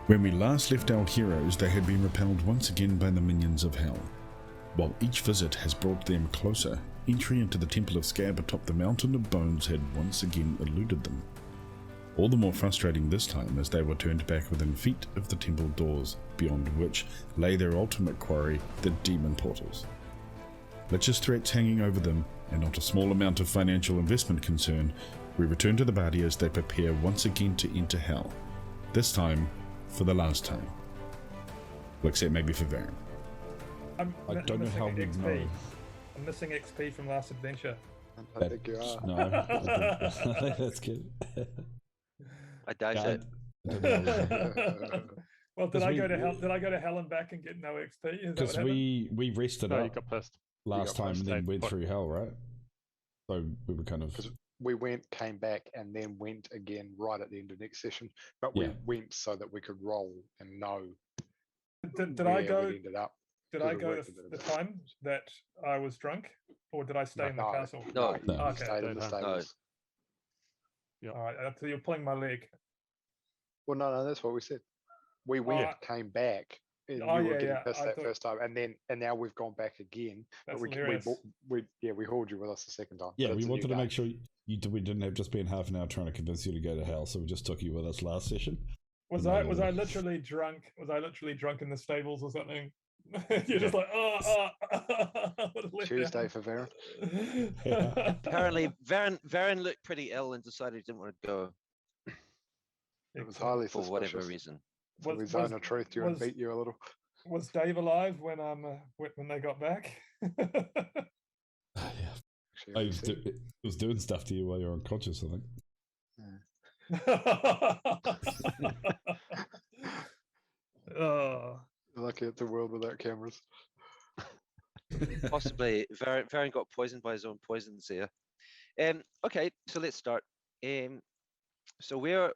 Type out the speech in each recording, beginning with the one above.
When we last left our heroes, they had been repelled once again by the minions of hell. While each visit has brought them closer, entry into the Temple of Scab atop the Mountain of Bones had once again eluded them. All the more frustrating this time as they were turned back within feet of the temple doors, beyond which lay their ultimate quarry, the demon portals. Lich's threats hanging over them, and not a small amount of financial investment concern, we return to the Bardi as they prepare once again to enter hell. This time, for the last time. Well, except maybe for Varen. I don't know how we know. I'm missing XP from last adventure. I think you are. No, that's good. I doubt it. Well, did I go to hell? Did I go to hell and back and get no XP? Because we rested up you got pissed last time and then went through hell, right? So we were kind of. We went, came back, and then went again right at the end of next session. But we went so that we could roll and know. Did I go? Ended up. Did I go the time that I was drunk, or did I stay in the castle? No. Okay. Stayed in the stables. No. All right, so you're pulling my leg. Well, no, that's what we said. We went, came back. And you were getting pissed that first time, and now we've gone back again. That's but hilarious. we hauled you with us the second time. Yeah, we wanted to make sure we didn't have to spend half an hour trying to convince you to go to hell, so we just took you with us last session. Was I literally drunk? Was I literally drunk in the stables or something? You're just like, Tuesday for Varen. Apparently, Varen looked pretty ill and decided he didn't want to go. It was highly for suspicious. whatever reason. So we zone of truth you and beat you a little. Was Dave alive when they got back? Yeah, I was doing stuff to you while you were unconscious, I think. Oh. Lucky it's a world without cameras. Possibly, Varen got poisoned by his own poisons here. Okay, so let's start. So where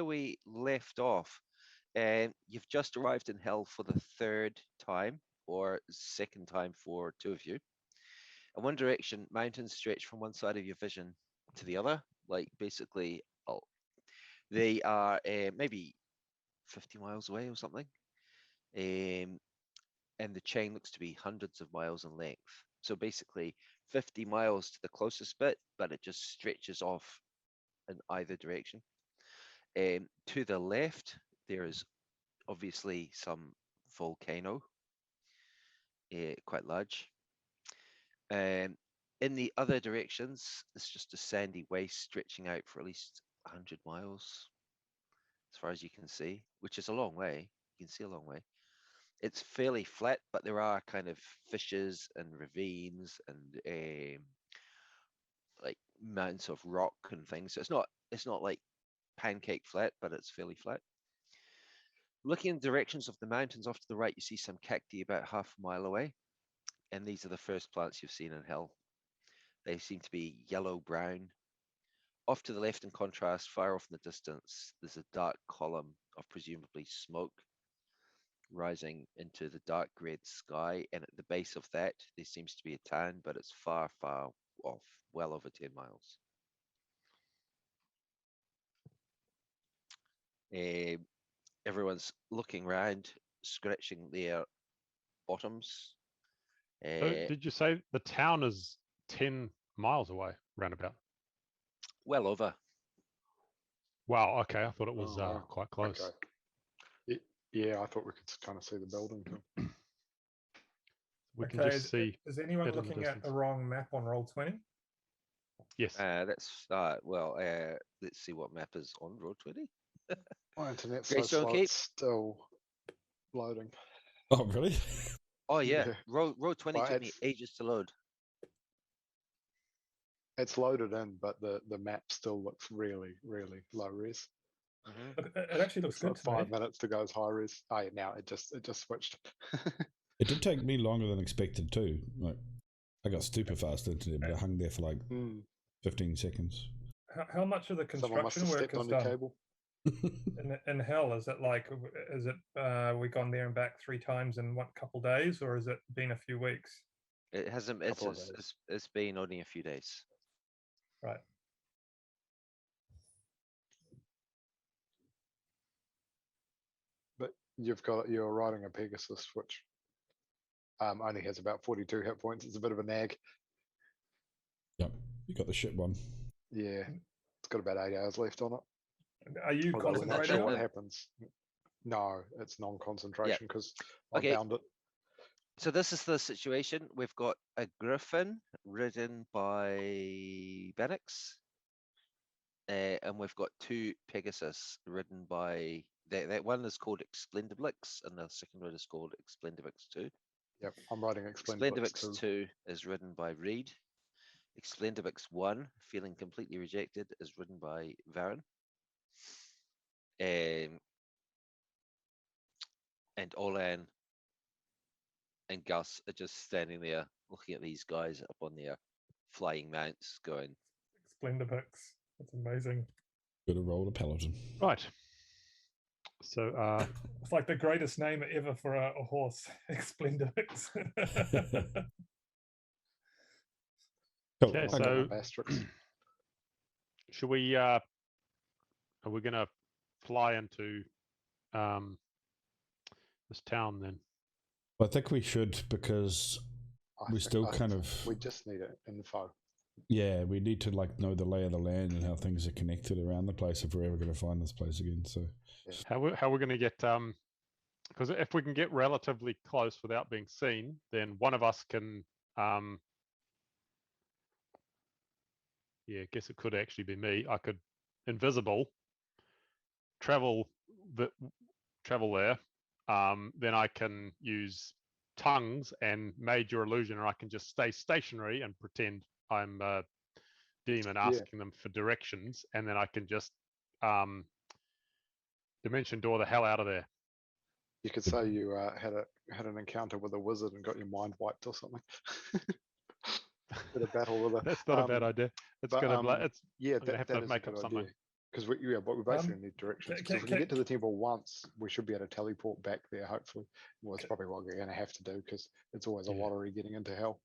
we left off, you've just arrived in hell for the third time, or second time for two of you. In one direction, mountains stretch from one side of your vision to the other, like basically, they are maybe 50 miles away or something. And the chain looks to be hundreds of miles in length. So basically 50 miles to the closest bit, but it just stretches off in either direction. To the left, there is obviously some volcano, quite large. In the other directions, it's just a sandy waste stretching out for at least 100 miles, as far as you can see, which is a long way. You can see a long way. It's fairly flat, but there are kind of fissures and ravines and like mountains of rock and things. So it's not like pancake flat, but it's fairly flat. Looking in the directions of the mountains off to the right, you see some cacti about half a mile away, and these are the first plants you've seen in hell. They seem to be yellow-brown. Off to the left, in contrast, far off in the distance, there's a dark column of presumably smoke rising into the dark red sky, and at the base of that there seems to be a town, but it's far off, well over 10 miles. Everyone's looking around, scratching their bottoms. So did you say the town is 10 miles away, roundabout? Well over. Wow, okay, I thought it was quite close. Okay. Yeah, I thought we could kind of see the building too. We can just see. Is anyone looking at the wrong map on Roll20? Yes. Let's let's see what map is on Roll20. My internet's so slow, it's still loading. Oh, really? Oh yeah, Roll20 took me ages to load. It's loaded in, but the map still looks really, really low res. It actually looks good. Like 5 minutes to go as high res. Oh yeah, now it just switched. It did take me longer than expected too. Like, I got super fast internet, but I hung there for like 15 seconds. How much of the construction work is done cable? in hell? Is it we gone there and back 3 times in one couple days, or has it been a few weeks? It hasn't. It's been only a few days. Right. But you're riding a Pegasus, which only has about 42 hit points. It's a bit of a nag. Yep, you got the shit one. Yeah, it's got about 8 hours left on it. Are you Although we're not concentrating sure on what it? happens. No, it's non-concentration because I Okay. bound it. So this is the situation. We've got a griffin ridden by Benix, and we've got 2 Pegasus ridden by that one is called Explendiblix, and the second one is called Explendivix 2. Yep, I'm riding Explendivix 2 is ridden by Reed. Explendivix 1, feeling completely rejected, is ridden by Varen. And Olan and Gus are just standing there looking at these guys up on their flying mounts going, Explendibix. That's amazing. Gotta roll a paladin. Right. So It's like the greatest name ever for a horse. Explendibix. Cool. Okay, I got so my asterisks. should we are we gonna fly into this town then? I think we should, because we just need info. Yeah, we need to like know the lay of the land and how things are connected around the place if we're ever going to find this place again. So how we're going to get because if we can get relatively close without being seen, then one of us can I guess it could actually be me. I could invisible travel there. Then I can use tongues and major illusion, or I can just stay stationary and pretend I'm a demon asking them for directions, and then I can just dimension door the hell out of there. You could say you had an encounter with a wizard and got your mind wiped or something. Did a battle with a. That's not a bad idea. It's gonna have to make up something. Because we basically need directions. Because if we can get to the temple once, we should be able to teleport back there. Hopefully, well, it's probably what we're going to have to do because it's always a lottery getting into hell.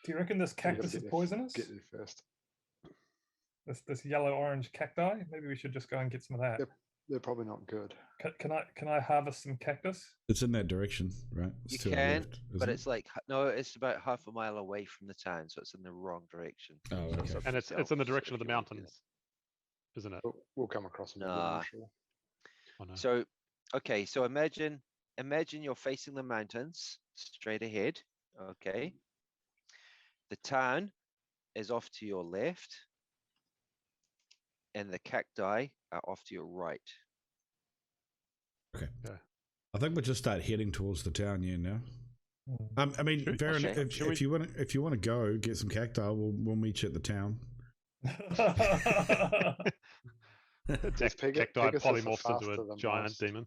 Do you reckon this cactus is poisonous? Get there first. This yellow-orange cacti. Maybe we should just go and get some of that. They're probably not good. Can I harvest some cactus? it's in that direction, right? you can, but it's like, no, it's about half a mile away from the town, so it's in the wrong direction. Oh, okay. And it's in the direction of the mountains, isn't it? We'll come across them. Nah. Sure. Oh, no. So, okay, so imagine you're facing the mountains straight ahead. Okay, the town is off to your left, and the cacti are off to your right. Okay. I think we'll just start heading towards the town now. I mean, Varen, if you want to go get some cacti, we'll meet you at the town. Cacti polymorphs into a giant demon.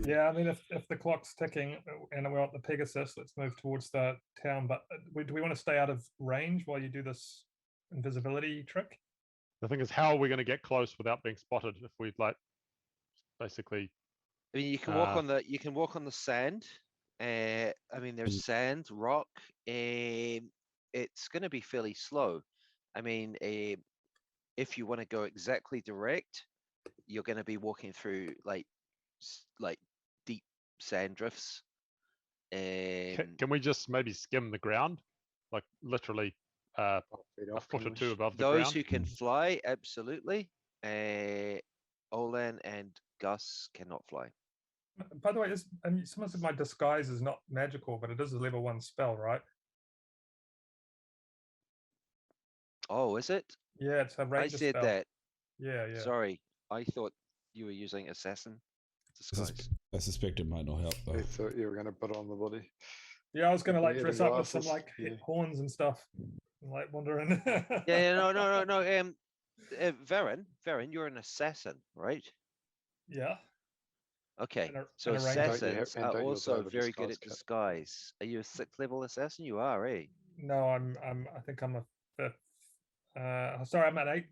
Yeah, I mean, if the clock's ticking and we're at the Pegasus, let's move towards the town. But do we want to stay out of range while you do this invisibility trick? The thing is, how are we going to get close without being spotted? If we basically, I mean, you can walk on the sand. I mean, there's sand, rock. It's going to be fairly slow. I mean, if you want to go exactly direct, you're going to be walking through like deep sand drifts. Can we just maybe skim the ground, like literally a foot or two above the ground? Those who can fly, absolutely. Olan and Gus cannot fly. By the way, some of my disguise is not magical, but it is a level 1 spell, right? Oh, is it? Yeah, it's a ranger spell. I said that. Yeah. Sorry, I thought you were using assassin disguise. I suspect it might not help though. I thought you were going to put on the body. Yeah, I was going to dress up with some horns and stuff, and wandering. No. Varen, you're an assassin, right? Yeah. Okay, so assassins are also very good at disguise. Are you a 6th level assassin? You are, eh? No, I think I'm a 5th. Sorry, I'm an 8th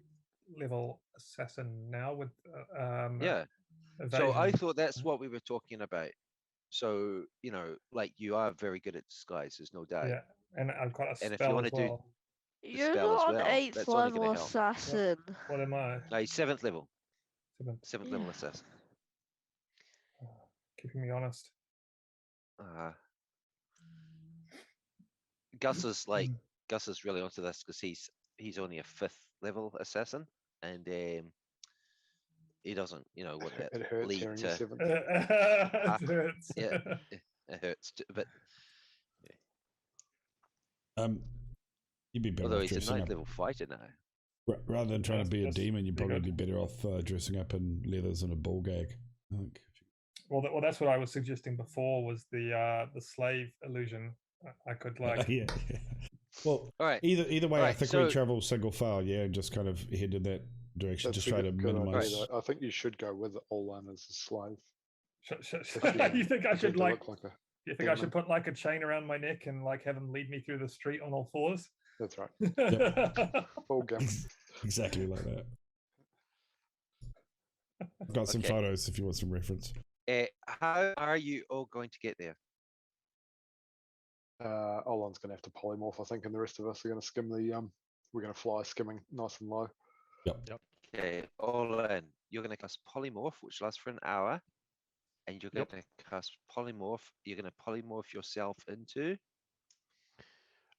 level assassin now with yeah. evasion. So I thought that's what we were talking about. So you are very good at disguise. There's no doubt. Yeah, and I've got a spell. And if you want to do, you're not an 8th level assassin. What am I? No, he's 7th level. 7th level assassin. keeping me honest. Gus is really onto this because he's only a 5th level assassin, and he doesn't, want that It hurts lead hearing to. a 7th. It hurts. Yeah, it hurts, but you'd be better although off he's a dressing 9th up. level fighter now. Rather than trying to be a demon, you'd probably good. be better off dressing up in leathers and a ball gag. I think. Well, that's what I was suggesting before, was the slave illusion. I could Yeah. Well, all right. Either way, All I right, think we travel single file, and just kind of head in that direction. That's just try to minimize. Idea, I think you should go with Olan as a slave. You think I should you think I should demon. put like a chain around my neck and like have him lead me through the street on all fours? That's right. Full Exactly like that. I've got some photos if you want some reference. How are you all going to get there? Olan's going to have to polymorph, I think, and the rest of us are going to skim the. We're going to fly skimming nice and low. Yep. Okay, Olan, you're going to cast polymorph, which lasts for an hour, and you're going to cast polymorph. You're going to polymorph yourself into.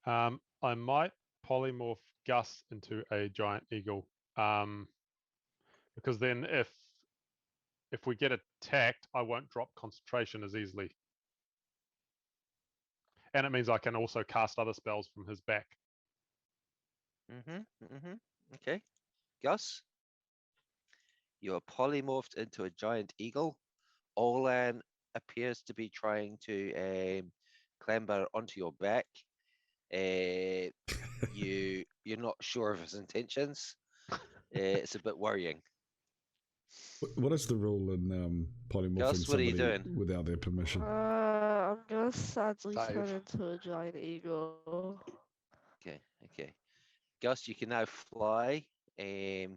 I might polymorph Gus into a giant eagle, because then if we get attacked, I won't drop concentration as easily, and it means I can also cast other spells from his back. Okay, Gus, you are polymorphed into a giant eagle. Olan appears to be trying to clamber onto your back. You're not sure of his intentions. It's a bit worrying. What is the rule in polymorphing Gus, what are you somebody doing? without their permission? I'm gonna sadly turn into a giant eagle. Okay. Gus, you can now fly. No,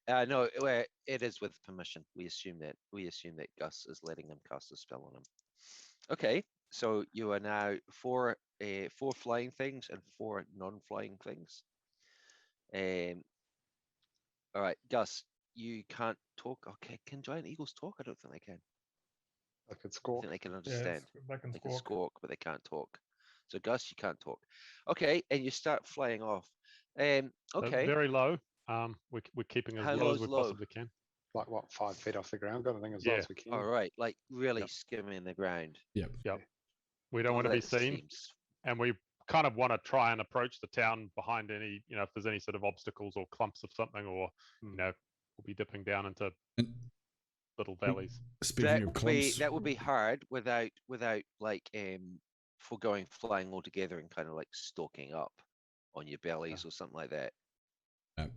it is with permission. We assume that Gus is letting him cast a spell on him. Okay, so you are now four flying things and 4 non-flying things. All right, Gus, you can't talk. Okay, can giant eagles talk? I don't think they can. I could squawk. I think they can understand. They can squawk, but they can't talk. So Gus, you can't talk. Okay, and you start flying off. Okay. Very low. We're keeping as low as we possibly can. Like what, 5 feet off the ground? Got a thing as low as we can. All right, like really skimming the ground. Yep. We don't want to be seen, and we kind of want to try and approach the town behind any, if there's any sort of obstacles or clumps of something, or we'll be dipping down into little valleys. Speaking of clumps, that would be hard without like foregoing flying altogether and kind of like stalking up on your bellies or something like that.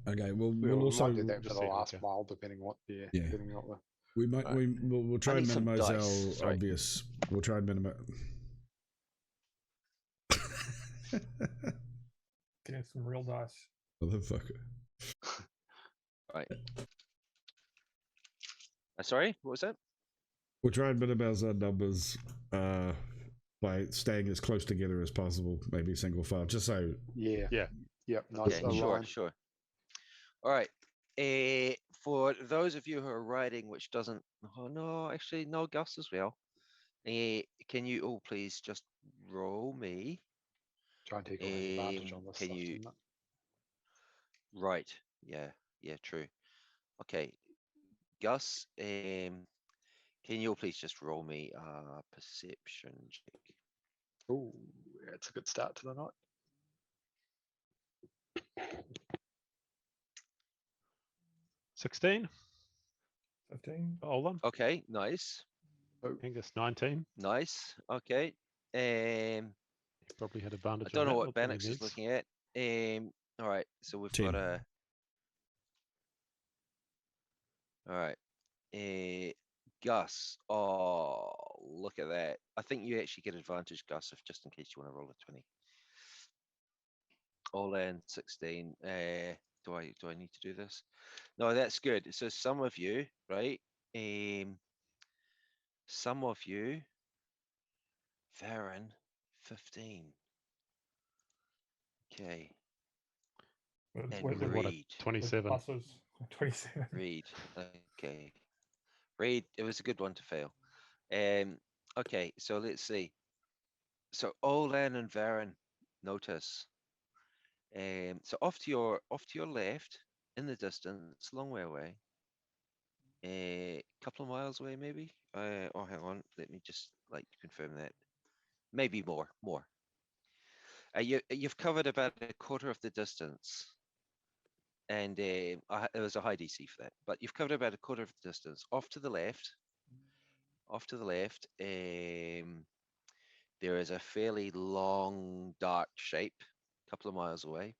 Okay, we'll also might do that for the last mile, depending what. Depending what we might. We'll try and minimize our obvious. We'll try and minimize. Getting some real dice. Motherfucker. Right. Sorry, what was that? We'll try and minimize our numbers by staying as close together as possible. Maybe single file, just so. Yep. Nice. Sure. All right. For those of you who are riding, which doesn't. Oh no, actually no, Gus as well. Can you all please just roll me? Try and take advantage on this. Can you? Right. Yeah. True. Okay. Gus, can you all please just roll me a perception check? Oh, yeah, it's a good start to the night. 16. 15. Hold on. Okay, nice. Angus, 19. Nice. Okay. Probably had advantage. I don't know what Bannock's is looking at. All right, so we've 10. got a. All right. Gus. Oh, look at that. I think you actually get advantage, Gus, if just in case you want to roll a 20. All in 16. Do I need to do this? No, that's good. So some of you, right? Some of you, Varen, 15. Okay. And Reed. 27. 27. Reed. Okay. Reed, it was a good one to fail. Okay, so let's see. So Olan and Varen notice. So off to your left, in the distance, long way away. A couple of miles away, maybe. Oh, hang on. Let me just confirm that. Maybe more. You've covered about a quarter of the distance, and there was a high DC for that. But you've covered about a quarter of the distance. Off to the left. There is a fairly long, dark shape, a couple of miles away,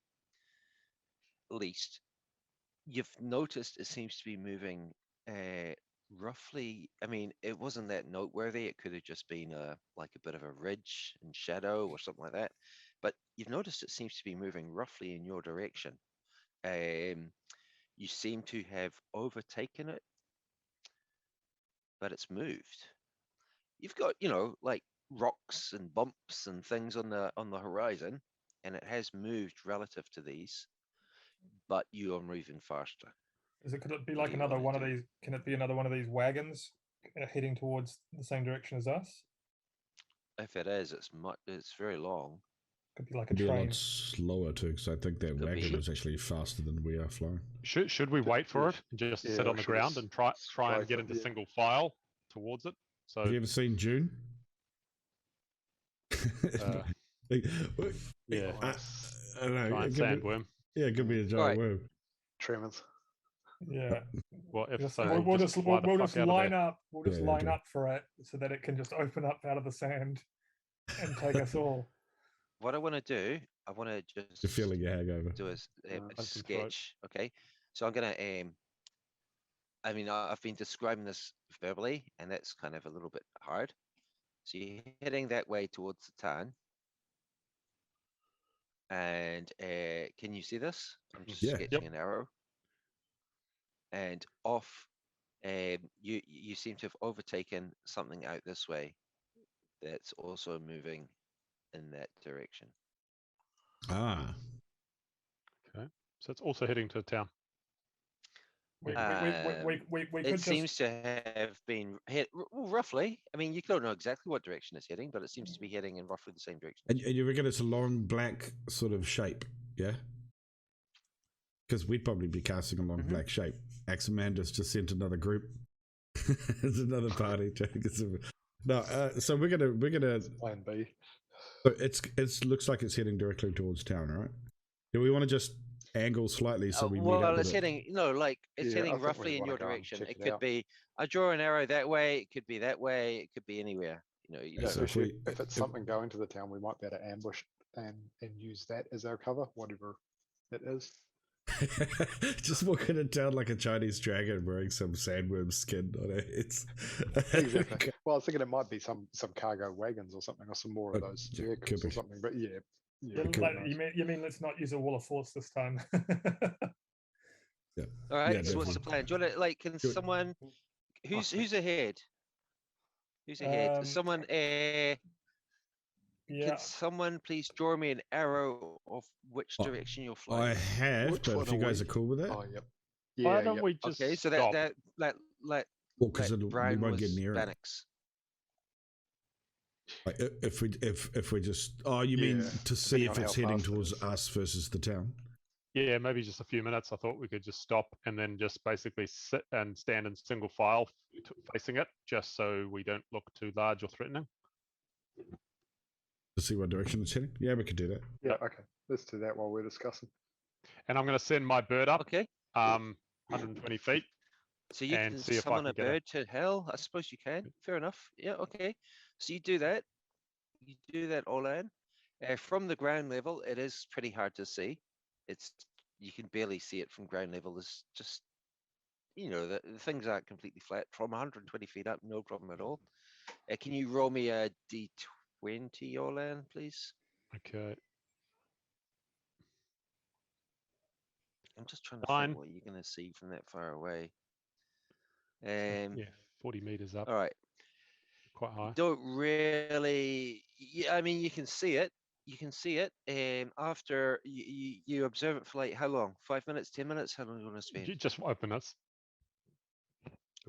at least. You've noticed it seems to be moving roughly. I mean, it wasn't that noteworthy. It could have just been like a bit of a ridge and shadow or something like that. But you've noticed it seems to be moving roughly in your direction. You seem to have overtaken it, but it's moved. You've got, like rocks and bumps and things on the horizon, and it has moved relative to these, but you are moving faster. Could it be like another one of these? Can it be another one of these wagons heading towards the same direction as us? If it is, it's very long. Could be like a train. A lot slower too, because I think that wagon is actually faster than we are flying. Should we wait for it and just sit on the ground and try and get into single file towards it? So have you ever seen June? Yeah, I don't know. Giant sandworm. Yeah, it could be a giant worm. Tremors. Yeah. Well, if we'll just line up. We'll just line up for it so that it can just open up out of the sand and take us all. What I want to do, I want to just. You're feeling your hangover. Do a sketch, okay? So I'm gonna I mean, I've been describing this verbally, and that's kind of a little bit hard. So you're heading that way towards the town. And can you see this? I'm just sketching an arrow. And off, you seem to have overtaken something out this way that's also moving in that direction. Ah. Okay. So it's also heading to the town. It seems to have been roughly. I mean, you don't know exactly what direction it's heading, but it seems to be heading in roughly the same direction. And you reckon it's a long black sort of shape, yeah? Because we'd probably be casting a long black shape. Axamanda's just sent another group. It's another party. No, so we're gonna Plan B. So it looks like it's heading directly towards town, right? Do we want to just angle slightly so we meet up with it's heading. It's heading roughly in your direction. It could be. I draw an arrow that way. It could be that way. It could be anywhere. So if it's something going to the town, we might be able to ambush and use that as our cover, whatever it is. Just walking in town like a Chinese dragon wearing some sandworm skin on it. It's exactly. Well, I was thinking it might be some cargo wagons or something, or some more of those vehicles or something. But yeah. You mean let's not use a wall of force this time? Yeah. All right. So what's the plan? Do you want to can someone who's ahead? Who's ahead? Someone. Can someone please draw me an arrow of which direction you're flying? I have, but if you guys are cool with it. Oh, yep. Why don't we just okay, so stop? Because we won't get near it. Like if we just you mean to see if it's heading towards us versus the town? Yeah, maybe just a few minutes. I thought we could just stop and then just basically sit and stand in single file facing it, just so we don't look too large or threatening. To see what direction it's heading? Yeah, we could do that. Yeah, okay. Let's do that while we're discussing. And I'm going to send my bird up. Okay. 120 feet. So you can summon a bird to hell? I suppose you can. Fair enough. Yeah, okay. So you do that. You do that, Olan. From the ground level, it is pretty hard to see. You can barely see it from ground level. There's just, the things aren't completely flat. From 120 feet up, no problem at all. Can you roll me a D20, Olan, please? Okay. I'm just trying to find what you're going to see from that far away. Yeah, 40 meters up. All right. Quite high. Don't really. Yeah, I mean, you can see it. You can see it. After you observe it for like how long? 5 minutes, 10 minutes? How long do you want to spend? Just open us.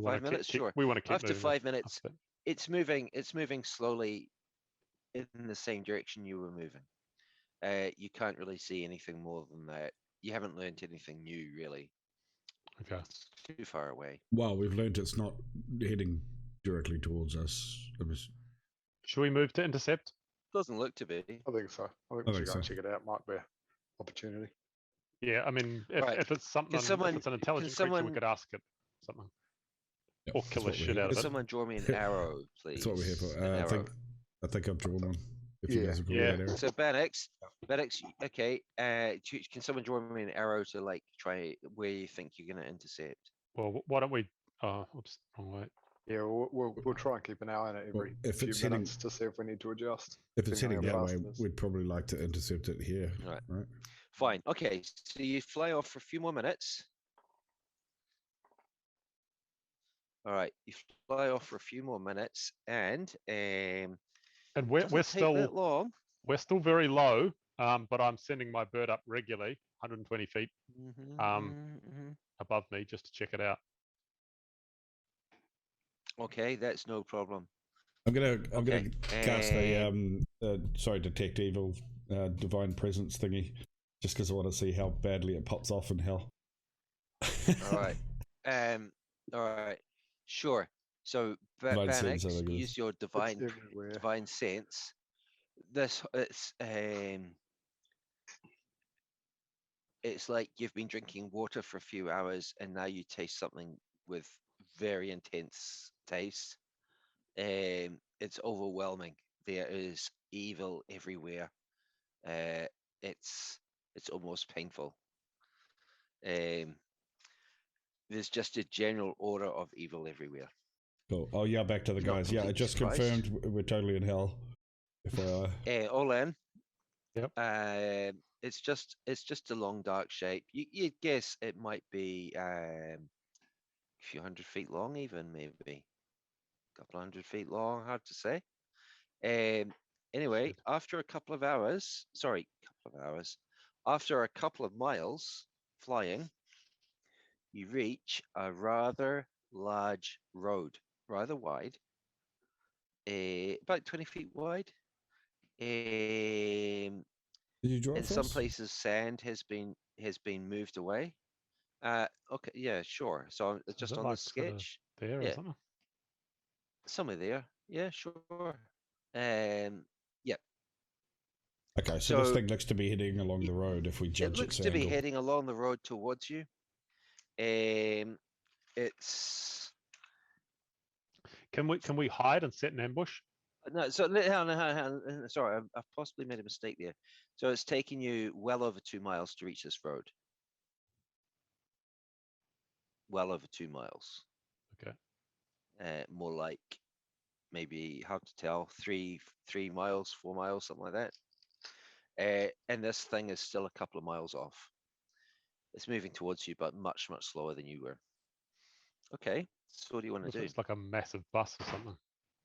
5 minutes, sure. We want to keep after moving 5 minutes. it's moving slowly in the same direction you were moving. You can't really see anything more than that. You haven't learned anything new, really. Okay. It's too far away. Well, we've learned it's not heading directly towards us. Should we move to intercept? Doesn't look to be. I think so. I think we should go and check it out. Might be an opportunity. Yeah, I mean, Right. if it's something, if it's an intelligent creature, we could ask it something. Yep, Or kill the shit out of Can it. someone draw me an arrow, please? That's what we're here for. I think I've drawn one. If you guys are cool Yeah. with that arrow. So Benex, okay. Can someone draw me an arrow to like try where you think you're gonna intercept? Well, why don't we? Oops, wrong way. Yeah, we'll try and keep an eye on it every few minutes to see if we need to adjust. If it's heading depending on that how way, fast it is. we'd probably like to intercept it here. Right. Fine. Okay. So you fly off for a few more minutes. All right. You fly off for a few more minutes, and we're doesn't take still that long. we're still very low. But I'm sending my bird up regularly, 120 feet above me, just to check it out. Okay, that's no problem. I'm gonna cast a detect evil divine presence thingy, just because I want to see how badly it pops off in hell. All right. All right. Sure. So Banix, use your divine sense. This it's like you've been drinking water for a few hours and now you taste something with very intense taste. It's overwhelming. There is evil everywhere. It's almost painful. There's just a general aura of evil everywhere. Cool. I'll yell back to the guys. Yeah, I just confirmed we're totally in hell. All in. Yep. It's just a long dark shape. You'd guess it might be a few 100 feet long, even maybe a couple 100 feet long. Hard to say. Anyway, after a couple of hours, after a couple of miles flying, you reach a rather large road, rather wide, about 20 feet wide. Did you draw in some places, sand has been moved away. Okay, yeah, sure. So it's just on the sketch. There or something? Somewhere there. Yeah, sure. Yeah. Okay, so this thing looks to be heading along the road if we judge it looks to be heading along the road towards you. It's. Can we hide and set an ambush? No, so sorry, I've possibly made a mistake there. So it's taking you well over 2 miles to reach this road. Well over 2 miles. Okay. More like maybe, hard to tell, 3 miles, 4 miles, something like that. And this thing is still a couple of miles off. It's moving towards you, but much, much slower than you were. Okay, so what do you want to do? It's like a massive bus or something.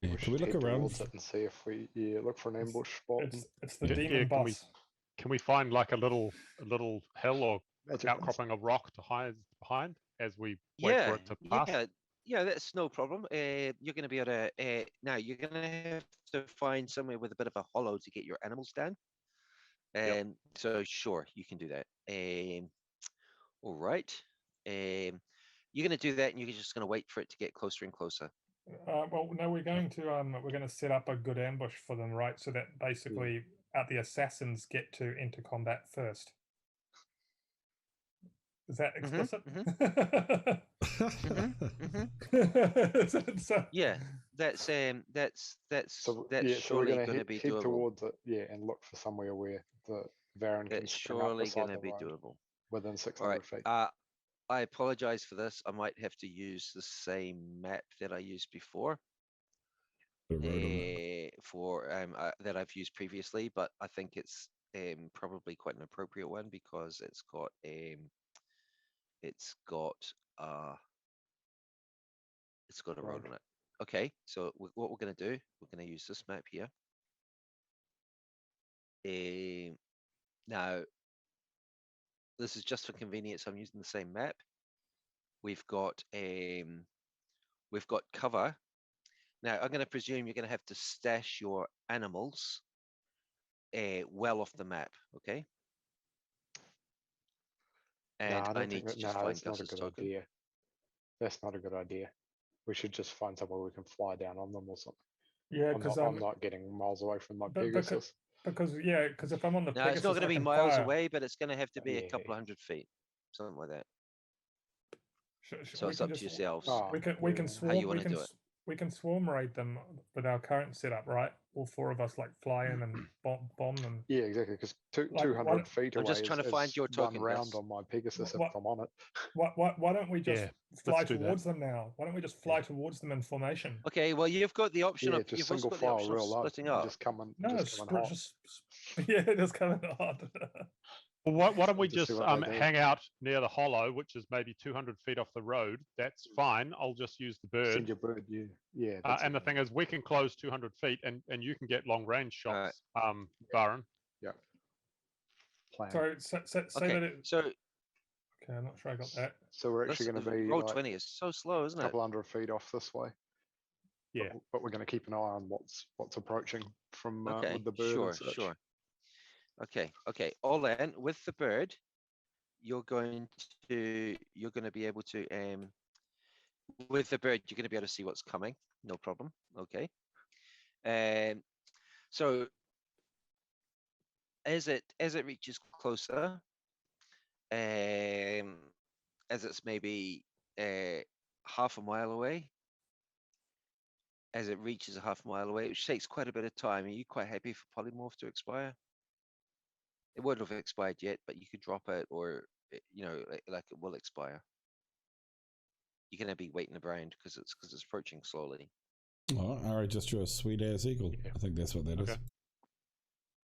Yeah, can we look around and see if we look for an ambush spot? It's the demon boss. Can we find like a little hill or outcropping of rock to hide behind as we wait for it to pass? Yeah, that's no problem. You're going to be able to now. You're going to have to find somewhere with a bit of a hollow to get your animals down. So sure, you can do that. All right. You're going to do that, and you're just going to wait for it to get closer and closer. Well, no, we're going to set up a good ambush for them, right? So that basically, the assassins get to enter combat first. Is that explicit? Yeah, that's so surely going to be head doable. Towards it, and look for somewhere where the Varan can spring up beside the road doable within 600 feet. I apologize for this. I might have to use the same map that I used before. That I've used previously, but I think it's probably quite an appropriate one because it's got a road on it. Okay, so what we're going to do, we're going to use this map here. Now, this is just for convenience. I'm using the same map. We've got cover Now, I'm going to presume you're going to have to stash your animals well off the map, okay? And I I don't think need to that. just No, find that's not a Gus's good token. idea. That's not a good idea. We should just find somewhere we can fly down on them or something. Yeah, I'm because not getting miles away from my Pegasus. because if I'm on the No, Pegasus, it's not going to I be can miles fire. away, but it's going to have to be a Yeah. couple of 100 feet, something like that. So We it's can up to just yourselves. Oh, we can yeah. swarm How you want to do it. we can swarm raid them with our current setup, right? All four of us like fly in and bomb them. Yeah, exactly. Because Like, 200 feet I'm away just trying to find is your one token, round Gus. on my Pegasus if What- I'm on it. Why don't we just Yeah, fly let's do that. towards them now? Why don't we just fly towards them in formation? Okay, well, you've got the option Yeah, of just you've also single got the file option of real low. splitting up. Just coming, No, just coming hot. yeah, just coming hard. Well, why don't we Just see just what they do. hang out near the hollow, which is maybe 200 feet off the road? That's fine. I'll just use the bird. Send your bird, yeah. That's And the it. thing is, we can close 200 feet, and you can get long range shots, Baron. Yeah. Plan. Sorry, say Okay, that it. so Okay, I'm not sure I got that. So we're actually going to be roll like 20 is so slow, isn't a it? couple hundred feet off this way. Yeah. But we're going to keep an eye on what's approaching from Okay, with the bird sure, and such. sure. Okay. All in with the bird, you're going to be able to with the bird you're going to be able to see what's coming. No problem. Okay. So as it reaches closer, as it's maybe half a mile away, as it reaches a half a mile away, which takes quite a bit of time. Are you quite happy for polymorph to expire? It wouldn't have expired yet, but you could drop it, or like it will expire. You're gonna be waiting around because it's approaching slowly. Oh, Ari just drew a sweet ass eagle. Yeah. I think that's what that is. Okay.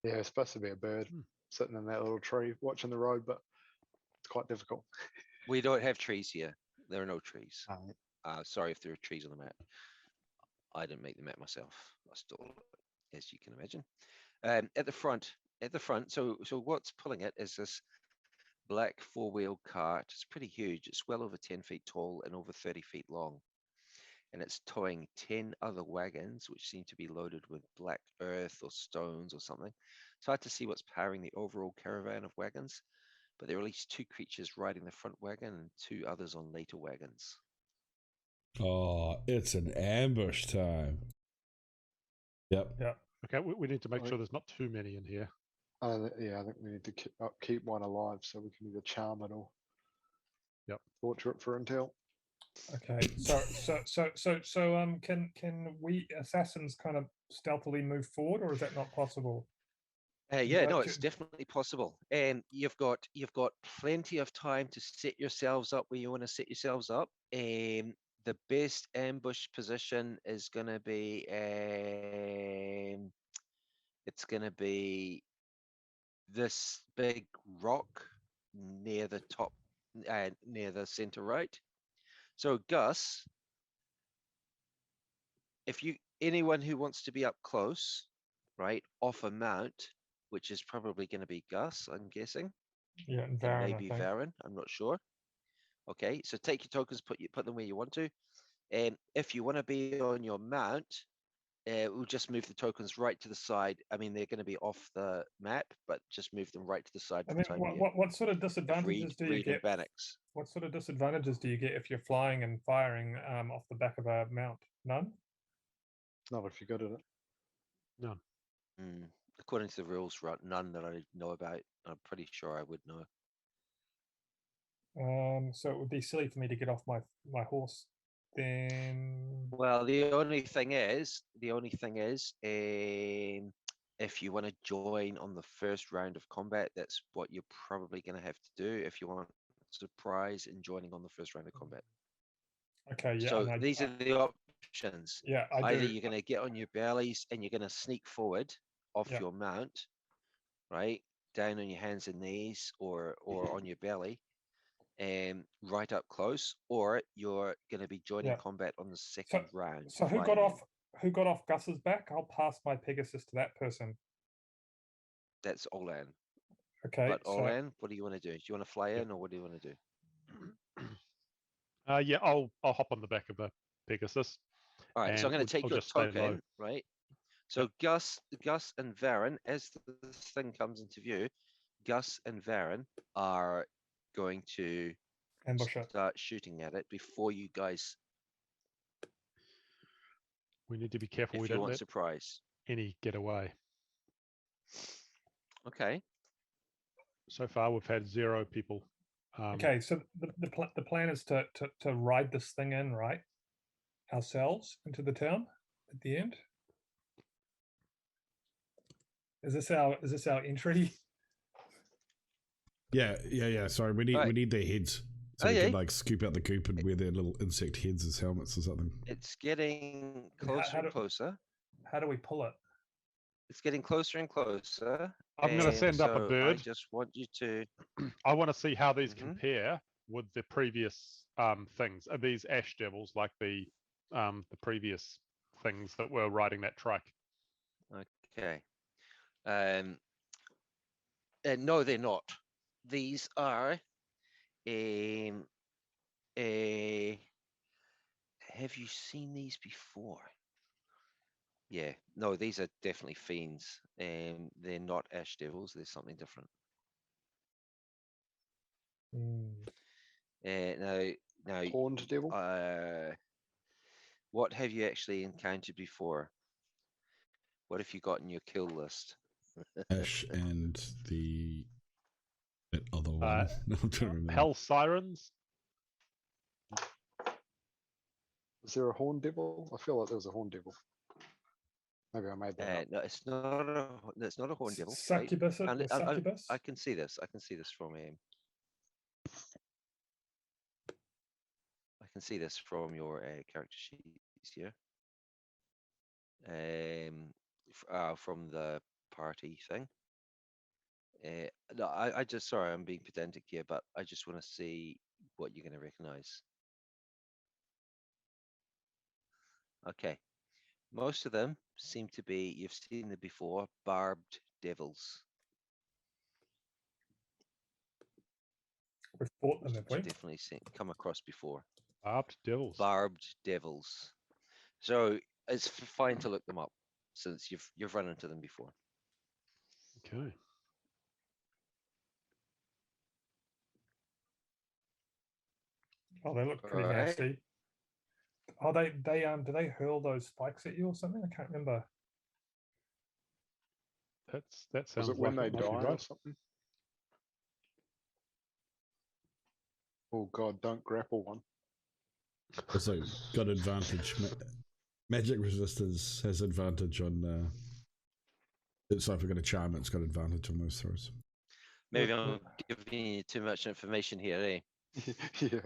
Yeah, it's supposed to be a bird sitting in that little tree watching the road, but it's quite difficult. We don't have trees here. There are no trees. Um, Sorry if there are trees on the map. I didn't make the map myself. I stole it, as you can imagine. At the front. So what's pulling it is this black four-wheel cart. It's pretty huge. It's well over 10 feet tall and over 30 feet long. And it's towing 10 other wagons, which seem to be loaded with black earth or stones or something. It's hard to see what's powering the overall caravan of wagons, but there are at least 2 creatures riding the front wagon and 2 others on later wagons. Oh, it's an ambush time. Yep. Okay, we need to make sure there's not too many in here. yeah, I think we need to keep one alive so we can either charm it or torture it for intel. Okay, so can we assassins kind of stealthily move forward, or is that not possible? Yeah, no, it's definitely possible, and you've got plenty of time to set yourselves up where you want to set yourselves up. The best ambush position is going to be it's going to be this big rock near the top, near the center right. So Gus, if anyone who wants to be up close, right, off a mount, which is probably going to be Gus, I'm guessing. Yeah, and Varen, maybe Varen, I'm not sure. Okay, so take your tokens, put them where you want to. And if you want to be on your mount, we'll just move the tokens right to the side. I mean, they're going to be off the map, but just move them right to the side. I mean, what sort of disadvantages do you get? What sort of disadvantages do you get if you're flying and firing off the back of a mount? None? Not if you're good at it. None. According to the rules, right? None that I know about. I'm pretty sure I would know. So it would be silly for me to get off my horse. Then, well, the only thing is, if you want to join on the first round of combat, that's what you're probably going to have to do if you want surprise in joining on the first round of combat. Okay, yeah. So these are the options. Yeah, either you're going to get on your bellies and you're going to sneak forward off your mount, right, down on your hands and knees, or on your belly, and right up close, or you're going to be joining combat on the second round. So who got off Gus's back? I'll pass my Pegasus to that person. That's Olan. Okay. But Olan, what do you want to do? Do you want to fly in, or what do you want to do? Yeah, I'll hop on the back of the Pegasus. All right, so I'm going to take your just stay low. token, right? So Gus and Varen, as this thing comes into view, Gus and Varen are going to Ambush it. start shooting at it before you guys. We need to be careful we If you don't want let surprise. any get away. Okay. So far, we've had 0 people. Okay, so the plan is to ride this thing in, right? Ourselves into the town at the end. Is this our entry? Yeah. Sorry, we need their heads so we can like scoop out the goop and wear their little insect heads as helmets or something. It's getting closer and closer. How do we pull it? It's getting closer and closer. I'm going to send up a bird. I just want you to. I want to see how these compare with the previous things. Are these ash devils like the previous things that were riding that trike? Okay. No, they're not. These are. Have you seen these before? Yeah. No, these are definitely fiends. They're not ash devils. They're something different. Now. Horned devil. What have you actually encountered before? What have you got in your kill list? Ash and that other one. Hell sirens. Is there a horn devil? I feel like there was a horn devil. Maybe I made that up. No, it's not a horn devil. Succubus. Right? Succubus. I can see this. I can see this from I can see this from your character sheets here. From the party thing. No, I just sorry, I'm being pedantic here, but I just want to see what you're going to recognize. Okay, most of them seem to be, you've seen them before, barbed devils. We've fought them, have we? Definitely come across before. Barbed devils. Barbed devils. So it's fine to look them up since you've run into them before. Okay. Oh, they look pretty nasty. Oh, they do they hurl those spikes at you or something? I can't remember. That sounds. Was it when like they die or something? Oh God! Don't grapple one. Also got advantage. Magic resistance has advantage on. So if we're going to charm, it's got advantage on those throws. Maybe I'm giving you too much information here, eh? Yeah,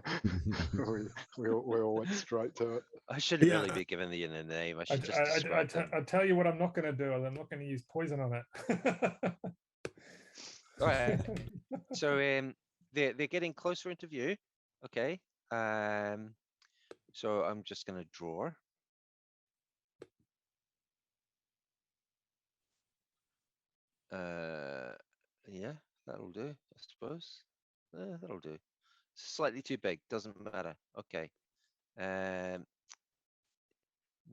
we all went straight to it. I shouldn't really be giving the name. I should just describe them. I'll tell you what I'm not going to do. I'm not going to use poison on it. All right. So they're getting closer into view. Okay. So I'm just going to draw. Yeah, that'll do, I suppose. That'll do. Slightly too big, doesn't matter. Okay.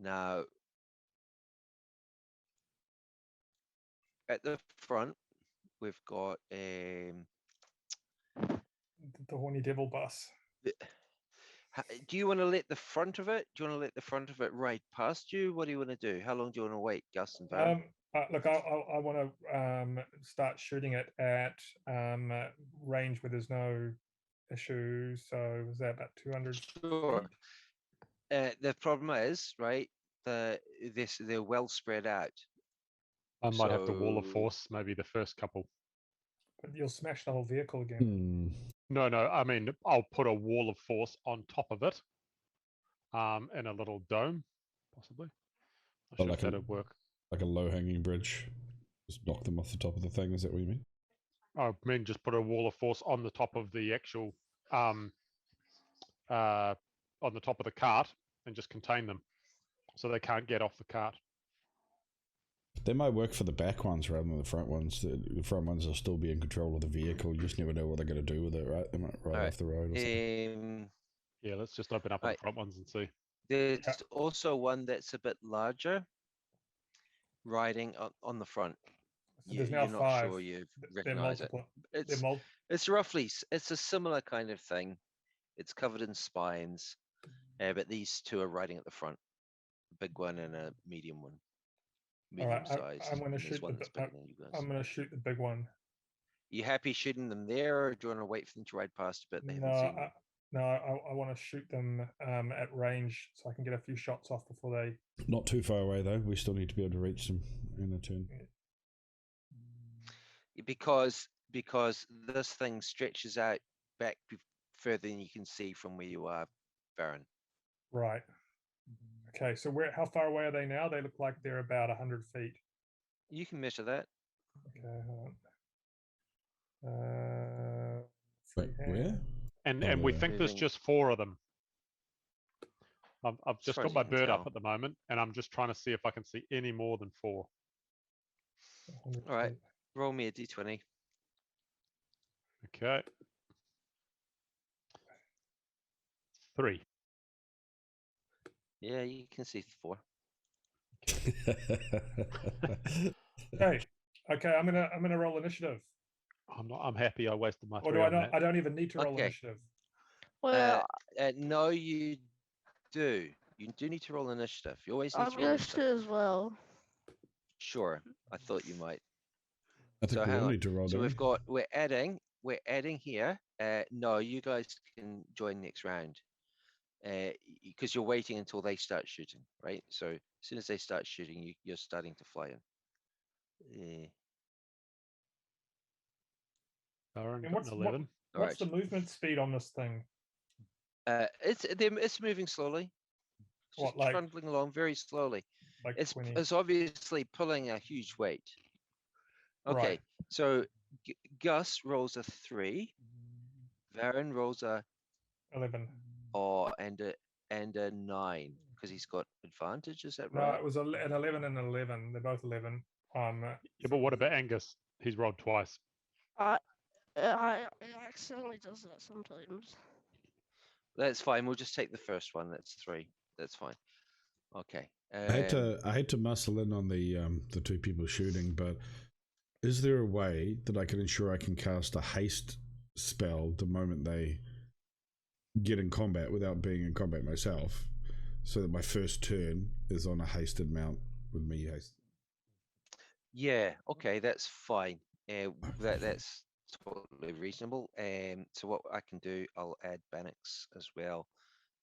Now, at the front, we've got the horny devil bus. Do you want to let the front of it? Do you want to let the front of it ride past you? What do you want to do? How long do you want to wait, Gus and Val? Look, I want to start shooting it at range where there's no issue. So was that about 200? Sure. The problem is, right? They're well spread out. I might have to wall of force, maybe the first couple. But you'll smash the whole vehicle again. No. I mean, I'll put a wall of force on top of it, in a little dome, possibly. I'm sure that'd work. Like a low-hanging bridge. Just knock them off the top of the thing. Is that what you mean? I mean, just put a wall of force on the top of the actual, on the top of the cart, and just contain them, so they can't get off the cart. They might work for the back ones rather than the front ones. The front ones will still be in control of the vehicle. You just never know what they're going to do with it, right? They might ride off the road or something. Yeah, let's just open up on the front ones and see. There's also one that's a bit larger, riding on the front. So there's now You're not 5. sure you They're recognize it. multiple. It's roughly, it's a similar kind of thing. It's covered in spines, but these two are riding at the front. A big one and a medium one. Medium sized. I'm going to and there's shoot one that's bigger than you guys. I'm going to shoot the big one. You happy shooting them there, or do you want to wait for them to ride past a bit? They haven't seen you? No, I want to shoot them at range so I can get a few shots off before they. Not too far away though. We still need to be able to reach them in a turn. Because this thing stretches out back further than you can see from where you are, Baron. Right. Okay, so how far away are they now? They look like they're about 100 feet. You can measure that. Okay, hold on. Wait, where? And we think there's just 4 of them. I've just got my bird up at the moment, and I'm just trying to see if I can see any more than 4. All right, roll me a d20. Okay. 3. Yeah, you can see 4. Okay. I'm gonna roll initiative. I'm happy I wasted my. Or do I not? I don't even need to roll initiative. Well, no, you do. You do need to roll initiative. You always need to roll initiative. as well. Sure, I thought you might. I think we all need to roll. So we're adding here. No, you guys can join next round. Because you're waiting until they start shooting, right? So as soon as they start shooting, you're starting to fly in. What's 11. What's the movement speed on this thing? It's moving slowly. Just trundling along very slowly. Like it's obviously pulling a huge weight. Okay, right. So Gus rolls a 3. Varen rolls a 11. And a 9 because he's got advantage. Is that No, right? it was an 11 and 11. They're both 11. Yeah, but what about Angus? He's rolled twice. I accidentally does that sometimes. That's fine. We'll just take the first one. That's 3. That's fine. Okay. I had to muscle in on the 2 people shooting, but is there a way that I can ensure I can cast a haste spell the moment they get in combat without being in combat myself, so that my first turn is on a hasted mount with me haste? Yeah. Okay. That's fine. That's totally reasonable. So what I can do, I'll add Bannock's as well.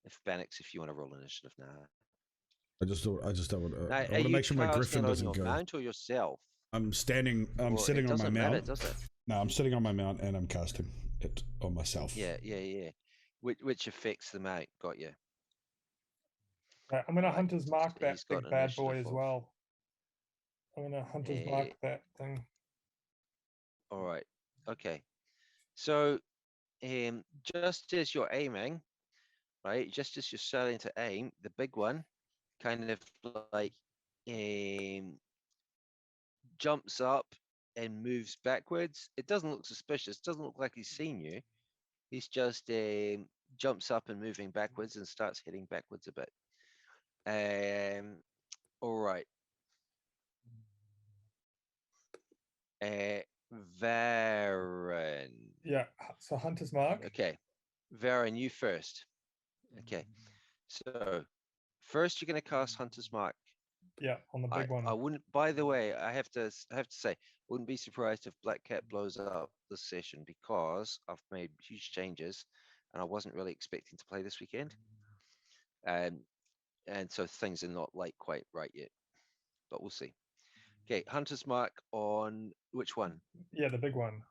If you want to roll initiative now. I just don't want to make sure my griffin doesn't go. Mount or yourself? I'm sitting on my mount. Does it? No, I'm sitting on my mount and I'm casting it on myself. Yeah. Which affects the mount. Got you. Right, I'm gonna hunter's mark that big bad boy as off. well. I'm gonna hunter's mark that thing. All right. Okay. So, just as you're aiming, right? Just as you're starting to aim, the big one kind of like jumps up and moves backwards. It doesn't look suspicious. It doesn't look like he's seen you. He's just jumps up and moving backwards and starts heading backwards a bit. All right. Varen. Yeah. So hunter's mark. Okay. Varen, you first. Okay. So first, you're going to cast hunter's mark. Yeah, on the big one. I wouldn't. By the way, I have to say, wouldn't be surprised if Black Cat blows up this session because I've made huge changes, and I wasn't really expecting to play this weekend, and so things are not quite right yet, but we'll see. Okay, hunter's mark on which one? Yeah, the big one.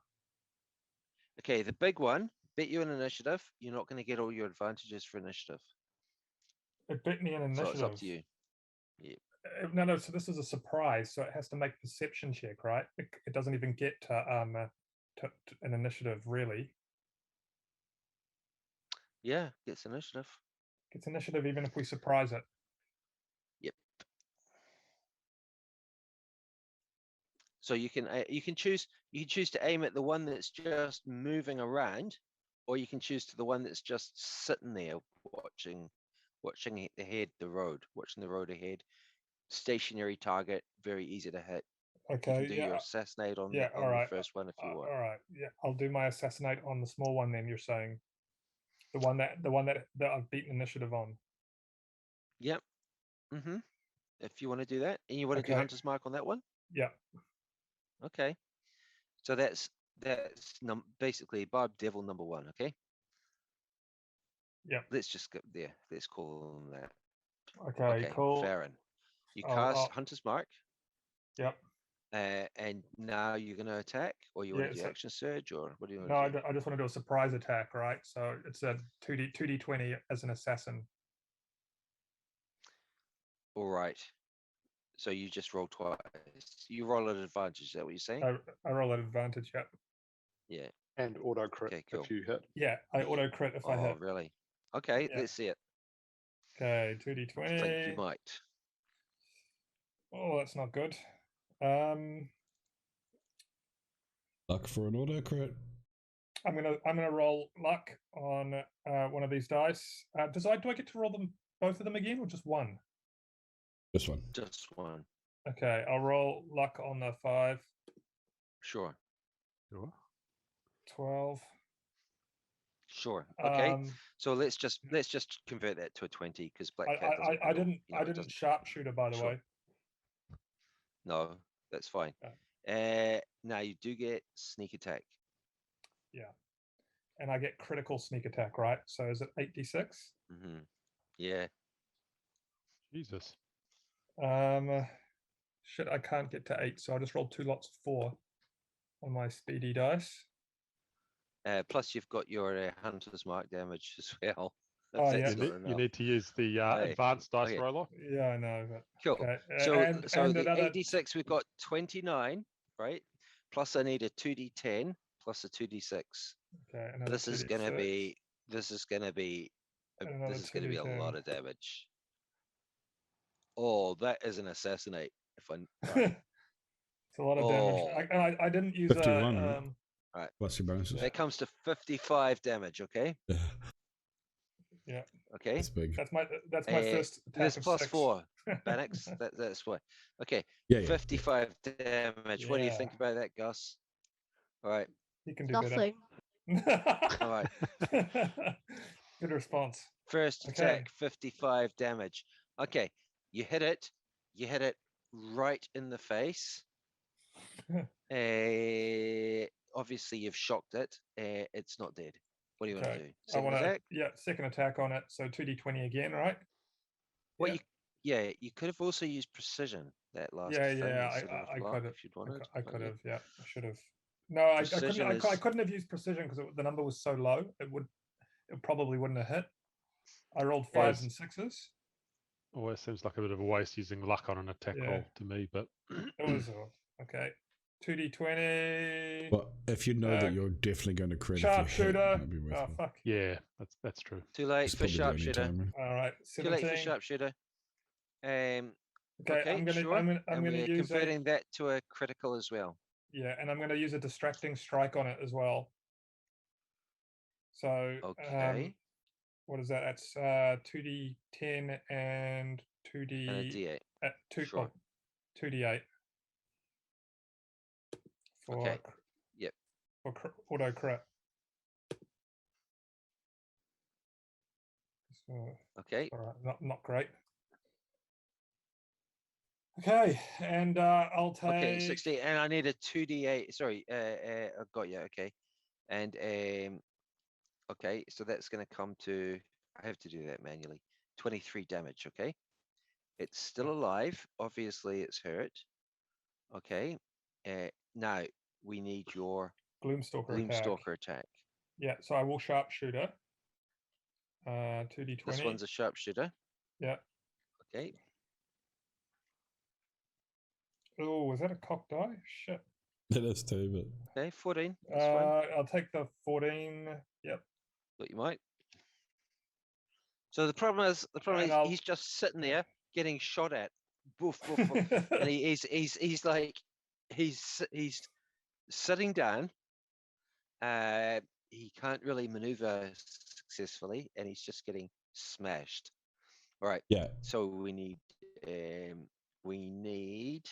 Okay, the big one. Bet you an initiative. You're not going to get all your advantages for initiative. It bit me an initiative. So it's up to you. Yeah. No. So this is a surprise. So it has to make a perception check, right? It doesn't even get to an initiative, really. Yeah, gets initiative. Gets initiative even if we surprise it. Yep. So you can choose to aim at the one that's just moving around, or you can choose to the one that's just sitting there watching watching ahead the road, watching the road ahead. Stationary target, very easy to hit. Okay. You can do yeah. your assassinate on Yeah. the, All on right. the first one if you want. All right. Yeah. I'll do my assassinate on the small one. Then you're saying the one that I've beaten initiative on. Yep. Mm-hmm. If you want to do that, and you want to do Okay. Hunter's Mark on that one. Yeah. Okay. So that's basically Barb Devil number 1. Okay. Yeah. Let's just go there. Let's call them that. Okay. Cool. Farron. You cast Hunter's Mark. Yep. And now you're going to attack, or you want to do action surge, or what do you want to do? No, I just want to do a surprise attack, right? So it's a 2d20 as an assassin. All right. So you just roll twice. You roll at advantage. Is that what you're saying? I roll at advantage. Yep. Yeah. And auto crit if you hit. Yeah, I auto crit if I hit. Oh, really? Okay, let's see it. Okay, 2d20. I think you might. Oh, that's not good. Luck for an auto crit. I'm gonna roll luck on one of these dice. Do I get to roll them both of them again, or just one? This one. Just one. Okay, I'll roll luck on the 5. Sure. 12. Sure. Okay. So let's just convert that to a 20 because Black Cat doesn't. I didn't sharpshooter, by the way. No, that's fine. Now you do get sneak attack. Yeah, and I get critical sneak attack, right? So is it 8d6? Mm-hmm. Yeah. Jesus. Shit, I can't get to 8, so I just rolled 2 lots of 4 on my speedy dice. Plus, you've got your Hunter's Mark damage as well. Oh, yeah. You need to use the advanced dice roller. Yeah, I know. But, cool. Okay. So the 8d6, we've got 29, right? Plus, I need a 2d10 plus a 2d6. Okay. This is gonna be a lot of damage. Oh, that is an assassinate. It's a lot of damage. I didn't use 51, right? Right. Plus your bonuses. That comes to 55 damage. Okay. Yeah. Okay. That's big. That's my first attack. There's of plus 6. 4. Bannox. That's what. Okay. Yeah. 55 damage. What do you think about that, Gus? All right. You can do Nothing. better. All right. Good response. First attack, 55 damage. Okay. You hit it. You hit it right in the face. Obviously, you've shocked it. It's not dead. What do you want to do? Second attack? Yeah, second attack on it. So 2d20 again, right? Well, you could have also used precision that last thing. I could have. If you'd wanted. I could have. Yeah, I should have. No, I couldn't have used precision because the number was so low. It probably wouldn't have hit. I rolled 5s and 6s. Always seems like a bit of a waste using luck on an attack roll to me, but it was okay. 2d20. Well, if you know that you're definitely going to credit sharpshooter. Oh fuck. Yeah, that's true. Too late for sharpshooter. All right. 17. Too late for sharpshooter. Okay, I'm gonna use converting that to a critical as well. Yeah, and I'm gonna use a distracting strike on it as well. So what is that? That's 2d10 and 2d and a d8. 2d8 for for auto crit. So, okay. All right, not great. Okay, and I'll take. Okay, 60, and I need a 2d8. Sorry, I got you. Okay, and okay, so that's going to come to. I have to do that manually. 23 damage. Okay, it's still alive. Obviously, it's hurt. Okay, now we need your Gloomstalker attack. Yeah, so I will sharpshooter. 2d20. This one's a sharpshooter. Yeah. Okay. Oh, was that a cock die? Shit. That is too, but. Okay, 14. That's fine. I'll take the 14. Yep. Thought you might. So the problem is he's just sitting there getting shot at. Boof, boof, boof. And he's like he's sitting down. He can't really maneuver successfully, and he's just getting smashed. All right. Yeah. So we need uh, we need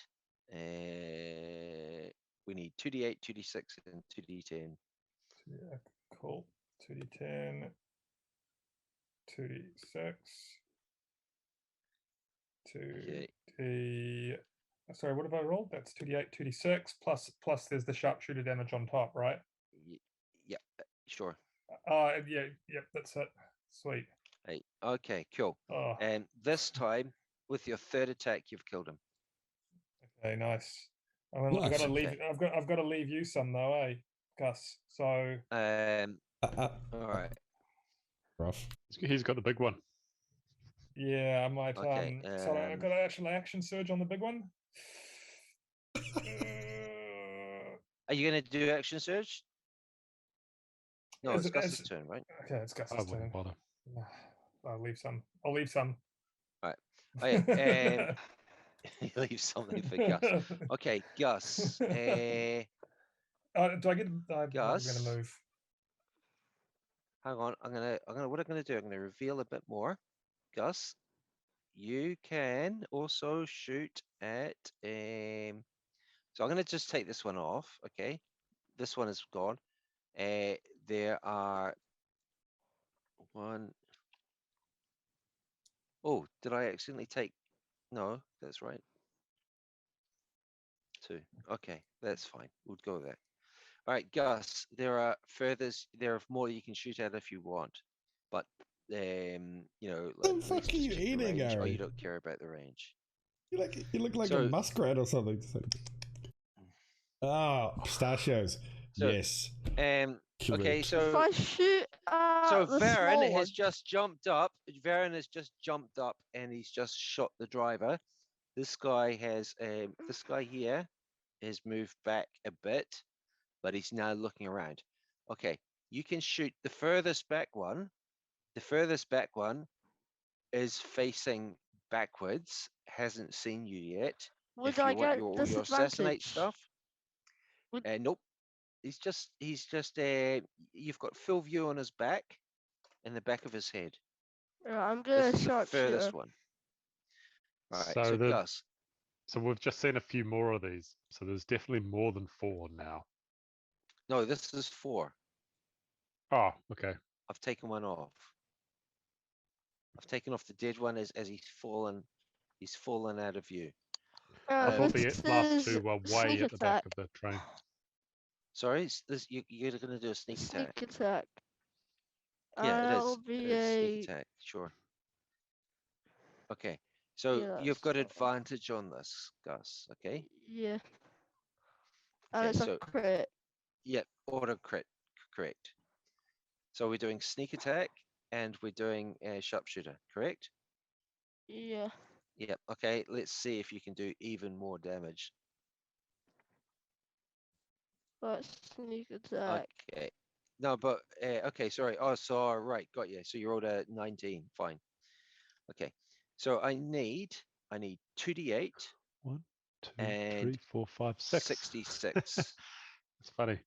2d8, 2d6, and 2d10. Yeah, cool. 2d10, 2d6, 2d. Sorry, what have I rolled? That's 2d8, 2d6 plus there's the sharpshooter damage on top, right? Yeah, sure. Yeah, that's it. Sweet. Hey, okay, cool. Oh, And this time, with your third attack, you've killed him. okay, nice. I mean, Nice. I've got to leave you some though, eh, Gus? So. All right. Rough. He's got the big one. Yeah, I might. Okay, So I've got an actual action surge on the big one. Are you gonna do action surge? No, Is it's it- Gus's is- turn, right? Okay, it's I Gus's turn. wouldn't bother. I'll leave some. I'll leave some. All right. Okay. Leave something for Gus. Okay, Gus. Do I get? I'm gonna Gus. move. Hang on. What I'm gonna do? I'm gonna reveal a bit more. Gus, you can also shoot at. So I'm gonna just take this one off. Okay, this one is gone. There are one. Oh, did I accidentally take? No, that's right. 2. Okay, that's fine. We'll go there. All right, Gus. There are more you can shoot at if you want, but The like, fuck let's are just you keep the eating, range. Oh, Harry? you don't care about the range. You look like a So- muskrat or something. Oh, pistachios. So, Yes. Okay, Correct. If I shoot the Varen small has one, just jumped up. Varen has just jumped up, and he's just shot the driver. This guy here has moved back a bit, but he's now looking around. Okay, you can shoot the furthest back one. The furthest back one is facing backwards, hasn't seen you yet. would If I you want get your assassinate disadvantage? stuff, Would- nope. He's just you've got full view on his back and the back of his head. I'm This gonna is the sharpshooter. furthest one. All right, So so the- Gus. So we've just seen a few more of these. So there's definitely more than 4 now. No, this is 4. Oh, okay. I've taken one off. I've taken off the dead one as he's fallen. He's fallen out of view. I thought the This last is 2 were way sneak at the back attack. of the train. Sorry, you're going to do a sneak attack. Sneak attack. Yeah, it I'll is. be It's a sneak attack, sure. Okay, so Yeah, you've got that's advantage on this, Gus. Okay. yeah. And Okay, it's so a crit. yep, auto crit, correct. So we're doing sneak attack and we're doing sharpshooter, correct? Yeah. Yep. Okay, let's see if you can do even more damage. But sneak attack. Okay. No, but okay, sorry. Oh, so right, got you. So you rolled a 19. Fine. Okay. So I need 2d8 1, 2, and 3, 4, 5, 6. 66. It's funny.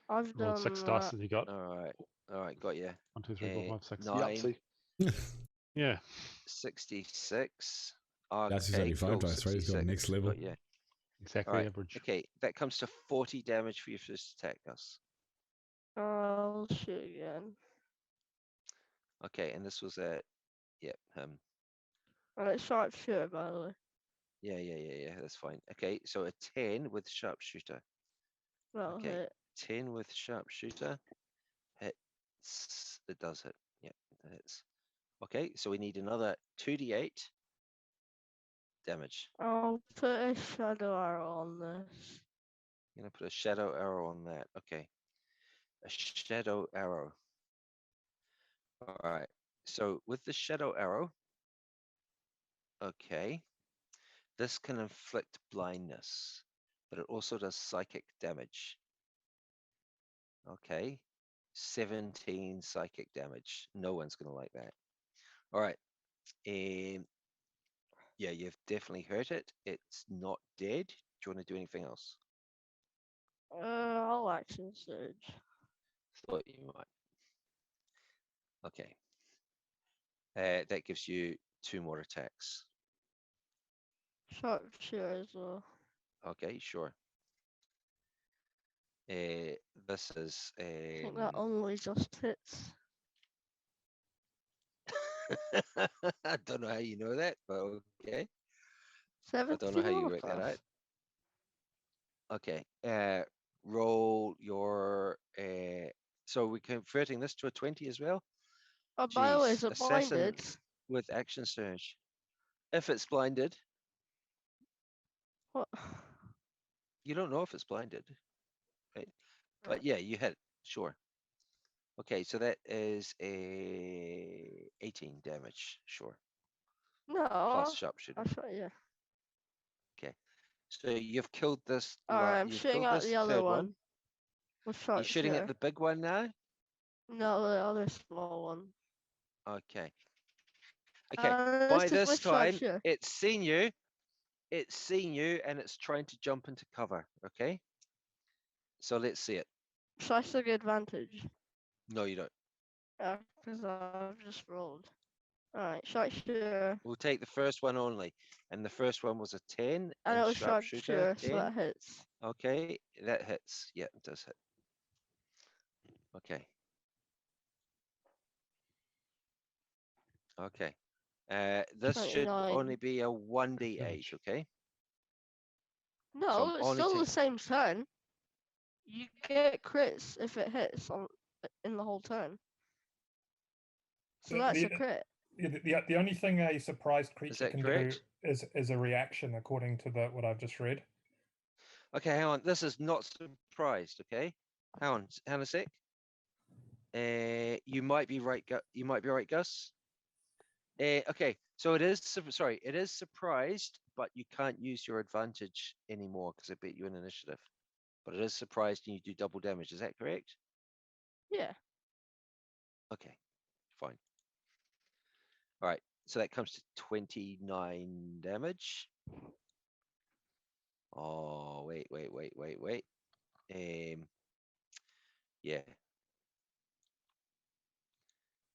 I've Rolled done 6 dice that. and you got All right, got you. 1, 2, 3, 4, 5, 6. 9, Yupsy. Yeah. 66. That's Okay, only 5 cool, dice, right? He's got 66. next level. Got you. Exactly All right. average. Okay, that comes to 40 damage for your first attack, Gus. I'll shoot again. Okay, and this was yep, And it's sharpshooter, by the way. yeah, that's fine. Okay, so a 10 with sharpshooter. That'll Okay. hit. 10 with sharpshooter hits. It does hit. Yep, it hits. Okay, so we need another 2d8 damage. I'll put a shadow arrow on this. I'm gonna put a shadow arrow on that. Okay, a shadow arrow. All right. So with the shadow arrow, okay, this can inflict blindness, but it also does psychic damage. Okay, 17 psychic damage. No one's gonna like that. All right. Yeah, you've definitely hurt it. It's not dead. Do you want to do anything else? I'll action surge. Thought you might. Okay. That gives you 2 more attacks. Sharpshooter as well. Okay, sure. This is. I think that only just hits. I don't know how you know that, but okay. 17 I don't know how you work that out. Okay. Roll your. So we're converting this to a 20 as well. Oh, by the way, is it Assassin blinded? with action surge. If it's blinded, What? you don't know if it's blinded, right? But yeah, you hit. Sure. Okay, so that is a 18 damage. Sure. No. Plus sharpshooter. Yeah. Okay. So you've killed this. Alright, I'm you've shooting killed at this the other third one. With You're shooting at the big one now? No, the other small one. Okay. Okay. By this time, it's seen you. It's seen you and it's trying to jump into cover. Okay. So let's see it. So I still get advantage. No, you don't. Yeah, because I've just rolled. Alright, sharpshooter. We'll take the first one only. And the first one was a 10. And it was sharpshooter, so that hits. Okay, that hits. Yeah, it does hit. Okay. Okay. This should 29. only be a 1d8, okay? No, So it's still the same turn. You get crits if it hits in the whole turn. So that's a crit. The only thing a surprised creature can correct? do is a reaction, according to what I've just read. Okay, hang on. This is not surprised, okay? Hang on a sec. You might be right. You might be right, Gus. Okay, so it is. Sorry, it is surprised, but you can't use your advantage anymore because I beat you in initiative. But it is surprised, and you do double damage. Is that correct? Yeah. Okay, fine. All right, so that comes to 29 damage. Oh, wait. Yeah.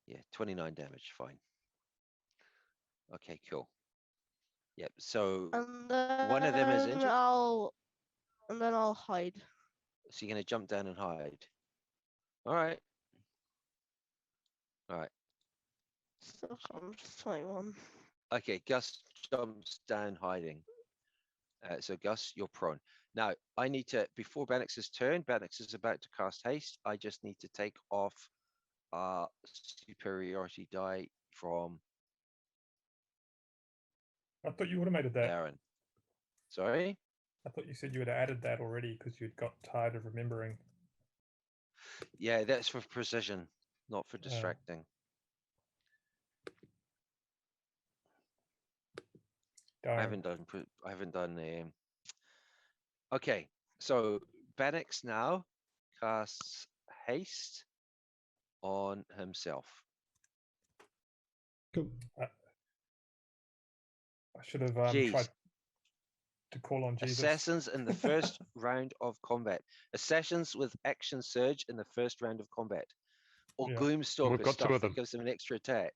Yeah, 29 damage, fine. Okay, cool. Yep, so one of them is injured. And then I'll hide. So you're going to jump down and hide. All right. All right. Still comes 21. Okay, Gus jumps down hiding. So Gus, you're prone. Now, I need to, before Bannock's turn, Bannock is about to cast haste. I just need to take off superiority die from I thought you automated that. Aaron. Sorry? I thought you said you had added that already because you'd got tired of remembering. Yeah, that's for precision, not for distracting. I haven't done. Okay, so Bannock now casts haste on himself. Cool. I should have tried to call on Jesus. Assassins in the first round of combat. Assassins with action surge in the first round of combat. Or Gloomstalker stuff that gives them an extra attack.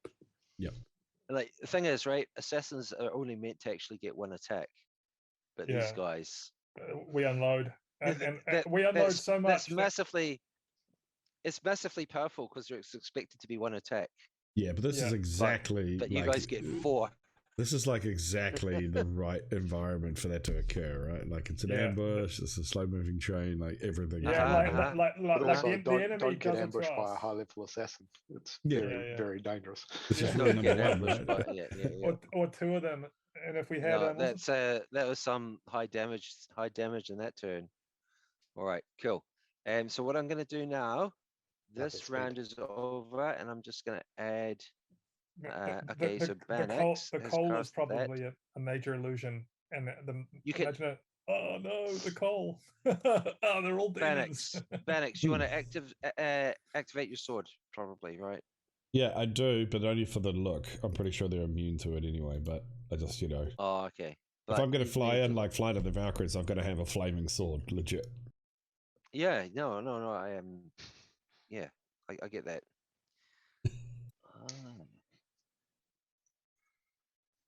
Yep. Like the thing is, right? Assassins are only meant to actually get one attack, but these guys, we unload, and we unload so much. It's massively powerful because it's expected to be one attack. Yeah, but this is exactly. But you guys get 4. This is like exactly the right environment for that to occur, right? Like it's an ambush, it's a slow-moving train, like everything. Yeah, like also, the enemy don't get doesn't ambushed by a us. high-level assassin. It's very dangerous. It's just rule number one, right? Or 2 of them, and if we had that was some high damage in that turn. All right, cool. So what I'm going to do now, this round is over, and I'm just going to add. So Bannock. The coal is probably a major illusion, and imagine it. Oh no, the coal! Oh, they're all demons. Bannock, you want to activate your sword, probably, right? Yeah, I do, but only for the look. I'm pretty sure they're immune to it anyway, but I just, Oh, okay. If I'm going to fly in like Flight of the Valkyries, I've got to have a flaming sword, legit. Yeah, no, I am. Yeah, I get that.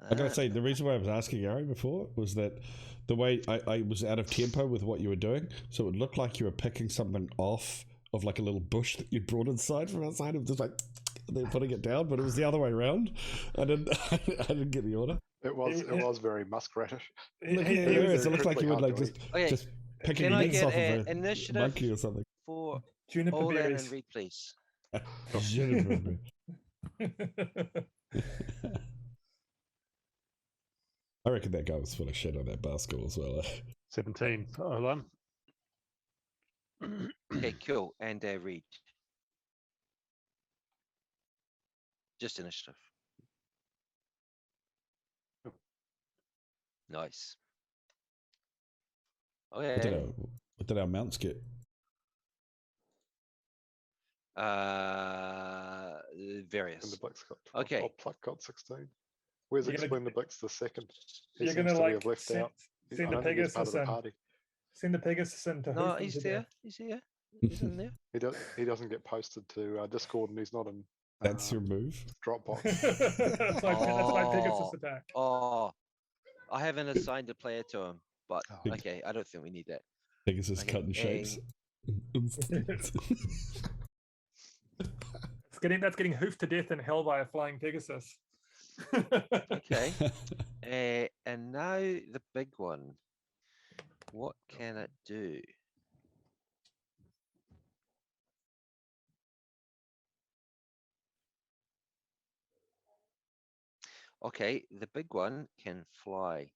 I gotta say, the reason why I was asking Gary before was that the way I was out of tempo with what you were doing, so it looked like you were picking something off of like a little bush that you brought inside from outside of just like and then putting it down, but it was the other way around. I didn't get the order. It was very muskratish. It looked like you would like just picking bits off of a initiative monkey or something. for Juniper Olan berries. and Reed, please. Juniper. I reckon that guy was full of shit on that basket as well. 17. Olan. Okay, cool. And Reed. Just initiative. Nice. Okay. What did our mounts get? Various. And the Blix got 12. Okay. Oh, Pluck got 16. Where's Explain the Blix the second? He You're seems gonna to like have left out. send I the don't think he's part Pegasus of the in. party. Send the Pegasus in to No, hoof him he's to there. death. He's here. He's in there. He doesn't get posted to Discord, and he's not in. That's your move. Dropbox. that's my Pegasus attack. Oh, I haven't assigned a player to him, but Oh. okay, I don't think we need that. Pegasus Okay, cutting shapes. That's getting hoofed to death in hell by a flying Pegasus. Okay. And now the big one. What can it do? Okay, the big one can fly.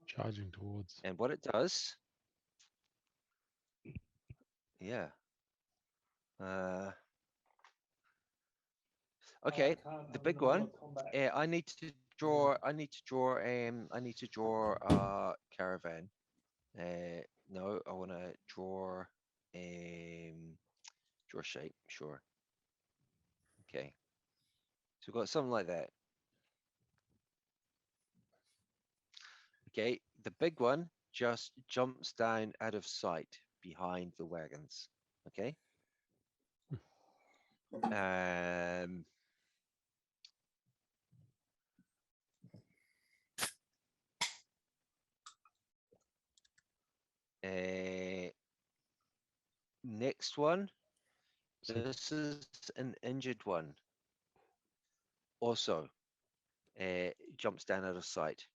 Charging towards. And what it does. Yeah. Okay, the big one. I need to draw caravan. No, I want to draw shape. Sure. Okay. So we've got something like that. Okay, the big one just jumps down out of sight behind the wagons. Okay. Next one. This is an injured one. Also, jumps down out of sight.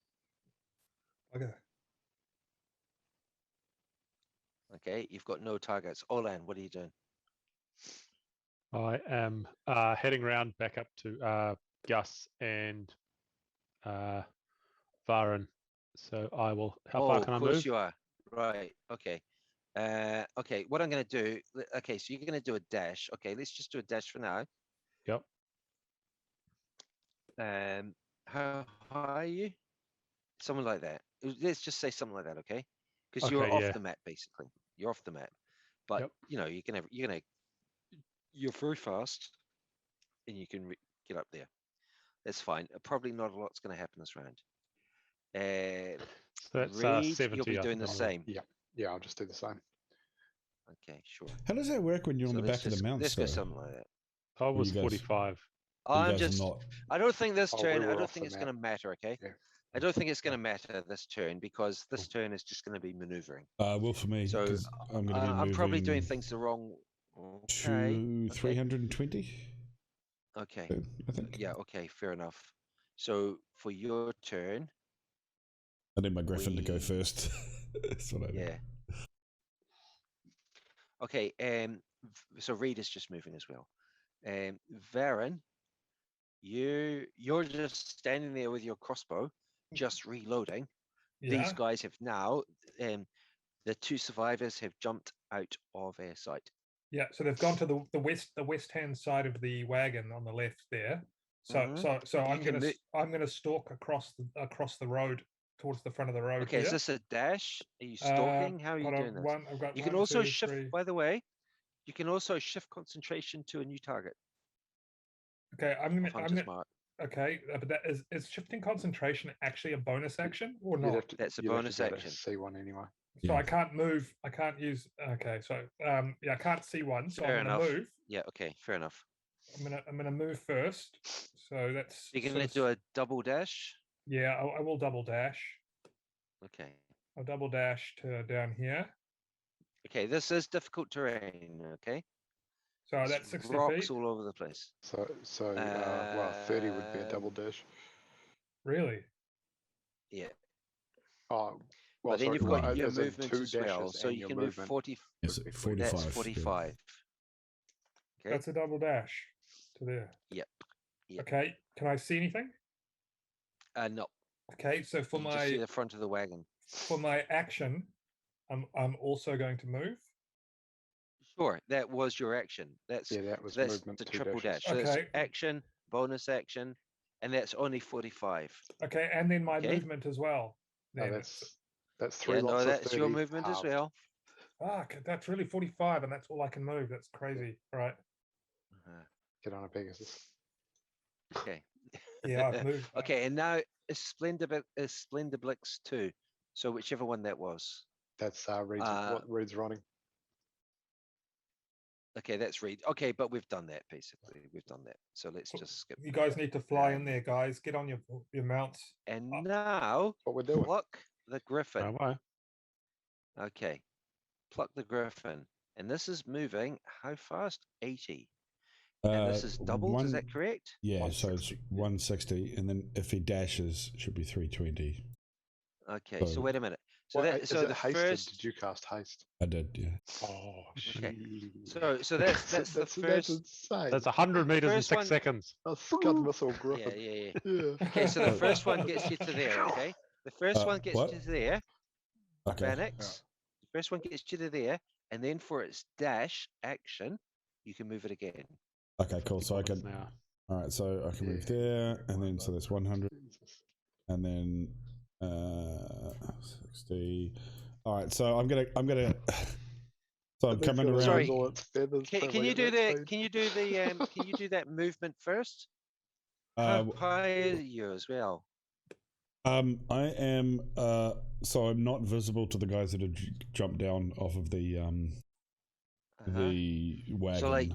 Okay. Okay, you've got no targets. Olan, what are you doing? I am heading round back up to Gus and Varen. So I will. How far can I move? Of course you are. Right. Okay. Okay. What I'm going to do. Okay. So you're going to do a dash. Okay. Let's just do a dash for now. Yep. How high are you? Something like that. Let's just say something like that. Okay. Because you're off the map, basically. You're off the map. But you know, you're very fast, and you can get up there. That's fine. Probably not a lot's going to happen this round. So that's Reed, 70. you'll be doing the same. Yeah, I'll just do the same. Okay, sure. How does that work when you're on the back of the mount? Let's go something like that. I was 45. I don't think this turn. I don't think it's going to matter. Okay. Yeah. I don't think it's going to matter this turn because this turn is just going to be maneuvering. Well, for me, so I'm going to be I'm probably doing things the wrong. To 320. Okay. I think. Yeah. Okay. Fair enough. So for your turn, I need my Griffin to go first. That's what I do. Yeah. Okay. So Reed is just moving as well. Varen, you're just standing there with your crossbow, just reloading. Yeah. These guys have now. The two survivors have jumped out of their sight. Yeah, so they've gone to the west hand side of the wagon on the left there. So I'm gonna stalk across the road towards the front of the road. Okay, here. is this a dash? Are you stalking? How are you doing this? I've got you can also shift. By the way, you can also shift concentration to a new target. Okay, okay, but that is shifting concentration actually a bonus action or not? That's a bonus action. C1 anyway. So I can't move. I can't use. Okay, so I can't see one. So Fair I'm going to move. Yeah. Okay. Fair enough. I'm gonna move first. So that's. You're gonna do a double dash. Yeah, I will double dash. Okay. I'll double dash to down here. Okay, this is difficult terrain. Okay. So that's 60 rocks feet. all over the place. Well, 30 would be a double dash. Really? Yeah. Oh, well, but then you've got your as movement as well, so you can move 40. Yes, 45. That's 45. Okay. That's a double dash to there. Yep. Okay. Can I see anything? No. Okay. So for just see the front of the wagon. For my action, I'm also going to move. Sure, that was your action. That's movement. The triple dash. Okay. So that's action, bonus action, and that's only 45. Okay, and then my movement as well. Then that's 3 lots of 30. That's your movement as well. Fuck, that's really 45, and that's all I can move. That's crazy. Right. Get on a Pegasus. Okay. Yeah, I've moved. Okay, and now is Splendoblix 2. So whichever one that was. That's what Reed's running. Okay, that's Reed. Okay, but we've done that basically. We've done that. So let's just skip. You guys need to fly in there, guys. Get on your mounts. And now what we're doing. Pluck the Griffin. Bye. Okay. Pluck the Griffin. And this is moving how fast? 80. And this is doubled, is that correct? Yeah, so it's 160, and then if he dashes, it should be 320. Okay, so wait a minute. So the first. Did you cast haste? I did, yeah. Oh, okay. So that's the first. That's insane. That's 100 meters in 6 seconds. A Scud Missile Griffin. Yeah. Okay, so the first one gets you to there. Okay, the first one gets you to there. Okay. Bannox. The first one gets you to there, and then for its dash action, you can move it again. Okay, cool. So I can. All right, so I can move there, and then so that's 100, and then 60. All right, so I'm gonna. So I'm coming around. Sorry. Can you do that? Can you do that movement first? How high are you as well? I am. So I'm not visible to the guys that have jumped down off of the wagon. So like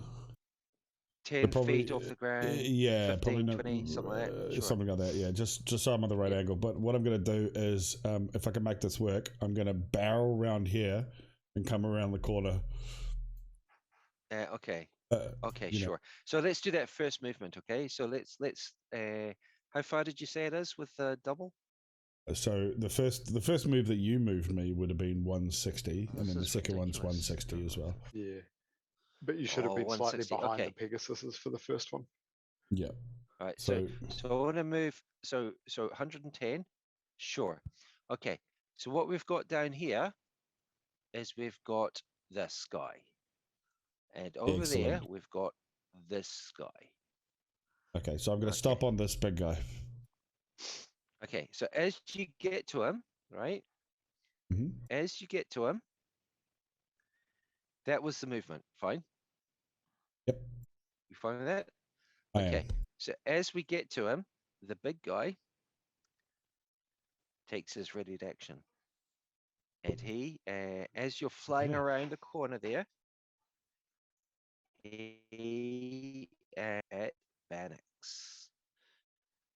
10 feet off the ground. Yeah, 15, probably 20, something like that. Sure. Something like that. Yeah, just so I'm on the right angle. But what I'm going to do is, if I can make this work, I'm going to barrel around here and come around the corner. Okay. Okay, sure. So let's do that first movement. Okay. So let's. How far did you say it is with the double? So the first move that you moved me would have been 160, and then the second one's 160 as well. Yeah. But you should have been slightly behind the Pegasuses for the first one. Yeah. All right. So I want to move. So 110. Sure. Okay. So what we've got down here is we've got this guy, and over there we've got this guy. Okay. So I'm going to stop on this big guy. Okay. So as you get to him, right? Mm-hmm. As you get to him. That was the movement. Fine. Yep. You fine with that? I okay. am. So as we get to him, the big guy takes his ready to action. And he, as you're flying around the corner there, he at Bannox.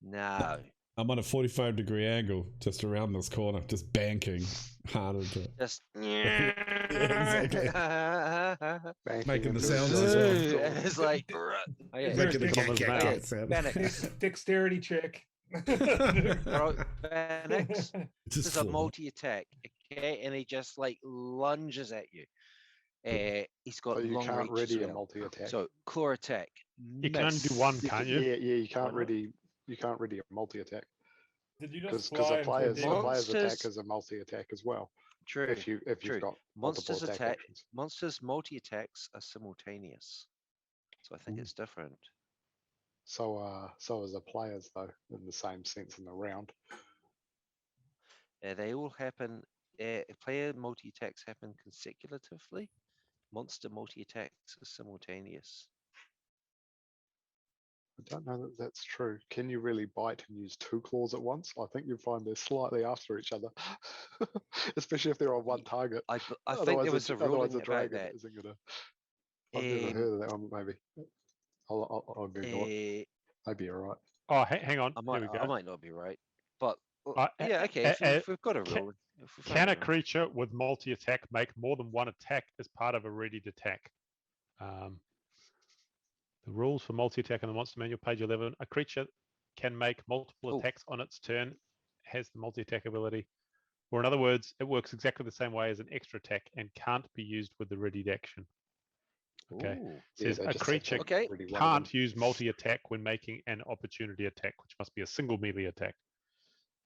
Now. I'm on a 45-degree angle just around this corner, just banking harder to. Just exactly. Making the sounds as well. It's like making the Bannox. Dexterity check. Bannox. This is a multi-attack, okay, and he just like lunges at you. He's got you long can't reach ready as a multi-attack. So claw attack. You can only do one, can't you? Yeah, you can't ready. You can't ready a multi-attack. Did you just because a player's attack is a multi-attack as well. True. If you've got monsters attack actions. Monsters multi-attacks are simultaneous. So I think it's different. So is the players though, in the same sense in the round. They all happen. Player multi-attacks happen consecutively. Monster multi-attacks are simultaneous. I don't know that that's true. Can you really bite and use 2 claws at once? I think you'd find they're slightly after each other, especially if they're on one target. I think there was a ruling about that. I've never heard of that one, maybe. I'll Google it. Maybe you're right. Oh, hang on. I Here we go. might not be right, but Uh, yeah, okay. If we've got a rule, can a creature with multi-attack make more than one attack as part of a readied attack? The rules for multi-attack on the monster manual, page 11. A creature can make multiple attacks on its turn, has the multi-attack ability. Or in other words, it works exactly the same way as an extra attack and can't be used with the readied action. Okay. Says a creature can't use multi-attack when making an opportunity attack, which must be a single melee attack.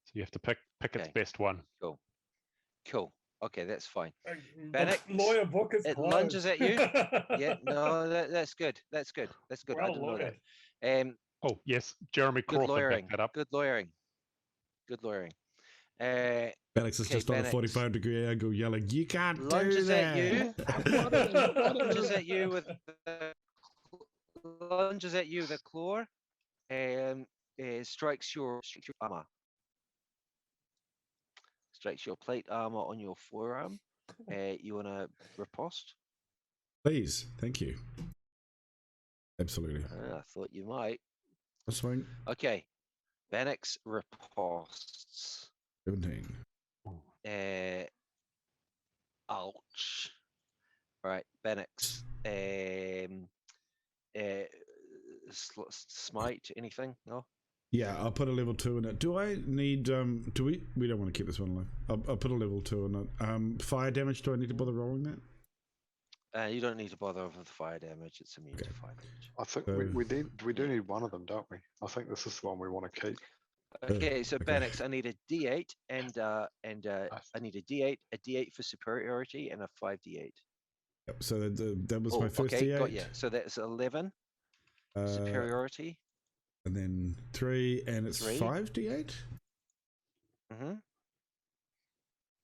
So you have to pick its best one. Cool. Okay, that's fine. The lawyer book is it closed. Lunges at you. Yeah, no, that's good. That's good. Well, I didn't know that. Oh yes, Jeremy Crawford backed that up. Good lawyering. Alex is just on a 45-degree angle yelling, "You can't do that!" Lunges at you with a claw, and strikes your armor. Strikes your plate armor on your forearm. You want to riposte? Please, thank you. Absolutely. I thought you might. That's fine. Okay. Bannock's riposts. 17. Ouch. All right, Bannock's. Smite, anything? No? Yeah, I'll put a level 2 in it. Do I need, do we don't want to keep this one alive. I'll put a level 2 in it. Fire damage, do I need to bother rolling that? You don't need to bother with the fire damage. It's immune to fire damage. I think we do need one of them, don't we? I think this is the one we want to keep. Okay, so Bannock's, I need a D8 and I need a D8 for superiority and a 5D8. Yep. So that was my first D8. Got you. So that's 11 superiority. And then 3, and it's 5D8. Mm-hmm.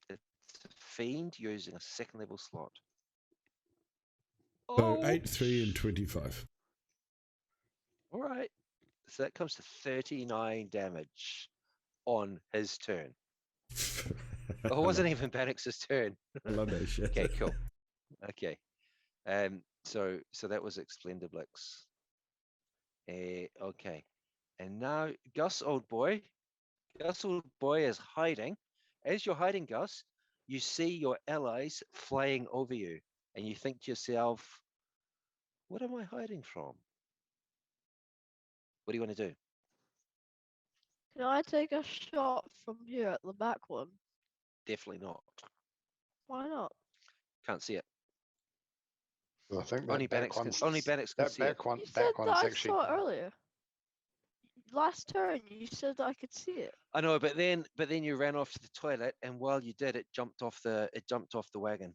It's a fiend using a second level slot. So 8, 3, and 25. All right. So that comes to 39 damage on his turn. It wasn't even Bannock's turn. I love that shit. Okay, cool. Okay. So that was Explendiblix. Okay. And now Gus, old boy. Gus, old boy, is hiding. As you're hiding, Gus, you see your allies flying over you, and you think to yourself, what am I hiding from? What do you want to do? Can I take a shot from here at the back one? Definitely not. Why not? Can't see it. I think only Bannock's can see it. You said that I saw it earlier. Last turn, you said that I could see it. I know, but then you ran off to the toilet, and while you did, it jumped off the wagon.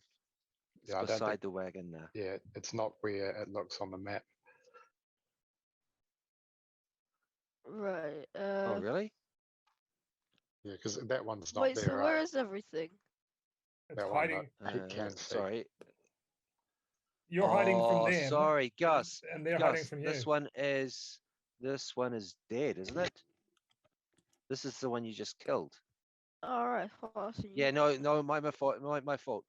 It's beside the wagon now. Yeah, it's not where it looks on the map. Right. Oh, really? Yeah, because that one's not wait, there. So where is everything? It's hiding. Sorry. You're hiding from them. Sorry, Gus. And they're Gus, hiding from you. This one is dead, isn't it? This is the one you just killed. All right. Yeah, no, my fault. My fault.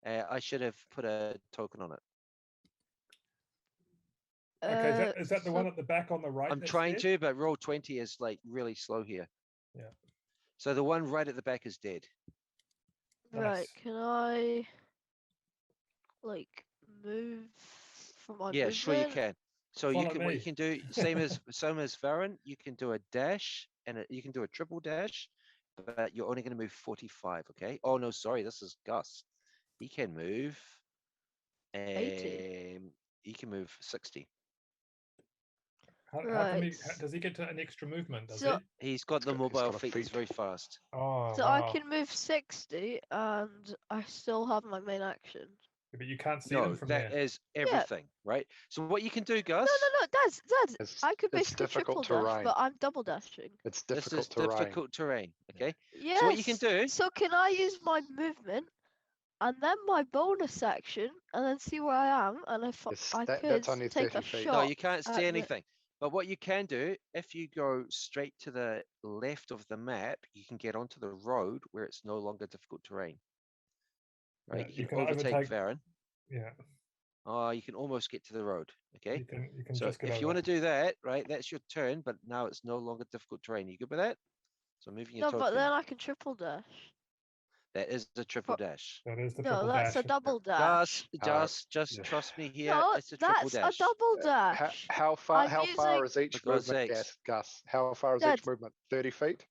I should have put a token on it. Okay, is that the one at the back on the right? I'm trying to, but roll 20 is like really slow here. Yeah. So the one right at the back is dead. Right. Nice. Can I like move from my Yeah, sure you can. So Follow you can me. what you can do same as Farron, you can do a dash and you can do a triple dash, but you're only going to move 45. Okay. Oh no, sorry, this is Gus. He can move. 80. He can move 60. How come does he get an extra movement? Does he? He's got the mobile feat. He's very fast. Oh, So wow. I can move 60 and I still have my main action. But you can't see them from there. That is everything, right? So what you can do, Gus? No, Dad. I could basically triple dash, but I'm double dashing. It's difficult terrain. Okay. Yes. So what you can do? So can I use my movement and then my bonus action and then see where I am? And if I could take a shot. No, you can't see anything. But what you can do, if you go straight to the left of the map, you can get onto the road where it's no longer difficult terrain. Right? Yeah, you can overtake Farron. Yeah. Oh, you can almost get to the road. Okay. You can so just get if over you want to do that, right, that's your turn, but now it's no longer difficult terrain. You good with that? So moving your No, token. but then I can triple dash. That is a triple dash. That is the No, triple that's dash. a double dash. Just yeah. trust me here. No, It's a triple that's dash. a double dash. How far? I'm How far using- is each For God's movement, sakes. Gus? How far is Dad. each movement? 30 feet.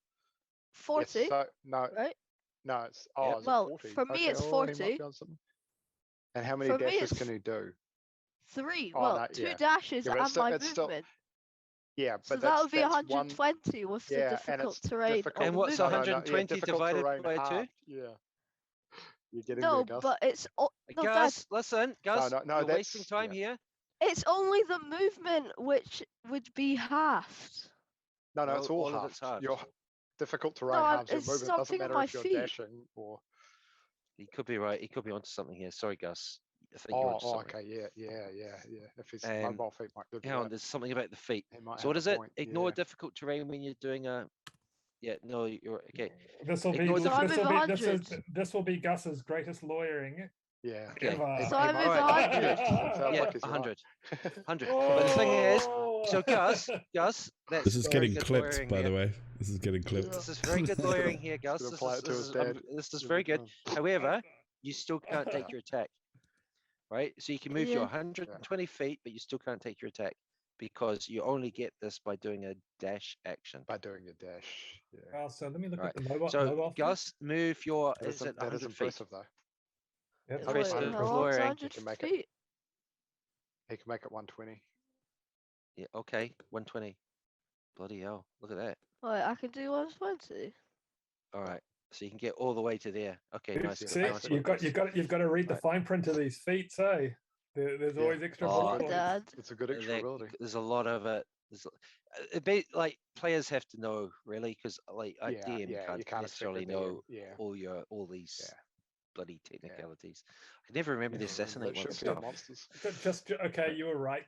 40, Yes, so no, right? no. It's Yep. is Well, it 40? for me, it's he might 40. be on something. And how many For me, dashes it's can he do? 3. Oh, Well, no, 2 yeah. dashes Yeah, but and it's still- my it's still- movement. Yeah, So but that would be that's 120 with the yeah, and difficult it's terrain. difficult- And what's No, no, no, 120 difficult divided terrain by 2? halved, Yeah. You're getting No, there, Gus. but it's no, Dad, Gus, listen, Gus, no, you're wasting that's- time yeah. here. it's only the movement which would be halved. No, No, it's all all of halved. it's halved. Your difficult terrain No, halves your it's movement. Doesn't something on matter my if you're feet. dashing or. He could be right. He could be onto something here. Sorry, Gus. I think you're onto something. Okay, yeah. If his Um, mobile feet might be Hang on, there's something about the feet. He might So what have is a it? point, Ignore yeah. difficult terrain when you're doing a. Yeah, no, you're okay. This will be Ignore the- So I'm with 100. this will be Gus's greatest lawyering Yeah. Okay. ever. So I'm with Alright. 100. Sounds Yeah, like he's right. 100. 100. But the thing is, so Gus, that's This is very getting good clipped, lawyering by here. the way. This is getting clipped. This is very good lawyering here, Gus. gonna This apply is, it to this, his is, dad. this is very good. However, you still can't take your attack. Right? So you can move your Yeah. 120 feet, but you still can't take your attack because you only get this by doing a dash action. By doing a dash. Yeah. Oh, so let me look Right. at the mobile. So mobile feed. Gus, move your. That Is is, it that is 100 feet? impressive though. Yeah, It's Oh, very wait, good how long's lawyering. 100 can make it. feet? He can make it 120. Yeah. Okay. 120. Bloody hell! Look at that. Wait, I can do 120. All right. So you can get all the way to there. Okay. See, Nice. yeah, see, nice you've got to read the Right. fine print of these feats, eh? There's Yeah. always extra Oh, bullet Oh, points. Dad. It's a good extra ability. There's a lot of it. There's a bit like players have to know really because like a Yeah, DM yeah, can't you can't necessarily expect the DM, know yeah. all these Yeah. bloody technicalities. I can never remember the assassinate Those one shit stuff. monsters. Just okay, you were right,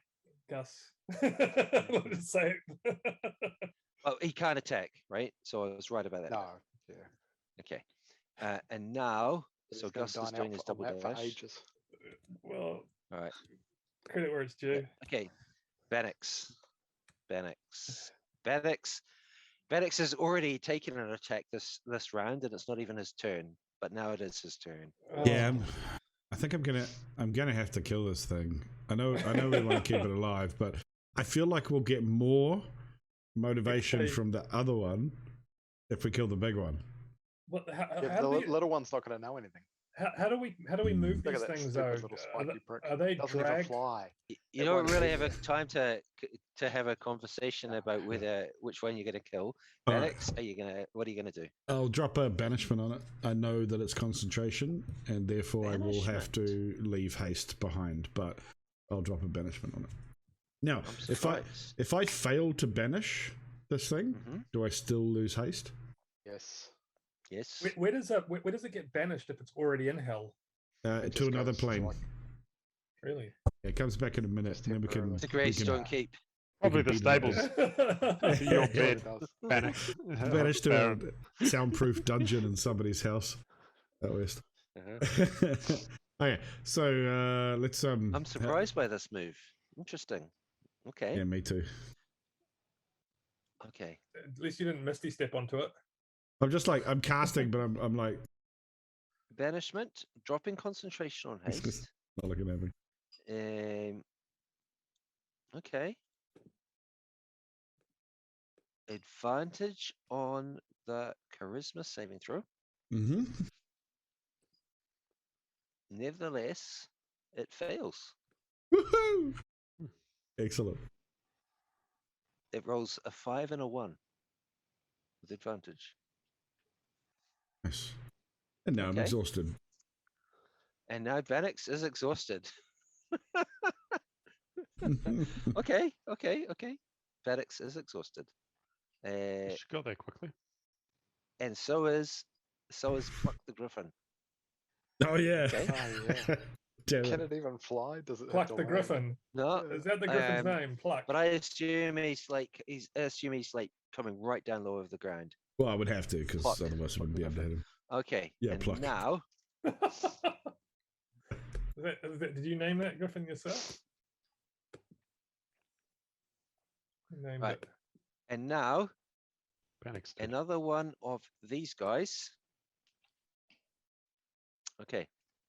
Gus. Let me say it. Well, he can't attack, right? So I was right about that. No, yeah. Okay. And now, But so he's gonna Gus is dine doing out his on double that for dash. ages. Well, All right. credit where it's due. Okay. Bannox. Bannox has already taken an attack this round, and it's not even his turn. But now it is his turn. Yeah, I think I'm gonna have to kill this thing. I know we want to keep it alive, but I feel like we'll get more motivation from the other one if we kill the big one. What? Yeah, the little one's not going to know anything. How do we move Look these at that things stupid though? little spiky prick. Are they Doesn't even dragged? fly. You It don't won't really move. have a time to have a conversation about which one you're going to kill. All right. Bannox, what are you going to do? I'll drop a banishment on it. I know that it's concentration, and therefore I will have to leave haste behind. But I'll drop a banishment on it. Now, if I fail to banish this thing, do I still lose haste? Yes. Yes. Where does it get banished if it's already in hell? It To just another goes to, plane. like, Really? It comes back in a minute, and then we can. The we can- Greystone Keep. Probably can the beat it. stables. Your Yeah, bed. it does. Banished. Banished to a soundproof dungeon in somebody's house out west. Okay, so let's I'm surprised by this move. Interesting. Okay. Yeah, me too. Okay. At least you didn't Misty step onto it. I'm just like I'm casting, but I'm like Banishment, dropping concentration on haste. not looking at me. Okay. Advantage on the charisma saving throw. Mm-hmm. Nevertheless, it fails. Woohoo! Excellent. It rolls a 5 and a 1 with advantage. Nice. And now I'm Okay. exhausted. And now Bannox is exhausted. Okay. Bannox is exhausted. You should go there quickly. And so is Pluck the Griffin. Oh yeah. Okay. Oh, yeah. Damn Can it. it even fly? Does it have Pluck to the land? Griffin. No, Is that the Griffin's name? Pluck. but I assume he's coming right down low of the ground. Well, I would have to because Pluck. otherwise I wouldn't be able to hit him. Okay. Yeah, and Pluck. now Did you name that griffin yourself? Named right. it. And now, Panics. another one of these guys. Okay,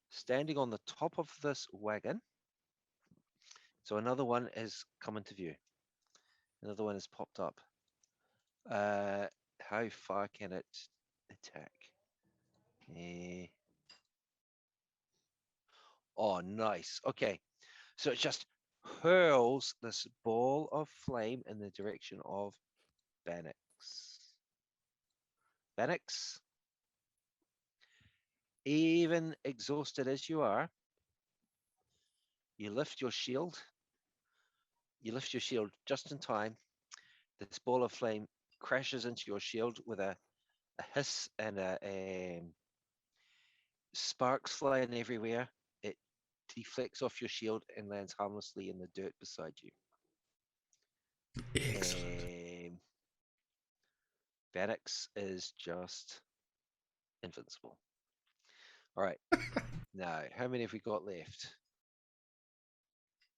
standing on the top of this wagon. So another one has come into view. Another one has popped up. How far can it attack? Oh, nice. Okay, so it just hurls this ball of flame in the direction of Bannox. Bannox, even exhausted as you are, you lift your shield. You lift your shield just in time. This ball of flame crashes into your shield with a hiss and sparks flying everywhere. It deflects off your shield and lands harmlessly in the dirt beside you. Excellent. Bannox is just invincible. All right. Now, how many have we got left?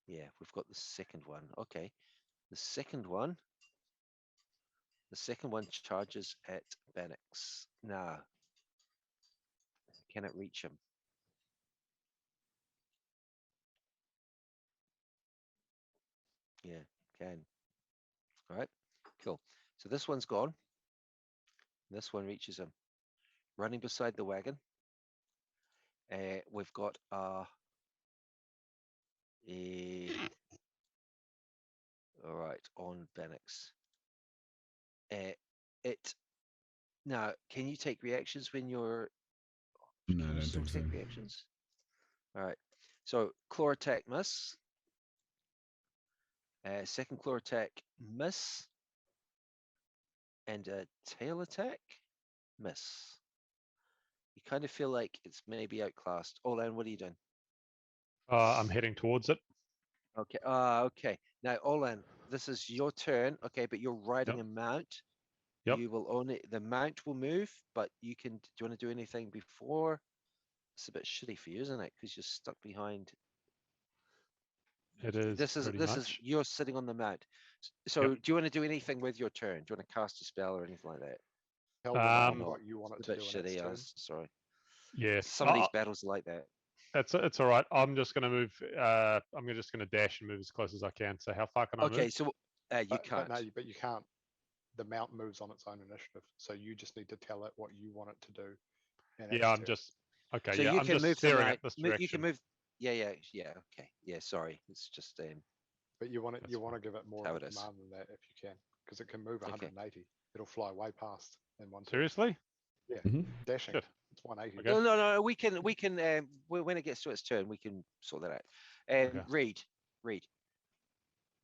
Yeah, we've got the second one. Okay. The second one charges at Bannox. Now, can it reach him? Yeah, can. All right, cool. So this one's gone. This one reaches him. Running beside the wagon. We've got all right, on Bannox. It now, can you take reactions when you're? No, Can I you don't still think so. take reactions? All right. So claw attack miss. Second claw attack miss. And a tail attack miss. You kind of feel like it's maybe outclassed. Olan, what are you doing? I'm heading towards it. Okay. Okay. Now, Olan, this is your turn. Okay, but you're riding a mount. Yep. You will own it. The mount will move, but you can. Do you want to do anything before? It's a bit shitty for you, isn't it? Because you're stuck behind. It is. This is you're sitting on the mount. So, do you want to do anything with your turn? Do you want to cast a spell or anything like that? Tell the mount what you want it to do. It's a bit shitty. Sorry. Yeah. Some of these battles are like that. It's all right. I'm just going to move. I'm just going to dash and move as close as I can. So how far can I move? Okay, so you can't. But you can't. The mount moves on its own initiative, so you just need to tell it what you want it to do. Yeah, I'm just okay. So yeah, you I'm can just move staring at this direction. You can move. Yeah. Okay. Yeah. Sorry, it's just But you want to give it more how of a it is. command than that if you can, because it can move 180. It'll fly way past in one turn. Seriously? Yeah, Mhm. dashing. Shit. It's 180. Okay. No. We can. When it gets to its turn, we can sort that out. Okay. Reed.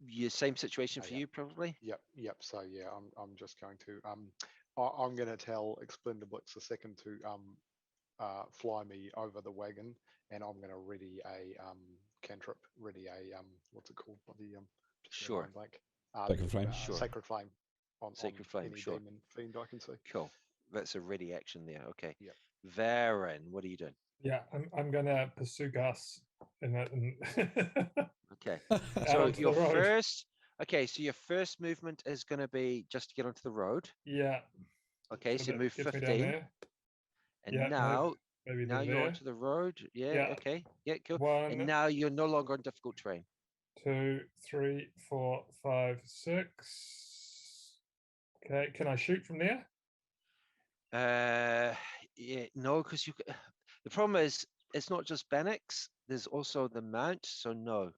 Your same situation for yeah. you, probably. Yep. So yeah, I'm just going to I'm going to tell Explendiblix II to fly me over the wagon, and I'm going to ready a cantrip, ready a what's it called? Sure. Blank. Sacred Flame. Sure. Sacred Flame. Sacred Flame. Any Sure. demon fiend I can see. Cool. That's a ready action there. Okay. Yep. Varen, what are you doing? Yeah, I'm gonna pursue Gus in that. Okay. So your first. Okay, so your first movement is going to be just to get onto the road. Yeah. Okay, so you move 15. And yeah, now maybe you're there. onto the road. Yeah, Yeah. okay. Yeah, cool. 1, and now you're no longer on difficult terrain. 2, 3, 4, 5, 6. Okay, can I shoot from there? Yeah, no, because the problem is it's not just Bannox, there's also the mount, so no.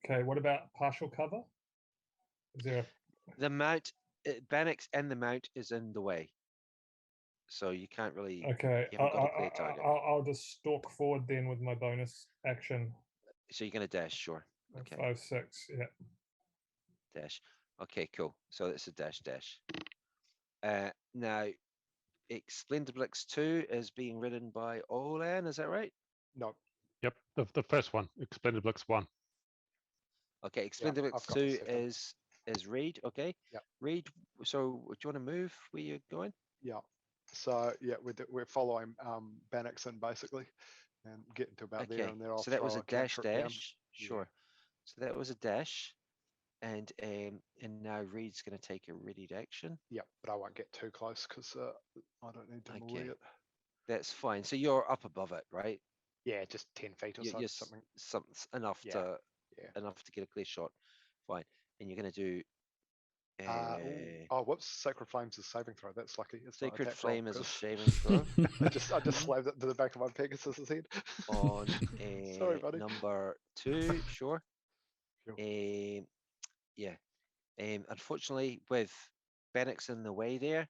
Okay, what about partial cover? Is there the mount Bannox and the mount is in the way. So you can't really okay? you haven't got a clear target. I'll just stalk forward then with my bonus action. So you're gonna dash, sure. Okay. 5, 6, yeah. Dash. Okay, cool. So it's a dash. Now Explendiblix 2 is being ridden by Olan, is that right? No. Yep, the first one, Explendiblix 1. Okay, Explendiblix 2 is Reed, okay? Yep. Reed, so do you want to move where you're going? Yeah. So yeah, we're following Bannockson basically, and getting to about there, Okay, and then I'll so that was throw a dash cantrip down. dash. Sure. So that was a dash, and now Reed's going to take a readied action. Yep, but I won't get too close because I don't need to melee it. That's fine. So you're up above it, right? Yeah, just 10 feet or You're something. Enough to get a clear shot. Fine. And you're going to do. Oh, whoops! Sacred Flame's a saving throw. That's lucky. It's Sacred not Flame is a because saving throw. I just slammed it to the back of my Pegasus's head. On Sorry, buddy. number 2, sure. Sure. Yeah. Unfortunately, with Bennex in the way there,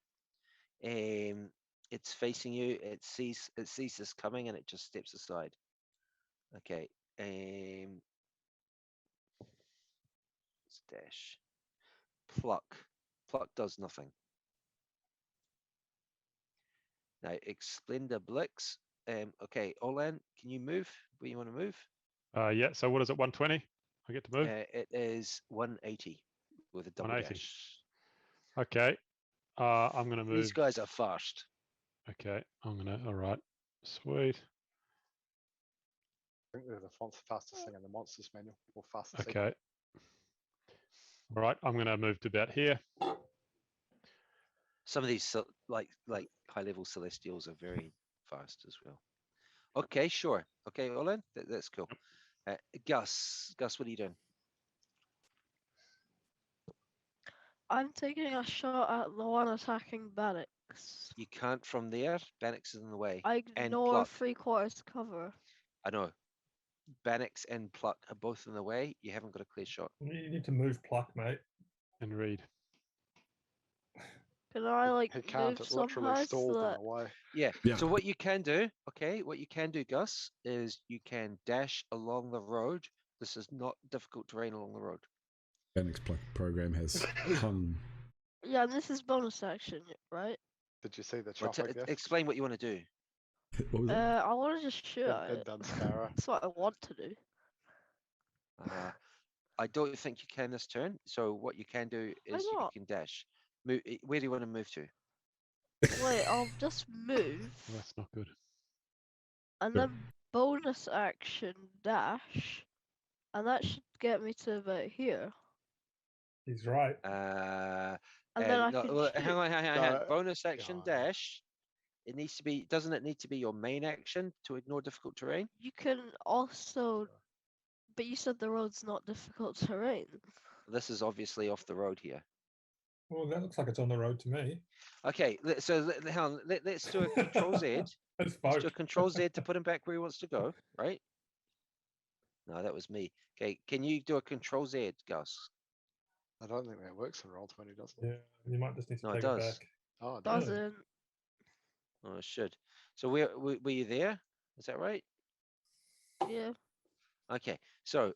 it's facing you. It sees this coming, and it just steps aside. Okay. Dash. Pluck does nothing. Now, Explender Blix. Okay, Olan, can you move where you want to move? Yeah, so what is it, 120? I get to move? It is 180 with a double 180. dash. Okay, I'm going to move. These guys are fast. Okay, all right, sweet. I think they're the fastest thing in the monsters manual, or fastest. Okay. All right, I'm going to move to about here. Some of these like high level celestials are very fast as well. Okay, sure. Okay, Olan, that's cool. Gus, what are you doing? I'm taking a shot at the one attacking Bannox. You can't from there. Bannox is in the way. I ignore 3/4 cover. I know. Bannox and Pluck are both in the way. You haven't got a clear shot. You need to move Pluck, mate. And Reed. Can I he can't, move it literally somehow stalled so in that... the way. Yeah. So what you can do, Gus, is you can dash along the road. This is not difficult terrain along the road. Bannox program has hung. Yeah, and this is bonus action, right? Did you see the chopper? Explain what you want to do. What was that? I want to just shoot at it. That's what I want to do. I don't think you can this turn. So what you can do is you can dash. Move. Where do you want to move to? Wait, I'll just move. Well, that's not good. And then bonus action dash. And that should get me to about here. He's right. And then I can shoot. Hang on. Bonus action dash. It needs to be. Doesn't it need to be your main action to ignore difficult terrain? You can also, but you said the road's not difficult terrain. This is obviously off the road here. Well, that looks like it's on the road to me. Okay, so hang on. Let's do a Control Z. Let's do a Control Z to put him back where he wants to go. Right? No, that was me. Okay, can you do a Control Z, Gus? I don't think that works in Roll20, does it? Yeah, you might just need to take it does. It back. Oh, it doesn't. Oh, it should. So were you there? Is that right? Yeah. Okay. So,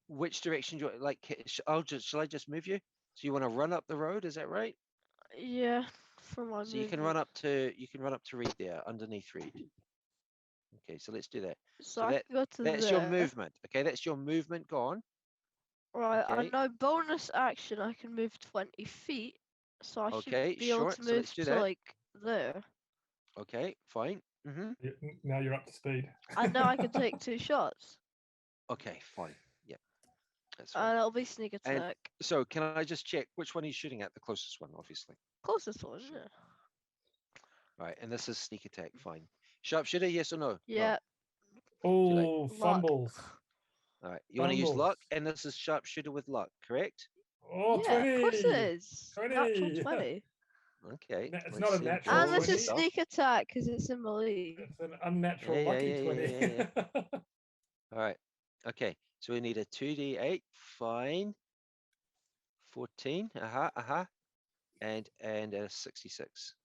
which direction do you like? Shall I just move you? So you want to run up the road? Is that right? Yeah. From my. So you can run up to Reed there, underneath Reed. Okay, so let's do that. So I can go to that's there. Your movement. Okay, that's your movement gone. Right, I know bonus action I can move 20 feet, so I should be able to move to like there. Okay, fine. Now you're up to speed. I know I can take 2 shots. Okay, fine. Yeah, that's fine. And it'll be sneak attack. And so can I just check which one are you shooting at? The closest one, obviously. Closest one, yeah. Right, and this is sneak attack, fine. Sharpshooter, yes or no? Yeah. No. Oh, fumbles. All right, you want to use luck, and this is sharpshooter with luck, correct? Oh, yeah, 20. Of course it is. 20. Natural 20. Okay. It's not a natural. And this is sneak attack because it's in melee. It's an unnatural lucky 20. All right. Okay. So we need a 2d8. Fine. 14. And a 66.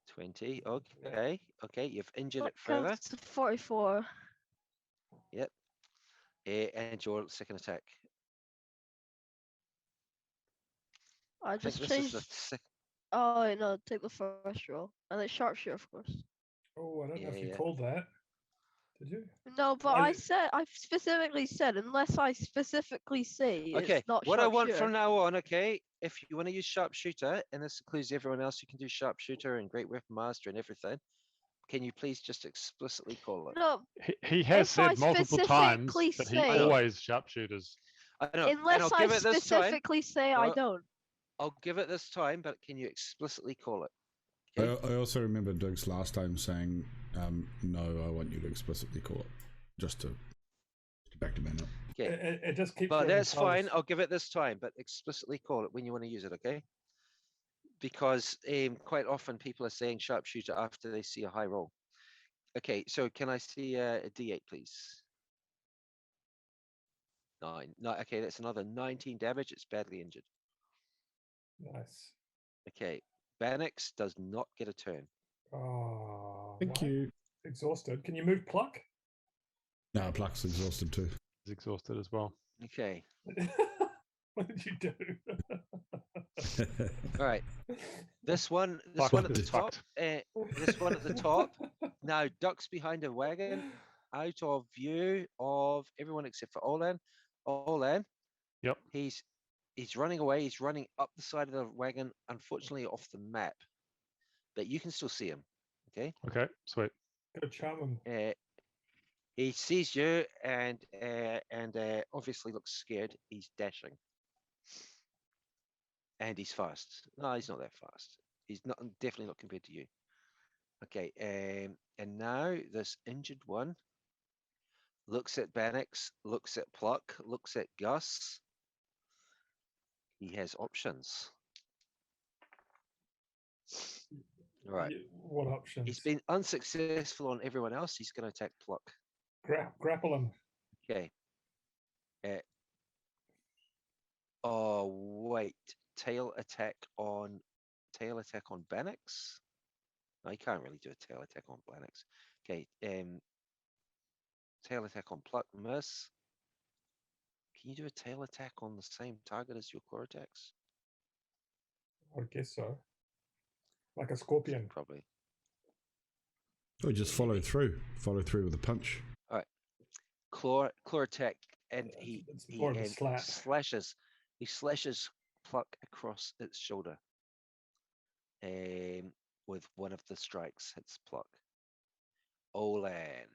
20. Okay. Okay. You've injured it further. It's 44. Yep. And your second attack. I just changed. Oh no! Take the first roll, and then sharpshooter, of course. Oh, I don't know if you called that. Did you? No, but I specifically said unless I specifically say okay. it's not what I want from now on, okay, if you want to use sharpshooter, and this includes everyone else who can do sharpshooter and great weapon master and everything, can you please just explicitly call it? No, He has If I said multiple times specifically that he say- always sharpshooters. I know, and I'll unless I give it this time. specifically say I No. don't. I'll give it this time, but can you explicitly call it? I also remember Doug's last time saying, no, I want you to explicitly call it, just to back the man up. Okay, It just keeps. but getting that's told. fine. I'll give it this time, but explicitly call it when you want to use it, okay? Because quite often people are saying sharpshooter after they see a high roll. Okay, so can I see a D8, please? 9. No, okay, that's another 19 damage. It's badly injured. Nice. Okay, Bannox does not get a turn. Oh, Thank you. Exhausted. Can you move pluck? No, Pluck's exhausted too. He's exhausted as well. Okay, What did you do? all right. This one at the top. This one at the top. Now ducks behind a wagon, out of view of everyone except for Olan. Olan. Yep. He's running away. He's running up the side of the wagon, unfortunately off the map, but you can still see him. Okay. Okay, sweet. Go charm him. He sees you and obviously looks scared. He's dashing. And he's fast. No, he's not that fast. He's not definitely not compared to you. Okay, and now this injured one looks at Bannox, looks at Pluck, looks at Gus. He has options. All right. What options? He's been unsuccessful on everyone else. He's going to attack Pluck. Grapple him. Okay. Oh wait, tail attack on Bannox. No, you can't really do a tail attack on Bannox. Okay. Tail attack on Pluck, miss. Can you do a tail attack on the same target as your core attacks? I guess so. Like a scorpion. Probably. Or just follow through with a punch. All right. Claw attack, and he more of a slap. slashes. He slashes Pluck across its shoulder. With one of the strikes hits Pluck. Olan.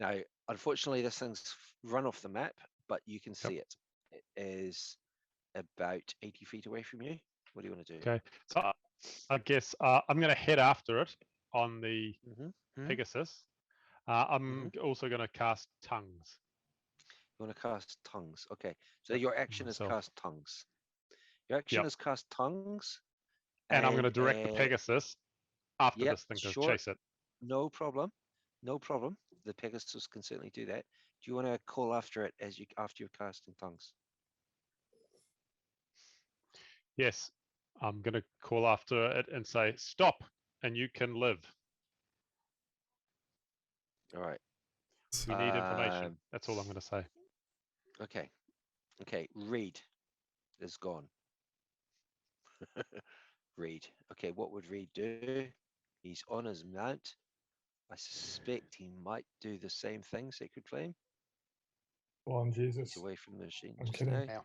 Now, unfortunately, this thing's run off the map, but you can see it. It is about 80 feet away from you. What do you want to do? Okay, so I guess I'm going to head after it on the Pegasus. I'm also going to cast Tongues. You want to cast Tongues? Okay, so your action is cast Tongues. Your action is cast Tongues. And I'm going to direct the Pegasus after this thing to chase it. No problem. No problem. The Pegasus can certainly do that. Do you want to call after it after you're casting Tongues? Yes, I'm going to call after it and say, stop, and you can live. All right. We need information. That's all I'm going to say. Okay. Okay, Reed is gone. Reed. Okay, what would Reed do? He's on his mount. I suspect he might do the same thing, Sacred Flame. Oh, Jesus. He's away from the machine. I'm kidding. Now.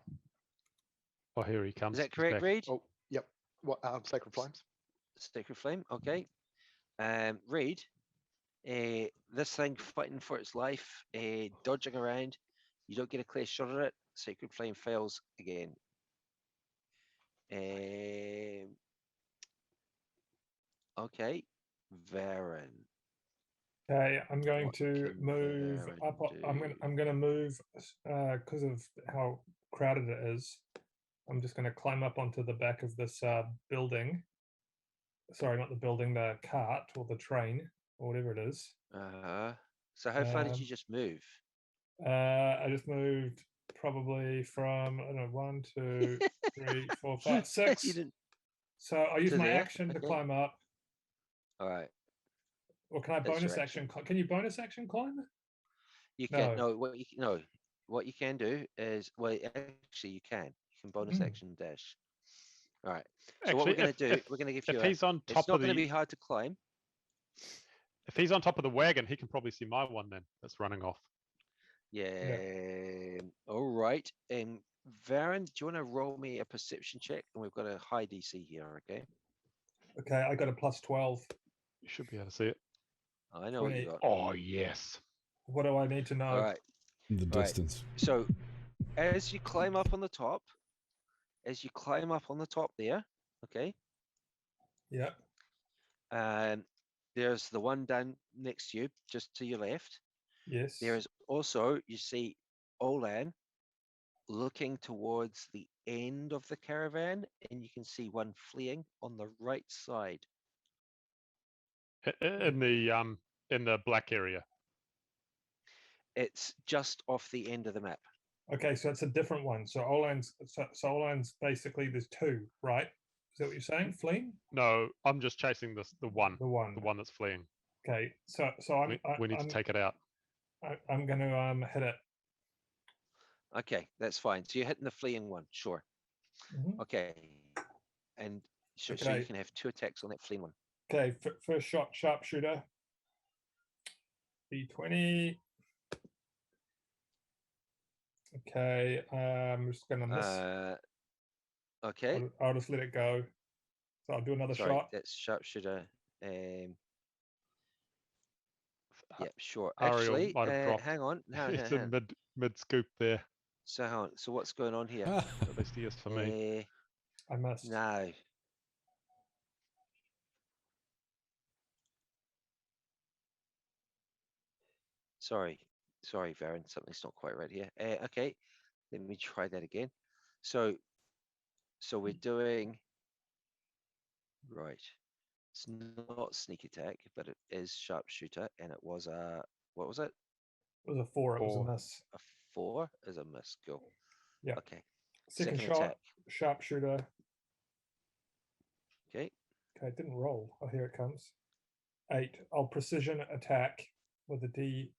Oh, here he comes. Is that correct, Reed? Oh, yep. What? Sacred Flames. Sacred Flame. Okay. Reed. This thing fighting for its life, dodging around. You don't get a clear shot at it. Sacred Flame fails again. Okay. Varen. Okay, I'm going What to can move Varen up. I'm going to move because of how crowded it is. I'm just going to climb up onto the back of this building. Sorry, not the building, the cart or the train or whatever it is. So how far did you just move? I just moved probably from, I don't know, 1, 2, 3, 4, 5, 6. So I'll use my action to climb up. All right. Or can I bonus action? Can you bonus action climb? You can. No, what you can do is, well, actually you can. You can bonus action dash. All right. So actually, what we're going to do, we're going to give you. If he's on top it's not going to be hard to climb. If he's on top of the wagon, he can probably see my one then. That's running off. Yeah. All right. Varen, do you want to roll me a perception check? And we've got a high DC here, okay? Okay, I got a +12. You should be able to see it. I know what you 20. got. Oh, yes. What do I need to know? All right. In the Right. distance. So as you climb up on the top, there, okay, Yeah. there's the one down next to you, just to your left. Yes. There is also, you see Olan looking towards the end of the caravan, and you can see one fleeing on the right side. In the black area. It's just off the end of the map. Okay, so it's a different one. So Olan's basically there's two, right? Is that what you're saying? Fleeing? No, I'm just chasing the one The one. that's fleeing. Okay, so We need to take it out. I'm going to hit it. Okay, that's fine. So you're hitting the fleeing one, sure. Mhm. Okay, and so you Okay. can have 2 attacks on that fleeing one. Okay, first shot, sharpshooter. D20. Okay, I'm just going to miss. Okay. I'll just let it go. So I'll do another Sorry, shot. that's sharpshooter. Yeah, sure. Ariel Actually, might have dropped. hang on. It's a mid scoop there. So hang on. So what's going on here? At least he is for me. I missed. No. Sorry, Varen. Something's not quite right here. Okay, let me try that again. So we're doing right. It's not sneak attack, but it is sharpshooter, and it was a what was it? It was a 4. It was a 4. miss. A 4 is a miss. Cool. Yeah. Okay. Second shot, attack. sharpshooter. Okay. Okay, it didn't roll. Oh, here it comes. 8. I'll precision attack with a D8.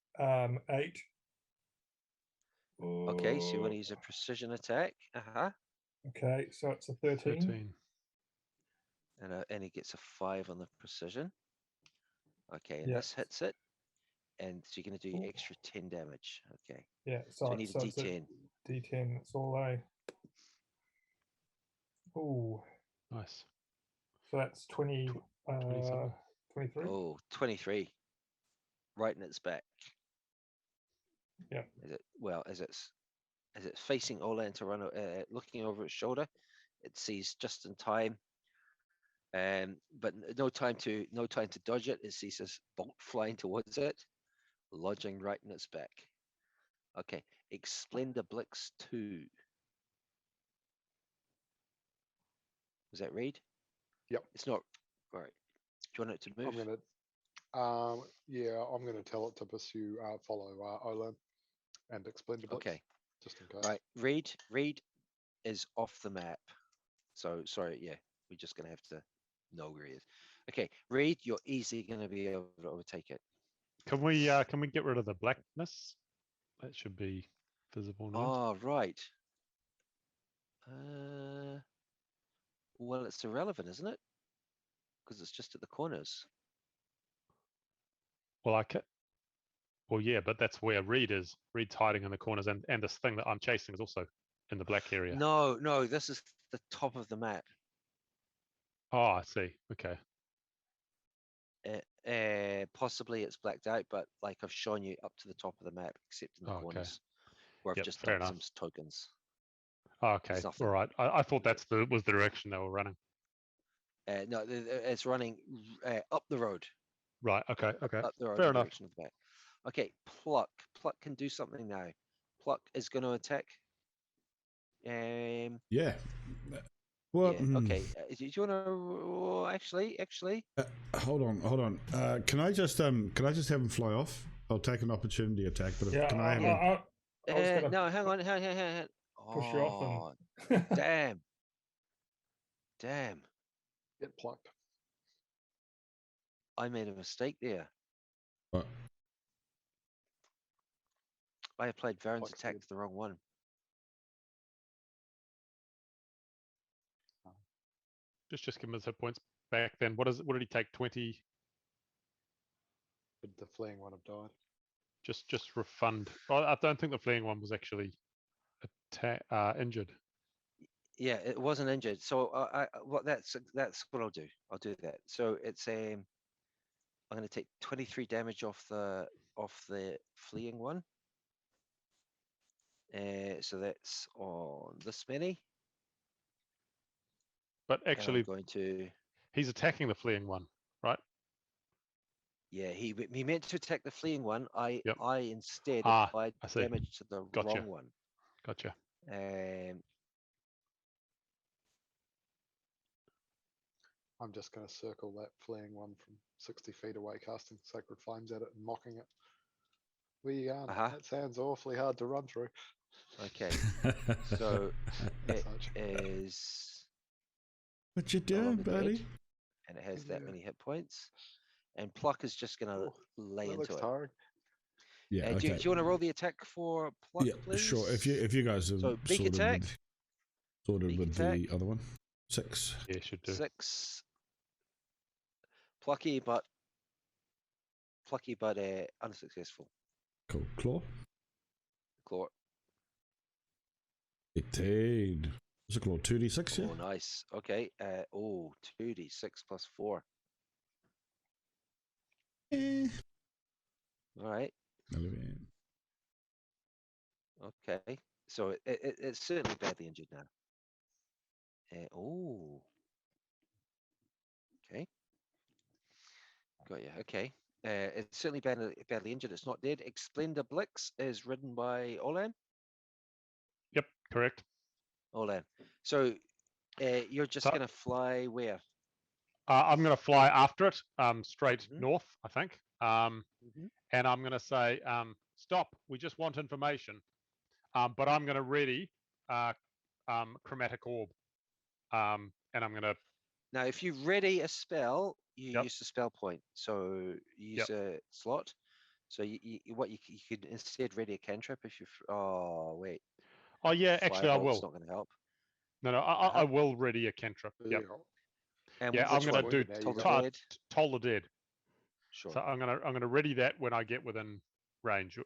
Okay, so you want to use a precision attack. Okay, so it's a 13. And he gets a 5 on the precision. Okay, and Yeah. this hits it. And so you're going to do extra 10 damage. Okay. Yeah, So we need a it's D10. D10, that's all I. Oh, Nice. so that's 20, 23. Oh, 23. Right in its back. Yeah. As it's facing Olan to run, looking over its shoulder, it sees just in time. But no time to dodge it. It sees this bolt flying towards it, lodging right in its back. Okay, Explendablix 2. Was that Reed? Yep. It's not. All right. Do you want it to move? I'm gonna tell it to pursue, follow Olan and Explendablix. Okay. Just in case. Right. Reed is off the map. So sorry. Yeah, we're just gonna have to know where he is. Okay, Reed, you're easily gonna be able to overtake it. Can we get rid of the blackness? That should be visible now. Oh, right. Well, it's irrelevant, isn't it? Because it's just at the corners. Well, Well, yeah, but that's where Reed is. Reed's hiding in the corners, and this thing that I'm chasing is also in the black area. No, this is the top of the map. Oh, I see. Okay. Possibly it's blacked out, but like I've shown you up to the top of the map, except in the corners, where I've just done some tokens. Oh, okay, all right. I thought was the direction they were running. No, it's running up the road. Right. Okay. Okay. Up the road. Fair enough. Direction of the map. Okay, Pluck can do something now. Pluck is going to attack. Yeah. Well, yeah, okay. Do you want to actually? Hold on. Can I just have him fly off? I'll take an opportunity attack, but can I have him? No, hang on. Push you off and damn. Get plucked. I made a mistake there. What? I applied Varen's attack to the wrong one. Just give him his hit points back then. What did he take? 20? Would the fleeing one have died? Just refund. I don't think the fleeing one was actually injured. Yeah, it wasn't injured. So that's what I'll do. I'll do that. So it's I'm going to take 23 damage off the fleeing one. So that's on this many. But And actually, I'm going to. He's attacking the fleeing one, right? Yeah, he meant to attack the fleeing one. I instead applied I see. damage to the wrong one. Gotcha. I'm just going to circle that fleeing one from 60 feet away, casting Sacred Flames at it and mocking it. Where you going? That sounds awfully hard to run through. Okay, so it is. What you doing, buddy? Dead, and it has that many hit points. And Pluck is just going to lay into it. Tiring. Yeah. Do you want to roll the attack for Pluck, please? Sure. If you guys have sorted with the other one, 6. Yeah, should do 6. Plucky, but unsuccessful. Cool. Claw. 18. What's a claw? 2d6. Yeah. Oh, nice. Okay. 2d6 plus 4. All right. 11. Okay. So it's certainly badly injured now. Okay. Got you. Okay. It's certainly badly injured. It's not dead. Explender Blix is ridden by Olan. Yep, correct. Olan. So you're just going to fly where? I'm going to fly after it, straight north, I think. And I'm going to say, stop. We just want information. But I'm going to ready Chromatic Orb. And I'm going to. Now, if you ready a spell, you use the spell point. So you use a slot. So you could instead ready a cantrip if you. Oh wait. Oh yeah, actually I will. It's not going to help. No, I will ready a cantrip. Yep. And I'm going to do Toll the Dead. Sure. So I'm going to ready that when I get within range.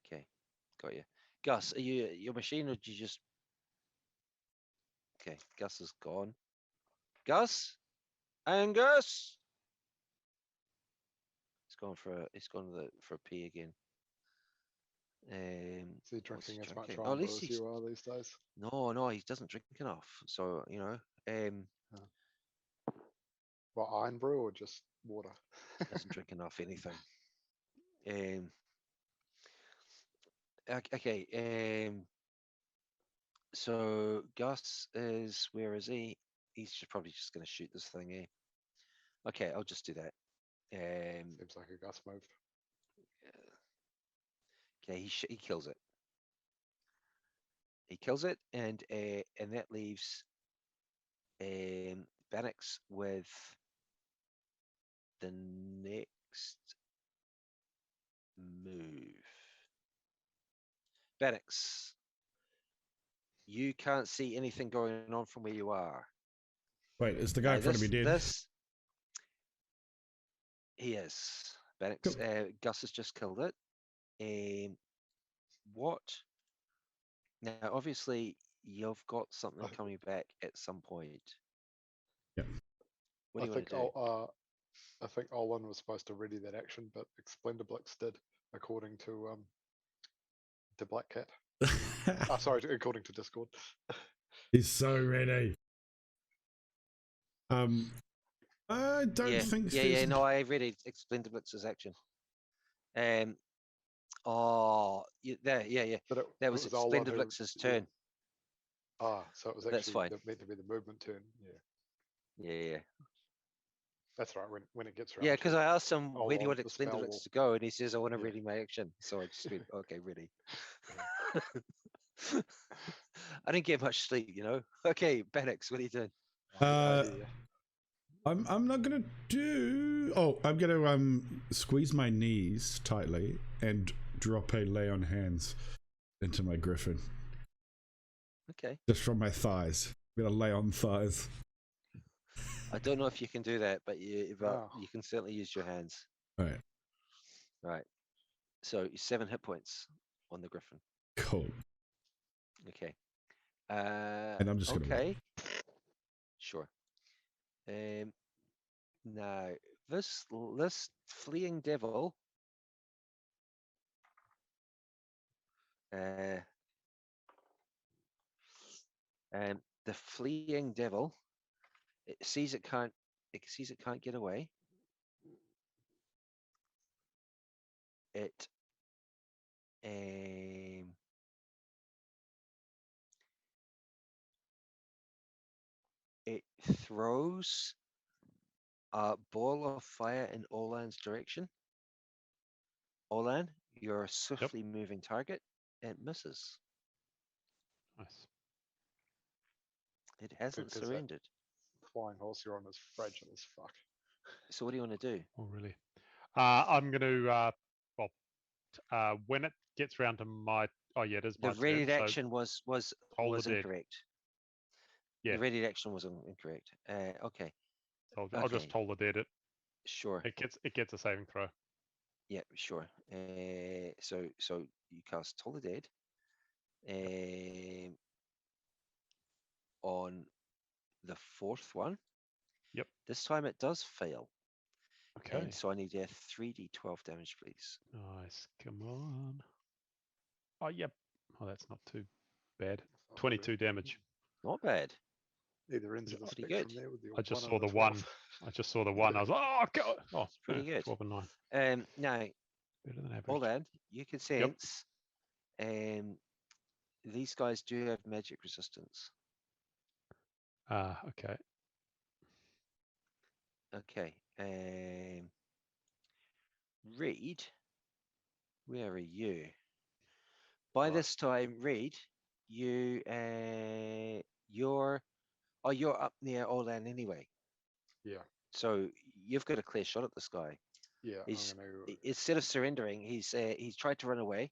Okay, got you. Gus, are you your machine, or did you just? Okay, Gus is gone. Gus, Angus. He's gone for a pee again. Is he drinking as much Iron Brew as you are these days? No, he doesn't drink enough. So What, Iron Brew or just water? Doesn't drink enough anything. Okay. So Gus is, where is he? He's probably just going to shoot this thing, eh? Okay, I'll just do that. Seems like a Gus move. Okay, he kills it. He kills it, and that leaves Bannox with the next move. Bannox, you can't see anything going on from where you are. Wait, is the guy in front of me dead? He is. Bannox, Gus has just killed it. What? Now, obviously, you've got something coming back at some point. Yeah. What do you want to do? I think Olin was supposed to ready that action, but Explender Blix did, according to Black Cat. Sorry, according to Discord. He's so ready. I don't think. No, I ready Explender Blix's action. That was Explender Blix's turn. So it was actually meant to be the movement turn. Yeah. That's right. When it gets around. Yeah, because I asked him where do you want Explender Blix to go, and he says I want to ready my action. So I just went, okay, ready. I didn't get much sleep, Okay, Bannox, what are you doing? I'm not gonna do. I'm gonna squeeze my knees tightly and drop a lay on hands into my griffin. Okay. Just from my thighs. I'm gonna lay on thighs. I don't know if you can do that, but you can certainly use your hands. Right. So 7 hit points on the griffin. Cool. Okay. And I'm just gonna okay. Sure. Now this fleeing devil. The fleeing devil. It sees it can't. It sees it can't get away. It it throws a ball of fire in Olan's direction. Olan, you're a swiftly moving target. It misses. Nice. It hasn't surrendered. Flying horse you're on is fragile as fuck. So what do you want to do? Oh, really? I'm going to, when it gets around to my, oh yeah, it is my The ready turn. action was incorrect. Yeah. The ready action was incorrect. Okay. So I'll just toll the dead. Sure. It gets a saving throw. Yeah, sure. So you cast Toll the Dead. On the fourth one. Yep. This time it does fail. Okay. And so I need a 3d12 damage, please. Nice. Come on. Oh, yep. Oh, that's not too bad. 22 damage. Not bad. Either ends of the Pretty spectrum good. there with the I just one saw and the 12. one. I just saw the one. I was like, oh god. Oh, it's pretty good. 12 and 9. Now, better than average. hold on. You can sense. These guys do have magic resistance. Okay. Okay. Reed, where are you? By this time, Reed, you're up near Olan anyway. Yeah. So you've got a clear shot at this guy. Yeah. Instead of surrendering, he's tried to run away.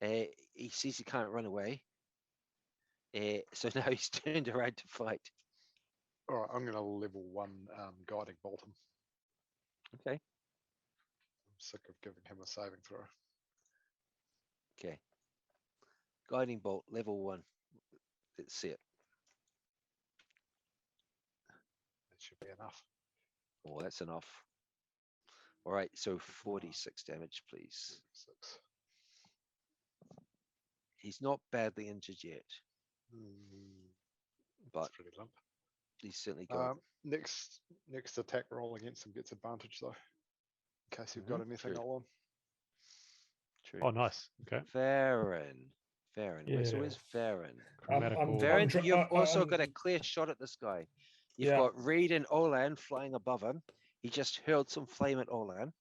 He sees he can't run away. So now he's turned around to fight. All right, I'm going to level 1 guiding bolt him. Okay. I'm sick of giving him a saving throw. Okay. Guiding bolt, level 1. Let's see it. That should be enough. Oh, that's enough. All right, so 46 damage, please. 46. He's not badly injured yet. But pretty limp. He's certainly got next attack roll against him gets advantage though. In case you've got anything on. True. Oh, nice. Okay. Varen. So where's Varen? Varen, you've also got a clear shot at this guy. You've got Reed and Olan flying above him. He just hurled some flame at Olan.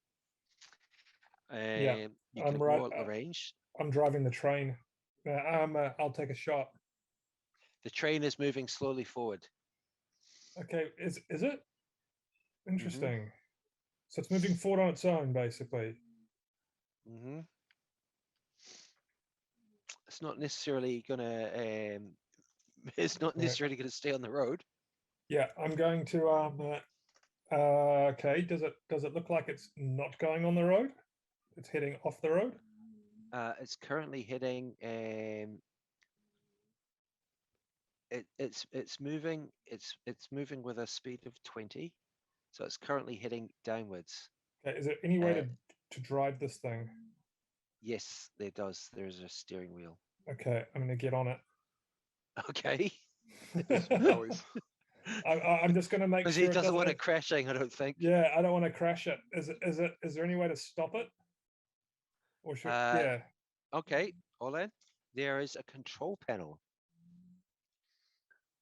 You can ignore the range. I'm driving the train. I'll take a shot. The train is moving slowly forward. Okay, is it? Interesting. So it's moving forward on its own, basically. It's not necessarily gonna. It's not necessarily gonna stay on the road. Yeah, I'm going to. Okay. Does it look like it's not going on the road? It's heading off the road. It's currently heading. It's moving. It's moving with a speed of 20, so it's currently heading downwards. Okay. Is there any way to drive this thing? Yes, there does. There is a steering wheel. Okay, I'm going to get on it. Okay. I'm just going to make sure because he doesn't want it crashing. I don't think. Yeah, I don't want to crash it. Is there any way to stop it? Or should yeah? Okay, Olan. There is a control panel.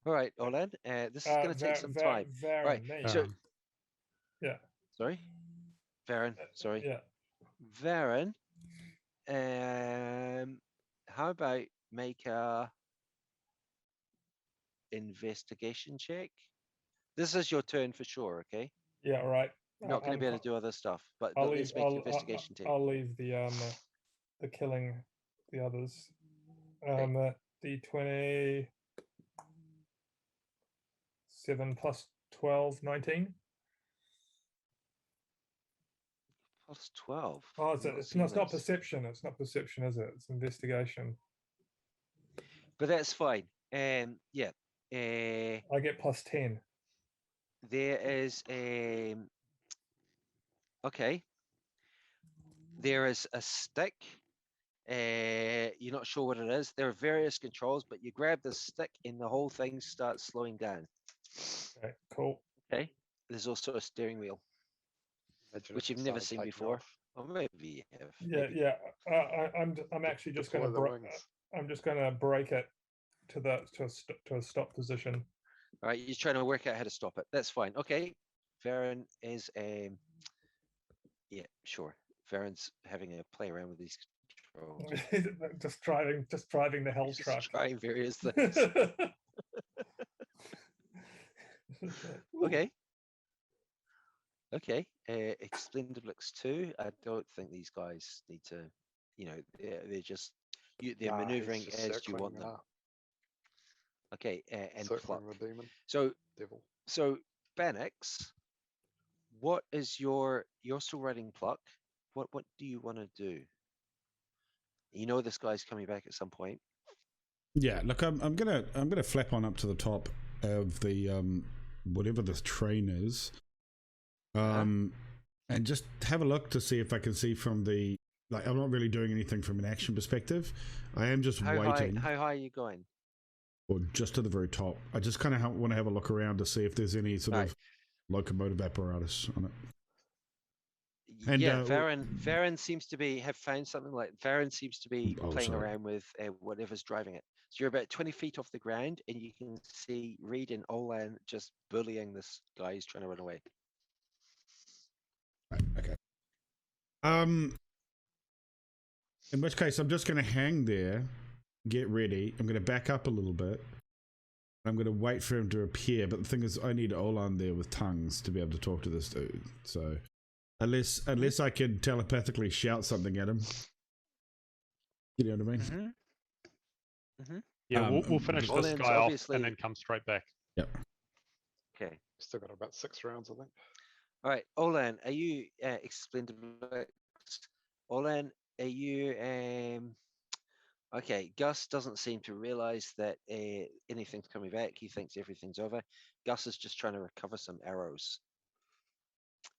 All right, Olan. This is going to take some time. Varen, right. So, yeah. Sorry, Varen. Sorry. Yeah. Varen. How about make a investigation check? This is your turn for sure. Okay. Yeah. All right. You're not going to be able to do other stuff, but let's make investigation check. I'll leave the killing the others. D20. 7 plus 12, 19. Plus 12. Oh, it's not perception. It's not perception, is it? It's investigation. but that's fine. Yeah. I get +10. There is okay. There is a stick. You're not sure what it is. There are various controls, but you grab the stick and the whole thing starts slowing down. Okay, cool. Okay. There's also a steering wheel, Imagine which if it you've never started seen taking before. off. Or maybe you have. Yeah, maybe. yeah. I'm actually just Deploy going the to wings. I'm just going to break it to a stop position. All right, you're trying to work out how to stop it. That's fine. Okay. Varen is yeah, sure. Varen's having a play around with these controls. just driving the hell He's truck. just trying various things. Okay. Okay. Expendablix 2. I don't think these guys need to, they're just they're Nah, he's maneuvering just as you circling, want them. Okay, and circling pluck. the demon So devil. Bannox, what is you're still riding pluck? What do you want to do? You know this guy's coming back at some point. Yeah, look, I'm gonna flap on up to the top of the whatever this train is, and just have a look to see if I can see from the, like, I'm not really doing anything from an action perspective. I am just waiting. How high are you going? Or just to the very top. I just kind of want to have a look around to see if there's any sort of locomotive apparatus on it. And, yeah, Varen seems to have found something. Like Varen seems to be playing around with whatever's driving it. So you're about 20 feet off the ground, and you can see Reed and Olan just bullying this guy who's trying to run away. Right, okay. In which case, I'm just going to hang there, get ready. I'm going to back up a little bit. I'm going to wait for him to appear. But the thing is, I need Olan there with tongues to be able to talk to this dude. So unless I can telepathically shout something at him, you know what I mean? Mm-hmm. Mm-hmm. Yeah, we'll finish this guy off and then come straight back. Yep. Okay. Still got about 6 rounds, I think. All right, Olan, are you Expendablix? Olan, are you okay? Gus doesn't seem to realize that anything's coming back. He thinks everything's over. Gus is just trying to recover some arrows.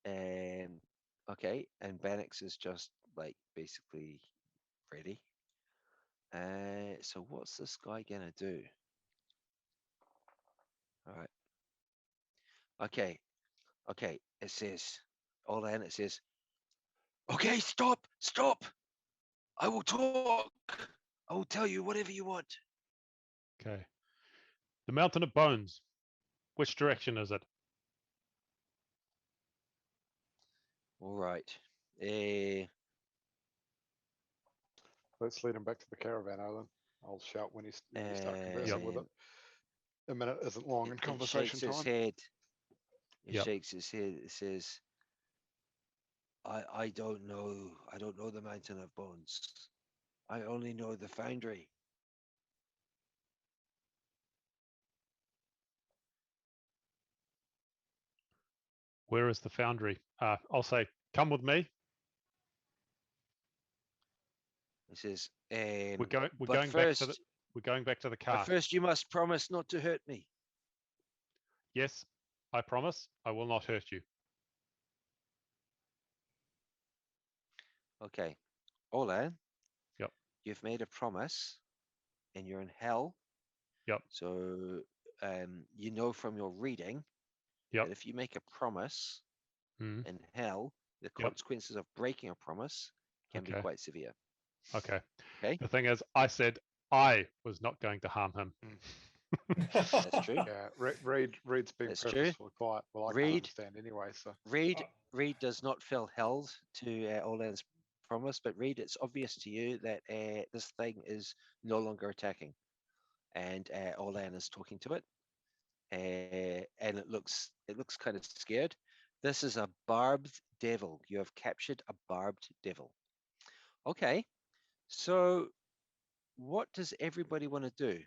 Okay, and Bannox is just like basically ready. So what's this guy gonna do? All right. Okay. It says, Olan, it says, okay, stop. I will talk. I will tell you whatever you want. Okay. The Mountain of Bones. Which direction is it? All right. Let's lead him back to the caravan, Alan. I'll shout when you start conversing with it. A minute isn't long in conversation time. It shakes his head. It says, I don't know. I don't know the Mountain of Bones. I only know the Foundry. Where is the Foundry? I'll say, come with me. He says, we're going back to the car. But first, you must promise not to hurt me. Yes, I promise. I will not hurt you. Okay, Olan. Yep. You've made a promise, and you're in hell. Yep. So, you know from your reading that if you make a promise in hell, the consequences of breaking a promise can be quite severe. Okay. Okay. The thing is, I said I was not going to harm him. That's true. Yeah, Reed's been purposefully quiet. Well, I can't understand anyway. So Reed does not feel held to Olan's promise, but Reed, it's obvious to you that this thing is no longer attacking, and Olan is talking to it, and it looks kind of scared. This is a barbed devil. You have captured a barbed devil. Okay, so what does everybody want to do?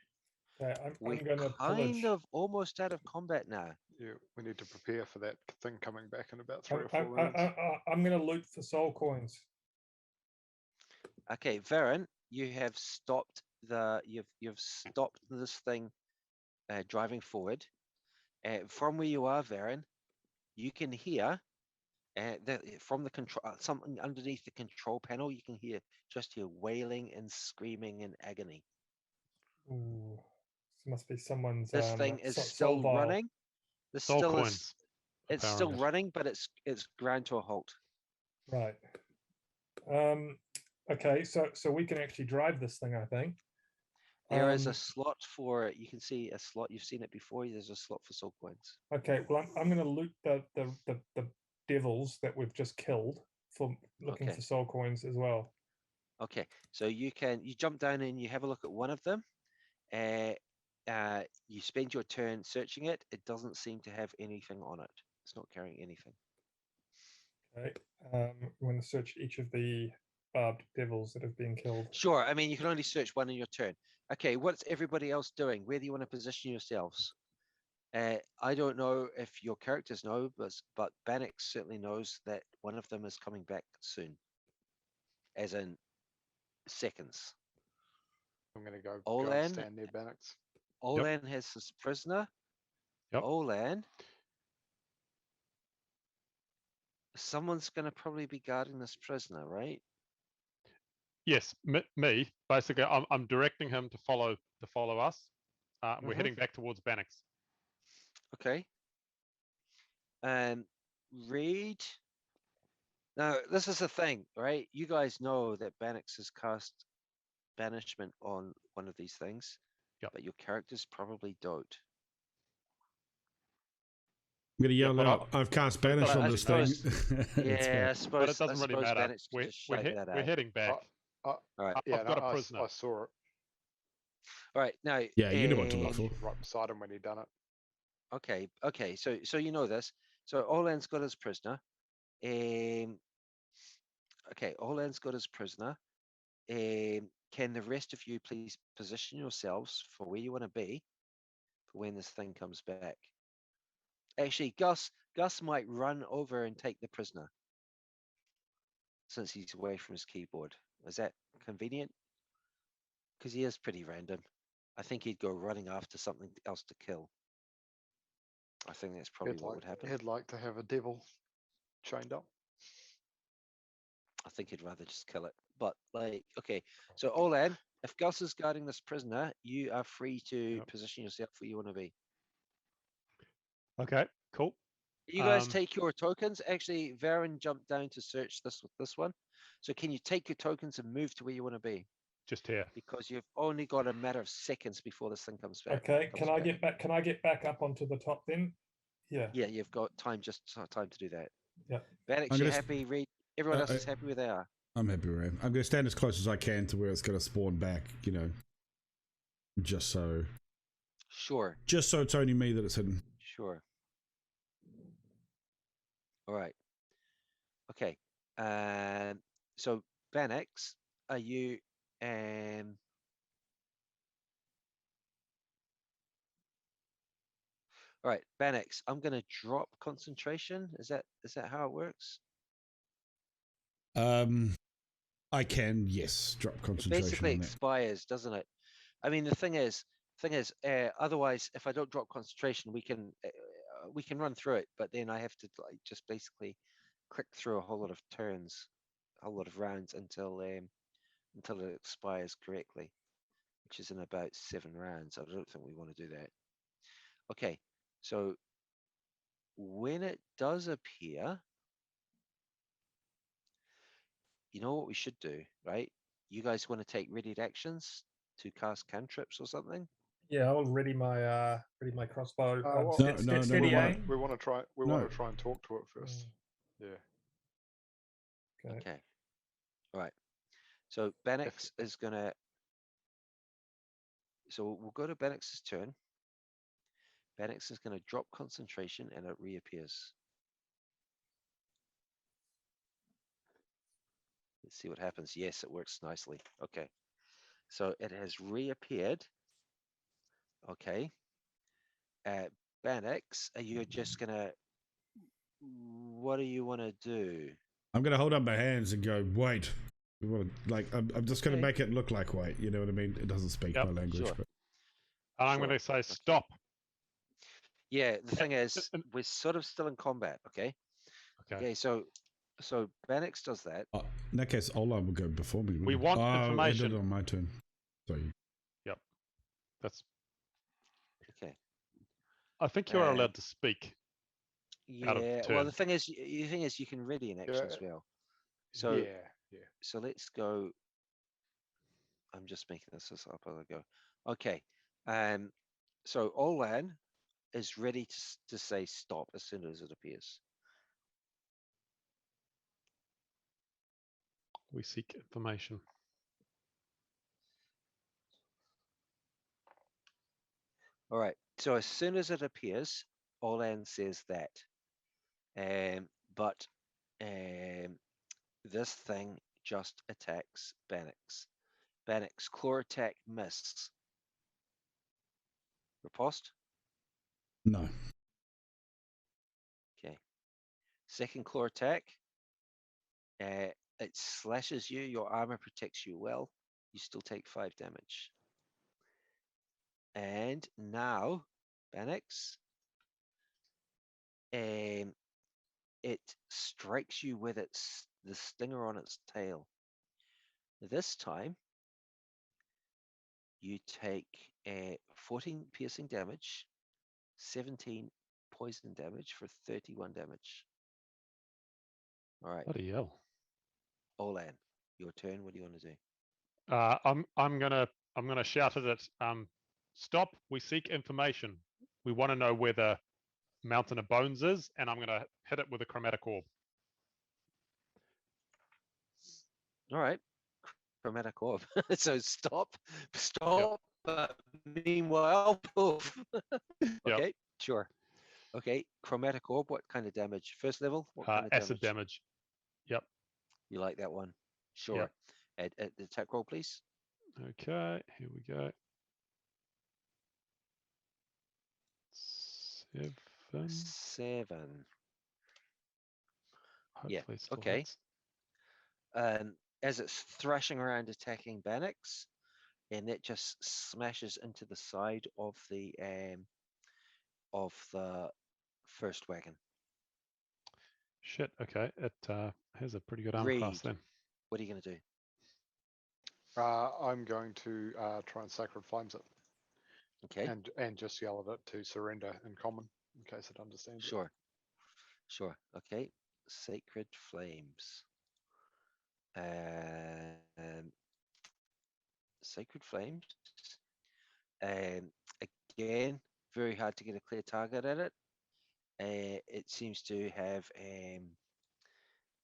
I'm going to kind of almost out of combat now. Yeah, we need to prepare for that thing coming back in about 3 or 4 rounds. I'm going to loot for soul coins. Okay, Varen, you have stopped you've stopped this thing driving forward. From where you are, Varen, you can hear from the control something underneath the control panel. You can just hear wailing and screaming in agony. Ooh, this must be someone's This thing is soul still vial. running. This Soul still coins. is. It's still apparently. running, but it's ground to a halt. Right. Okay, so we can actually drive this thing, I think. There is a slot for, you can see a slot, you've seen it before, there's a slot for soul coins. Okay, well, I'm going to loot the devils that we've just killed for looking for soul coins as well. Okay, so you jump down and you have a look at one of them. You spend your turn searching it. It doesn't seem to have anything on it. It's not carrying anything. Okay, I'm going to search each of the barbed devils that have been killed. Sure, I mean, you can only search one in your turn. Okay, what's everybody else doing? Where do you want to position yourselves? I don't know if your characters know, but Bannock certainly knows that one of them is coming back soon. As in seconds. I'm going to go Olan, and stand near Bannock's. Olan has his prisoner. Yep. Olan. Someone's going to probably be guarding this prisoner, right? Yes, me. Basically, I'm directing him to follow us. We're heading back towards Bannock's. Okay. Reed. Now, this is the thing, right? You guys know that Bannock's has cast banishment on one of these things, but your characters probably don't. I'm going to yell out, I've cast banish on this thing. Yeah, I suppose. But it doesn't really matter. We're heading back. All right. Yeah, I've got a prisoner. I saw it. All right, now. Yeah, you know what to look for. Right beside him when he done it. Okay. So you know this. So Olen's got his prisoner. Okay, Olen's got his prisoner. Can the rest of you please position yourselves for where you want to be for when this thing comes back? Actually, Gus might run over and take the prisoner since he's away from his keyboard. Is that convenient? Because he is pretty random. I think he'd go running after something else to kill. I think that's probably what would happen. He'd like to have a devil chained up. I think he'd rather just kill it. But okay. So Olan, if Gus is guarding this prisoner, you are free to position yourself where you want to be. Okay, cool. You guys take your tokens. Actually, Varen jumped down to search this one. So can you take your tokens and move to where you want to be? Just here. Because you've only got a matter of seconds before this thing comes back. Okay, can I get back? Can I get back up onto the top then? Yeah. Yeah, you've got time to do that. Yeah. Bannock, you happy? Reed. Everyone else is happy where they are. I'm happy where I am. I'm going to stand as close as I can to where it's going to spawn back. Just so. Sure. Just so it's only me that it's hidden. Sure. All right. Okay. So Bannox, are you all right, Bannox, I'm gonna drop concentration. Is that how it works? I can, yes, drop concentration. It basically expires, doesn't it? I mean, the thing is, otherwise, if I don't drop concentration, we can run through it, but then I have to just basically click through a whole lot of turns, a whole lot of rounds until it expires correctly, which is in about 7 rounds. I don't think we want to do that. Okay, so when it does appear, you know what we should do, right? You guys want to take readied actions to cast cantrips or something? Yeah, I'll ready my crossbow. No, steady aim. We want to try. We want to try and talk to it first. Yeah. Okay. All right. So Bannox is gonna. So we'll go to Bannox's turn. Bannox is gonna drop concentration, and it reappears. Let's see what happens. Yes, it works nicely. Okay. So it has reappeared. Okay. Bannox, are you just gonna? What do you want to do? I'm going to hold up my hands and go, wait. Well, like I'm just going to make it look like white. You know what I mean? It doesn't speak my language. Sure. But I'm going to say stop. Yeah, the thing is, we're sort of still in combat. Okay. So Bannox does that. In that case, Ola will go before me. We want information. I did it on my turn. Sorry. Yep. That's okay. I think you are allowed to speak. Yeah. Well, the thing is, you can ready an action as well. So yeah. So let's go. I'm just making this up as I go. Okay. So Olan is ready to say stop as soon as it appears. We seek information. All right. So as soon as it appears, Olan says that. But this thing just attacks Bannox. Bannox claw attack miss. Riposte? No. Okay. Second claw attack. It slashes you. Your armor protects you well. You still take 5 damage. And now, Bannox, it strikes you with the stinger on its tail. This time, you take 14 piercing damage, 17 poison damage for 31 damage. All right. Bloody hell. Olan, your turn. What do you want to do? I'm gonna shout at it. Stop! We seek information. We want to know where the Mountain of Bones is, and I'm gonna hit it with a chromatic orb. All right. Chromatic orb. So stop. Meanwhile, poof. Okay, sure. Okay, chromatic orb. What kind of damage? First level. What kind of acid damage. Yep. You like that one? Sure. Yep. At the attack roll, please. Okay, here we go. 7. Hopefully okay. As it's thrashing around attacking Bannox, and it just smashes into the side of the first wagon. Shit. Okay, it has a pretty good armor class then. What are you going to do? I'm going to try and Sacred Flames it. Okay. And just yell at it to surrender in common, in case it understands it. Sure. Okay. Sacred Flames. Sacred Flames. Again, very hard to get a clear target at it. It seems to have,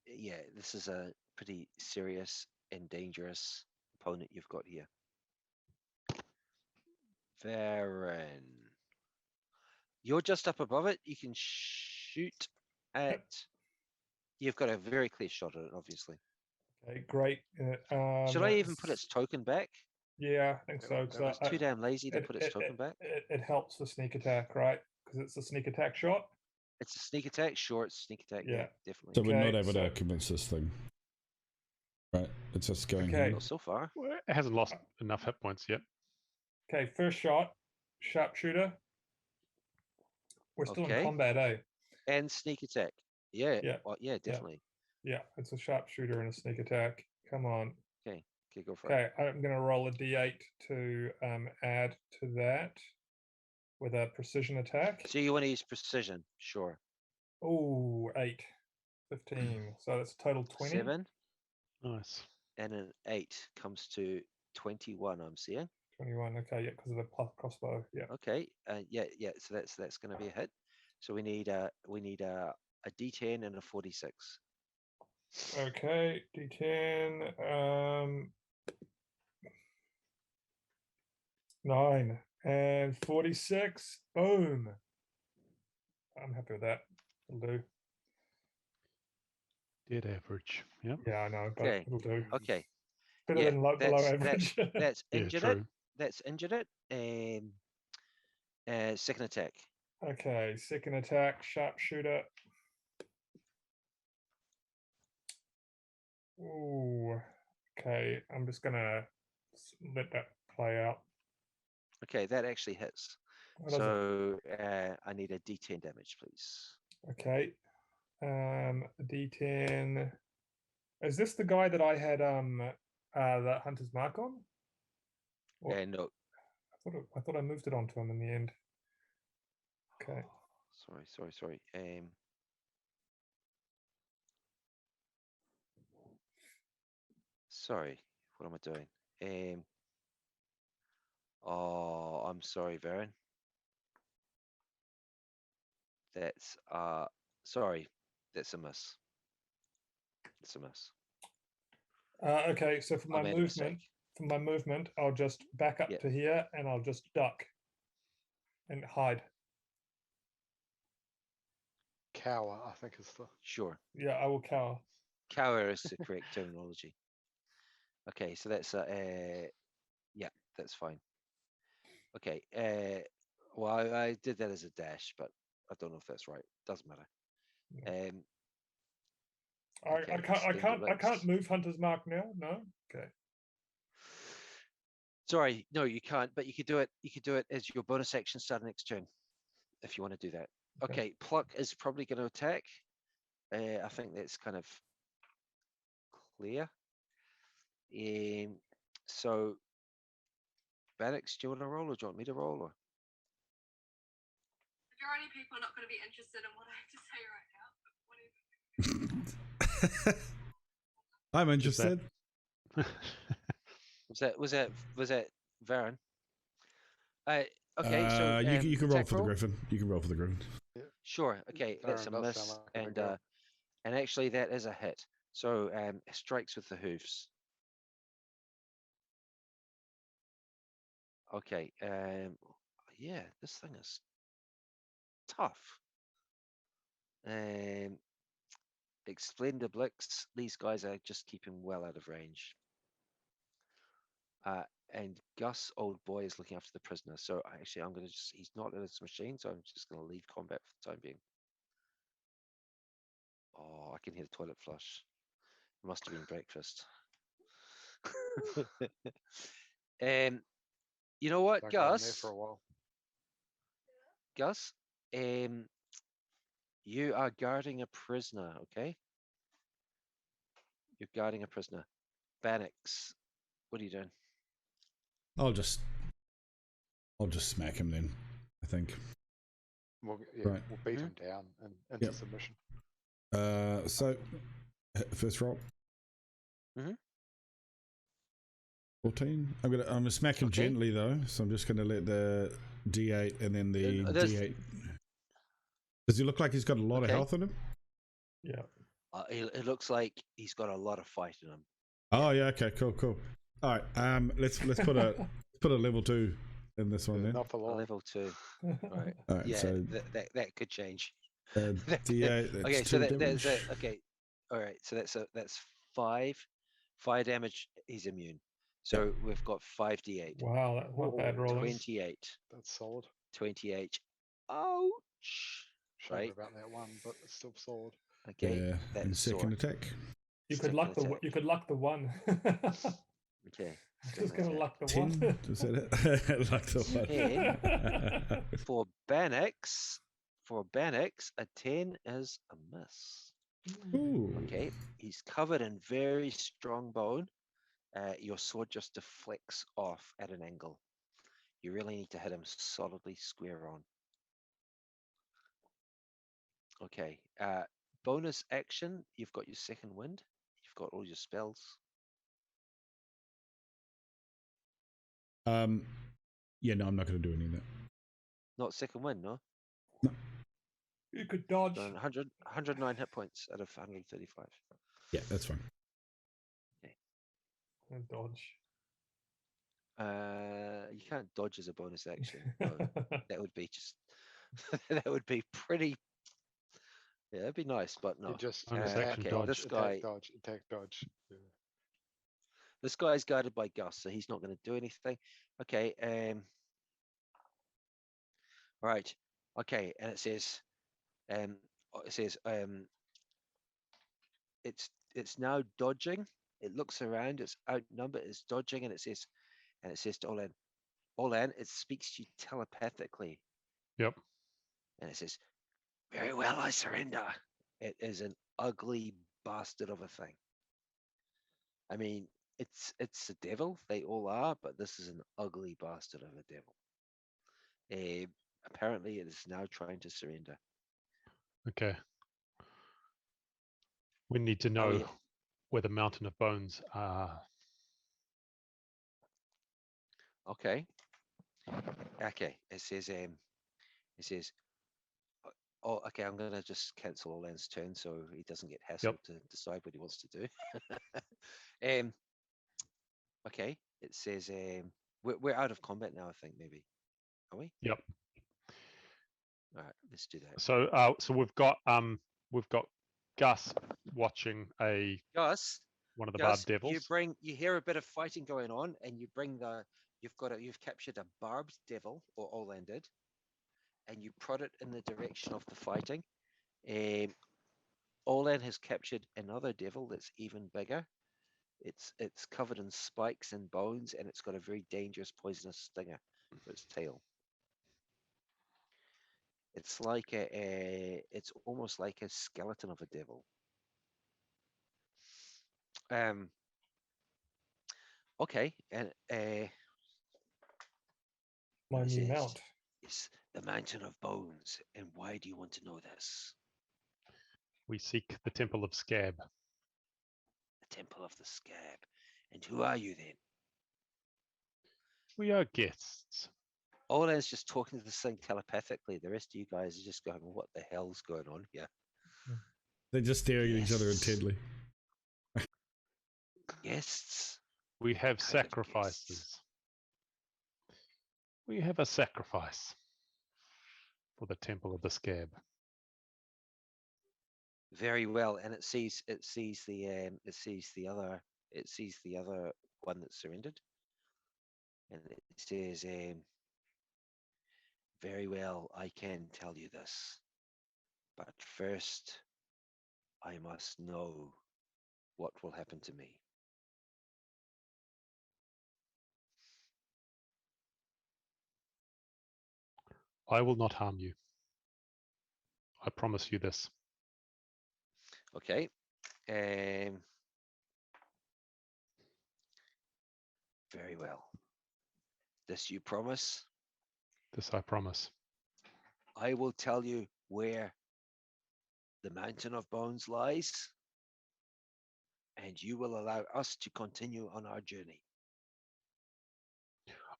this is a pretty serious and dangerous opponent you've got here. Varen. You're just up above it. You can shoot at. You've got a very clear shot at it, obviously. Okay, great. Should I even put its token back? Yeah, I think so. It's too damn lazy to put its token back. It helps the sneak attack, right? Because it's a sneak attack shot. It's a sneak attack. Sure, it's a sneak attack. Yeah, definitely. So we're not able to convince this thing. Right, it's just going. Okay. Well, so far. Well, it hasn't lost enough hit points yet. Okay, first shot, sharpshooter. We're still in combat, eh? And sneak attack. Yeah. Yeah. Well, yeah, definitely. Yeah, it's a sharpshooter and a sneak attack. Come on. Okay, go for it. Okay, I'm going to roll a d8 to add to that with a precision attack. So you want to use precision? Sure. Oh, 8. 15. So that's total 20. 7. Nice. And an 8 comes to 21, I'm seeing. 21. Okay, yeah, because of the plus crossbow. Yeah. Okay. Yeah. So that's going to be a hit. So we need a D10 and a 46. Okay, D10. 9 and 46. Boom. I'm happy with that. It'll do. Dead average. Yep. Yeah, I know, but it'll do. Okay. Better than below average. That's injured it. True. That's injured it. Second attack. Okay, second attack, sharpshooter. Ooh, Okay, I'm just gonna let that play out. Okay, that actually hits. What does it? So I need a D10 damage, please. Okay, D10. Is this the guy that I had the hunter's mark on? Or, No. I thought I moved it onto him in the end. Okay. Sorry. Sorry, what am I doing? Oh, I'm sorry, Varen. That's sorry, that's a miss. It's a miss. Okay, so for I my made a movement, mistake. I'll just back up Yeah. to here and I'll just duck and hide. Cower, I think is the. Sure. Yeah, I will cower. Cower is the correct terminology. Okay, so that's yeah, that's fine. Okay, well, I did that as a dash, but I don't know if that's right. Doesn't matter. Yeah. Okay, I can't move hunter's mark now. No. Okay. Sorry, no, you can't. But you could do it. You could do it as your bonus action start next turn, if you want to do that. Okay, pluck is probably going to attack. I think that's kind of clear. So, Bannox, do you want to roll, or do you want me to roll, or? Majority of people are not going to be interested in what I have to say right now. But what is it? I'm interested. Was that Varen? Okay, so you can roll for the roll? griffin. You can roll for the griffin. Yeah. Sure. Okay, that's a Varen does miss, sound like a big and guy. actually that is a hit. So strikes with the hoofs. Okay. Yeah, this thing is tough. Explendiblix. These guys are just keeping well out of range. And Gus, old boy, is looking after the prisoner. So actually, I'm going to he's not in his machine, so I'm just going to leave combat for the time being. Oh, I can hear the toilet flush. It must have been breakfast. You know what, Don't go in there Gus? for a while. Gus, you are guarding a prisoner, okay? You're guarding a prisoner. Bannox, what are you doing? I'll just smack him then, I think. We'll beat him down and into submission. So first roll. 14. I'm gonna smack him gently though, so I'm just gonna let the D8 and then the D8. Does he look like he's got a lot of health in him? Yeah. It looks like he's got a lot of fight in him. Oh yeah, okay, cool. All right, let's put a level 2 in this one then. Not for long. Level 2. Right. All right, yeah, so that could change. D8. That's okay, so that's there's a, okay. All right, so that's 5 fire damage. He's immune. So we've got 5d8. Wow, that's not bad rolling. 28. That's solid. 28. Ouch. Shame Right. about that one, but it's still solid. Okay. and second attack. You could luck the one. Okay. Just gonna luck the 10, one. is that it? Luck the one. For Bannox, a 10 is a miss. Ooh. Okay, he's covered in very strong bone. Your sword just deflects off at an angle. You really need to hit him solidly square on. Okay, bonus action, you've got your second wind. You've got all your spells. Yeah, no, I'm not going to do any of that. Not second wind, no? No. You could dodge. 109 hit points out of 135. Yeah, that's fine. Okay. And dodge. You can't dodge as a bonus action. No, that would be just that would be pretty. Yeah, that'd be nice, but no. You just Bonus action, okay, dodge. this guy, attack, dodge. Yeah. this guy's guarded by Gus, so he's not going to do anything. Okay, right. Okay, and it says, it's now dodging. it looks around, it's outnumbered, it's dodging, and it says to Olan, it speaks to you telepathically. Yep. And it says, very well, I surrender. It is an ugly bastard of a thing. I mean, it's the devil. They all are, but this is an ugly bastard of a devil. Apparently, it is now trying to surrender. Okay. We need to know where the Mountain of Bones are. Okay. Okay. It says, oh, okay, I'm going to just cancel Olan's turn so he doesn't get hassled to decide what he wants to do. Okay, it says we're out of combat now, I think, maybe. Are we? Yep. All right, let's do that. So we've got Gus watching Gus, one of the barbed devils. You hear a bit of fighting going on, and you've captured a barbed devil, or Olan did, and you prod it in the direction of the fighting. Olan has captured another devil that's even bigger. It's covered in spikes and bones, and it's got a very dangerous poisonous stinger for its tail. It's like it's almost like a skeleton of a devil. Okay, and my new mount. It's the Mountain of Bones, and why do you want to know this? We seek the Temple of Scab. The Temple of the Scab. And who are you then? We are guests. Olan's just talking to this thing telepathically. The rest of you guys are just going, what the hell's going on here? They're just staring at each other intently. Guests. We have sacrifices. We have a sacrifice for the Temple of the Scab. Very well, and it sees the other one that surrendered, and it says, very well, I can tell you this, but first I must know what will happen to me. I will not harm you. I promise you this. Okay. Very well. This you promise? This I promise. I will tell you where the Mountain of Bones lies, and you will allow us to continue on our journey.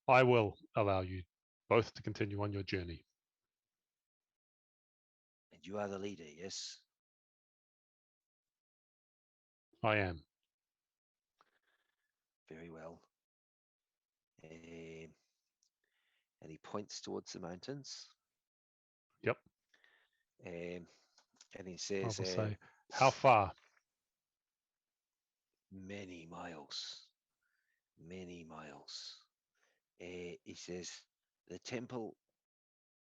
I will allow you both to continue on your journey. And you are the leader, yes? I am. Very well. And he points towards the mountains. Yep. And he says, I will say, how far? Many miles. Many miles. He says, the temple,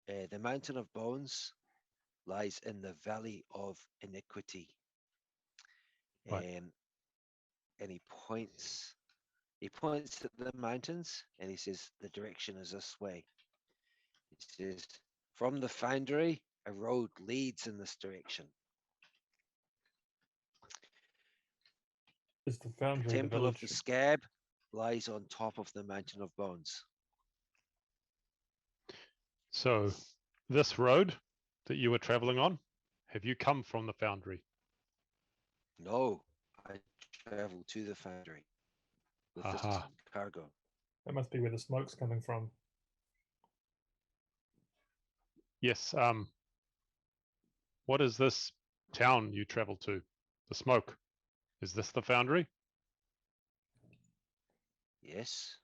the Mountain of Bones lies in the Valley of Iniquity. Right. And he points at the mountains, and he says, the direction is this way. He says, from the foundry, a road leads in this direction. Is the foundry the Temple the of the Scab lies on top of the Mountain of Bones. So, this road that you were traveling on, have you come from the foundry? No, I travel to the foundry with this cargo. That must be where the smoke's coming from. Yes. What is this town you travel to? The smoke. Is this the foundry? Yes.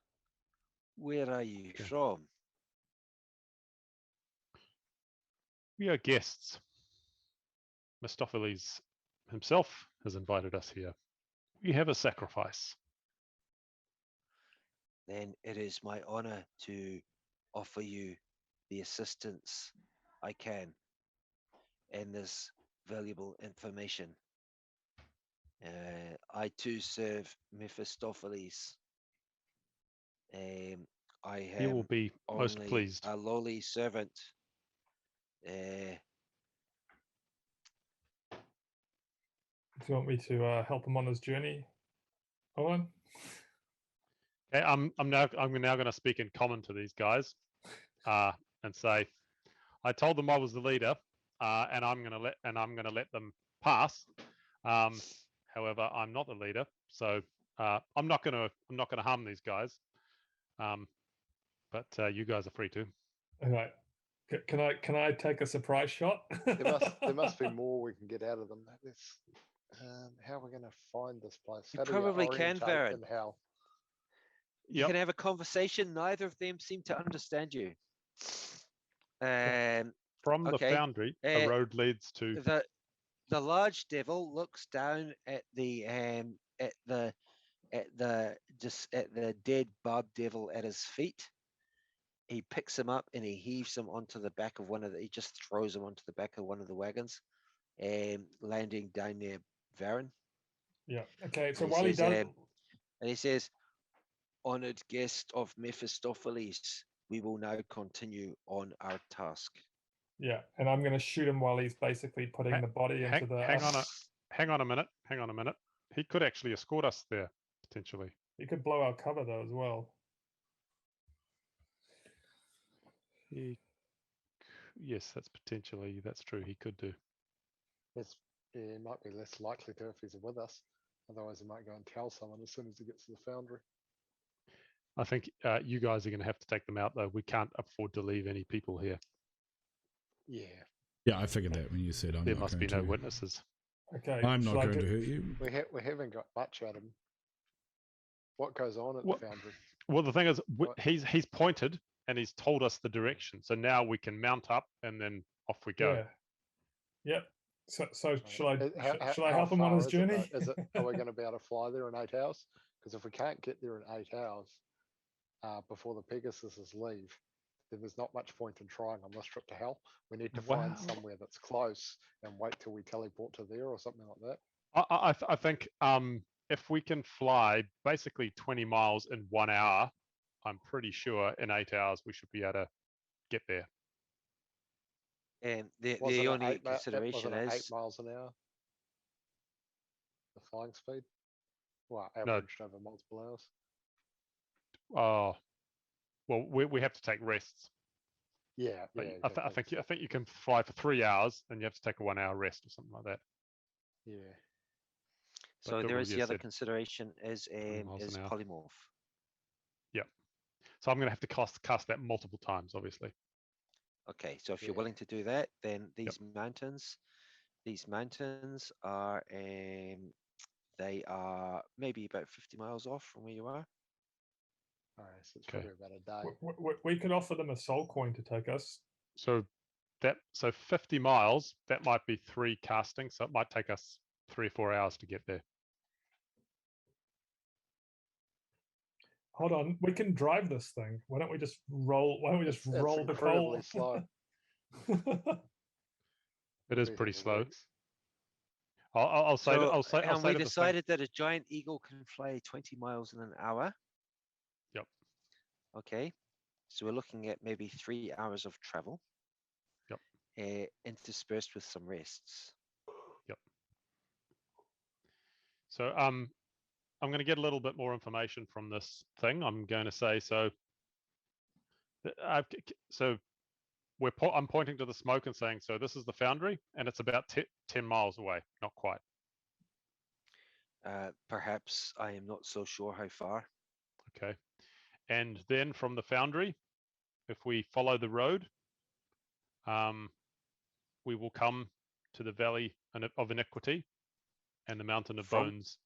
Where are you from? We are guests. Mephistopheles himself has invited us here. We have a sacrifice. Then it is my honor to offer you the assistance I can in this valuable information. I too serve Mephistopheles. I He will am be most only pleased. a lowly servant. Do you want me to help him on his journey, Owen? Okay, I'm now going to speak in common to these guys, and say, I told them I was the leader, and I'm going to let them pass. However, I'm not the leader, so I'm not going to harm these guys. But you guys are free to. All right. Can I take a surprise shot? There must be more we can get out of them. How are we going to find this place? You How do probably can, orientate Varen. and how? You can have a conversation. Neither of them seem to understand you. From the Okay. foundry, a road leads to The large devil looks down at the dead barb devil at his feet. He picks him up and he heaves him onto the back of he just throws him onto the back of one of the wagons, landing down near Varen. Yeah. Okay. So And while he does, and he says, "Honored guest of Mephistopheles, we will now continue on our task." yeah, and I'm going to shoot him while he's basically putting the body into the. Hang on a minute. He could actually escort us there potentially. He could blow our cover though as well. Yes, that's true. He could do. He might be less likely to if he's with us. Otherwise, he might go and tell someone as soon as he gets to the foundry. I think you guys are going to have to take them out, though. We can't afford to leave any people here. Yeah. Yeah, I figured that when you said there must be no witnesses. Okay. I'm not going to hurt you. We haven't got much at him. What goes on at the foundry? Well, the thing is, he's pointed and he's told us the direction. So now we can mount up and then off we go. Yeah. Yep. So shall I help him on his journey? Are we going to be able to fly there in 8 hours? Because if we can't get there in 8 hours before the Pegasuses leave, then there's not much point in trying on this trip to hell. We need to find somewhere that's close and wait till we teleport to there or something like that. I think if we can fly basically 20 miles in 1 hour, I'm pretty sure in 8 hours we should be able to get there. And the only consideration is 8 miles an hour. The flying speed. Well, averaged over multiple hours. Oh, well, we have to take rests. Yeah. I think you can fly for 3 hours, and you have to take a 1 hour rest or something like that. Yeah. So there is the other consideration is polymorph. Yep. So I'm going to have to cast that multiple times, obviously. Okay, so if you're willing to do that, then these mountains are they are maybe about 50 miles off from where you are. All right, so it's probably about a day. We could offer them a soul coin to take us. So 50 miles, that might be 3 castings, so it might take us 3 or 4 hours to get there. Hold on, we can drive this thing. Why don't we just roll? Why don't we just roll the coal? Slow. It is pretty slow. I'll say. And we decided that a giant eagle can fly 20 miles in an hour. Yep. Okay, so we're looking at maybe 3 hours of travel. Yep. Interspersed with some rests. Yep. So I'm going to get a little bit more information from this thing. I'm going to say so. I'm pointing to the smoke and saying, so this is the foundry, and it's about 10 miles away. Not quite. Perhaps I am not so sure how far. Okay. And then from the foundry, if we follow the road, we will come to the Valley of Iniquity, and the Mountain of Bones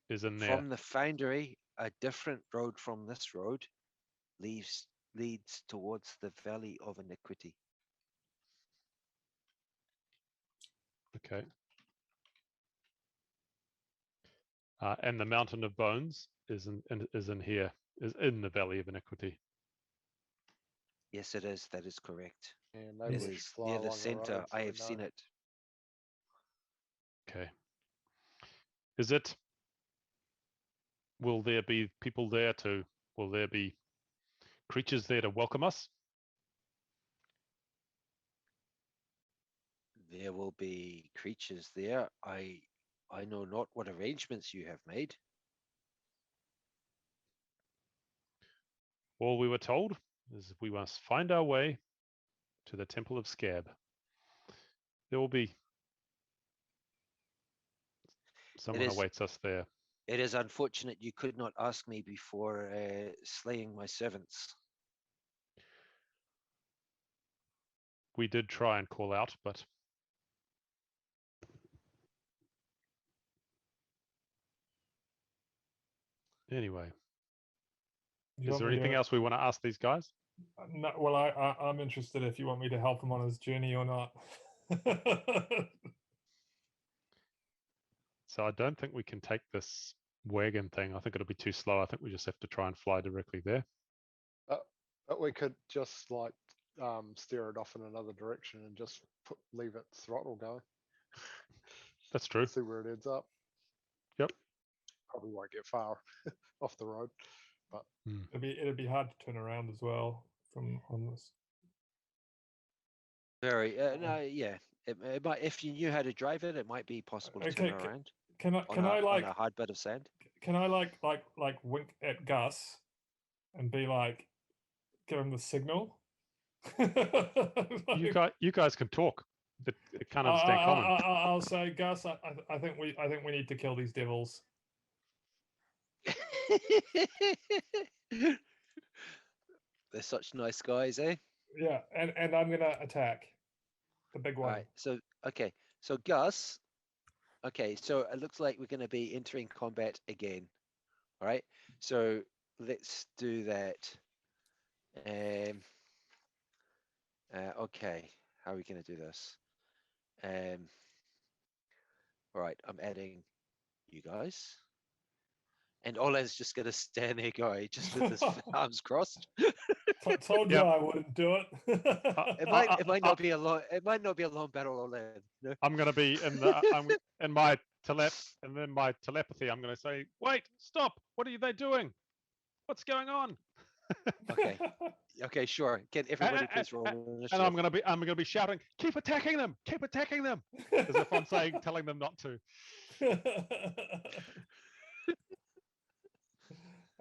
is in there. From the foundry, a different road from this road leads towards the Valley of Iniquity. Okay. And the Mountain of Bones is in here, is in the Valley of Iniquity. Yes, it is. That is correct. Yeah, it is near the center. I have seen it. Okay. Is it? Will there be people there to? Will there be creatures there to welcome us? There will be creatures there. I know not what arrangements you have made. All we were told is we must find our way to the Temple of Scab. There will be someone awaits us there. It is unfortunate you could not ask me before slaying my servants. We did try and call out, but anyway. Is there anything else we want to ask these guys? No, well, I'm interested if you want me to help him on his journey or not. So I don't think we can take this wagon thing. I think it'll be too slow. I think we just have to try and fly directly there. But we could just like steer it off in another direction and just leave it throttle going. That's true. See where it ends up. Yep. Probably won't get far off the road, but it'd be hard to turn around as well from on this. Very no, yeah. It might, if you knew how to drive it, it might be possible to turn around. Can I on a hard bit of sand? Can I like wink at Gus and be like, give him the signal? You guys can talk. But it can't understand common. I'll say, Gus, I think we need to kill these devils. They're such nice guys, eh? Yeah, and I'm gonna attack the big one. All right. So okay. So Gus. Okay. So it looks like we're going to be entering combat again. All right. So let's do that. Okay. How are we going to do this? All right. I'm adding you guys. And Ola's just going to stand there going, just with his arms crossed. Told you I wouldn't do it. It might not be a long. It might not be a long battle, Ola. No? I'm going to be in the. I'm in my telepathy. I'm going to say, "Wait, stop! What are they doing? What's going on?" Okay. Okay, sure. Can everybody please roll initiative? And I'm going to be shouting, "Keep attacking them! Keep attacking them!" As if I'm telling them not to.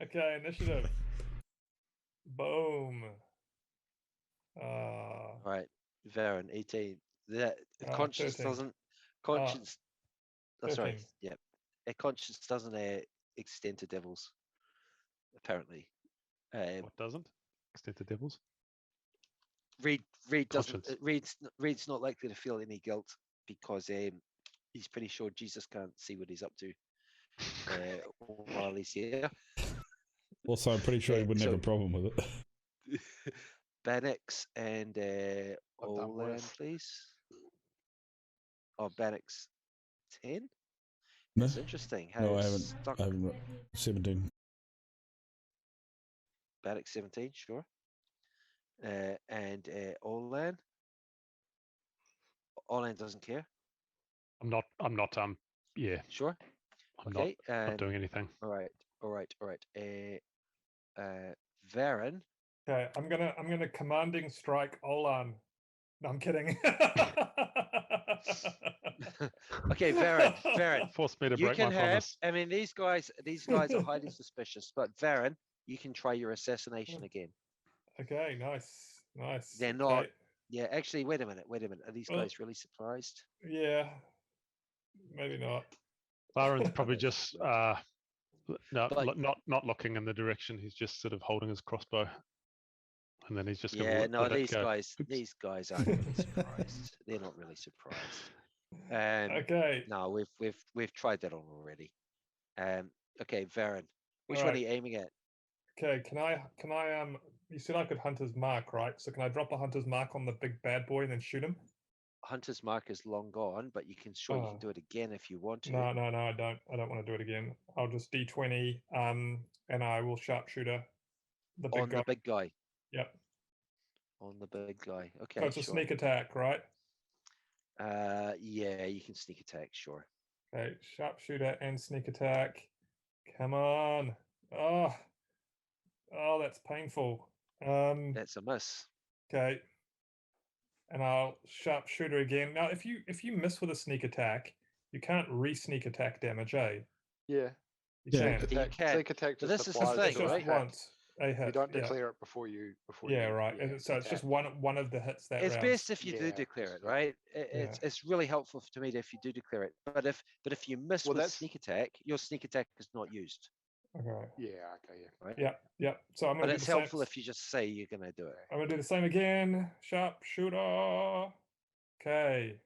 Okay, initiative. Boom. All right, Varen, 18. That conscience 13. doesn't. Conscience. That's right. 13. Yeah, a conscience doesn't extend to devils. Apparently. What doesn't extend to devils? Reed doesn't. Reed's not likely to feel any guilt because he's pretty sure Jesus can't see what he's up to while he's here. Also, I'm pretty sure he wouldn't have a problem with it. Bannox and Olan, please. Oh, Bannox 10? No. That's interesting. No, I haven't. I haven't. 17. Bannox 17, sure. And Olan? Olan doesn't care. I'm not. Yeah. Sure. I'm okay. Not doing anything. All right. Varen. Okay, I'm gonna commanding strike Olan. No, I'm kidding. Okay, Varen. Force me to break my promise. I mean, these guys are highly suspicious, but Varen, you can try your assassination again. Okay, nice. They're not. Yeah, actually, wait a minute. Are these guys really surprised? Yeah, maybe not. Varen's probably just not looking in the direction. He's just sort of holding his crossbow, and then he's just going to these guys aren't really surprised. They're not really surprised. Okay. No, we've tried that on already. Okay, Varen, which one are you aiming at? Okay, can I you said I could hunter's mark, right? So can I drop a hunter's mark on the big bad boy and then shoot him? Hunter's mark is long gone, but you can do it again if you want to. No, I don't. I don't want to do it again. I'll just D20, and I will sharpshooter the big guy. The big guy. Yep. On the big guy. Okay. So it's a sneak attack, right? Yeah, you can sneak attack, sure. Okay, sharpshooter and sneak attack. Come on. Oh, that's painful. That's a miss. Okay. And I'll sharpshooter again. Now, if you miss with a sneak attack, you can't re-sneak attack damage, eh? Yeah. You Yeah. can. You can. Sneak attack But just this is the applies thing, to It's a just right? hit. once a hit. You don't yeah. declare it before you Yeah, you, right. yeah, So it's just attack. one of the hits that It's round. best if you do Yeah, declare it, yeah. right? Yeah. It's really helpful to me if you do declare it. But if you miss Well, with that's- sneak attack, your sneak attack is not used, Okay. Yeah, okay, yeah. right? Yeah. So I'm But gonna do it's the same. helpful if you just say you're gonna do it. I'm gonna do the same again. Sharpshooter. Okay.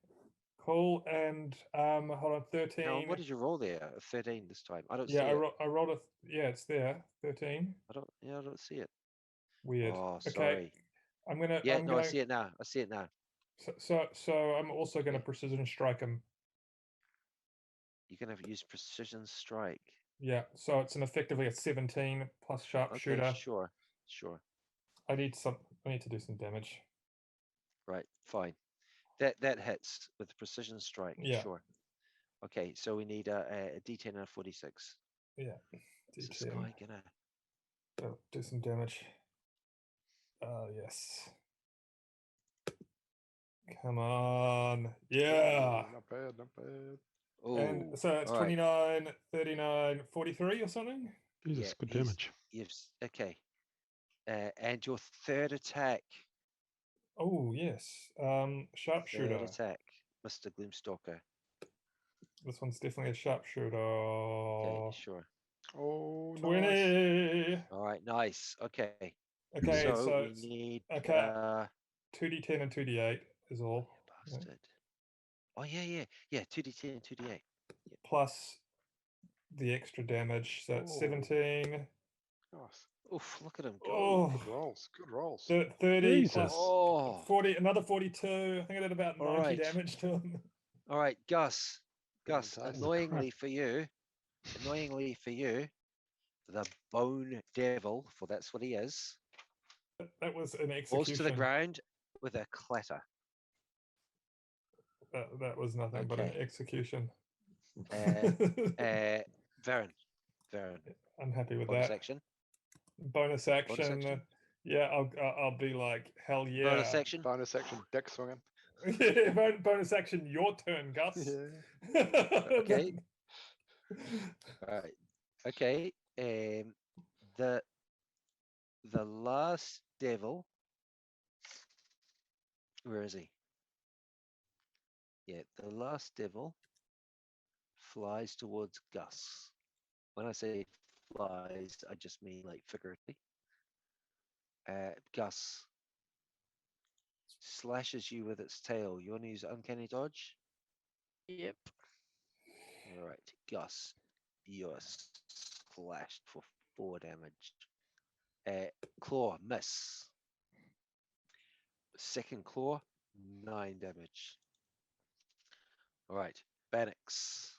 Cool. And hold on. 13. Now, what did you roll there? A 13 this time. I don't see Yeah, it. I rolled a. Yeah, it's there. 13. I don't see it. Weird. Oh, Okay. sorry. I'm gonna. Yeah, I'm no, I gonna. see it now. I see it now. So I'm also gonna Okay. precision strike him. You're gonna use precision strike. Yeah. So it's effectively a 17 plus sharpshooter. Okay, sure. I need to do some damage. Right, fine. That hits with the precision strike. Yeah. Sure. Okay, so we need a D10 and a 46. Yeah. Is this D10. guy gonna? Do some damage. Yes. Come on. Yeah. Not bad, not bad. Oh, And so it's all right. 29, 39, 43 or something? Jesus, Yeah, good he's- damage. Okay. And your third attack. Oh, yes. Sharpshooter. Third attack, Mr. Gloomstalker. This one's definitely a sharpshooter. Okay, sure. Oh, nice. 20. All right, nice. Okay. Okay, So so we it's need 2d10 and 2d8 is all. Yeah. bastard. Oh yeah. 2d10 and 2d8. Plus the extra damage. So it's Oh. 17. Nice. Oof, look at him go. Oh, Good rolls, good rolls. 30 Jesus. plus Oh. 40, another 42. I think I did about 90 Alright. damage to him. All right, Gus. Gus, Fantastic. annoyingly for you, the Bone Devil, for that's what he is, That was an falls to the execution. ground with a clatter. That was nothing but an Okay. execution. Varen. I'm happy with Bonus that. action. Bonus action. action? Yeah, I'll be like, hell yeah. Bonus action. Bonus action, deck swinging. Yeah, bonus action, your turn, Gus. Yeah. Okay. All right. Okay. The last devil. Where is he? Yeah, the last devil flies towards Gus. When I say flies, I just mean like figuratively. Gus slashes you with its tail. You want to use uncanny dodge? Yep. All right, Gus, you're slashed for 4 damage. Claw, miss. Second claw, 9 damage. All right, Bannox.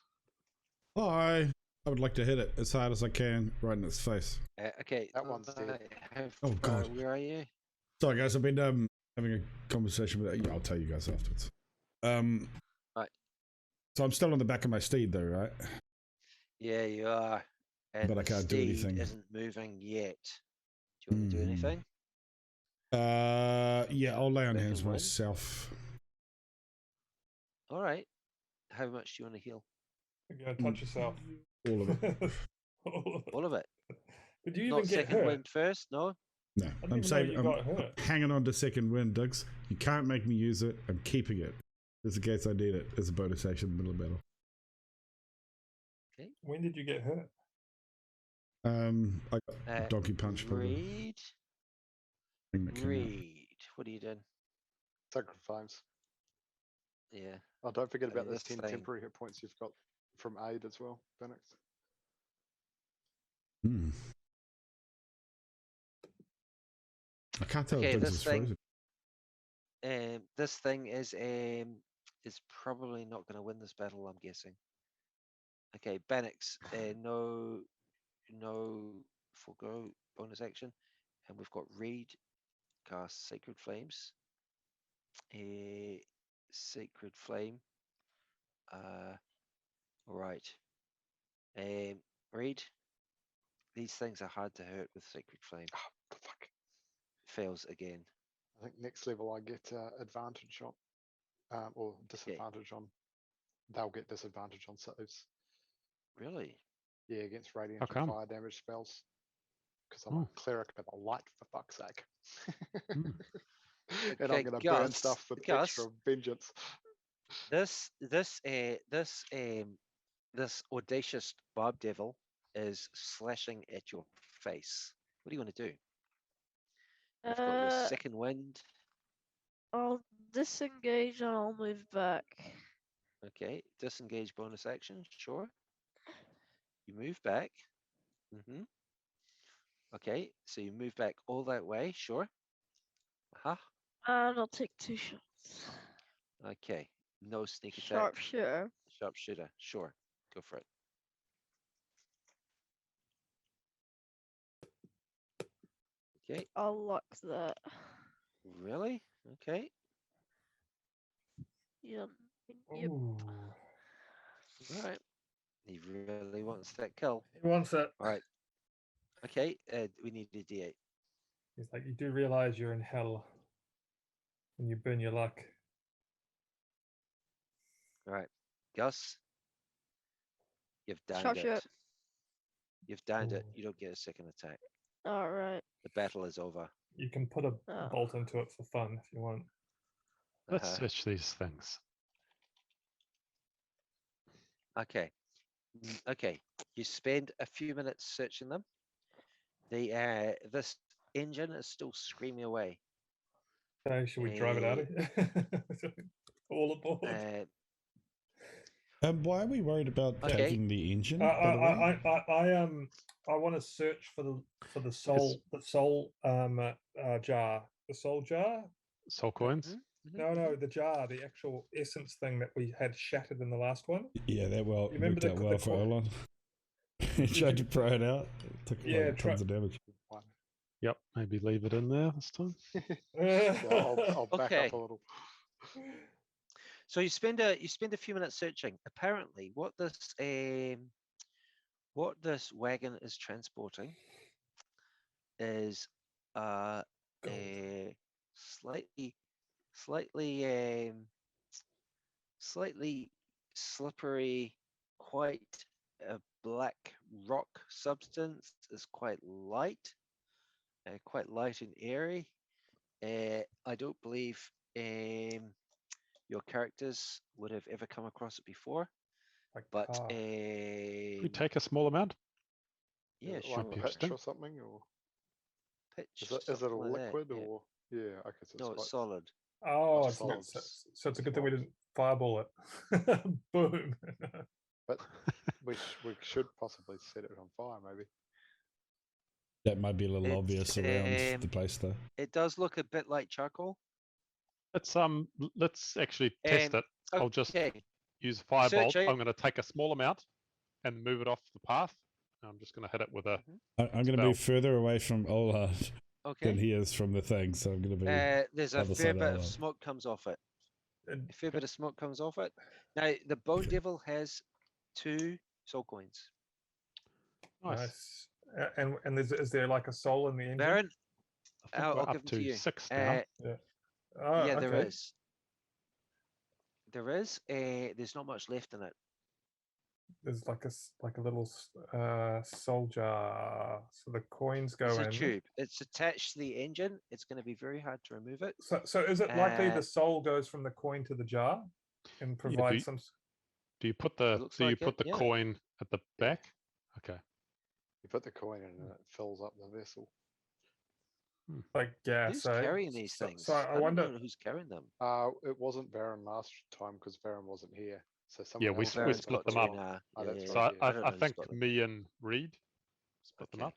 Hi. I would like to hit it as hard as I can, right in its face. Okay, That one's dead. Oh, God. Where are you? Sorry, guys. I've been having a conversation with. Yeah, I'll tell you guys afterwards. Right. So I'm still on the back of my steed, though, right? Yeah, you are. And But I the can't do steed anything. Isn't moving yet. Do you want to do anything? Yeah, I'll lay on Back hands and win? myself. All right. How much do you want to heal? You're gonna touch yourself. All of it. All of it. Did you Not even get second hurt? wind first, no? No, I didn't I'm even know saving. you I'm got hurt. hanging on to second wind, Diggs. You can't make me use it. I'm keeping it, just in case I need it as a bonus action in the middle of battle. When did you get hurt? I got donkey punch probably. Reed. Thing that came out. Reed. What are you doing? Sacred Flames. Yeah. Oh, don't forget about Okay, those this 10 thing- temporary hit points you've got from aid as well, Bannox. I can't tell Okay, if Diggs this is thing- frozen. This thing is probably not going to win this battle, I'm guessing. Okay, Bannox, no forgo bonus action, and we've got Reed cast Sacred Flames. Sacred Flame. All right. Reed, these things are hard to hurt with Sacred Flame. Oh, fuck. Fails again. I think next level I get advantage on, or disadvantage on. They'll get disadvantage on saves. Really? Yeah, against radiant How and come? fire damage spells. Because I'm Oh. a cleric of the light, for fuck's sake. Hmm. And Okay, I'm going to burn Gus, stuff with Gus. extra vengeance. This audacious barb devil is slashing at your face. What are you going to do? You've got your second wind. I'll disengage and I'll move back. Okay, disengage bonus action. Sure. You move back. Okay, so you move back all that way. Sure. And I'll take 2 shots. Okay. No sneak attack. Sharpshooter. Sharpshooter. Sure. Go for it. Okay. I'll lock that. Really? Okay. Yep. Ooh. All right. He really wants that kill. He wants it. All right. Okay. We need a D8. He's like, you do realize you're in hell when you burn your luck. All right. Gus, you've downed Sharpshooter. it. You've downed it. Ooh. You don't get a second attack. All right. The battle is over. You can put a Oh. bolt into it for fun if you want. Let's Uh-huh. switch these things. Okay. Okay. You spend a few minutes searching them. This engine is still screaming away. Okay, should we drive it out of here? All aboard. Why are we worried about Okay. taking the engine? by the way? I want to search for the soul jar. The soul jar? Soul coins. No, the jar, the actual essence thing that we had shattered in the last one. Yeah, that You remember worked out well for Olon. He tried to pry it out. It took tons of damage. Yep, maybe leave it in there this time. Yeah, I'll back Okay. up a little. So you spend a few minutes searching. Apparently, what this wagon is transporting is a slightly slippery, quite a black rock substance. Is quite light and airy. I don't believe your characters would have ever come across it before. But we take a small amount. Yeah, Is it sure. like pitch or something, or Pitch. is it a something like that, liquid yeah. or yeah? Okay, so No, it's solid. Oh, It's solid. so it's a good thing we didn't fireball it. Boom. But we should possibly set it on fire, maybe. That might be a little obvious around the place, though. It does look a bit like charcoal. Let's actually test it. I'll just use a firebolt. Searching. I'm going to take a small amount and move it off the path. I'm just going to hit it with a. I'm going to be further away from Ola than Okay. he is from the thing, so I'm going to be. There's a other fair side bit of of Ola. smoke comes off it. A fair bit of smoke comes off it. Now the Bone Devil has 2 soul coins. Nice. And is there like a soul in the engine? Baron, I think I'll we're give up them to to you. 6 now. Oh, yeah, there okay. is. There is. There's not much left in it. There's like a little soul jar. So the coins go It's in. a tube. It's attached to the engine. It's going to be very hard to remove it. So is it likely the soul goes from the coin to the jar and provides some? Do you put the yeah. coin at the back? Okay. You put the coin in and it fills up the vessel. Like gas. Who's carrying these things? So I wonder who's carrying them. It wasn't Baron last time because Baron wasn't here. So Yeah, someone we else split them up. So I think me and Reed split them up.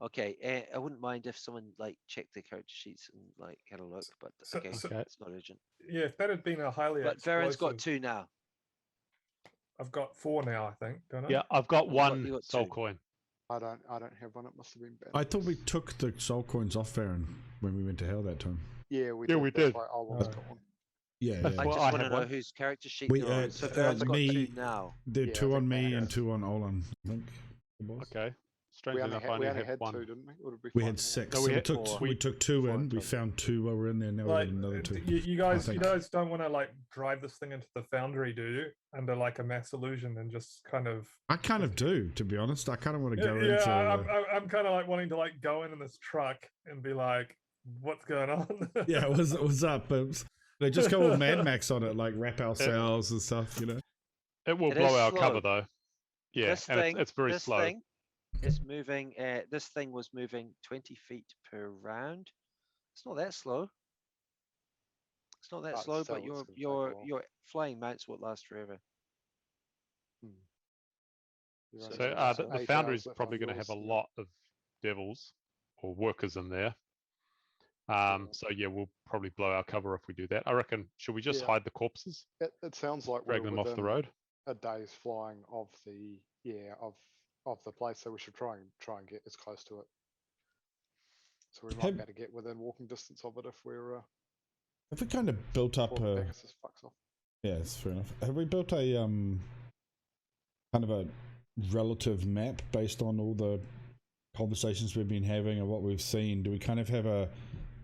Okay, I wouldn't mind if someone like checked the character sheets and like had a look, but okay, it's not urgent. Yeah, if that had been a highly But Baron's got 2 now. I've got 4 now, I think, don't I? Yeah, I've got You one got soul 2. coin. I don't have one. It must have been Baron. I thought we took the soul coins off Baron when we went to hell that time. Yeah, we Yeah, did. we That's did. why Ollon's got one. Yeah, That's yeah. I what just I want to have know one. whose character sheet We, they're on. So Vern's got me- 2 now. There are Yeah, I two on think me that and is. 2 on Olan, I think. the boss. Okay. Strangely enough, I we only only have had one. 2, didn't we? Or did we We find had more? 6. No, so we we had took four. we took 2 4 in. in We total. found 2 while we're in there. Now we Like, got another 2. you guys, think. don't want to like drive this thing into the foundry, do you? Under like a mass illusion and just kind of. I kind of do, to be honest. I kind of want to go Yeah, into. I'm kind of like wanting to like go in this truck and be like, "What's going on?" Yeah, what's up? They just go all Mad Max on it, like wrap ourselves and stuff, you know. It will It blow is our slow. cover though. Yeah, This and thing, it's very this slow. thing is moving. This thing was moving 20 feet per round. It's not that slow. It's not that But slow, still, but it's gonna take a your while. flying mounts won't last forever. You're So only So got the 8 foundry's hours left probably on going to have yours, a yeah. lot of devils or workers in there. So yeah, we'll probably blow our cover if we do that. I reckon. Should we just Yeah. hide the corpses, It sounds like drag we're them off the within road? a day's flying of the of the place, so we should try and get as close to it. So we might Have- be able to get within walking distance of it if we're Have we kind of built up before the a? Pegasus fucks off. Yeah, it's fair enough. Have we built a kind of a relative map based on all the conversations we've been having and what we've seen? Do we kind of have a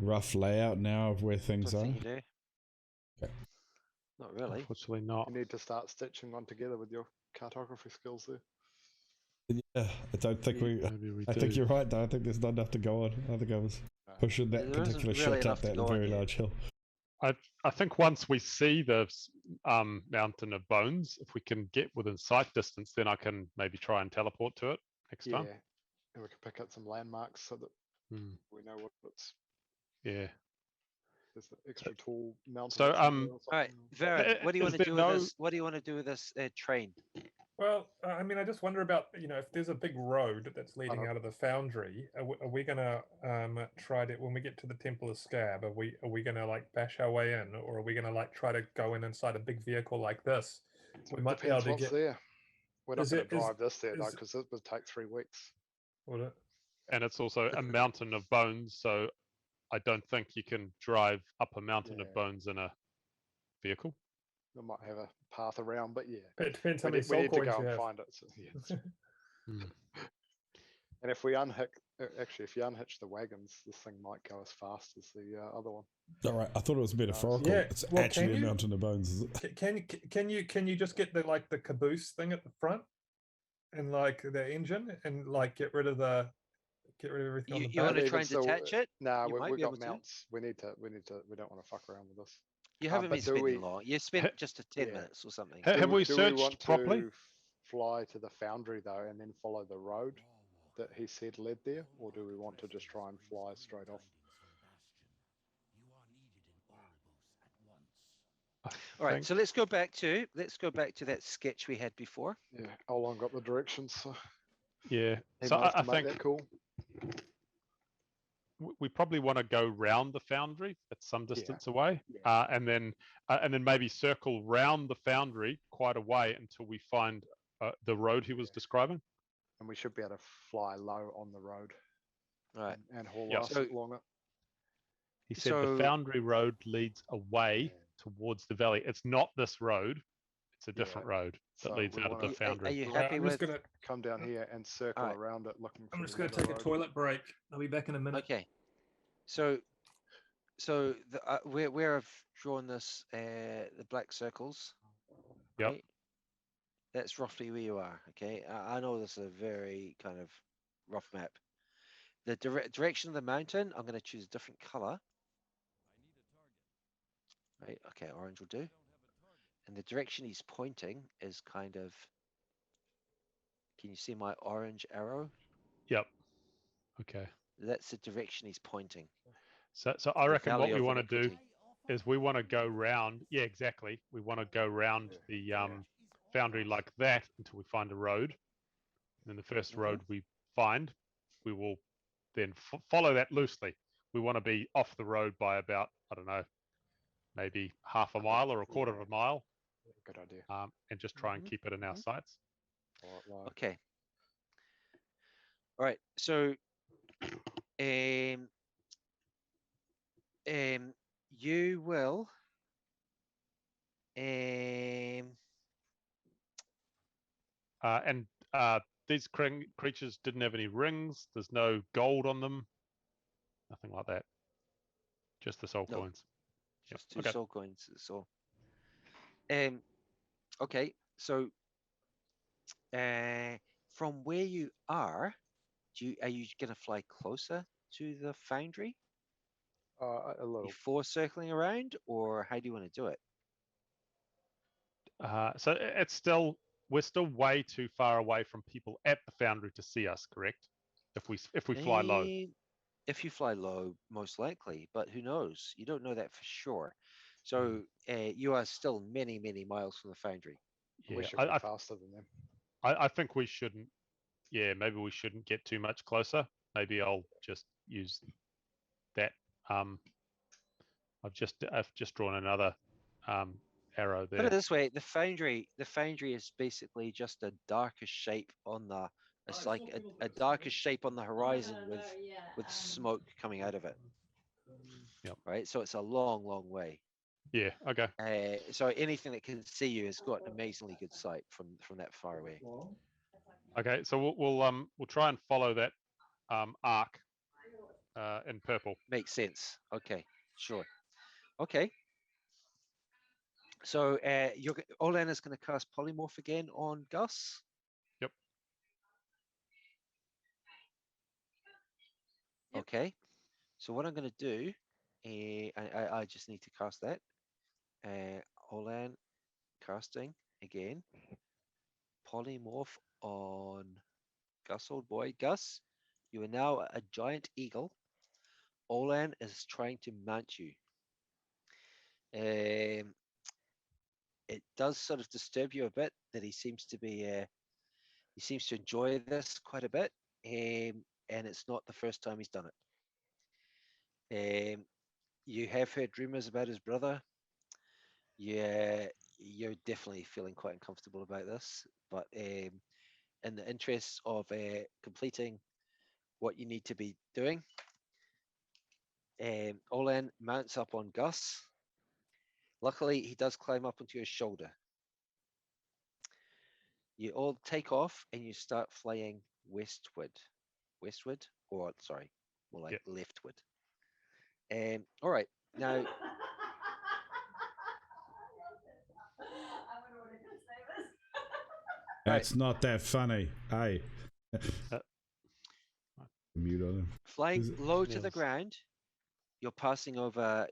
rough layout now of where things Don't are? think you do. Okay. Not really. Unfortunately, not. You need to start stitching one together with your cartography skills there. Yeah, I don't think we. Maybe we I do. think you're right, though. I think there's not enough to go on. I think I was pushing that There isn't particular really shot enough up to that go on very yet. large hill. I think once we see the mountain of bones, if we can get within sight distance, then I can maybe try and teleport to it next Yeah, time. and we can pick out some landmarks so that Hmm. we know what it's. Yeah. There's an extra tall mountain. So, up somewhere or All right, something. Vern, what do you Is want to there do no- with this? What do you want to do with this train? Well, I mean, I just wonder about, if there's a big road that's leading don't- out of the foundry, are we gonna try to, when we get to the Temple of Scab, are we gonna like bash our way in, or are we gonna like try to go in inside a big vehicle like this? We might be able Depends to what's get. there. We're not Is going to it- is- drive this there though, is- because it would take 3 weeks. Would it? And it's also a mountain of bones, so I don't think you can drive up a mountain of Yeah. bones in a vehicle. We might have a path around, but yeah, It depends how we many need, we soul need to coins go you and have. find it. So, yeah. Hmm. And if we unhitch, actually, if you unhitch the wagons, this thing might go as fast as the other one. All right, I thought it was metaphorical. Yeah, It's well, actually can a you? mountain of bones. Is it? Can you just get the caboose thing at the front, and like the engine, and like get rid of everything on the You want back? to try even and still, detach it? Nah, You might we've be got able to. mounts. We don't want to fuck around with this. You haven't but been do spending we- long. You spent just 10 Yeah. minutes or something. Have we do searched we want properly? to fly to the foundry though, and then follow the road that he said led there, or do we want to just try and fly straight off? All right, so let's go back to that sketch we had before. Yeah, Olon got the directions, so Yeah. he So might have I to make think that call. we probably want to go round the foundry at some distance away, Yeah. and then maybe circle round the foundry quite a way until we find the road he was describing. And we should be able to fly low on the road. All right. And haul Yeah. us So- along it. He said the So- foundry road leads away towards the valley. It's not this road. It's a different road that So leads we out of the wanna- Are foundry. you Right, happy I'm with? just gonna Come down here and circle Alright. around it, looking for I'm just the gonna other take a road. toilet break. I'll be back in a minute. Okay. So where I've drawn this, the black circles. Yep. Right? That's roughly where you are. Okay. I know this is a very kind of rough map. The direction of the mountain, I'm going to choose a different color. Right. Okay. Orange will do. And the direction he's pointing is kind of. Can you see my orange arrow? Yep. Okay. That's the direction he's pointing. So I The reckon what Valley we of want to do Iniquity. is we want to go round. Yeah, exactly. We want to go round the foundry like that until we find a road. And then the first road we find, we will then follow that loosely. We want to be off the road by about, I don't know, maybe half a mile or a quarter of a mile, Good idea. and just try and keep it in our sights. Alright, low. Okay. All right. So, you will And these creatures didn't have any rings. There's no gold on them. Nothing like that. Just the soul No, coins. just Yep. two soul coins. So, okay. So, from where you are you gonna fly closer to the foundry A little. before circling around, or how do you want to do it? So it's still, we're still way too far away from people at the foundry to see us, correct? If we fly low. If you fly low, most likely, but who knows? You don't know that for sure. So you are still many, many miles from the foundry. Yeah, We should be faster than them. I think we shouldn't. Yeah, maybe we shouldn't get too much closer. Maybe I'll just use that. I've just drawn another arrow there. Put it this way: the foundry is basically just a darker shape on the. It's like a darker shape on the horizon with smoke coming out of it. Yep. Right. So it's a long, long way. Yeah. Okay. So anything that can see you has got amazingly good sight from that far away. Okay. So we'll try and follow that arc in purple. Makes sense. Okay. Sure. Okay. So Olan is going to cast Polymorph again on Gus. Yep. Okay. So what I'm going to do, I just need to cast that. Olan casting again. Polymorph on Gus, old boy. Gus, you are now a giant eagle. Olan is trying to mount you. It does sort of disturb you a bit that he seems to enjoy this quite a bit, and it's not the first time he's done it. You have heard rumors about his brother. Yeah, you're definitely feeling quite uncomfortable about this, but in the interests of completing what you need to be doing, Olan mounts up on Gus. Luckily, he does climb up onto your shoulder. You all take off and you start flying westward. Westward? Or, sorry, more like leftward. All right, now. That's not that funny. Hey. Mute on him. Flying low to the ground, you're passing over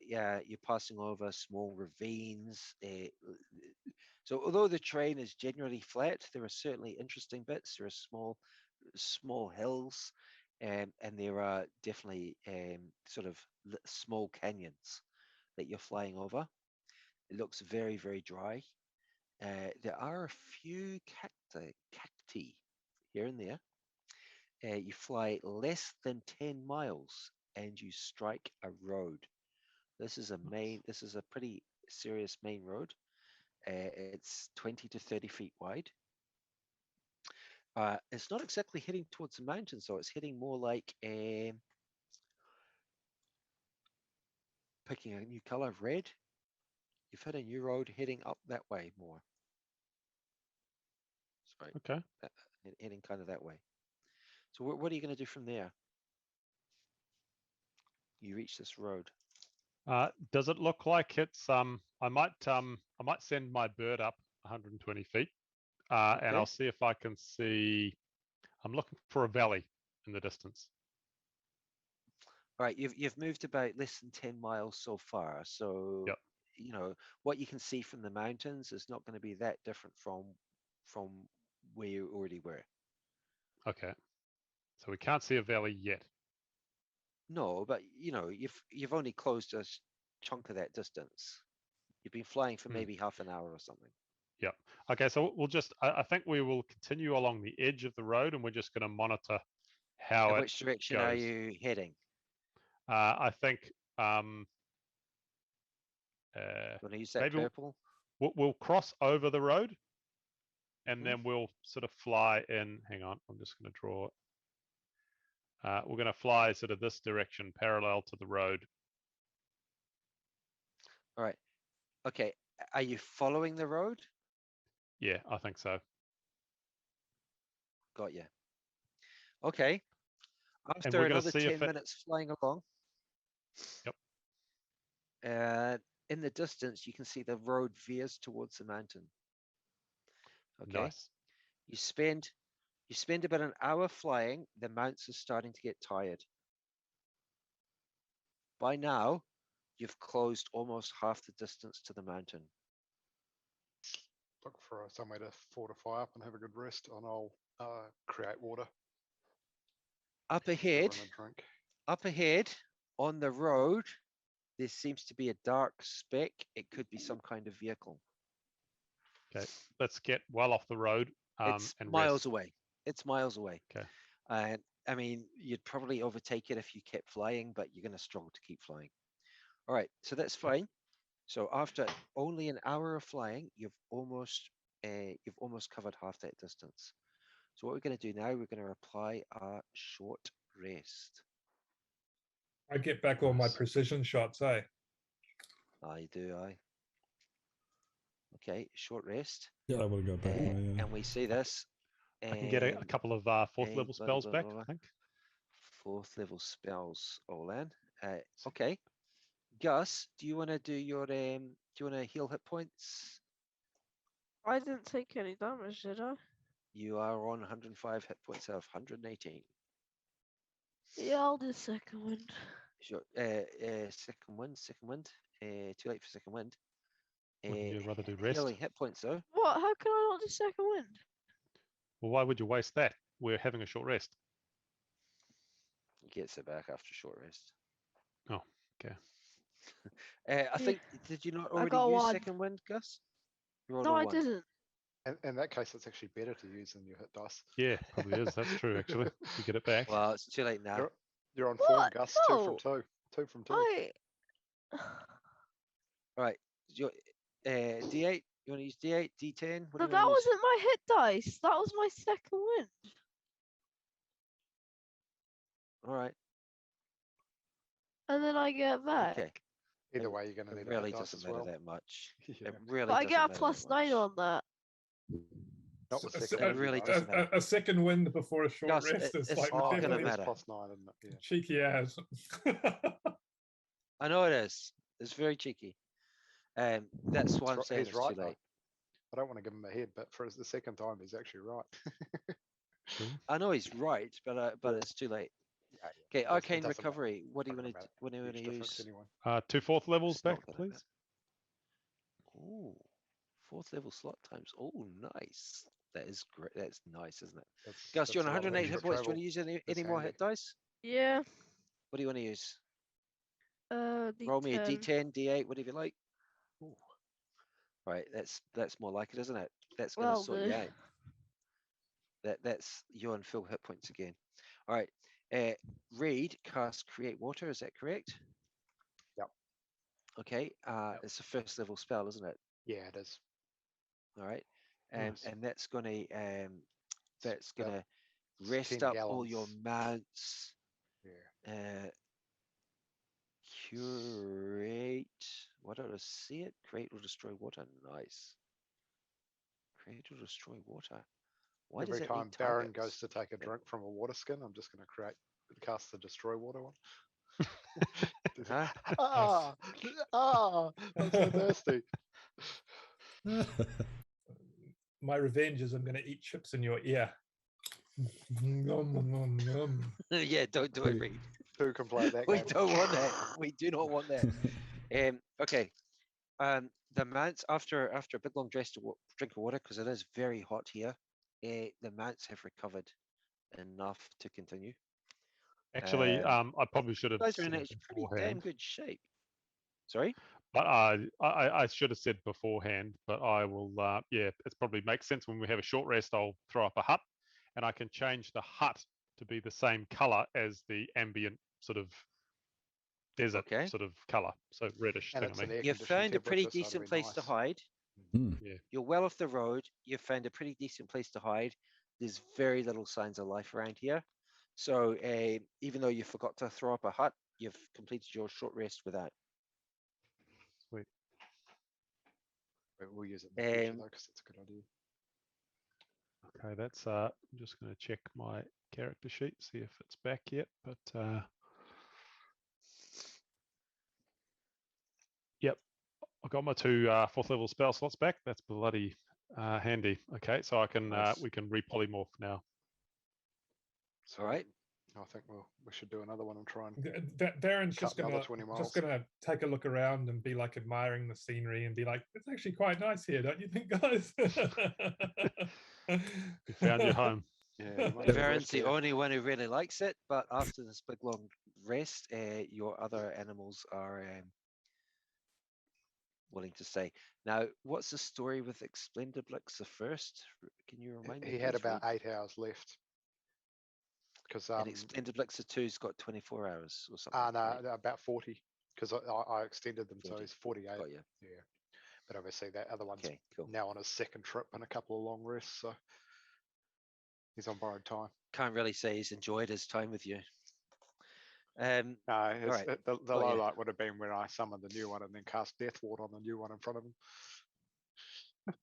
small ravines. So although the terrain is generally flat, there are certainly interesting bits. There are small hills, and there are definitely sort of small canyons that you're flying over. It looks very, very dry. There are a few cacti here and there. You fly less than 10 miles and you strike a road. This is a pretty serious main road. It's 20 to 30 feet wide. It's not exactly heading towards the mountains, though. It's heading more like picking a new color of red. You've hit a new road heading up that way more. Sorry. Okay. Heading kind of that way. So what are you going to do from there? You reach this road. Does it look like it's I might send my bird up 120 feet, okay. And I'll see if I can see. I'm looking for a valley in the distance. All right, you've moved about less than 10 miles so far, so yep. You know what you can see from the mountains is not going to be that different from where you already were. Okay, so we can't see a valley yet. No, but you've only closed a chunk of that distance. You've been flying for maybe half an hour or something. Yep. Okay, so we'll just. I think we will continue along the edge of the road, and we're just going to monitor how it Which direction goes. are you heading? I think. Want to use that purple? We'll cross over the road, and then we'll sort of fly in. Hang on, I'm just going to draw. We're going to fly sort of this direction, parallel to the road. All right. Okay. Are you following the road? Yeah, I think so. Got you. Okay. And After we're going to another see 10 if it. minutes flying along, Yep. in the distance, you can see the road veers towards the mountain. Okay. Nice. You spend about an hour flying. The mounts are starting to get tired. By now, you've closed almost half the distance to the mountain. Look for somewhere to fortify up and have a good rest, and I'll create water. Up Have ahead, a drink. on the road, there seems to be a dark speck. It could be some kind of vehicle. Okay, let's get well off the road. It's and miles rest. away. It's miles away. Okay. And I mean, you'd probably overtake it if you kept flying, but you're going to struggle to keep flying. All right, so that's fine. So after only an hour of flying, you've almost covered half that distance. So what we're going to do now, we're going to apply a short rest. I get back all my Nice. precision shots, eh? I do, I. Okay, short rest. Yeah, I want to go back. And we see this. I can get a couple of fourth level spells back, I think. Fourth level spells, Olan. Okay. Gus, do you want to do your do you want to heal hit points? I didn't take any damage, did I? You are on 105 hit points out of 118. Yeah, I'll do second wind. Sure. Second wind. Too late for second wind. Wouldn't you rather do rest? Healing hit points though. What? How can I not do second wind? Well, why would you waste that? We're having a short rest. He gets it back after short rest. Oh, okay. I think, did you not already got use one. second wind, Gus? You rolled No, a I one. didn't. And in that case, it's actually better to use than your hit dice. Yeah, probably is. That's true, actually. You get it back. Well, it's too late now. You're on form, What? Gus. No. 2 from 2. 2 from 2. I. All right. Your D8. You want to use D8, D10? What No, do you that want to use? wasn't my hit dice. That was my second wind. All right. And then I get back. Okay. Either way, you're going to It need a really hit dice doesn't as matter well. that much. Yeah. It really But I doesn't get a matter plus that 9 much. on that. Not with A- second It wind, really though. doesn't matter. A second wind before a short Gus, rest is it's like Oh, gonna definitely it is matter. +9, isn't it? Yeah. cheeky ass. I know it is. It's very cheeky. That's why I'm saying He's it's right, too late. though. I don't want to give him a head, but for the second time, he's actually right. True. I know he's right, but it's too late. Yeah, Okay, it arcane doesn't matter. recovery. What do you Not want gonna to? What do you want Huge to difference use? anyway. 2 fourth levels It's not back, gonna please. matter. Ooh, fourth level slot times. Oh, nice. That is great. That's nice, isn't it? Gus, you're on That's a lot of 108 hit extra points. Do you travel. want to use any That's more handy. hit dice? Yeah. What do you want to use? D10. Roll me a D10, D8, whatever you like. Ooh. Right, that's more like it, isn't it? That's gonna Well, sort you out. That's you're on full hit points again. All right. Reed cast create water. Is that correct? Yep. Okay. It's a first level spell, isn't it? Yeah, it is. All right. Nice. And that's gonna It's about rest 10 up all your gallons. mounts. Yeah. Curate. What did I see it? Create or destroy water. Nice. Create or destroy water. Why Every does it time need Baron targets? goes to take a drink from a water skin, I'm just going to cast the destroy water one. Huh? I'm so thirsty. My revenge is I'm going to eat chips in your ear. Nom, nom, nom. Yeah, don't do it, Reed. Who can play that We game? don't want that. We do not want that. Okay. The mounts after a big long drink of water, because it is very hot here. The mounts have recovered enough to continue. Actually, I probably should You have guys are in said actually pretty damn beforehand. good shape. Sorry. But I should have said beforehand, but I will, yeah, it probably makes sense when we have a short rest, I'll throw up a hut, and I can change the hut to be the same color as the ambient sort of desert sort of color, so reddish And thing. it's an air You've conditioned found a pretty temperature, so it'll decent be place to nice. hide. Yeah. You're well off the road. You've found a pretty decent place to hide. There's very little signs of life around here. So even though you forgot to throw up a hut, you've completed your short rest with that. Sweet. We'll use it in the future Um, though, because it's a good idea. Okay, that's I'm just going to check my character sheet, see if it's back yet. But yep, I've got my two 4th level spell slots back. That's bloody handy. Okay, so I can Nice. we can repolymorph now. So All right. I think we should do another one and try and Darren's cut just another gonna 20 miles. just gonna take a look around and be like admiring the scenery and be like, it's actually quite nice here, don't you think, guys? You found your home. Yeah, you might have a Varen's rest the here. only one who really likes it, but after this big long rest, your other animals are willing to stay. Now, what's the story with Explendiblix the first? Can you remind me? He had please, about Reed? 8 hours left. Because And Explendiblix the two's got 24 hours or something. no, right? about 40. Because I extended them, so 40. he's 48. Got you. Yeah, but obviously that other one's Okay, cool. now on his second trip and a couple of long rests, so he's on borrowed time. Can't really say he's enjoyed his time with you. No, right, the got low you. light would have been when I summoned the new one and then cast Death Ward on the new one in front of him.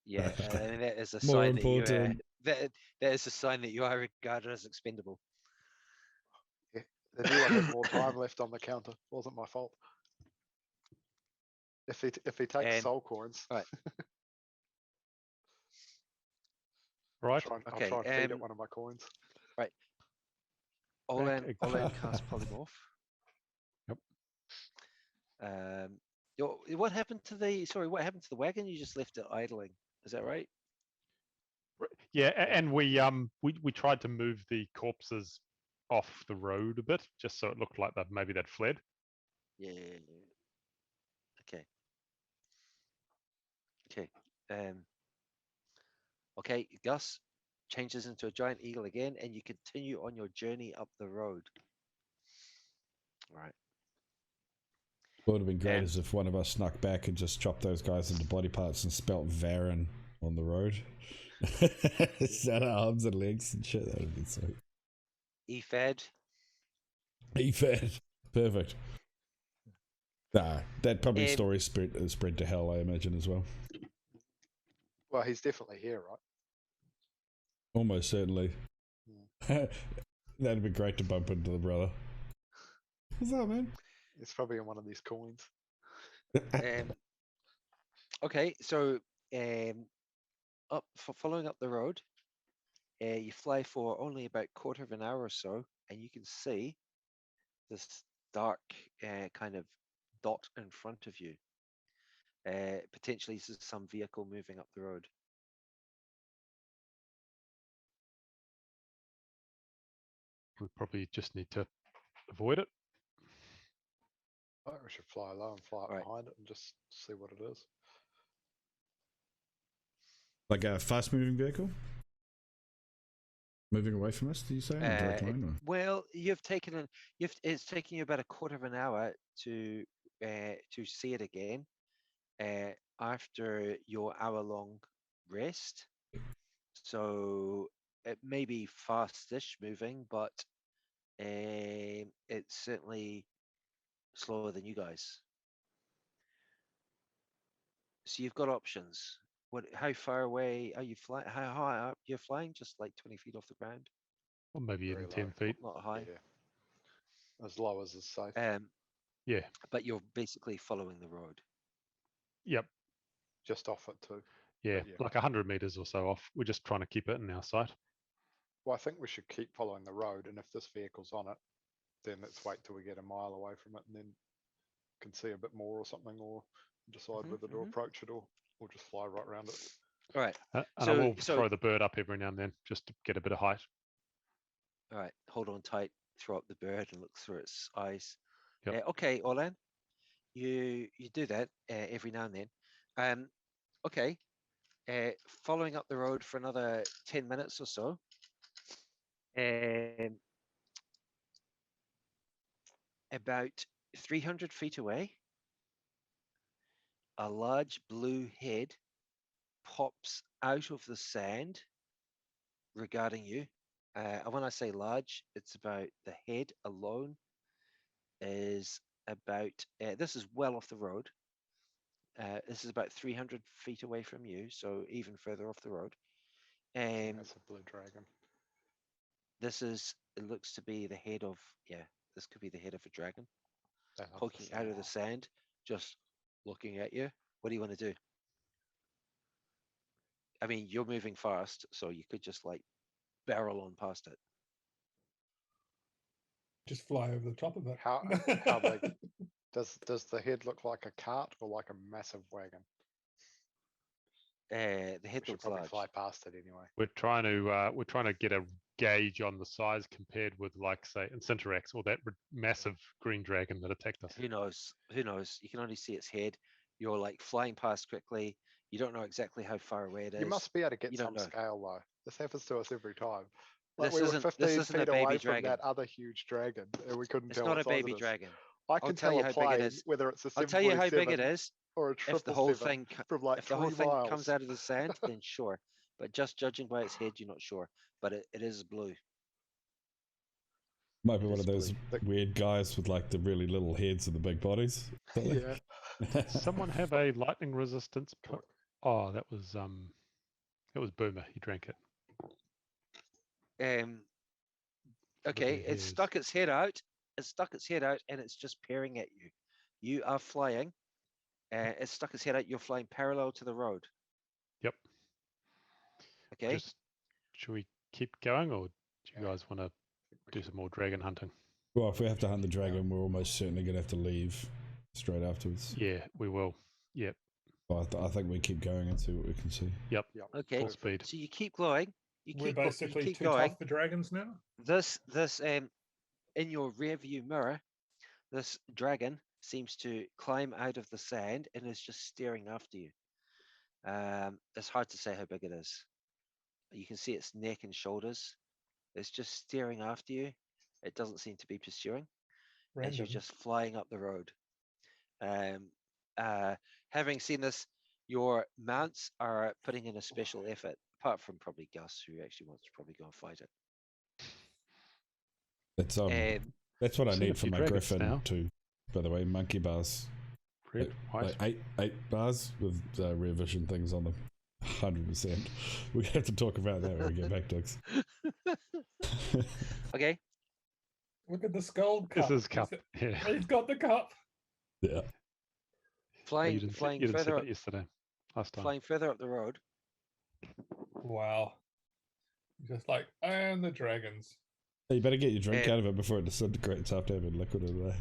Yeah, I mean, that is a More sign that you important. that is a sign that you are regarded as expendable. Yeah, the new one had more time left on the counter. Wasn't my fault. If he takes soul coins, right. Right. I'll try and feed it Okay. one of my coins. Right. Back Olen cast polymorph. Yep. What happened to the what happened to the wagon? You just left it idling. Is that right? Yeah, and we tried to move the corpses off the road a bit, just so it looked like maybe they'd fled. Yeah. Okay. Okay. Okay, Gus changes into a giant eagle again, and you continue on your journey up the road. All right. What would have been great is if one of us snuck back and just chopped those guys into body parts and spelt Varen on the road. Set arms and legs and shit. That would have been sweet. EFAD. EFAD. Perfect. Nah, that probably story spread to hell, I imagine, as well. Well, he's definitely here, right? Almost certainly. That'd be great to bump into the brother. What's up, man? It's probably in one of these coins. Okay, so following up the road, you fly for only about quarter of an hour or so, and you can see this dark kind of dot in front of you. Potentially some vehicle moving up the road. We probably just need to avoid it. I think we should fly low and fly up Right. behind it and just see what it is. Like a fast-moving vehicle? Moving away from us, do you say? In a direct line? Or? Well, it's taking you about a quarter of an hour to see it again after your hour-long rest. So it may be fastish moving, but it's certainly slower than you guys. So you've got options. How far away are you flying? How high up you're flying? Just like 20 feet off the ground? Or maybe Very even 10 low. feet. Not high. Yeah. As low as is safe. Yeah. But you're basically following the road. Yep. Just off it too. Yeah, yeah. like 100 meters or so off. We're just trying to keep it in our sight. Well, I think we should keep following the road, and if this vehicle's on it, then let's wait till we get a mile away from it, and then can see a bit more or something, or decide whether to approach it or just fly right around it. All right. And I will throw the bird up every now and then just to get a bit of height. All right, hold on tight. Throw up the bird and look through its eyes. Yep. Okay, Olan, you do that every now and then. Okay. Following up the road for another 10 minutes or so. About 300 feet away, a large blue head pops out of the sand regarding you. When I say large, it's about the head alone is about, this is well off the road, This is about 300 feet away from you, so even further off the road. That's a blue dragon. It looks to be the head of, this could be the head of a dragon. They love Poking out of the sand, just looking at you. What do you want to do? I mean, you're moving fast, so you could just like barrel on past it. Just fly over the top of it. How big? Does the head look like a cart or like a massive wagon? The head We should looks probably large. fly past it anyway. We're trying to get a gauge on the size compared with, like, say, Incinerax or that massive green dragon that attacked us. Who knows? Who knows? You can only see its head. You're like flying past quickly. You don't know exactly how far away it is. You must be able to get You some don't know. scale though. This happens to us every time. Like This we were isn't 15 a feet baby away dragon. from that other huge dragon, and we couldn't It's tell not what a size baby it is. dragon. I I'll can tell tell you a how big it plane is. whether it's a I'll tell you how big it 747 is. or a If the whole 777 thing, from like if the 3 whole thing miles. comes out of the sand, then sure. But just judging by its head, you're not sure. But it is blue. Might be It one is of those blue. weird guys with like the really little heads and the big bodies. Yeah. Someone have a lightning resistance. Oh, that was Boomer. He drank it. Okay, Looking it's hairs. stuck its head out. It's stuck its head out, and it's just peering at you. You are flying. It's stuck its head out. You're flying parallel to the road. Yep. Okay. Should we keep going, or do you guys want to do some more dragon hunting? Well, if we have to hunt the dragon, we're almost certainly going to have to leave straight afterwards. Yeah, we will. Yep. But I think we keep going and see what we can see. Yep. Okay. Full speed. So you keep going. We're basically you keep too going. tough for dragons now. This in your rear view mirror, this dragon seems to climb out of the sand and is just staring after you. It's hard to say how big it is. You can see its neck and shoulders. It's just staring after you. It doesn't seem to be pursuing as you're Random. just flying up the road. Having seen this, your mounts are putting in a special effort, apart from probably Gus, who actually wants to probably go and fight it. That's what I seen a need for few my dragons griffin now. too. By the way, monkey bars. Red, white. Like eight bars with rear vision things on them. 100%. We have to talk about that when we get back, Dix. Okay. Look at the skull cup. This is cup. Yeah. He's got the cup. Yeah. Flying, you didn't flying see further that up, yesterday. Last time. flying further up the road. Wow. Just like, and the dragons. Hey, you better get your drink out of it before it disintegrates after having liquid in it.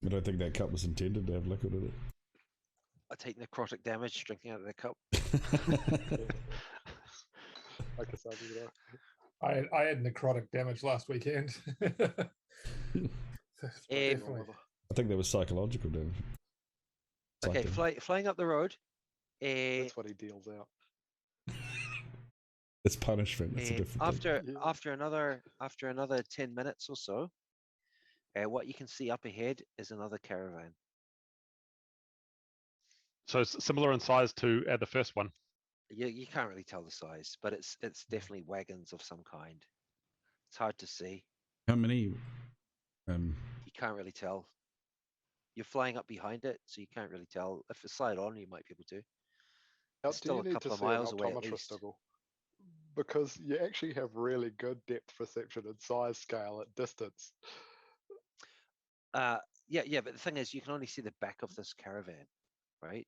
I don't think that cup was intended to have liquid in it. I take necrotic damage drinking out of the cup. Like I said, you know. I had necrotic damage last weekend. Definitely. I think that was psychological damage. Okay, flying up the road. That's what he deals out. It's punishment. It's a different thing. After another 10 minutes or so, what you can see up ahead is another caravan. So similar in size to the first one. You can't really tell the size, but it's definitely wagons of some kind. It's hard to see. How many? You can't really tell. You're flying up behind it, so you can't really tell. If it's slide on, you might be able to. Now, It's still a couple of miles away at least. Because you actually have really good depth perception and size scale at distance. Yeah, but the thing is, you can only see the back of this caravan, right?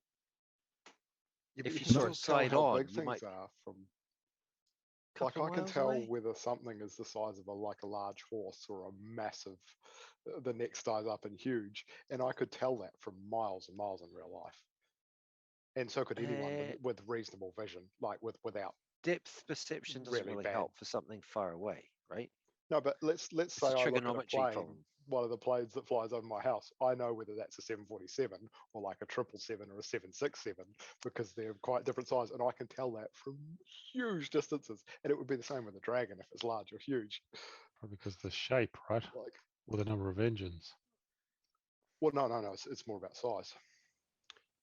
Yeah, If but you can sort of still tell side how on, big you things might are from. Like couple I can miles tell away? whether something is the size of a large horse or a massive, the next size up and huge, and I could tell that from miles and miles in real life. And so could anyone with reasonable vision, like without depth perception doesn't really bad. help for something far away, right? No, but let's It's say a I look at a trigonometry plane, problem. one of the planes that flies over my house. I know whether that's a 747 or like a 777 or a 767 because they're quite different size, and I can tell that from huge distances. And it would be the same with a dragon if it's large or huge. Probably because the shape, right? Like, Or the number of engines. well, no. It's more about size.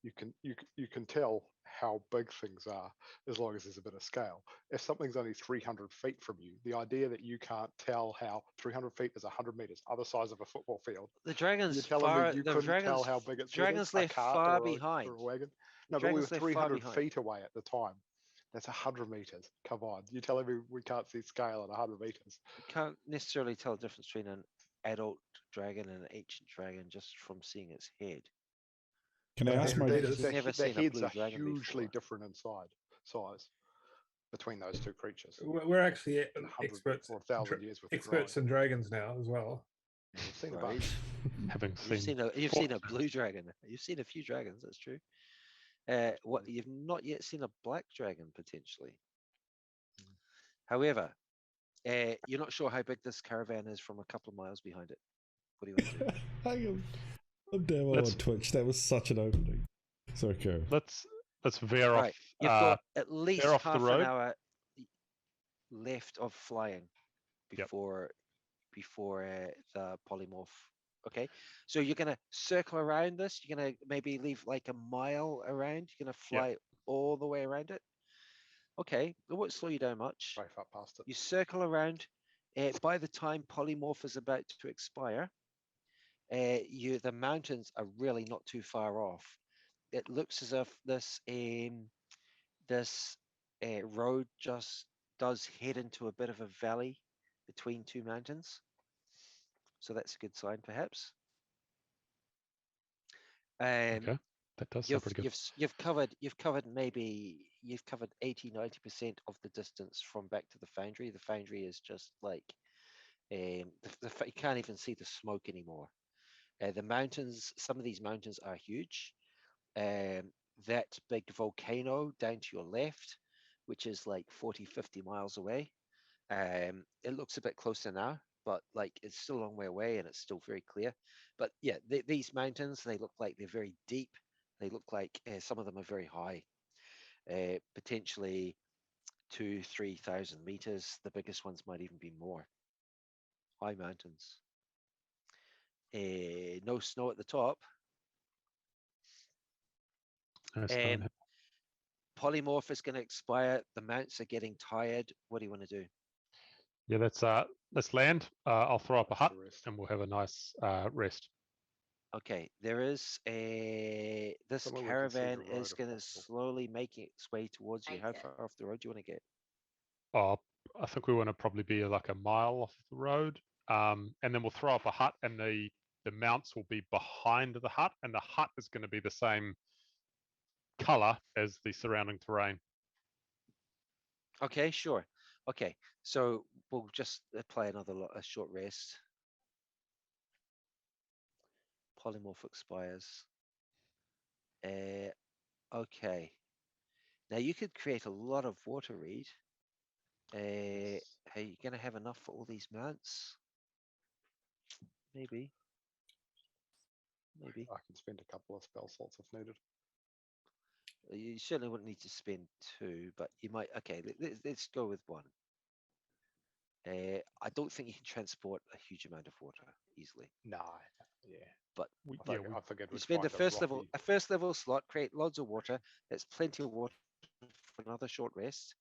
You can tell how big things are as long as there's a bit of scale. If something's only 300 feet from you, the idea that you can't tell how 300 feet is 100 meters, other size of a football field. The dragon's You're telling far. me you The couldn't dragon's tell how big its head dragon's is? A left cart far or behind. a wagon? No, but we were Dragon's left far 300 behind. feet away at the time. That's 100 meters. Come on, you're telling me we can't see scale at 100 meters? You can't necessarily tell the difference between an adult dragon and an ancient dragon just from seeing its head. Can I ask my? meters. You've never The seen a heads blue are dragon hugely before. different in size between those two creatures. We're actually In 100 experts, or 1,000 years with experts in dragons now as well. We've seen a Right. bunch. Having You've seen seen a blue dragon. You've seen a few dragons. That's true. What you've not yet seen a black dragon potentially. However, you're not sure how big this caravan is from a couple of miles behind it. What do you want to do? Hang on. I'm damn on Let's- Twitch. That was such an opening. It's okay. let's veer Right, off. you've got at least off the half road. an hour left of flying Yep. before the polymorph. Okay, so you're gonna circle around this. You're gonna maybe leave like a mile around. You're gonna fly all the way around it. Okay, it won't slow you down much. Strafe up past it. You circle around. By the time polymorph is about to expire, the mountains are really not too far off. It looks as if this road just does head into a bit of a valley between two mountains. So that's a good sign, perhaps. Okay, that does sound pretty good. You've covered 80-90% of the distance from back to the foundry. The foundry is just like you can't even see the smoke anymore. The mountains, some of these mountains are huge. That big volcano down to your left, which is like 40-50 miles away. It looks a bit closer now, but like it's still a long way away and it's still very clear. But yeah, these mountains, they look like they're very deep. They look like some of them are very high, potentially 2,000-3,000 meters. The biggest ones might even be more. High mountains. No snow at the top. Polymorph is going to expire. The mounts are getting tired. What do you want to do? Yeah, let's land. I'll throw up a hut Rest. and we'll have a nice rest. Okay, there is this Somewhere we can see the caravan road is if going to possible. slowly make its way towards you. How Okay. far off the road do you want to get? I think we want to probably be like a mile off the road, and then we'll throw up a hut, and the mounts will be behind the hut, and the hut is going to be the same color as the surrounding terrain. Okay, sure. Okay, so we'll just play a short rest. Polymorph expires. Okay. Now you could create a lot of water, Reed. Hey, you gonna have enough for all these mounts? Maybe. I can spend a couple of spell slots if needed. You certainly wouldn't need to spend 2, but you might. Okay, let's go with 1. I don't think you can transport a huge amount of water easily. No, yeah. But I figured you we'd spend find a first level slot, create loads of water. That's plenty of water for another short rest.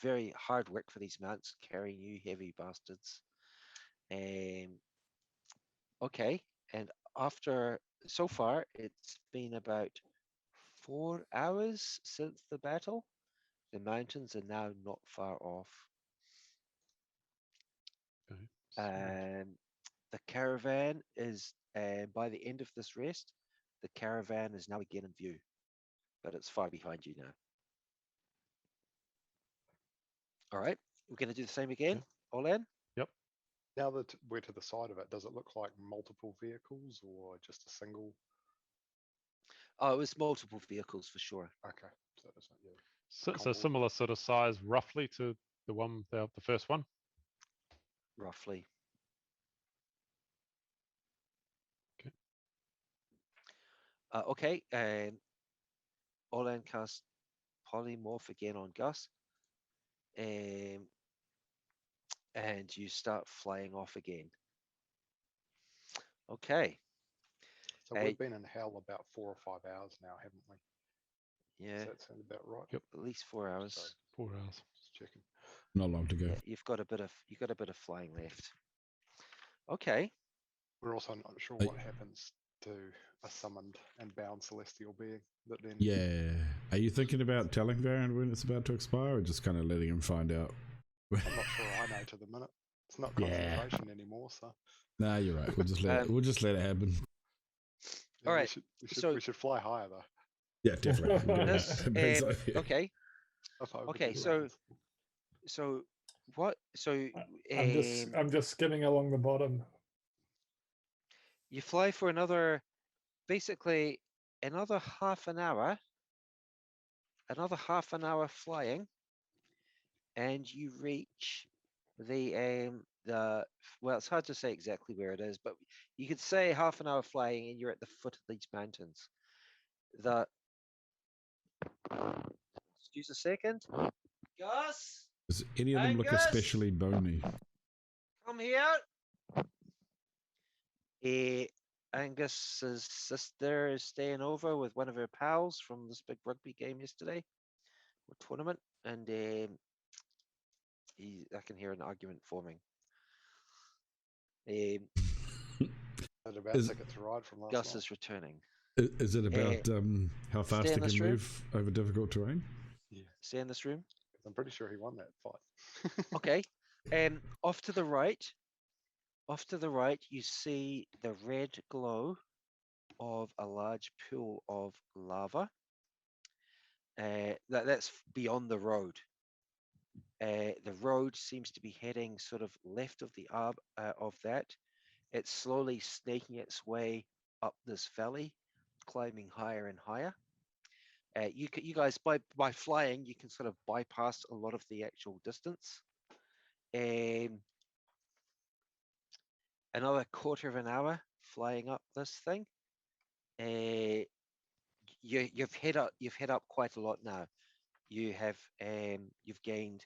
Very hard work for these mounts carrying you heavy bastards. Okay, and after so far it's been about 4 hours since the battle. The mountains are now not far off. Okay. The caravan is, by the end of this rest, the caravan is now again in view, but it's far behind you now. All right, we're going to do the same again. All in? Yep. Now that we're to the side of it, does it look like multiple vehicles or just a single? Oh, it was multiple vehicles for sure. Okay, so it's not, yeah. So similar sort of size, roughly, to the first one. Roughly. Okay. Okay. Olan cast polymorph again on Gus. And you start flying off again. Okay. So we've been in hell about 4 or 5 hours now, haven't we? Yeah, Does that sound about right? Yep. at least 4 hours. Sorry, 4 hours. just checking. Not long to go. Yeah, you've got a bit of flying left. Okay. We're also not sure Hey. what happens to a summoned and bound celestial being that then. Yeah. Are you thinking about telling Varian when it's about to expire, or just kind of letting him find out? I'm not sure I know to the minute. It's not Yeah. concentration anymore, so. Nah, you're right. We'll just let it. We'll just let it happen. Yeah, All right, We should fly higher though. Yeah, definitely. We'll do This, that. Big idea. okay. Up over Okay, the so mountains. So what? So I'm just skimming along the bottom. you fly for basically another half an hour. Another half an hour flying, and you reach the well, it's hard to say exactly where it is, but you could say half an hour flying, and you're at the foot of these mountains. Excuse a second, Gus. Does any of them look Angus? especially bony? Come here. Angus's sister is staying over with one of her pals from this big rugby game yesterday, or tournament, and I can hear an argument forming. About ticket to ride from last Gus night. is returning. Is it about how fast stay he in this can room. move over difficult terrain? Yeah, Stay in this room. I'm pretty sure he won that fight. Okay. Off to the right, you see the red glow of a large pool of lava. That's beyond the road. The road seems to be heading sort of left of the arb of that. It's slowly snaking its way up this valley, climbing higher and higher. You guys, by flying, you can sort of bypass a lot of the actual distance. Another quarter of an hour flying up this thing. You've hit up quite a lot now. You've gained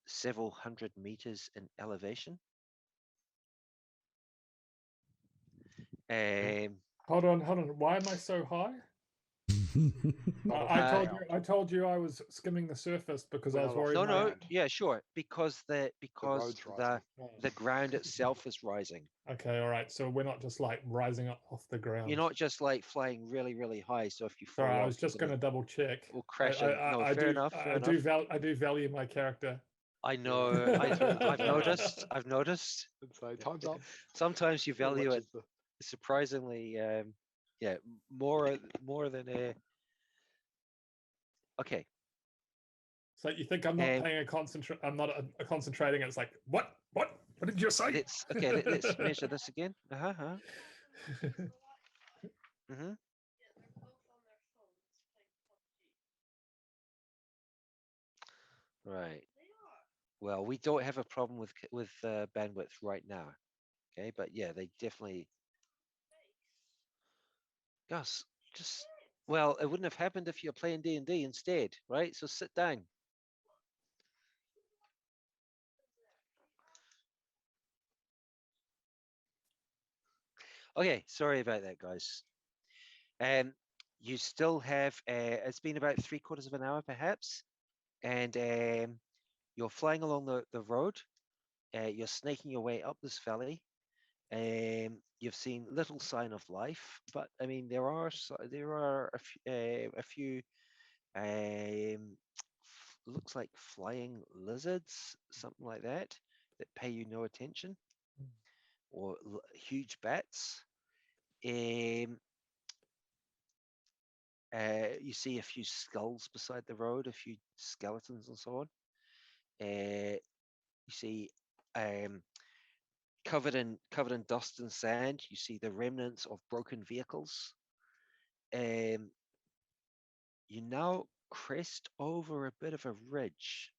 several hundred meters in elevation. Hold on. Why am I so high? I told you I was skimming the surface because I was worried. No, yeah, sure, because the ground itself is rising. Okay, all right. So we're not just like rising up off the ground. You're not just like flying really, really high. So if you fall Sorry, off, I was just going to double check. We'll crash. I do value my character. I know. I've noticed. So time's up. Sometimes you value it surprisingly. More than a. Okay. So you think I'm not paying I'm not concentrating. It's like what? What did you say? Let's measure this again. Mm-hmm. Right. Well, we don't have a problem with bandwidth right now. Okay, but yeah, they definitely. Gus, well, it wouldn't have happened if you're playing D&D instead, right? So sit down. Okay, sorry about that, guys. You still have, it's been about 3/4 of an hour perhaps, and you're flying along the road. You're snaking your way up this valley. You've seen little sign of life, but I mean there are a few looks like flying lizards, something like that pay you no attention, or huge bats. You see a few skulls beside the road, a few skeletons and so on. You see covered in dust and sand. You see the remnants of broken vehicles. You now crest over a bit of a ridge,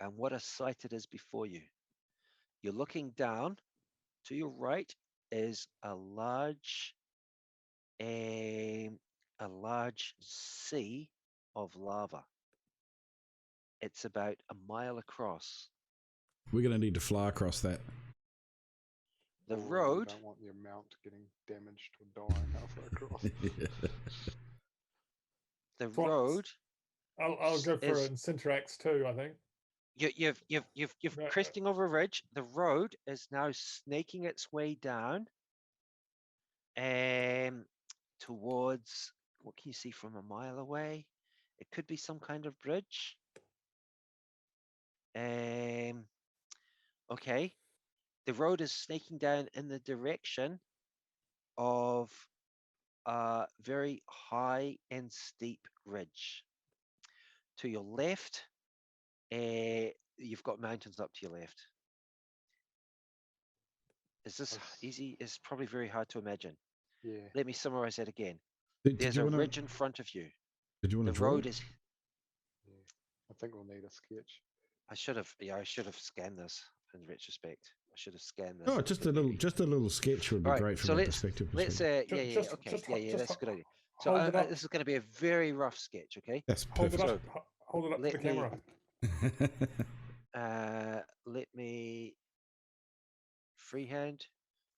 and what a sight it is before you. You're looking down. To your right is a large sea of lava. It's about a mile across. We're going to need to fly across that. The road. I don't want your mount getting damaged or dying halfway across. the What- road. I'll go for is- it in Syntrax too, I think. You've Right, cresting over a ridge. The road is now snaking its way down, towards what can you see from a mile away? It could be some kind of bridge. Okay, the road is snaking down in the direction of a very high and steep ridge. To your left, you've got mountains up to your left. Is this easy? It's probably very hard to imagine. Yeah. Let me summarize that again. Did There's you a wanna, ridge in front of you. Did you want The to draw road it? is. Yeah. I think we'll need a sketch. I should have scanned this in retrospect. I should have scanned this. Oh, just a little sketch would be All right, great from so a let's perspective. let's Ju- yeah, just- okay, just yeah, ho- yeah, just that's a ho- good idea. So hold it up. this is going to be a very rough sketch, okay? That's Hold it perfect. up. Hold it up to let the me- camera. Let me freehand.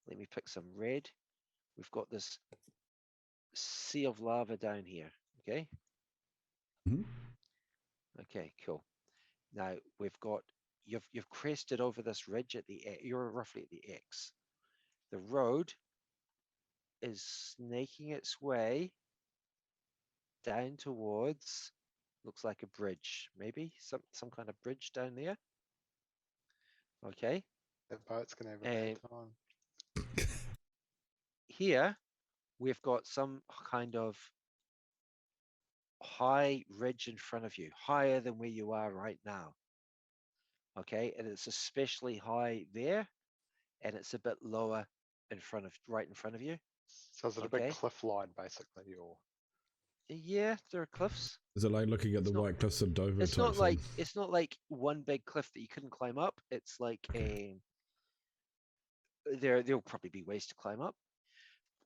Let me pick some red. We've got this sea of lava down here. Okay. Mhm. Okay, cool. Now we've got you've crested over this ridge at the you're roughly at the X. The road is snaking its way down towards, looks like a bridge, maybe some kind of bridge down there. Okay. That boat's gonna have a bad time. Here we've got some kind of high ridge in front of you, higher than where you are right now. Okay, and it's especially high there, and it's a bit lower right in front of you. So is it a Okay. big cliff line basically, or? Yeah, there are cliffs. Is it like looking at It's the not- White Cliffs of Dover It's type not like thing? it's not like one big cliff that you couldn't climb up. It's like there'll probably be ways to climb up.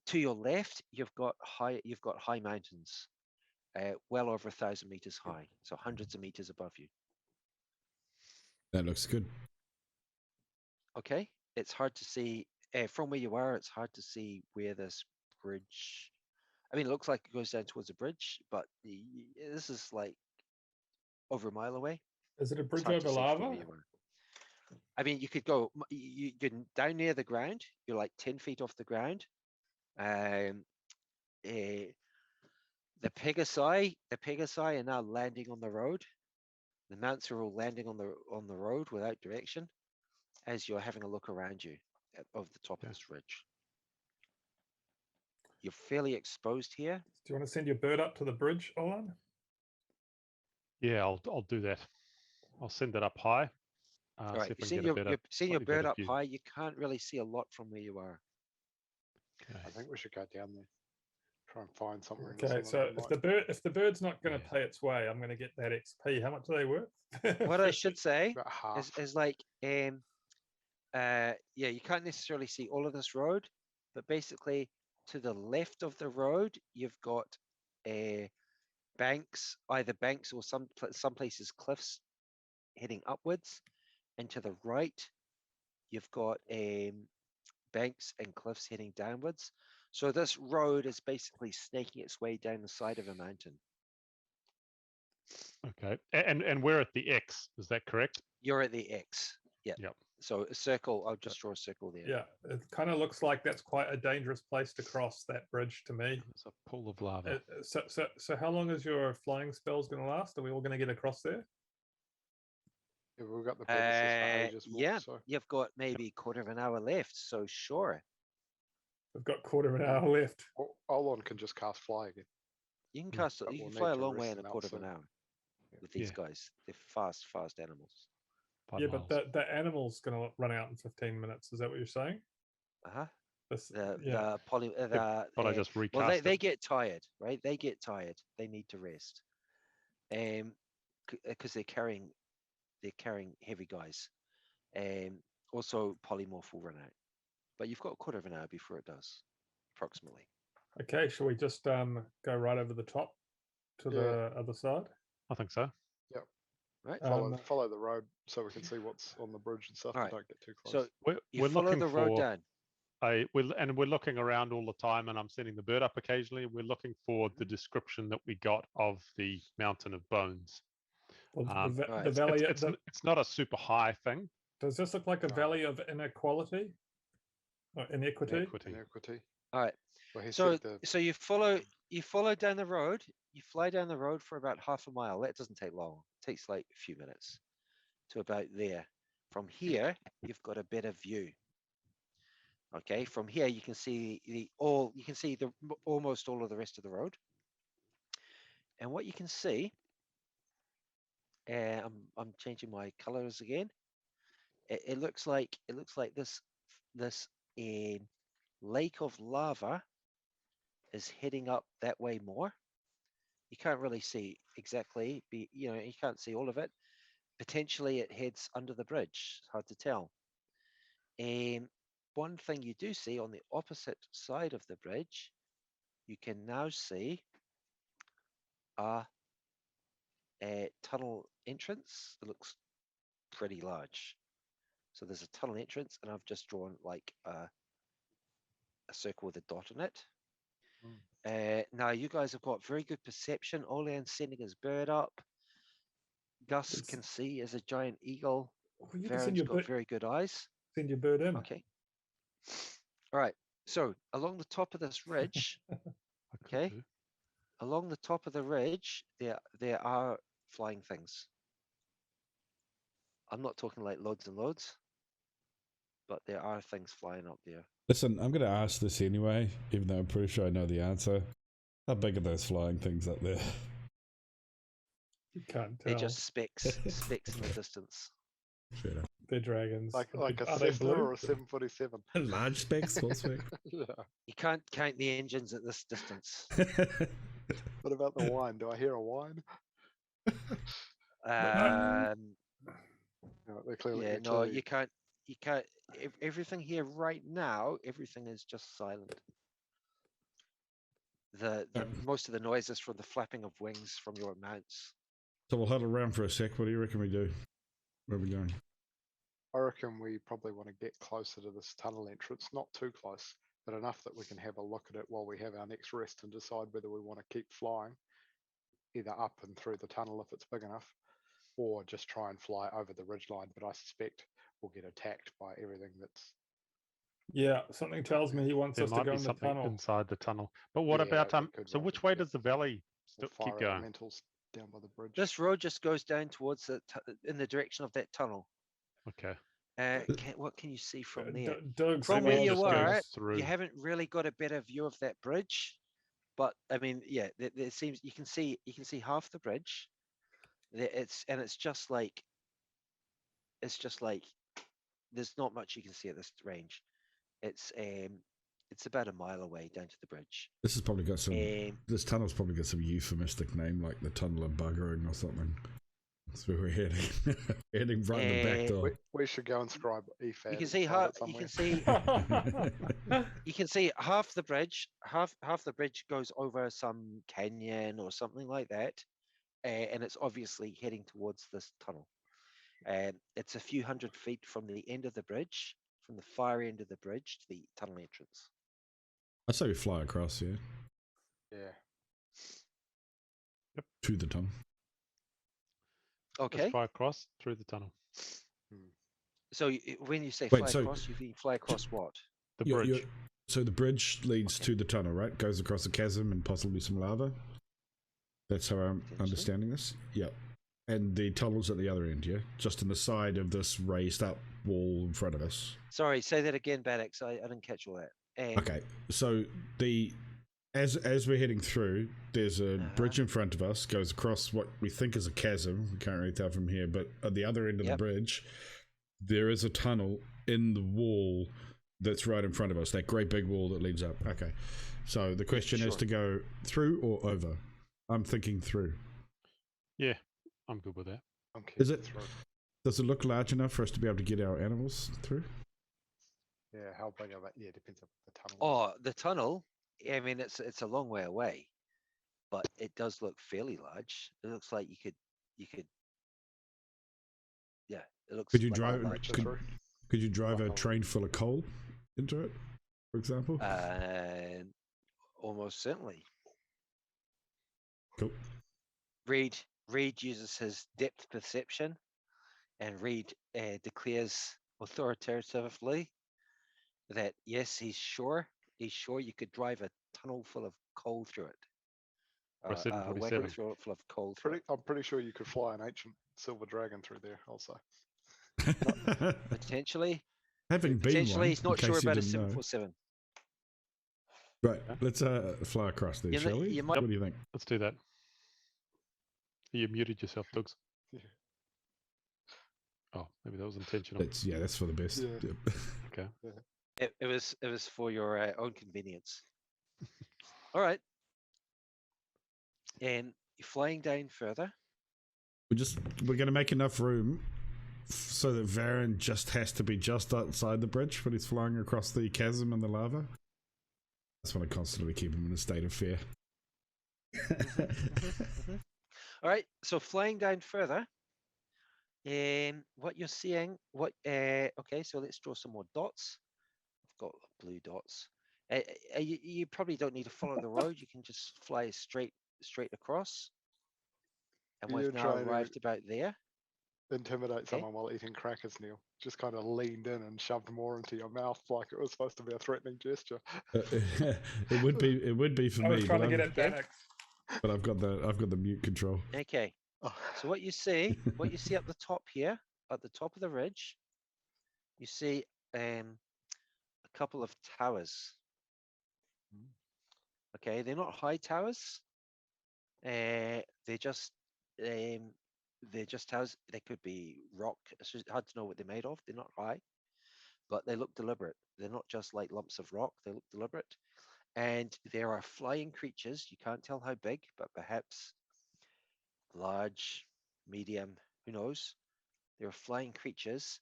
To your left, you've got high mountains, well over 1,000 meters high, so hundreds of meters above you. That looks good. Okay, it's hard to see from where you are. It's hard to see where this bridge. I mean, it looks like it goes down towards a bridge, but this is like over a mile away. Is it a It's bridge hard to over see from lava? where you are. I mean, you could go. You're down near the ground. You're like 10 feet off the ground. The Pegasi are now landing on the road. The mounts are all landing on the road without direction, as you're having a look around you over the top of this ridge. You're fairly exposed here. Do you want to send your bird up to the bridge, Olan? Yeah, I'll do that. I'll send it up high. All See right, if you're I seeing can get a better, seeing your slightly better bird up view. high. You can't really see a lot from where you are. Okay. I think we should go down there. Try and find something. or Okay, someone so that if the bird's not going to Yeah. pay its way, I'm going to get that XP. How much are they worth? What I should say about half. is like yeah, you can't necessarily see all of this road, but basically to the left of the road you've got banks, either banks or some places cliffs heading upwards, and to the right you've got banks and cliffs heading downwards. So this road is basically snaking its way down the side of a mountain. Okay. And we're at the X. Is that correct? You're at the X. Yeah. Yep. So a circle. I'll just draw a circle there. Yeah, it kind of looks like that's quite a dangerous place to cross that bridge to me. There's a pool of lava. So how long is your flying spells going to last? Are we all going to get across there? Yeah, we've got the Pegasus for ages. Yeah, So you've got maybe a quarter of an hour left, so sure. We've got quarter of an hour left. Olon can just cast fly again. You can cast it. But You we'll can fly a need to long way rest in a them out quarter of an soon. hour with these guys. They're fast animals. 5 Yeah, miles. but the animal's going to run out in 15 minutes. Is that what you're saying? Uh-huh. Yeah. The poly But I just recast well, they it. get tired, right? They get tired. They need to rest. Because they're carrying heavy guys. Also polymorph will run out. But you've got a quarter of an hour before it does, approximately. Okay, shall we just go right over the top to the other side? I think so. Right. Follow the road so we can see what's on the bridge and stuff. All But right. don't get too close. So you We're follow looking the road for down. we're looking around all the time, and I'm sending the bird up occasionally. We're looking for the description that we got of the mountain of bones. Well, Right. the valley. It's not a super high thing. Does this look like a No. valley of inequality or inequity? Inequity. All right. Well, he So said the, so you follow down the road. You fly down the road for about half a mile. That doesn't take long. It takes like a few minutes to about there. From here, you've got a better view. Okay, from here you can see almost all of the rest of the road. And what you can see, I'm changing my colors again. It looks like this lake of lava is heading up that way more. You can't really see exactly, you can't see all of it. Potentially it heads under the bridge. It's hard to tell. One thing you do see on the opposite side of the bridge, you can now see a tunnel entrance. It looks pretty large. So there's a tunnel entrance, and I've just drawn like a circle with a dot in it. Now you guys have got very good perception. Olean's sending his bird up. Gus can see as a giant eagle. Well, you can send Varen's your got bird. very good eyes. Send your bird in. Okay. All right. So along the top of this ridge, okay, along the top of the ridge, there are flying things. I'm not talking like loads and loads, but there are things flying up there. Listen, I'm going to ask this anyway, even though I'm pretty sure I know the answer. How big are those flying things up there? You can't tell. They're just specks in the distance. Fair enough. They're dragons. like a Are they Cessna blue? or a 747. Large specs, small specs. Yeah. You can't count the engines at this distance. What about the whine? Do I hear a whine? No, they're clearly Yeah, no, actually- you can't. Everything here right now, everything is just silent. The most of the noise is from the flapping of wings from your mounts. So we'll huddle around for a sec. What do you reckon we do? Where are we going? I reckon we probably want to get closer to this tunnel entrance, not too close, but enough that we can have a look at it while we have our next rest and decide whether we want to keep flying, either up and through the tunnel if it's big enough, or just try and fly over the ridgeline. But I suspect we'll get attacked by everything that's. Yeah, something tells me he wants There us to might go be in the something tunnel. inside the tunnel. But what Yeah, about that could so well which be, way yeah. does the valley Or keep fire going? elementals down by the bridge. This road just goes down towards in the direction of that tunnel. Okay. What can you see from there? Doug's From where Maybe it you just are, goes through. you haven't really got a better view of that bridge. But I mean, yeah, there seems you can see half the bridge. It's just like there's not much you can see at this range. It's about a mile away down to the bridge. This has probably got some. This tunnel's probably got some euphemistic name like the tunnel of buggering or something. That's where we're heading. Heading right in the back door. We should go and scribe EFAD. You can see you can see half the bridge. Half the bridge goes over some canyon or something like that, and it's obviously heading towards this tunnel. It's a few hundred feet from the end of the bridge, from the far end of the bridge to the tunnel entrance. I say we fly across, yeah. Yeah. To the tunnel. Okay. Let's fly across through the tunnel. So when you say Wait, fly so- across, you mean fly across what? The You're- bridge. So the bridge leads to the tunnel, right? Goes across a chasm and possibly some lava. That's how I'm Potentially. understanding this. Yeah. And the tunnel's at the other end, yeah? Just on the side of this raised up wall in front of us. Sorry, say that again, Baddox. I didn't catch all that. Okay. So as we're heading through, there's a bridge in front of us, goes across what we think is a chasm. We can't really tell from here, but at the other end of the bridge, there is a tunnel in the wall that's right in front of us, that great big wall that leads up. Okay. So the question is to go through or over? I'm thinking through. Yeah, I'm good with that. Is it? Does it look large enough for us to be able to get our animals through? Yeah, how big of it? Yeah, depends on the tunnel. Oh, the tunnel. I mean, it's a long way away, but it does look fairly large. It looks like you could. Yeah, it looks. Could you like drive? a large Could you drive a train full of coal into it? for example? Almost certainly. Cool. Reed uses his depth perception, and Reed declares authoritatively that yes, he's sure you could drive a tunnel full of coal through it. Or a A 747. wagon full of coal through it. I'm pretty sure you could fly an ancient silver dragon through there also. Potentially. Having been Potentially, one, he's not in sure case you about a didn't know. 747. Right, let's fly across there, You shall we? might- What do you think? Let's do that. You muted yourself, Tugs. Yeah. Oh, maybe that was intentional. That's for the best. Yeah. Yep. Okay. It was for your own convenience. All right. And you're flying down further. We're going to make enough room so that Varen just has to be just outside the bridge when he's flying across the chasm and the lava. I just want to constantly keep him in a state of fear. All right. So flying down further. What you're seeing, okay, so let's draw some more dots. I've got blue dots. You probably don't need to follow the road. You can just fly straight across. And we've now arrived about there. Intimidate someone while eating crackers, Neil. Just kind of leaned in and shoved more into your mouth like it was supposed to be a threatening gesture. It would be for me. I was trying to get in panic. But I've got the mute control. Okay. So what you see up the top here, at the top of the ridge, you see a couple of towers. Okay, they're not high towers. They're just towers. They could be rock. It's just hard to know what they're made of. They're not high, but they look deliberate. They're not just like lumps of rock. They look deliberate. And there are flying creatures. You can't tell how big, but perhaps large, medium, who knows? There are flying creatures,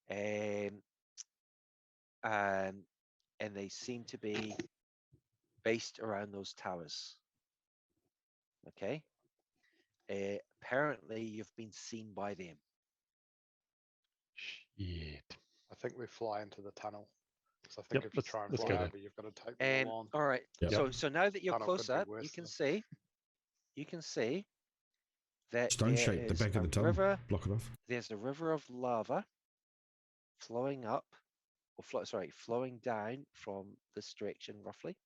and they seem to be based around those towers. Okay. Apparently, you've been seen by them. Shit. I think we fly into the tunnel. So I think Yep, if you try and let's fly go over, you've got to take them all on. All right. Yep. So now that you're Tunnel could be closer, worse you can though. see that Stone shape the back of the tunnel. river. Block it off. There's a river of lava flowing up, or flowing down from this direction, roughly.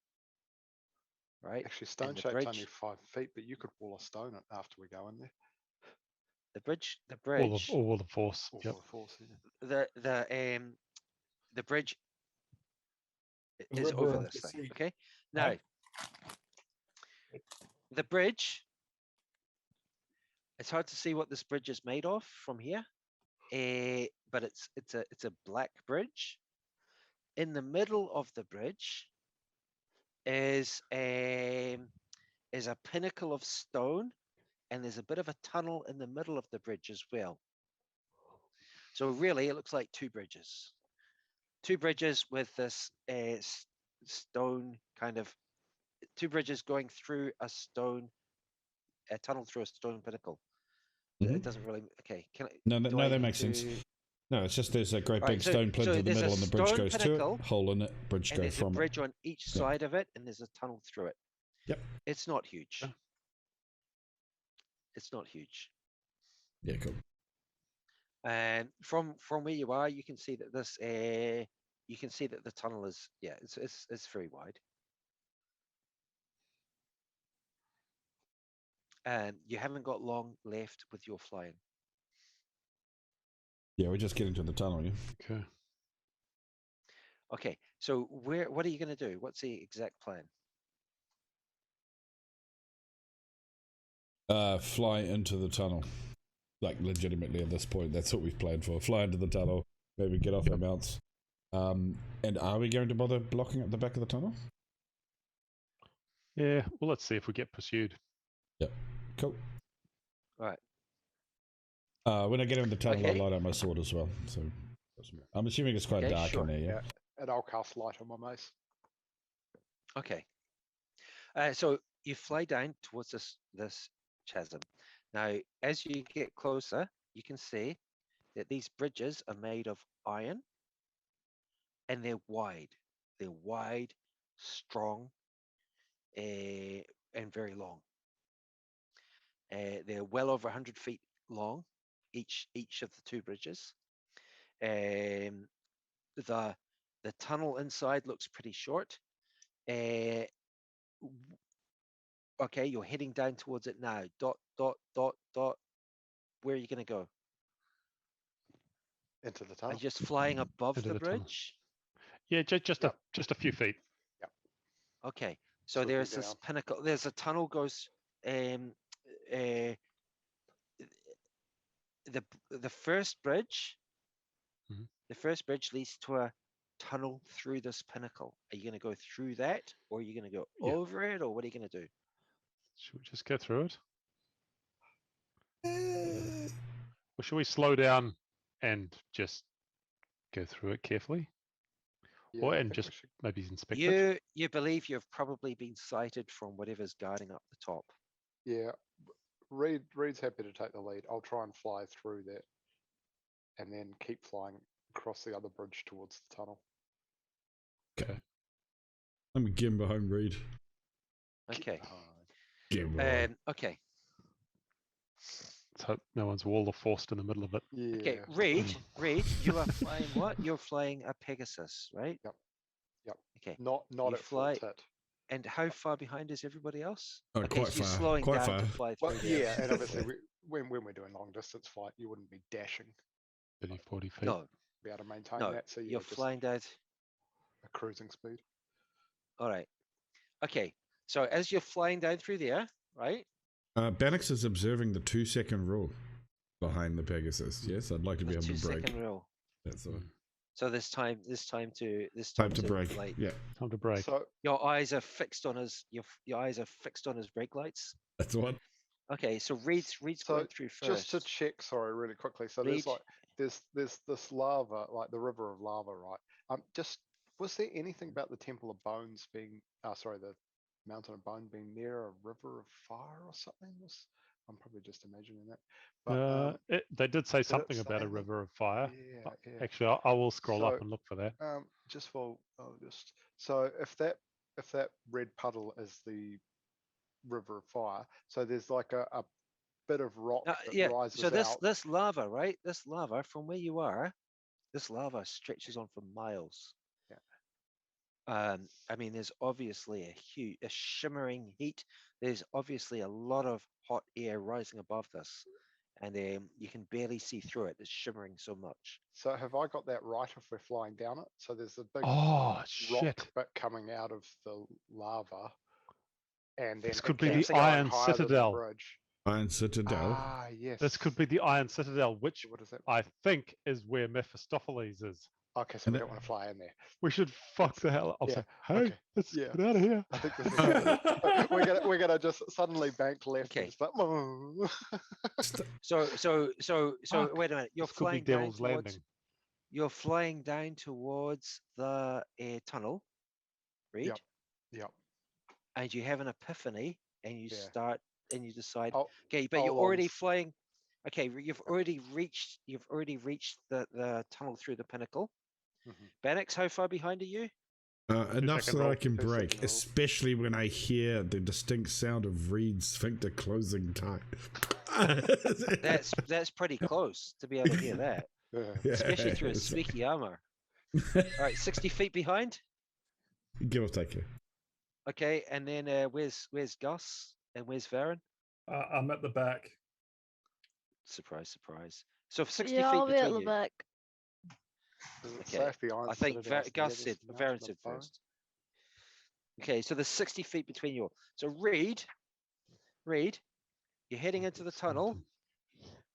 Right. Actually, stone And the shape's bridge- only 5 feet, but you could wall a stone it after we go in there. The bridge. All the force. Or Yep. for the force, yeah. The bridge The is river over of this the thing. sea. Okay. Now, the bridge. It's hard to see what this bridge is made of from here, but it's a black bridge. In the middle of the bridge is a pinnacle of stone, and there's a bit of a tunnel in the middle of the bridge as well. So really, it looks like two bridges with this stone kind of two bridges going through a tunnel through a stone pinnacle. It doesn't really. Okay, can I? No, that makes sense. No, it's just there's a great big stone plinth in the middle, and the bridge goes to it. Hole in it, bridge and go there's from a bridge it. on each side of it, and there's a tunnel through it. Yep. It's not huge. Yeah. It's not huge. Yeah, cool. And from where you are, you can see that this you can see that the tunnel is it's very wide. And you haven't got long left with your flying. Yeah, we're just getting to the tunnel, yeah. Okay. Okay, so what are you going to do? What's the exact plan? Fly into the tunnel. Like, legitimately at this point, that's what we've planned for. Fly into the tunnel, maybe get off our mounts. And are we going to bother blocking up the back of the tunnel? Yeah, well, let's see if we get pursued. Yep, cool. All right. When I get in the tunnel, Okay. I'll light up my sword as well. So I'm assuming it's quite Okay, dark sure. in there, yeah? And I'll cast light on my mace. Okay. So you fly down towards this chasm. Now, as you get closer, you can see that these bridges are made of iron, and they're wide. They're wide, strong, and very long. They're well over 100 feet long, each of the two bridges. The tunnel inside looks pretty short. Okay, you're heading down towards it now. Dot, dot, dot, dot. Where are you going to go? Into the Are tunnel. you just flying above Into the the tunnel. bridge? Yeah, just Yep. just a few feet. Okay, so Swooping there's this down. pinnacle. There's a tunnel goes. Uh, the first bridge. Mhm. The first bridge leads to a tunnel through this pinnacle. Are you going to go through that, or are you going to go Yeah. over it, or what are you going to do? Should we just go through it? Or should we slow down and just go through it carefully? Yeah, Or I and think we just should. maybe inspect it? You believe you've probably been sighted from whatever's guarding up the top. Yeah, Reed's happy to take the lead. I'll try and fly through that, and then keep flying across the other bridge towards the tunnel. Okay. I'm getting behind Reed. Okay. Get behind. Okay. Let's hope no one's wall of forced in the middle of it. Yeah. Okay. Reed, you are flying what? You're flying a Pegasus, right? Yep. Okay. Not You at full fly- tit. And how far behind is everybody else? Oh, Okay, quite so you're far. slowing Quite down far. to fly through Well, there. yeah, and obviously when we're doing long distance flight, you wouldn't be dashing, 30, 40 feet. No, be able to maintain no, that. So you're just flying down. a cruising speed. All right. Okay. So as you're flying down through there, right? Bannox is observing the 2-second rule behind the Pegasus. Yes, I'd like to be The able to break. 2-second rule. That's all. So this time to Time to break. like Yeah, Time to break. So your eyes are fixed on his your eyes are fixed on his brake lights. that's the one. Okay, so Reed's So going through just first. to check, sorry, really quickly. So Reed. there's this lava, like the river of lava, right? Just was there anything about the Temple of Bones being, the Mountain of Bone being near a river of fire or something? I'm probably just imagining that. But They did say did it something about a say river of fire. yeah, yeah. Actually, I will scroll So up and look for that. So if that red puddle is the river of fire, so there's like a bit of rock that rises so out. this lava, right? This lava from where you are, this lava stretches on for miles. Yeah. I mean, there's obviously a shimmering heat. There's obviously a lot of hot air rising above this, and you can barely see through it. It's shimmering so much. So have I got that right if we're flying down it? So there's a big rock Shit. bit coming out of the lava, and then This it could be keeps the going Iron higher than the Citadel. bridge. Iron Citadel. Ah, yes. This could be the Iron Citadel, which What is that? I think is where Mephistopheles is. Okay, so we don't want to fly in there. We should fuck the hell. I'll Yeah, say, hey, okay, let's yeah. get out of here. I think this is we're gonna just suddenly bank left. Okay. And just like, So Fuck. wait a minute. You're This could be flying down Devil's towards. Landing. You're flying down towards the tunnel, right? Yep. And you have an epiphany, and you Yeah. start, and you decide, Oh, okay, but oh, you're already longs. flying. Okay, you've already reached the tunnel through the pinnacle. Mhm. Bannox, how far behind are you? Enough so 2-second that I roll. can 2-second break, roll. especially when I hear the distinct sound of Reed's sphincter closing time. That's pretty close to be able to hear that, Yeah. especially through his squeaky armor. All right, 60 feet behind. Give or take it. Okay, and then where's Gus and where's Varen? I'm at the back. Surprise, surprise. So 60 Yeah, feet I'll be at between the you. back. Does it Okay, say if the Iron I think Citadel's Gus near said, this Varen mountain said of bone? first. Okay, so there's 60 feet between you. So Reed, you're heading into the tunnel,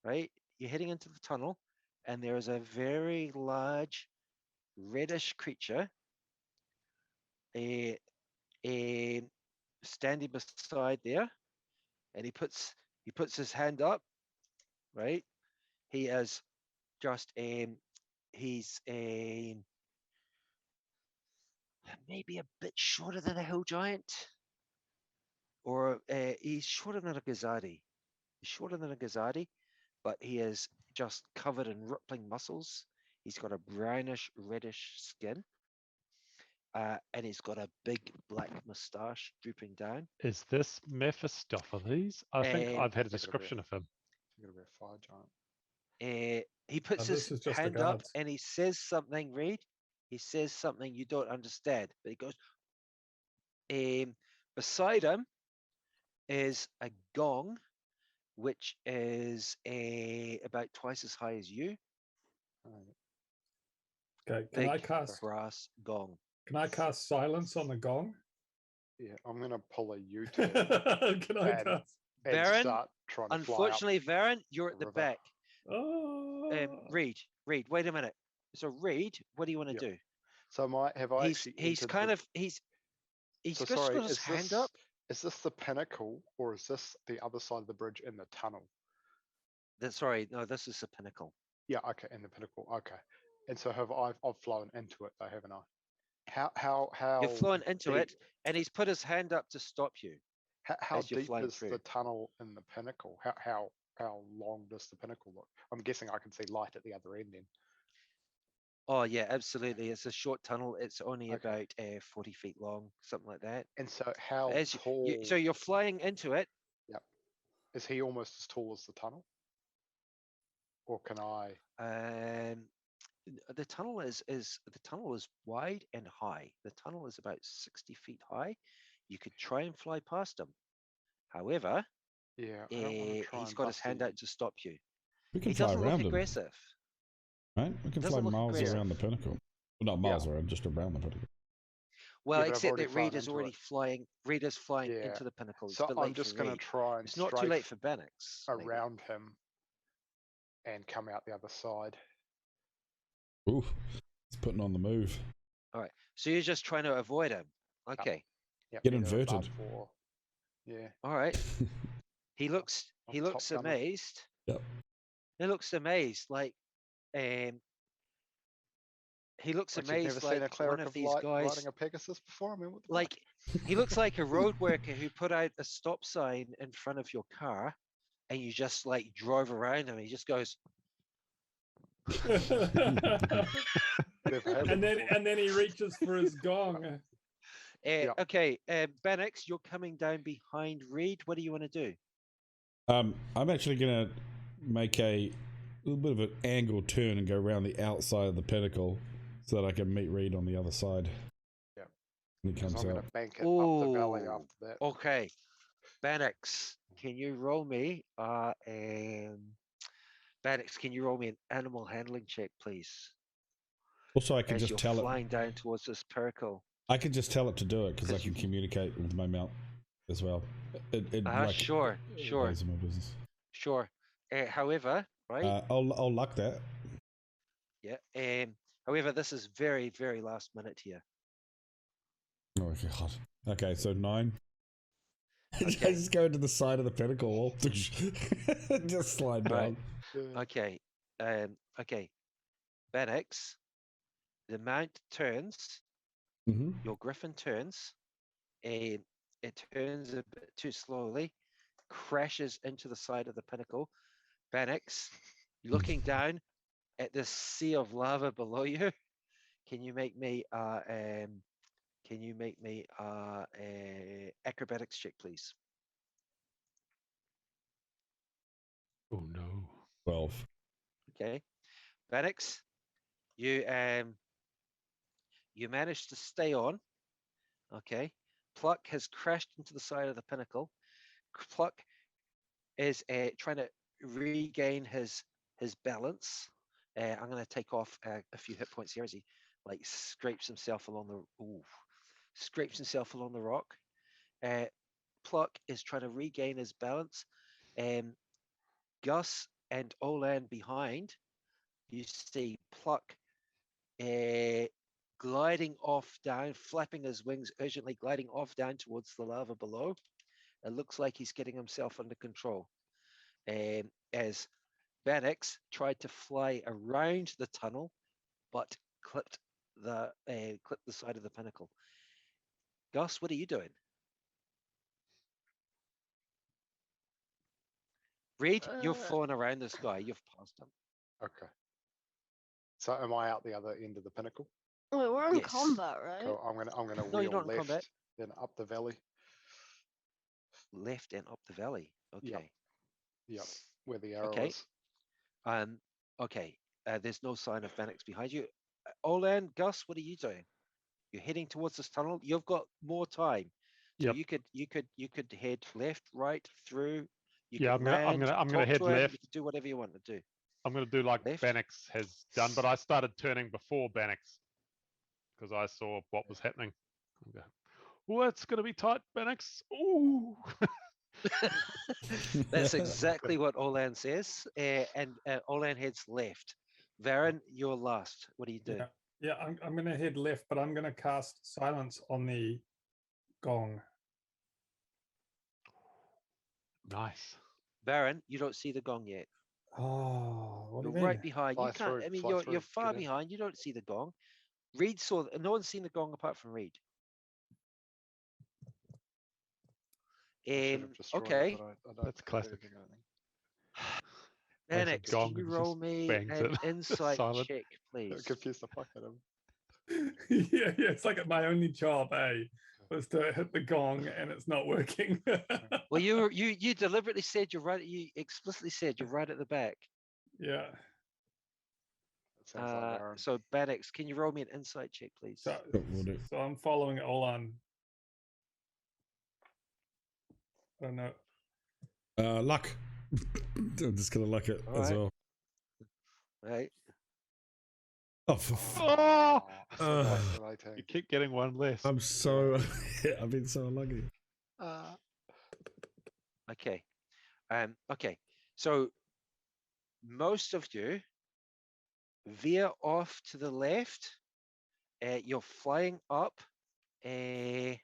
right? You're heading into the tunnel, and there is a very large reddish creature standing beside there, and he puts his hand up, right? He is just he's maybe a bit shorter than a hill giant, or he's shorter than a Gazadi. He's shorter than a Gazadi, but he is just covered in rippling muscles. He's got a brownish reddish skin, and he's got a big black moustache drooping down. Is this Mephistopheles? I think Um, I've had a Is it gonna be description of him. It's gonna be a fire giant. He puts this his is just the hand up guards. and he says something, Reed. He says something you don't understand, but he goes, beside him is a gong, which is about twice as high as you. Alright. Okay, Big cast? brass gong. Can I cast silence on the gong? Yeah, I'm gonna pull a U-turn Can I And- cast? and Varen, start trying to fly up. Unfortunately, Varen, you're at the river. back. Oh, Reed, wait a minute. So Reed, what do you want to Yep. do? So have I He's actually he's entered kind the- of he's So just sorry, got his is hand this up. is this the pinnacle or is this the other side of the bridge in the tunnel? Sorry, no, this is the pinnacle. Yeah, okay, in the pinnacle. Okay. And so I've flown into it though, haven't I? How You've flown into deep- it, and he's put his hand up to stop you. How as you're deep flying is through. the tunnel in the pinnacle? How long does the pinnacle look? I'm guessing I can see light at the other end then. Oh yeah, absolutely. It's a short tunnel. It's only Okay. about 40 feet long, something like that. And so how As tall so you're flying into it. is he almost as tall as the tunnel? Or can I The tunnel is wide and high. The tunnel is about 60 feet high. You could try and fly past him. However, yeah, I don't want to try he's and got his bust hand the- out to stop you. We can He fly doesn't around look him, aggressive. right? We can fly Doesn't look miles aggressive. around the pinnacle. Well, not miles around, just around the pinnacle. Well, but I've except already that flown Reed is into already it. flying. Reed is flying Yeah. into the pinnacle. It's So a bit I'm late just for gonna Reed. try and It's not too late strafe for Bannox. maybe. around him and come out the other side. Ooh, he's putting on the move. All right. So you're just trying to avoid him. Okay. Yep, Get either inverted. above or- Yeah. All right. He looks Top gunner. amazed. Yep. He looks amazed, like he looks Like you've never amazed seen like a one cleric of of these light guys. riding a Pegasus before? I mean, what the Like he looks like a road worker who put out a stop sign in front of your car, and you just like drove around him. He just goes, Never had and it then before. and then he reaches for his gong. Yep. okay, Bannox, you're coming down behind Reed. What do you want to do? I'm actually gonna make a little bit of an angle turn and go around the outside of the pinnacle so that I can meet Reed on the other side. Yep. When he Because comes I'm out. going to bank it up the valley Ooh, after that. Okay, Bannox, can you roll me? Bannox, can you roll me an animal handling check, please? Also, I can As just you're tell it. flying down towards this pinnacle. I can just tell it to do it because I Because can communicate with my mount as well. It sure. knows my business. Sure. However, right? I'll luck that. Yeah. However, this is very, very last minute here. Oh god. Okay, so 9. I Okay. just go to the side of the pinnacle wall. Just slide down. Right. Yeah. Okay. Okay. Bannox, the mount turns. Mm-hmm. Your griffin turns. It turns a bit too slowly, crashes into the side of the pinnacle. Bannox, looking down at this sea of lava below you, can you make me acrobatics check, please? Oh no. 12. Okay, Bannox, you managed to stay on. Okay, Pluck has crashed into the side of the pinnacle. Pluck is trying to regain his balance. I'm going to take off a few hit points here as he like scrapes himself along the rock. Pluck is trying to regain his balance. Gus and Olan behind. You see Pluck gliding off down, flapping his wings urgently, gliding off down towards the lava below. It looks like he's getting himself under control. As Bannox tried to fly around the tunnel, but clipped the side of the pinnacle. Gus, what are you doing? Reed, you're flying around this guy. You've passed him. Okay. So am I out the other end of the pinnacle? Wait, we're in Yes. combat, right? Cool. I'm gonna No, you're wheel not in combat. left, then up the valley. Left and up the valley. Okay. Yep. Where the arrow Okay. is. Okay. There's no sign of Vanix behind you. Olan, Gus, what are you doing? You're heading towards this tunnel. You've got more time. So Yep. you could head left, right, through. You Yeah, could I'm land, gonna talk head to him, left. You can do whatever you want to do. I'm gonna do like Left. Bannox has done, but I started turning before Bannox because I saw what was happening. Well, it's gonna be tight, Bannox. Ooh. That's exactly what Olan says. And Olan heads left. Varen, you're last. What do you do? Yeah, I'm going to head left, but I'm going to cast silence on the gong. Nice. Varen, you don't see the gong yet. Oh, what do You're you mean? right behind. Fly You can't. through, I mean, fly you're through, far get in. behind. You don't see the gong. Reed saw. No one's seen the gong apart from Reed. I should have destroyed it, Okay. but I don't That's think I did classic. anything. Plays a Annex, gong can you and just roll me bangs an it. insight Silent. check, please? Confused the fuck out of him. Yeah, it's like my only job, was to hit the gong, and it's not working. Well, you deliberately said you're right. You explicitly said you're right at the back. Yeah. That sounds like Aaron. So Bannox, can you roll me an insight check, please? So, Will do. so I'm following Olan. I don't know. Luck. I'm just gonna luck it All as right. well. Right. Oh, Oh! So isolating. You keep getting one less. I'm so. I've been so unlucky. Okay. Okay. So most of you veer off to the left. You're flying up. All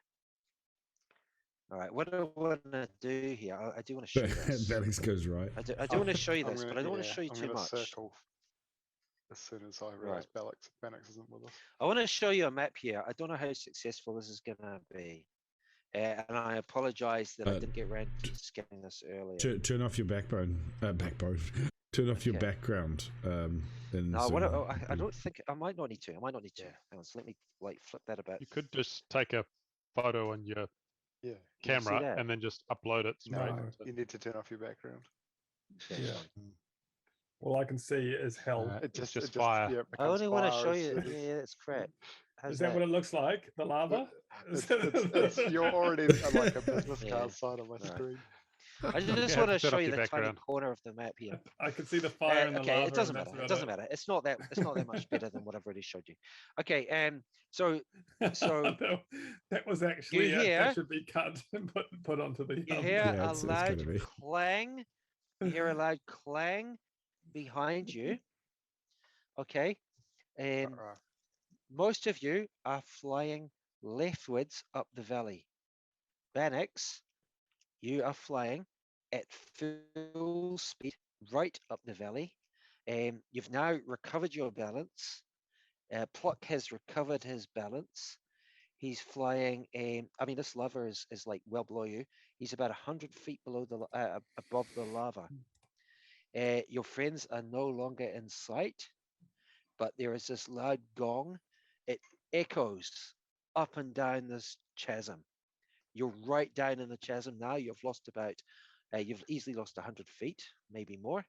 right. What do I want to do here? I do want to show you this. Bannox goes right. I do want to show you I'm this, gonna- but I don't want to yeah, show you I'm too gonna much. Circle as soon as I realise Bannox isn't with us. I want to show you a map here. I don't know how successful this is going to be. And I apologize that I didn't get around to scanning this earlier. Turn off your backbone. Turn off your background. No, I don't think I might not need to. Hang on, so let me flip that about. You could just take a photo on your camera and then just upload it straight. No. You need to turn off your background. Yeah. All I can see is hell. It just fire. Yeah, it I only want to becomes show fire you. as soon as- Yeah, that's crap. How's Is that what it looks like? The lava? You're already like a business card side of my screen. I just Yeah, want to turn show off you your the tiny background. corner of the map here. I can see the fire and the Okay, lava. it doesn't and matter. that's It doesn't matter. It's not that much better than what I've already showed you. Okay, so that was actually you hear- that should be cut and put onto the. you hear Yeah, a it's loud gonna be. clang. You hear a loud clang behind you. Okay, most of you are flying leftwards up the valley. Bannox, you are flying at full speed right up the valley. You've now recovered your balance. Pluck has recovered his balance. He's flying. I mean, this lava is like well below you. He's about 100 feet below above the lava. Your friends are no longer in sight, but there is this loud gong. It echoes up and down this chasm. You're right down in the chasm now. You've easily lost 100 feet, maybe more.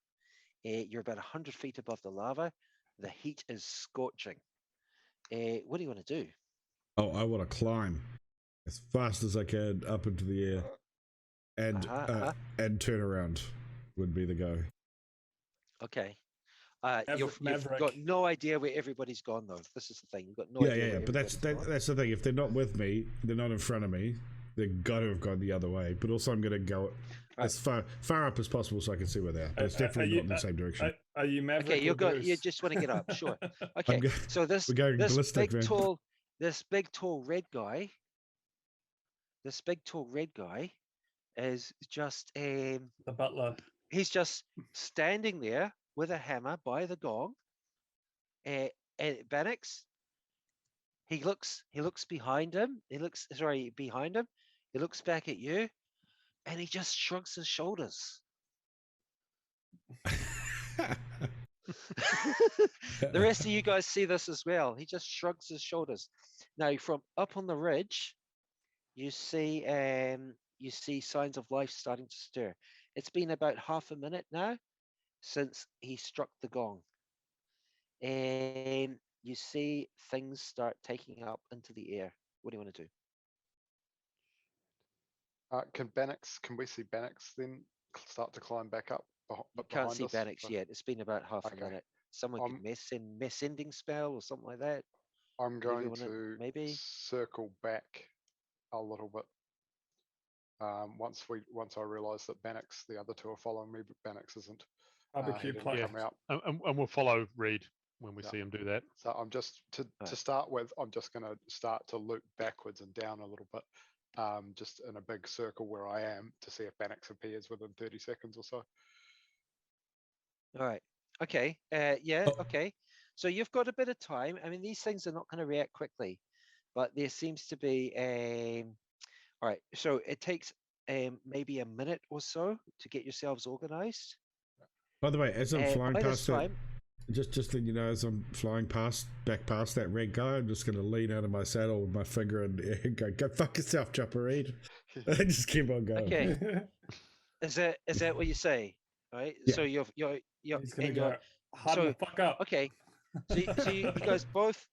You're about 100 feet above the lava. The heat is scorching. What do you want to do? Oh, I want to climb as fast as I can up into the air, and turn around would be the go. Okay. You've Maverick. got no idea where everybody's gone, though. This is the thing. You've got no idea. Yeah. But that's the thing. If they're not with me, they're not in front of me. They've got to have gone the other way. But also, I'm going to go as far up as possible so I can see where they are. But it's definitely not in the same direction. Are you Maverick? Okay, or you just want to get up. Sure. Okay. So we're going ballistic, man. This big tall red guy is just the butler? He's just standing there with a hammer by the gong. Bannox, he looks behind him. Behind him. He looks back at you, and he just shrugs his shoulders. The rest of you guys see this as well. He just shrugs his shoulders. Now, from up on the ridge, you see signs of life starting to stir. It's been about half a minute now since he struck the gong. You see things start taking up into the air. What do you want to do? Can we see Bannock's then start to climb back up? You can't see us? Bannock's yet. It's been about half a Okay. minute. Someone could mess ending spell or something like that. I'm Whatever you going wanna- to maybe. circle back a little bit. Once I realise that Bannock's, the other two are following me, but Bannock's isn't. Barbecue he didn't plate. come out. And we'll follow Reed when we see him do that. So I'm just to Right. start with. I'm just going to start to loop backwards and down a little bit, just in a big circle where I am to see if Bannock's appears within 30 seconds or so. All right. Okay. Yeah. Oh. Okay. So you've got a bit of time. I mean, these things are not going to react quickly, but there seems to be all right. So it takes maybe a minute or so to get yourselves organized. By the way, as I'm flying by past this time, just letting you know, as I'm flying back past that red guy, I'm just going to lean out of my saddle with my finger and go fuck yourself, Chopper Reed. I just keep on going. okay. Is that what you say? Right. Yeah. So you're He's gonna and go harden the fuck up. okay. So you guys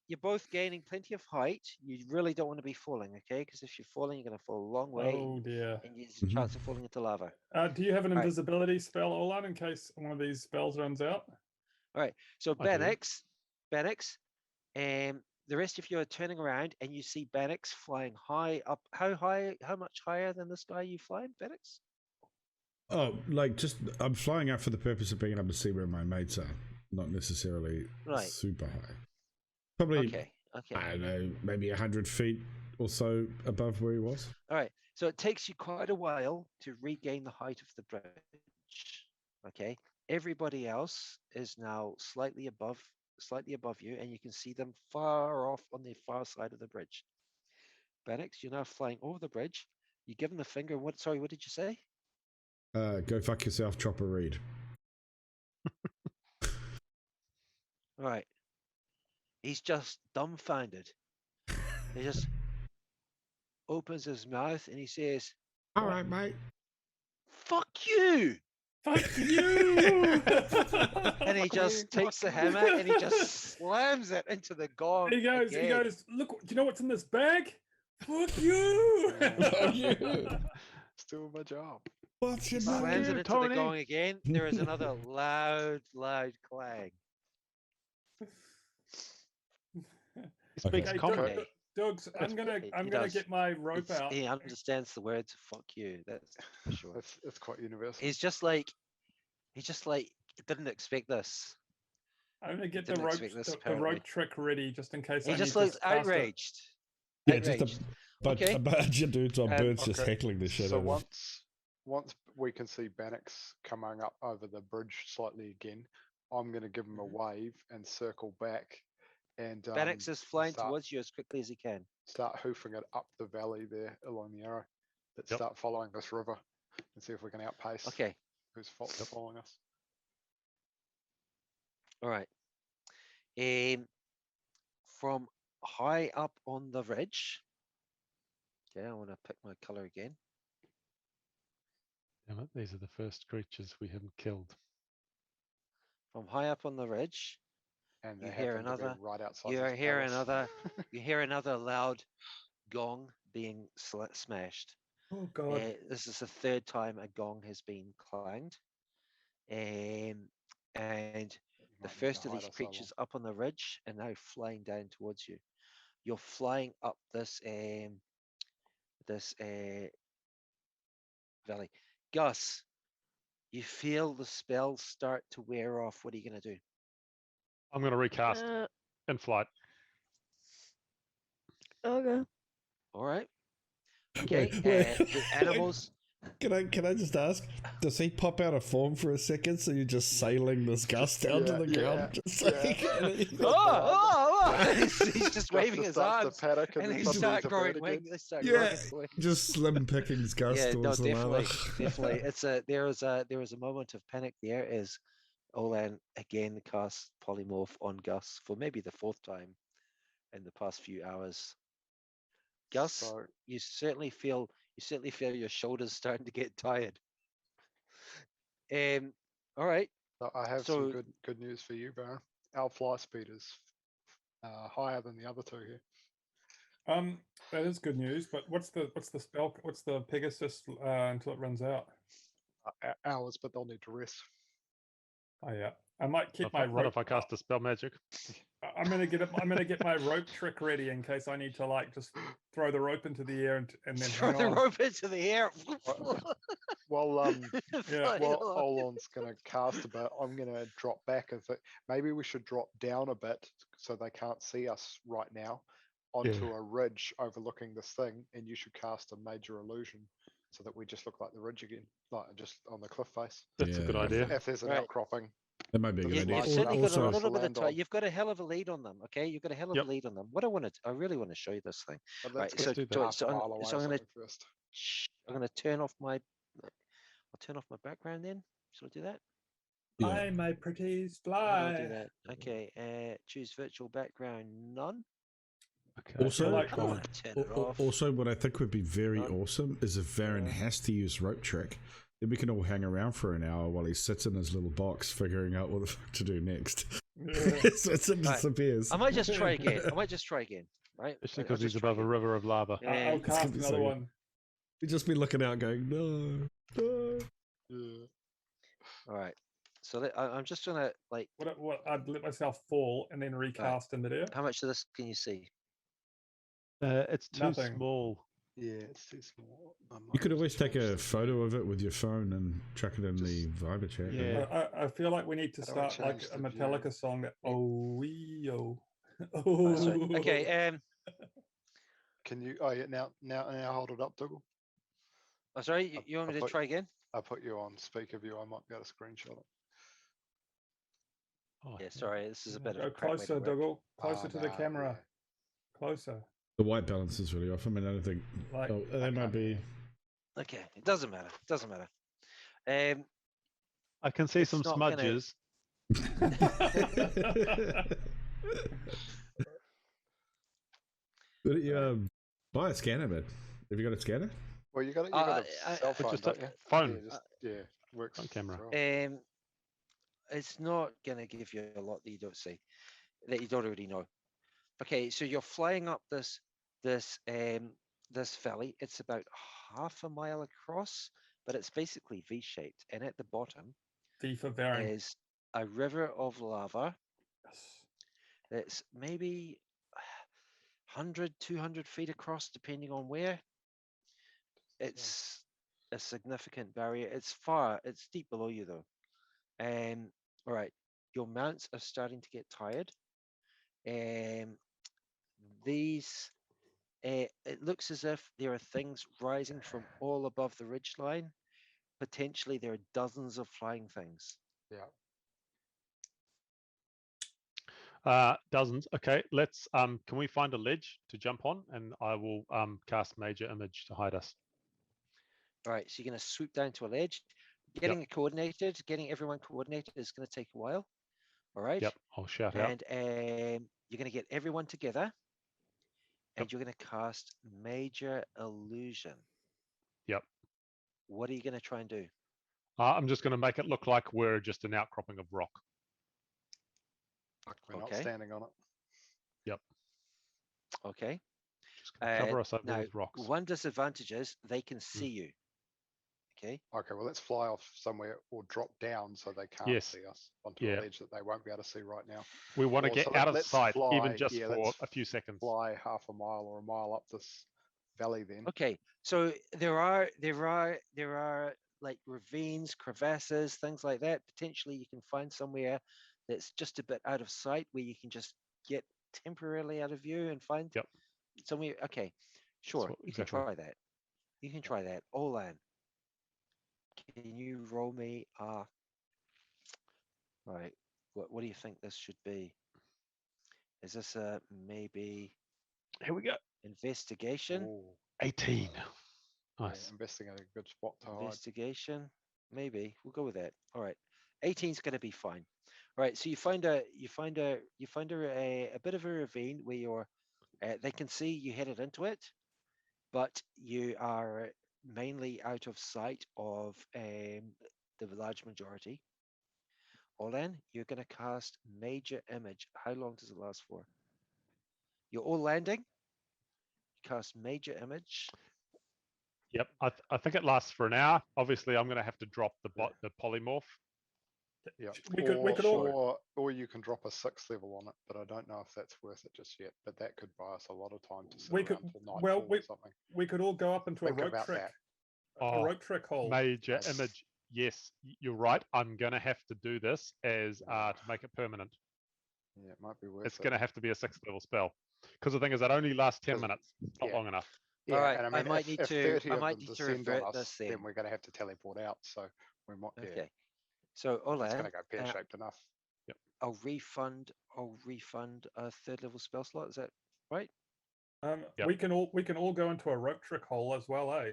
you're both gaining plenty of height. You really don't want to be falling, okay? Because if you're falling, you're going to fall a long way. Oh dear. And there's a chance of falling into lava. Do you have an Right. invisibility spell, Olan, in case one of these spells runs out? All right. So I do. Bannock's, the rest of you are turning around and you see Bannock's flying high up. How much higher than this guy you flying, Bannock's? Oh, like just I'm flying up for the purpose of being able to see where my mates are, not necessarily Right. super high. Probably, Okay. I don't know, maybe 100 feet or so above where he was. All right. So it takes you quite a while to regain the height of the bridge. Okay. Everybody else is now slightly above you, and you can see them far off on the far side of the bridge. Bannock's, you're now flying over the bridge. You give him the finger. What did you say? Go fuck yourself, Chopper Reed. All right. He's just dumbfounded. He just opens his mouth and he says, All right, mate. "Fuck you!" Fuck you! And he just takes the hammer and he just slams it into the gong. He goes, again. look, do you know what's in this bag? Fuck you! Fuck you. Still my job. What's your Slams it name? into the gong again. There is another loud clang. He speaks Okay, common. Okay. Dogs, I'm He gonna does. get my rope out. He understands the words "fuck you." That's for sure. It's quite universal. He's just like didn't expect this. I'm gonna get the Didn't rope, expect this, the apparently. rope trick ready just in case. He I just need to looks cast it. outraged. Yeah, just Outraged. a bunch of dudes on birds just Okay. heckling the shit So out of him. once we can see Bannock's coming up over the bridge slightly again, I'm going to give him a wave and circle back, and Bannock's is flying start- towards you as quickly as he can. start hoofing it up the valley there along the arrow. Let's Yep. start following this river and see if we can outpace Okay. who's following us. All right. From high up on the ridge. Okay, I want to pick my color again. Damn it, these are the first creatures we haven't killed. From high up on the ridge, And You they hear happen to be another- right outside. you this hear palace. you hear another loud gong being smashed. Oh god. This is the third time a gong has been clanged. And You the might need to first of hide these us a little. creatures up on the ridge are now flying down towards you. You're flying up this valley. Gus, you feel the spell start to wear off. What are you going to do? I'm going to recast in flight. Okay. All right. Okay. Wait, The animals. Can I just ask? Does he pop out of form for a second? So you're just sailing this Gus down to the ground, just like, He's just waving his arms, and he start growing wings. They start growing yeah, wings. just slim pickings Gus Yeah, no, towards the definitely, lava. definitely. There was a moment of panic there as Olan again casts polymorph on Gus for maybe the 4th time in the past few hours. Gus, So, you certainly feel your shoulders starting to get tired. All right. so I have So- some good news for you, Baron. Our fly speed is higher than the other two here. That is good news. But what's the spell? What's the Pegasus until it runs out? Hours, but they'll need to rest. Oh yeah, I might keep Not my if, not rope. if I cast a spell magic. I'm gonna get my rope trick ready in case I need to like just throw the rope into the air and then Throw hang the on. rope into the air. Well, Yeah. Well, Olan's going to cast a bit. I'm going to drop back a bit. Maybe we should drop down a bit so they can't see us right now onto a ridge overlooking this thing, and you should cast a major illusion so that we just look like the ridge again, like just on the cliff face. That's a good Yeah. idea. If there's an Right. outcropping. That might be a good You- idea. You've Like, certainly got a Also, little bit of land time. on. You've got a hell of a lead on them. Okay, you've got a hell of Yep. a lead on them. I really want to show you this thing. But Right, let's so- get do that. half so a I'm- mile away so I'm or gonna- something first. I'm going to turn off my. I'll turn off my background then. Shall I do that? yeah. Fly, my pretties, How do I do fly. that? Okay. Choose virtual background. None. Okay. Also, like- fine. Turn it off. Also, what I think would be very None. awesome is if Varen Yeah. has to use rope trick, then we can all hang around for an hour while he sits in his little box figuring out what the fuck to do next. Yeah. so it disappears. I might just try again. Right. Especially I'll because just he's try above a again. river of lava. I'll Um, cast gonna be so another good. one. He'd just be looking out going, no. Yeah. all right. So I'm just gonna like. What? I'd let myself fall and then recast in midair. How much of this can you see? It's too Nothing. small. Yeah, it's too small. I might You could just always take change a the photo of it with your phone and chuck it in the Just- Viber chat. Yeah. I feel like we need to How do I start like change a the Metallica view? song. That oh wee oh. Oh, sorry. Oh. Okay. Can you? Oh yeah. Now hold it up, Dougal. Oh, sorry. You want me I'll to put- try again? I put you on speaker view. I might be able to screenshot it. Oh, Yeah. Sorry. This is a bit of Go a crap way to closer, work. Dougal. Closer Ah, to the nah, camera. yeah. Closer. The white balance is really off. I mean, I don't think. Like Oh, I that might can't be. hear. Okay. It doesn't matter. Doesn't matter. Um. I can see It's some not gonna- smudges. But you buy a scanner, man. Have you got a scanner? Well, you got I- a cell phone, just a don't you? phone. Yeah, works. Phone camera. as well. It's not gonna give you a lot that you don't see, that you don't already know. Okay, so you're flying up this valley. It's about half a mile across, but it's basically V-shaped, and at the bottom V for Varen. is a river of lava. Yes. It's maybe 100, 200 feet across, depending on where. It's a significant barrier. It's deep below you though. All right, your mounts are starting to get tired. It looks as if there are things rising from all above the ridge line. Potentially, there are dozens of flying things. Yeah. Dozens. Okay, let's. Can we find a ledge to jump on, and I will cast major image to hide us. All right, so you're going to swoop down to a ledge. Getting everyone coordinated is going to take a while. All right. Yep, I'll shout out. And you're going to get everyone together, and Yep. you're going to cast major illusion. Yep. What are you going to try and do? I'm just going to make it look like we're just an outcropping of rock. Like we're not Okay. standing on it. Okay. Just going to cover us over Now, with rocks. one disadvantage is they can see you. Okay. Okay, well let's fly off somewhere or drop down so they can't Yes. see us onto Yeah. a ledge that they won't be able to see right now. We want to Or get so out of let's sight, fly- even just yeah, for let's a few seconds. Fly half a mile or a mile up this valley then. Okay. So there are like ravines, crevasses, things like that. Potentially, you can find somewhere that's just a bit out of sight where you can just get temporarily out of view and find Yep. somewhere. Okay, sure, what- you exactly. can try that. You can try that. Olan, can you roll me? Right. What do you think this should be? Is this a maybe Here we go. investigation? Ooh, 18. yeah, Nice. investing at a good spot to hide. Investigation, maybe we'll go with that. All right. 18 is going to be fine. Right. So you find a bit of a ravine where you're. They can see you headed into it, but you are mainly out of sight of the large majority. Olan, you're going to cast Major Image. How long does it last for? You're all landing. Cast Major Image. Yep, I think it lasts for an hour. Obviously, I'm going to have to drop the polymorph. Yeah. We could all. Or you can drop a 6th level on it, but I don't know if that's worth it just yet. But that could buy us a lot of time to sit We around could. till nightfall Well, or something. we could all go up into Think a rope about trick. that. A rope trick hole. Major Image. Yes, you're right. I'm going to have to do this as to make it permanent. Yeah, it might be worth It's it. going to have to be a 6th level spell. Because the thing is, it only lasts 10 minutes. It's not long enough. Yeah, All right, and I mean, might if need 30 to of them descend revert on this us, then. then we're going to have to teleport out. So we might. Okay. Yeah, So it's going Olan, to go pear-shaped enough. Yep. I'll refund a 3rd level spell slot. Is that right? Yep. We can all go into a rope trick hole as well, eh?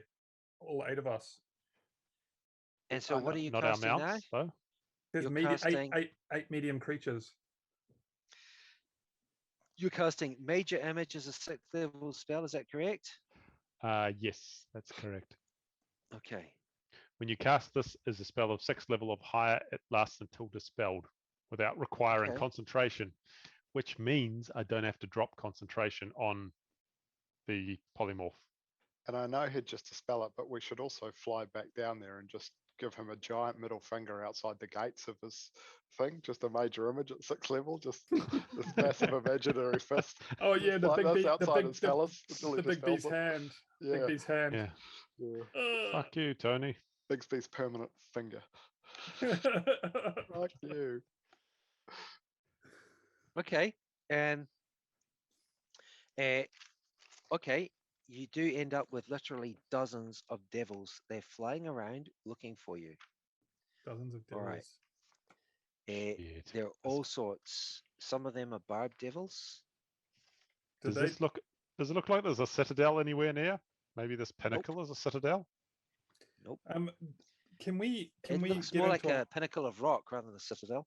All 8 of us. And so what are you Not our casting now? mounts, though. There's You're casting- eight medium creatures. You're casting Major Image as a 6th level spell. Is that correct? Yes, that's correct. Okay. When you cast this as a spell of 6th level or higher, it lasts until dispelled without requiring Okay. concentration, which means I don't have to drop concentration on the polymorph. And I know he'd just dispel it, but we should also fly back down there and just give him a giant middle finger outside the gates of his thing, just a major image at 6th level, just this massive imaginary fist. Oh yeah, Just the like big that's beast, outside his palace until he the big dispels beast it. hand. Yeah, Big beast hand. Yeah. yeah. Fuck you, Tony. Big beast permanent finger. Fuck you. Okay. Okay. You do end up with literally dozens of devils. They're flying around looking for you. Dozens of All devils. right. Shit. There are all sorts. Some of them are barb devils. Does it look like there's a citadel anywhere near? Maybe this pinnacle is a citadel? Nope. Can we It looks get more like into a pinnacle of rock rather than a citadel.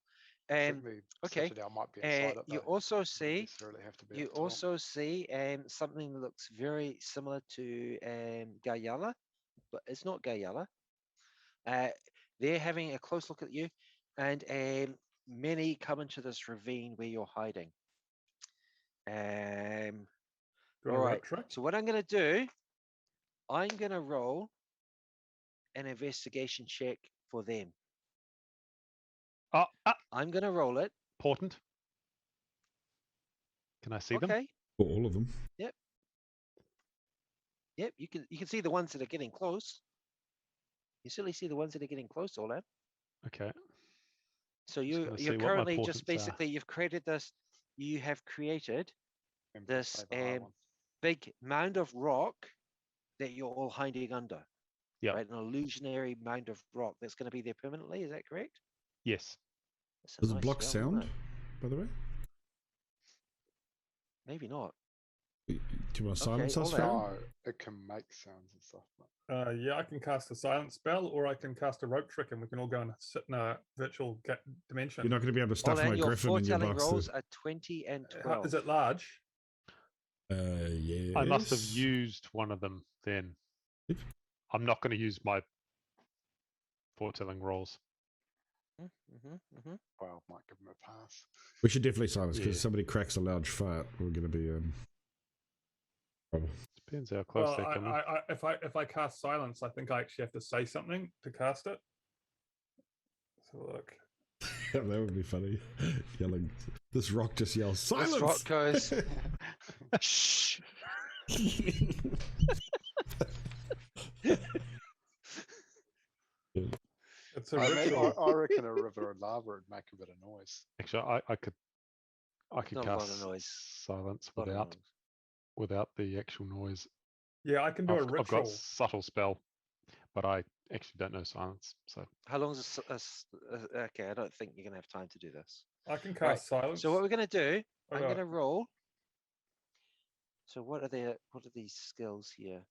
Certainly Okay. Citadel might be inside it, You though. also Doesn't see necessarily have to be up top. something that looks very similar to Gayala, but it's not Gayala. They're having a close look at you, and many come into this ravine where you're hiding. All right. So what I'm going to do, I'm going to roll an investigation check for them. I'm going to roll it. Important. Can I see them? Okay. For all of them. Yep. You can see the ones that are getting close. You certainly see the ones that are getting close, Olan. Okay. So Just you're gonna see what my currently portents just are. basically you have created this Remember to this save a high one. big mound of rock that you're all hiding under. Yeah. Right, an illusionary mound of rock that's going to be there permanently. Is that correct? Yes. That's a Does it nice block spell, isn't sound, it? by the way? Maybe not. Do you want to Okay, silence us, Olan. Farrell? No, it can make sounds and stuff. But Yeah, I can cast a silence spell, or I can cast a rope trick, and we can all go and sit in a virtual dimension. You're not going to be able to stuff Olan, my your griffin in your foretelling box. rolls are 20 and 12. Is it large? Yes. I must have used one of them then. Yep. I'm not going to use my foretelling rolls. well, might give him a pass. We should definitely silence because Yeah. if somebody cracks a loud fart, we're going to be trouble. Depends how close Well, they're coming. if I cast silence, I think I actually have to say something to cast it. So look. That would be funny. Yelling. This rock just yells, silence! This rock goes, shh. It's a I ritual. reckon a river of lava would make a bit of noise. Actually, I could Not a lot of cast noise. silence Lot of noise. without the actual noise. Yeah, I can do a I've ritual. got subtle spell, but I actually don't know silence. So How long is this? Okay, I don't think you're gonna have time to do this. I can cast Right, silence. So what we're gonna do? Why I'm not? gonna roll. So what are these skills here?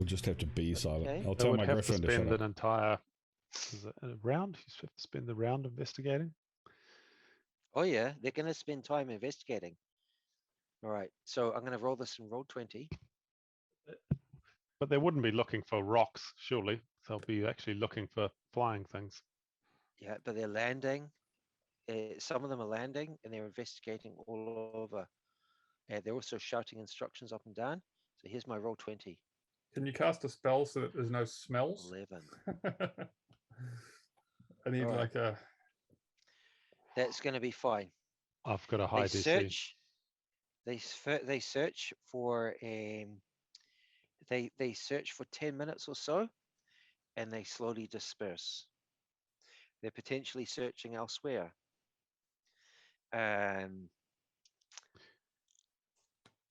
We'll just have to be silent. Okay. I'll I tell would my have to griffin to shut spend up. an entire Is it a round? You have to spend the round investigating. Oh yeah, they're going to spend time investigating. All right, so I'm going to roll this in roll 20. But they wouldn't be looking for rocks, surely. They'll be actually looking for flying things. Yeah, but they're landing. Some of them are landing and they're investigating all over. They're also shouting instructions up and down. So here's my roll 20. Can you cast a spell so that there's no smells? 11. I need Alright. like a. That's going to be fine. I've got a high DC. They search for they search for 10 minutes or so, and they slowly disperse. They're potentially searching elsewhere. I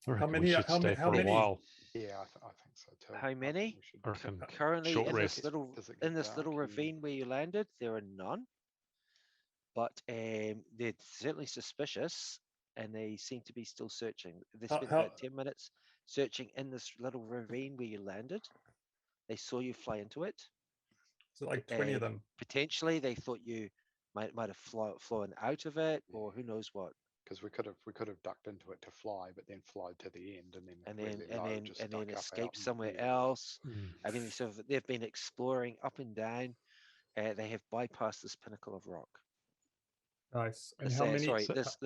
reckon How many? we should stay how for a many? while. Yeah, I think so too. How many? I reckon Currently short in rest. this little Does it get dark? Yeah. ravine where you landed, there are none. But they're certainly suspicious, and they seem to be still searching. They spent about 10 minutes searching in this little ravine where you landed. They saw you fly into it. So like 20 of them. Potentially, they thought you might have flown out of it, or who knows what. Because we could have ducked into it to fly, but then fly to the end, and then escape somewhere else. I mean, so they've been exploring up and down. They have bypassed this pinnacle of rock. Nice. And how many? Sorry, this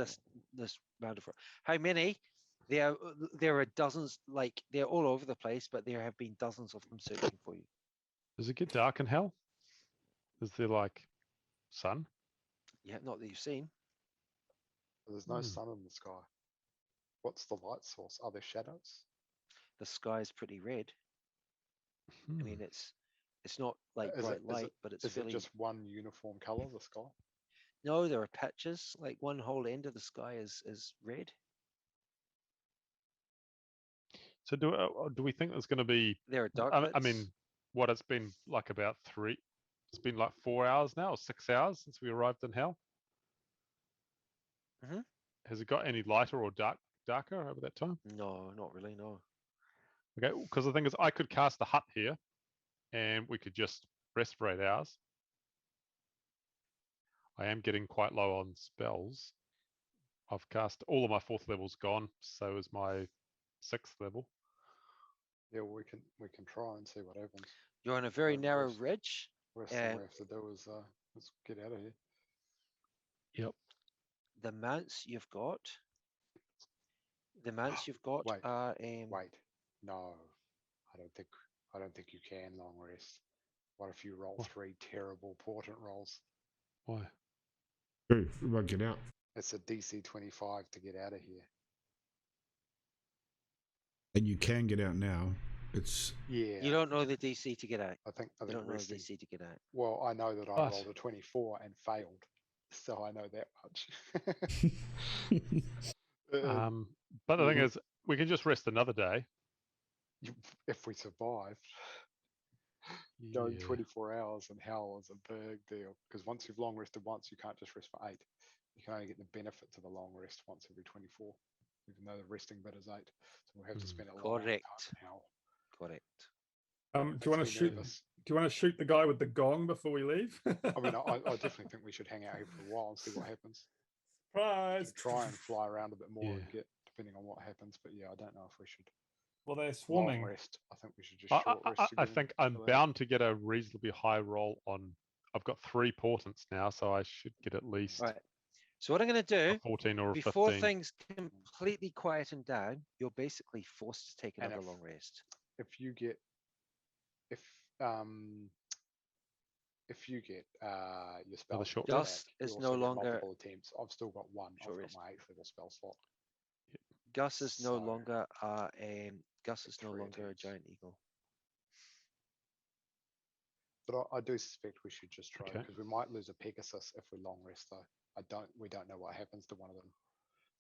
round of rock. How many? There are dozens. Like they're all over the place, but there have been dozens of them searching for you. Does it get dark in hell? Is there like sun? Yeah, not that you've seen. There's no sun in the sky. What's the light source? Are there shadows? The sky is pretty red. I mean, it's not like bright light, but it's fairly. Is it just one uniform color, the sky? No, there are patches. Like one whole end of the sky is red. So do we think there's going to be? There are dark. I mean, what it's been like about 3. It's been like 4 hours now, or 6 hours since we arrived in hell. Mm-hmm. Has it got any lighter or darker over that time? No, not really. No. Okay, because the thing is, I could cast a hut here, and we could just rest for 8 hours. I am getting quite low on spells. I've cast all of my 4th levels gone, so is my 6th level. Yeah, we can try and see what happens. You're on a very narrow ridge. Worst thing we have to do is let's get out of here. Yep. The mounts you've got. Wait. Are Wait. No, I don't think you can long rest. What if you roll 3 terrible portent rolls? Why? We won't get out. It's a DC 25 to get out of here. And you can get out now. It's You don't know the DC to get out. I think you don't know resting, the DC to get out. Well, I know that I rolled a 24 and failed, so I know that much. But the thing is, we can just rest another day if we survive. Going 24 hours in hell is a big deal, because once you've long rested once, you can't just rest for 8. You can only get the benefits of a long rest once every 24, even though the resting bit is 8. So we'll have to spend a lot of time in hell. Correct. Do you want to shoot? Do you want to shoot the guy with the gong before we leave? I mean, I definitely think we should hang out here for a while and see what happens. Surprise! Try and fly around a bit more and get, depending on what happens. But yeah, I don't know if we should. Well, they're swarming. Rest. I think we should just short rest. I think I'm bound to get a reasonably high roll on. I've got 3 portents now, so I should get at least. Right. So what I'm going to do, 14 or before 15. things completely quieten down, you're basically forced to take another long rest. If you get your spell short Gus is no longer multiple attempts. I've still got 1. I've got my 8th level spell slot. Gus is no longer a giant eagle. But I do suspect we should just try, because we might lose a Pegasus if we long rest though. We don't know what happens to one of them.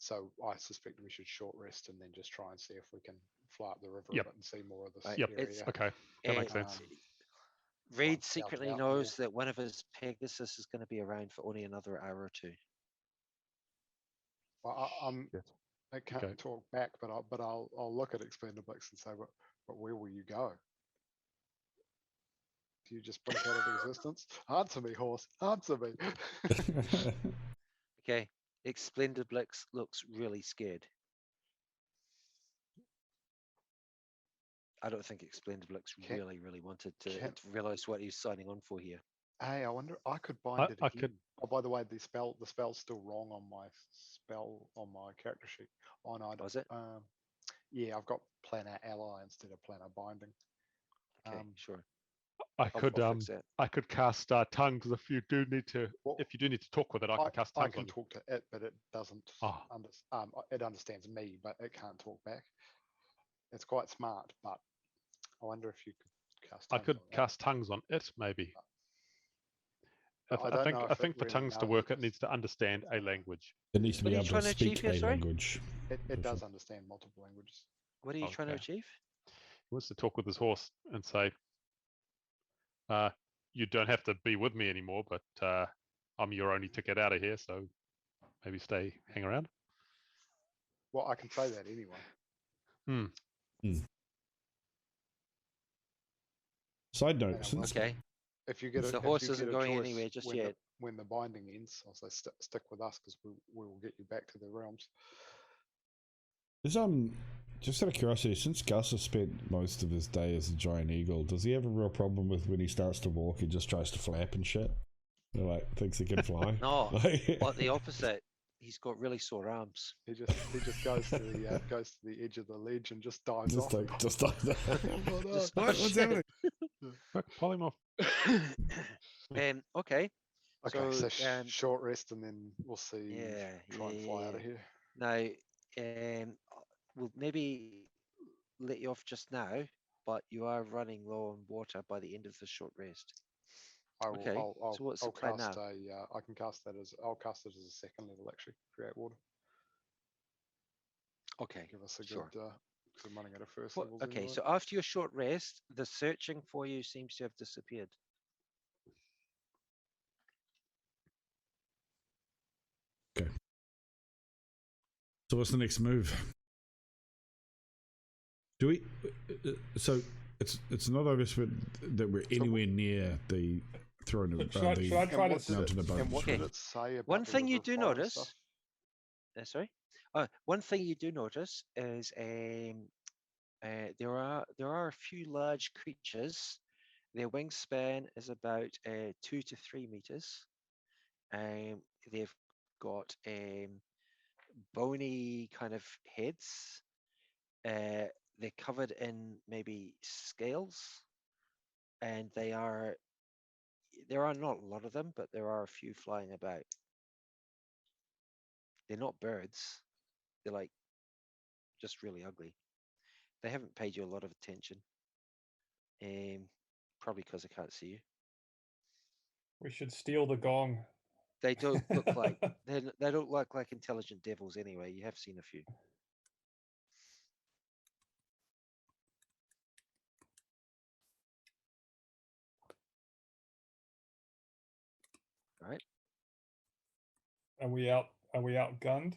So I suspect we should short rest and then just try and see if we can fly up the river a bit and see more of this area. Okay, that makes sense. Reed secretly knows that one of his Pegasus is going to be around for only another hour or 2. Well, I can't talk back, but I'll look at Expendable and say, but where will you go? Do you just blink out of existence? Answer me, horse. Answer me. Okay. Explendiblix looks really scared. I don't think Explendiblix really wanted to realize what he's signing on for here. Hey, I wonder. I could bind it I again. could. Oh, by the way, the spell's still wrong on my character sheet. On I Was it? Yeah, I've got planner ally instead of planner binding. Okay, sure. I I'll could fix that. I could cast tongues if you do need to. Well, if you do need to talk with it, I can cast I tongues can on you. talk to it, but it doesn't. Oh. It understands me, but it can't talk back. It's quite smart, but I wonder if you could cast. I could on cast tongues on it, maybe. I think for tongues to work, it needs to understand a language. It needs to What be are you able to trying to achieve speak here, a sorry? language. It does understand multiple languages. What are you trying to achieve? He wants to talk with his horse and say, you don't have to be with me anymore, but I'm your only ticket out of here, so maybe hang around. Well, I can say that anyway. Side note, Okay. If you get the horse isn't going anywhere just yet. When the binding ends, I'll say stick with us because we will get you back to the realms. Is just out of curiosity, since Gus has spent most of his day as a giant eagle, does he have a real problem with when he starts to walk, he just tries to flap and shit? Like thinks he can fly? No, but the opposite. He's got really sore arms. He just goes to the edge of the ledge and just dives off. Just dives Just- What's happening? Polymorph. Okay. Okay, so So, short rest and then we'll see. Try and fly out of here. Now, we'll maybe let you off just now, but you are running low on water by the end of the short rest. Okay. So what's the plan now? I can cast that I'll cast it as a second level actually. Create water. Okay. Give us a sure. good. I'm running at a first level. Okay, so after your short rest, the searching for you seems to have disappeared. Okay. So what's the next move? Do we? So it's not obvious that we're anywhere near the throne of Should I try to mountain of bones. And what did it say about One the thing you river do fire notice. stuff? Sorry. One thing you do notice is there are a few large creatures. Their wingspan is about 2 to 3 meters. They've got bony kind of heads. They're covered in maybe scales, and there are not a lot of them, but there are a few flying about. They're not birds. They're like just really ugly. They haven't paid you a lot of attention. Probably because I can't see you. We should steal the gong. They don't look like they don't look like intelligent devils anyway. You have seen a few. All right. Are we outgunned?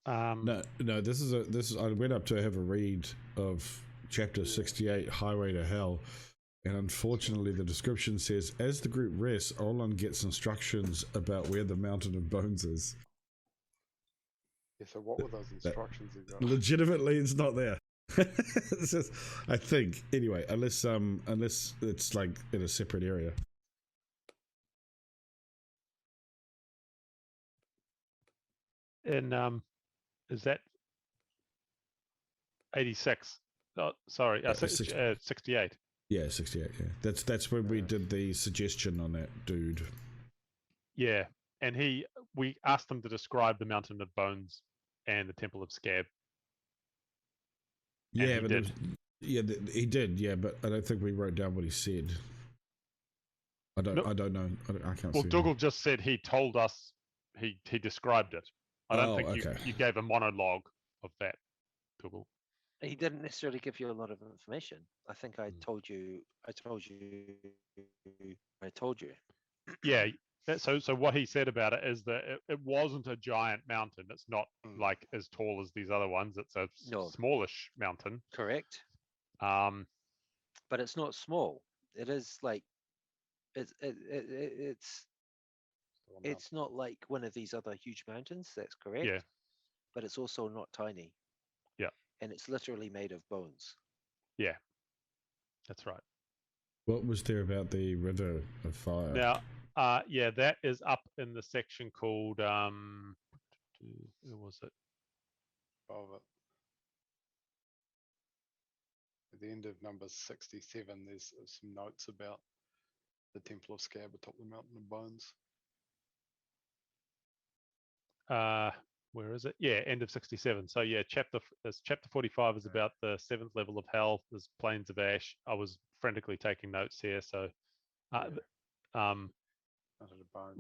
No. This is. I went up to have a read of chapter 68, Highway to Hell, and unfortunately, the description says, as the group rests, Olan gets instructions about where the Mountain of Bones is. Yeah, so what were those instructions you got? Legitimately, it's not there. I think anyway, unless it's like in a separate area. In is that 86? Oh, sorry, 68. Yeah, 68. Yeah, that's when we did the suggestion on that dude. Yeah, and we asked him to describe the Mountain of Bones and the Temple of Scab. Yeah, but he did. Yeah, but I don't think we wrote down what he said. I don't know. I can't. Well, see Dougal just said he told us he described it. I don't think you gave a monologue of that, Dougal. He didn't necessarily give you a lot of information. I think I told you. Yeah. So what he said about it is that it wasn't a giant mountain. It's not like as tall as these other ones. It's a smallish mountain. Correct. But it's not small. it is like it's it's not like one of these other huge mountains. That's correct. Yeah. But it's also not tiny. Yeah. And it's literally made of bones. Yeah. That's right. What was there about the River of Fire? Now, yeah, that is up in the section called where was it? Above it. At the end of number 67, there's some notes about the Temple of Scab atop the Mountain of Bones. Where is it? Yeah, end of 67. So yeah, chapter 45 is about the 7th level of hell. There's Plains of Ash. I was frantically taking notes here. So,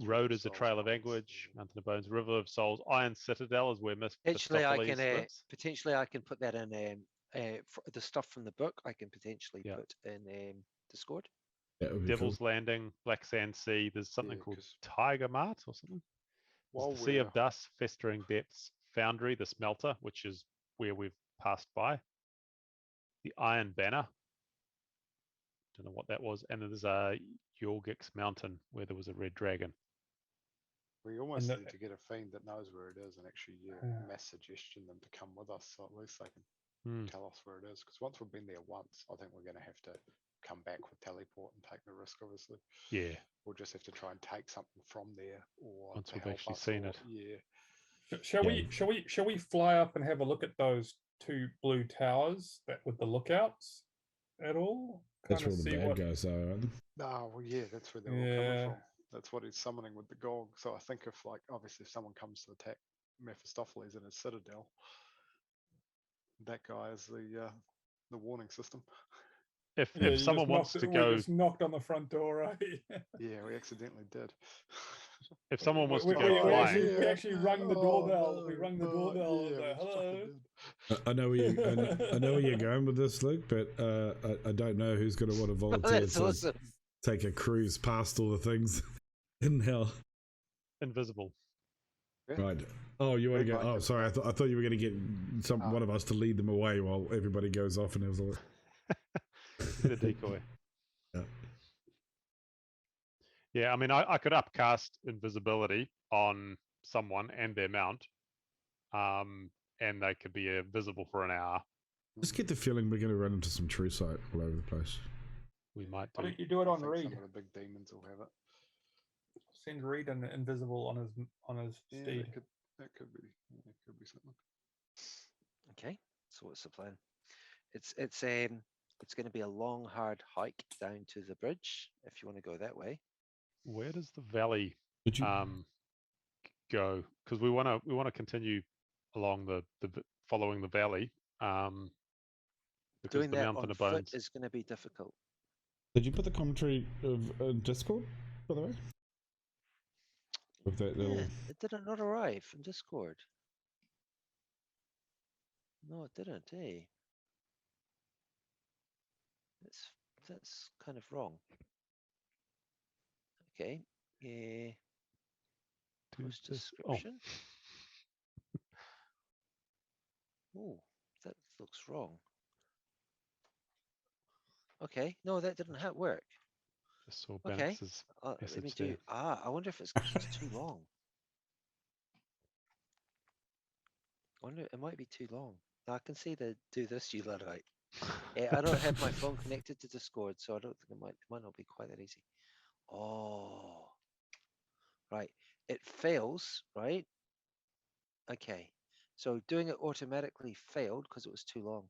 Road is a Trail of Anguish. Mountain of Bones, River of Souls, Iron Citadel is where Potentially, I can lives. potentially I can put that in. The stuff from the book I can potentially put in Discord. Devil's cool. Landing, Black Sand Sea. There's something called Tiger Mart or something. The Sea of Dust, Festering Depths, Foundry, the Smelter, which is where we've passed by. The Iron Banner. Don't know what that was. And there's a Yorgix Mountain where there was a red dragon. We almost need to get a fiend that knows where it is and actually mass suggestion them to come with us, so at least they can tell us where it is. Because once we've been there once, I think we're going to have to come back with teleport and take the risk, obviously. Yeah. We'll just have to try and take something from there, or once we've actually seen it. Yeah. Shall we fly up and have a look at those 2 blue towers that with the lookouts at all? That's where the bad guys are, aren't they? No, well, yeah, that's where they're all coming from. That's what he's summoning with the Gog. So I think if, like, obviously, if someone comes to attack Mephistopheles in his citadel, that guy is the warning system. If someone wants to go, we just knocked on the front door, right? Yeah, we accidentally did. If someone wants to go flying, we actually rung the doorbell. No, we rung the doorbell. Yeah, like, hello. I know where you're going with this, Luke, but I don't know who's going to want to volunteer to take a cruise past all the things in hell. Invisible. Right. Oh, you want to go? Oh, sorry. I thought you were going to get one of us to lead them away while everybody goes off and has a look. The decoy. Yeah, I mean, I could upcast invisibility on someone and their mount, and they could be invisible for an hour. Just get the feeling we're going to run into some true sight all over the place. We might do. Why don't you do it on Reed? Some of the big demons will have it. Send Reed an invisible on his steed. That could be something. Okay, so what's the plan? It's going to be a long, hard hike down to the bridge if you want to go that way. Where does the valley go? Because we want to continue along the following the valley. Because doing the that Mountain on of Bones foot is going to be difficult. Did you put the commentary of Discord, by the way? With that little... Yeah, it did not arrive in Discord. No, it didn't, eh? That's kind of wrong. Okay. Post description. Oh, that looks wrong. Okay, no, that didn't work. Just saw okay. Let me do. There. I wonder if it's just too long. I wonder it might be too long. I can see the do this, you Luddite. I don't have my phone connected to Discord, so I don't think it might not be quite that easy. Oh, right. It fails, right? Okay. So doing it automatically failed because it was too long.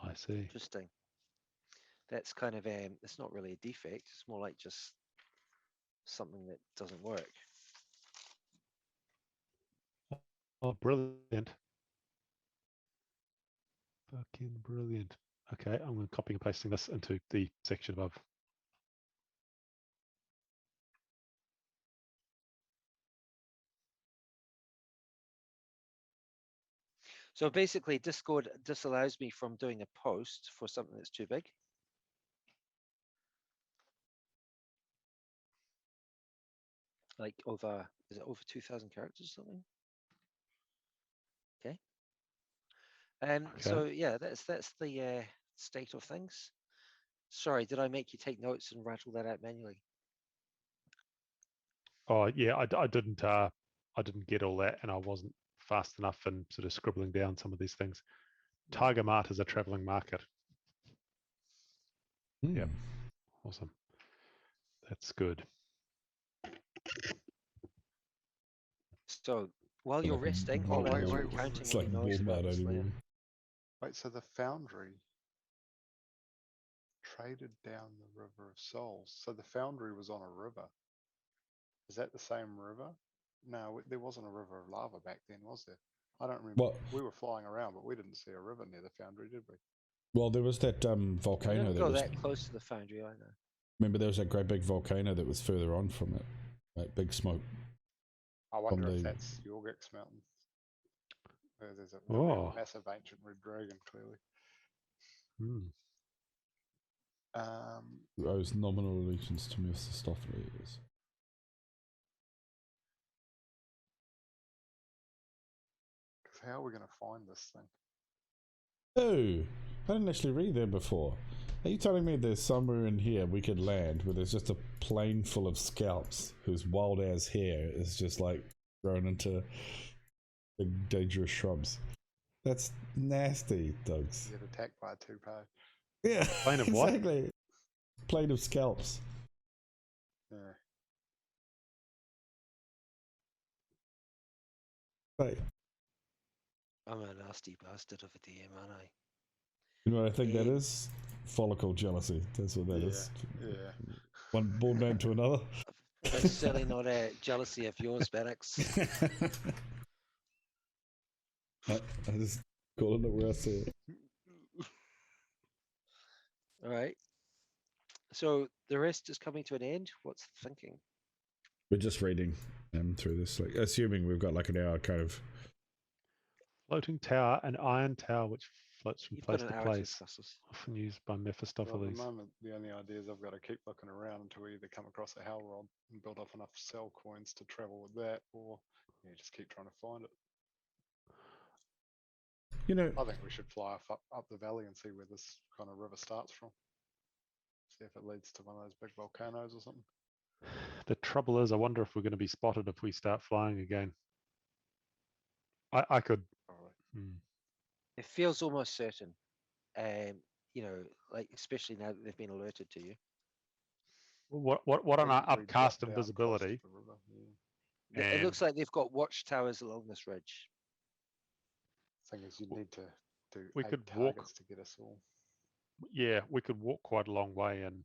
I see. Interesting. That's kind of it's not really a defect. It's more like just something that doesn't work. Oh, brilliant. Fucking brilliant. Okay, I'm going to copy and pasting this into the section above. So basically, Discord disallows me from doing a post for something that's too big. Like is it over 2,000 characters or something? Okay. So yeah, that's the state of things. Sorry, did I make you take notes and rattle that out manually? Oh yeah, I didn't get all that, and I wasn't fast enough in sort of scribbling down some of these things. Tiger Mart is a traveling market. Yep, awesome. That's good. So while you're resting, Oh, all wait, you're wait, wait, counting It's what like he knows about Walmart this anymore. land. Wait, so the foundry traded down the River of Souls. So the foundry was on a river. Is that the same river? No, there wasn't a river of lava back then, was there? I don't remember. Well, We were flying around, but we didn't see a river near the foundry, did we? well, there was that I volcano didn't that go was. that close to the foundry either. Remember, there was that great big volcano that was further on from it. That big smoke. I wonder From if the- that's Yorgix Mountain. There's a Oh. massive ancient red dragon, clearly. Hmm. Who owes nominal allegiance to Mephistopheles. Because how are we going to find this thing? Oh, I didn't actually read that before. Are you telling me there's somewhere in here we could land where there's just a plane full of scalps whose wild ass hair is just like grown into big dangerous shrubs? That's nasty, Dogs. You get attacked by a toupee. Yeah, Plane of what? exactly. Plane of scalps. Yeah. Right. I'm a nasty bastard of a DM, aren't I? You know what I think that is? Follicle jealousy. That's what that is. Yeah. One ball man to another. But certainly not a jealousy of yours, Benex. I just calling it where I see it. All right. So the rest is coming to an end. What's the thinking? We're just reading through this, like assuming we've got like an hour kind of. Floating tower, an iron tower which floats from You've place got to an hour to place, discuss this. often used by Well, at Mephistopheles. the moment, the only idea is I've got to keep looking around until we either come across a hell rod and build up enough cell coins to travel with that, or just keep trying to find it. You know, I think we should fly up the valley and see where this kind of river starts from. See if it leads to one of those big volcanoes or something. The trouble is, I wonder if we're going to be spotted if we start flying again. I could. Probably. It feels almost certain. You know, like especially now that they've been alerted to you. What on our We drop upcast down close to invisibility? the river, yeah. It looks like they've got watchtowers along this ridge. Thing is, you need to do We 8 could walk. targets to get us all. Yeah, we could walk quite a long way and.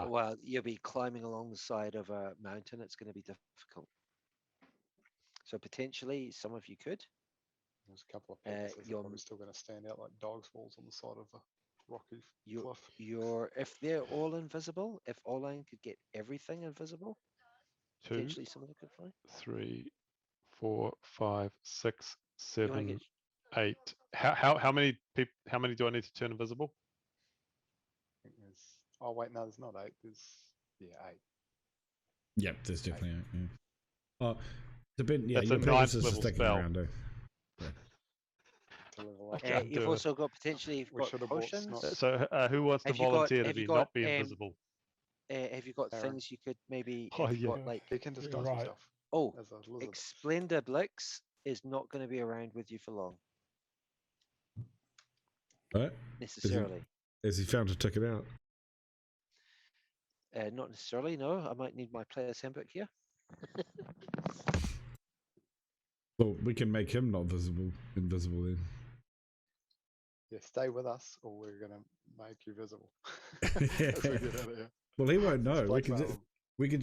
Well, you'll be climbing along the side of a mountain. It's going to be difficult. So potentially, some of you could. There's a couple of places that are probably still going to stand out like dog's balls on the side of a rocky cliff. If they're all invisible, if Oline could get everything invisible, 2, potentially some of them could fly. 3, 4, 5, 6, You wanna 7, 8. How many people? How many do I need to turn invisible? I think there's. Oh wait, no, there's not 8. There's 8. Yep, there's definitely. Yeah. Oh, the bit. Yeah, That's your a purpose 9th is just level sticking spell. around. To level up. can't You've do also got potentially We got should have bought potions. snots. So who wants to Have you got- volunteer to have you be not got, be invisible? Have you got Aaron. things you could maybe? Oh, Have you yeah. got like? He can disguise right. himself Oh, as a lizard. Splendor Blix is not going to be around with you for long, Right? necessarily. Has he found a ticket out? Not necessarily. No, I might need my player's handbook here. Well, we can make him not invisible then. Yeah, stay with us, or we're going to make you visible. As we get out of here. Well, he won't know. Just We can blackmail just,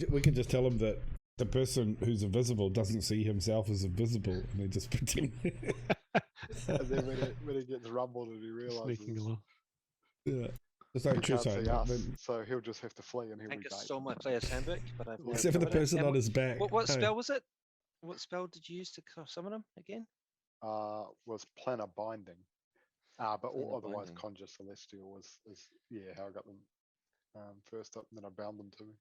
him. we can just tell him that the person who's invisible doesn't see himself as invisible, and they just pretend. And then when he gets rumbled and he realizes Sneaking along. Yeah, it's like he true can't see sign. us, so he'll just have to flee and I he'll think be I bait. stole my player's handbook, but I've now Except for the covered it. person And on his back. What Hey. spell was it? What spell did you use to summon him again? Was Planner Binding. But Planner otherwise Binding. Conjure Celestial is how I got them first up, and then I bound them to me.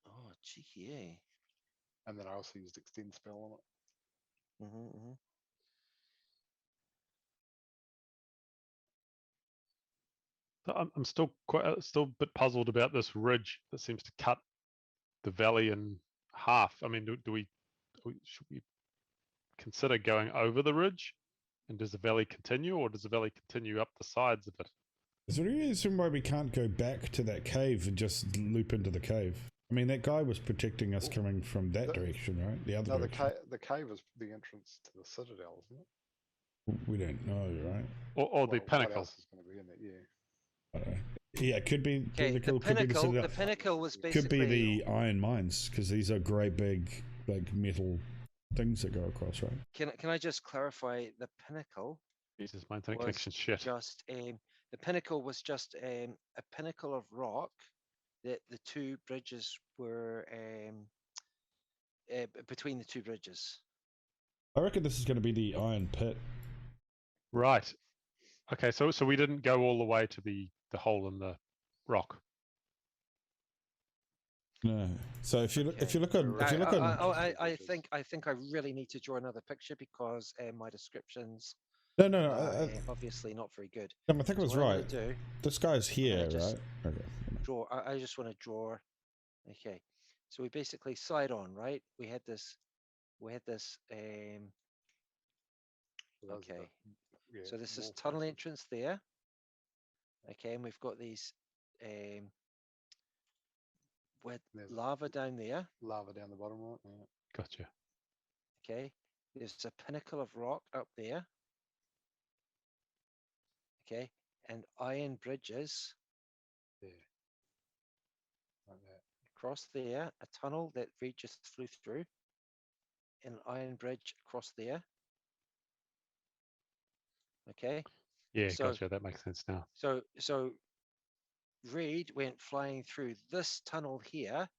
Oh, cheeky, eh? And then I also used Extend Spell on it. Mm-hmm. I'm still still a bit puzzled about this ridge that seems to cut the valley in half. I mean, should we consider going over the ridge? And does the valley continue, or does the valley continue up the sides of it? Is there any reason why we can't go back to that cave and just loop into the cave? I mean, that guy was protecting us coming from that direction, right? The other direction. The cave is the entrance to the citadel, isn't it? We don't know, right? Or the pinnacle. What else is going to be in it? Yeah. I don't know. Yeah, it could be Okay, the could be pinnacle. the The pinnacle was could basically be the iron mines, because these are great big metal things that go across, right? Can I just clarify? The pinnacle Jesus, my internet was connection shit. just the pinnacle was just a pinnacle of rock that the two bridges were between the two bridges. I reckon this is going to be the iron pit. Right. Okay, so we didn't go all the way to the hole in the rock. No. So if you look on I think I really need to draw another picture because my descriptions no, are obviously not very good. I think I was right. This guy's here, right? Okay. Draw. I just want to draw. Okay. So we basically side on, right? We had this. Okay. So this is tunnel entrance there. Okay, and we've got these with lava down there. Lava down the bottom right. Yeah. Gotcha. Okay, there's a pinnacle of rock up there. Okay, and iron bridges. Yeah. Like that. Across there, a tunnel that Reed just flew through. An iron bridge across there. Okay. Yeah, gotcha. That makes sense now. So Reed went flying through this tunnel here,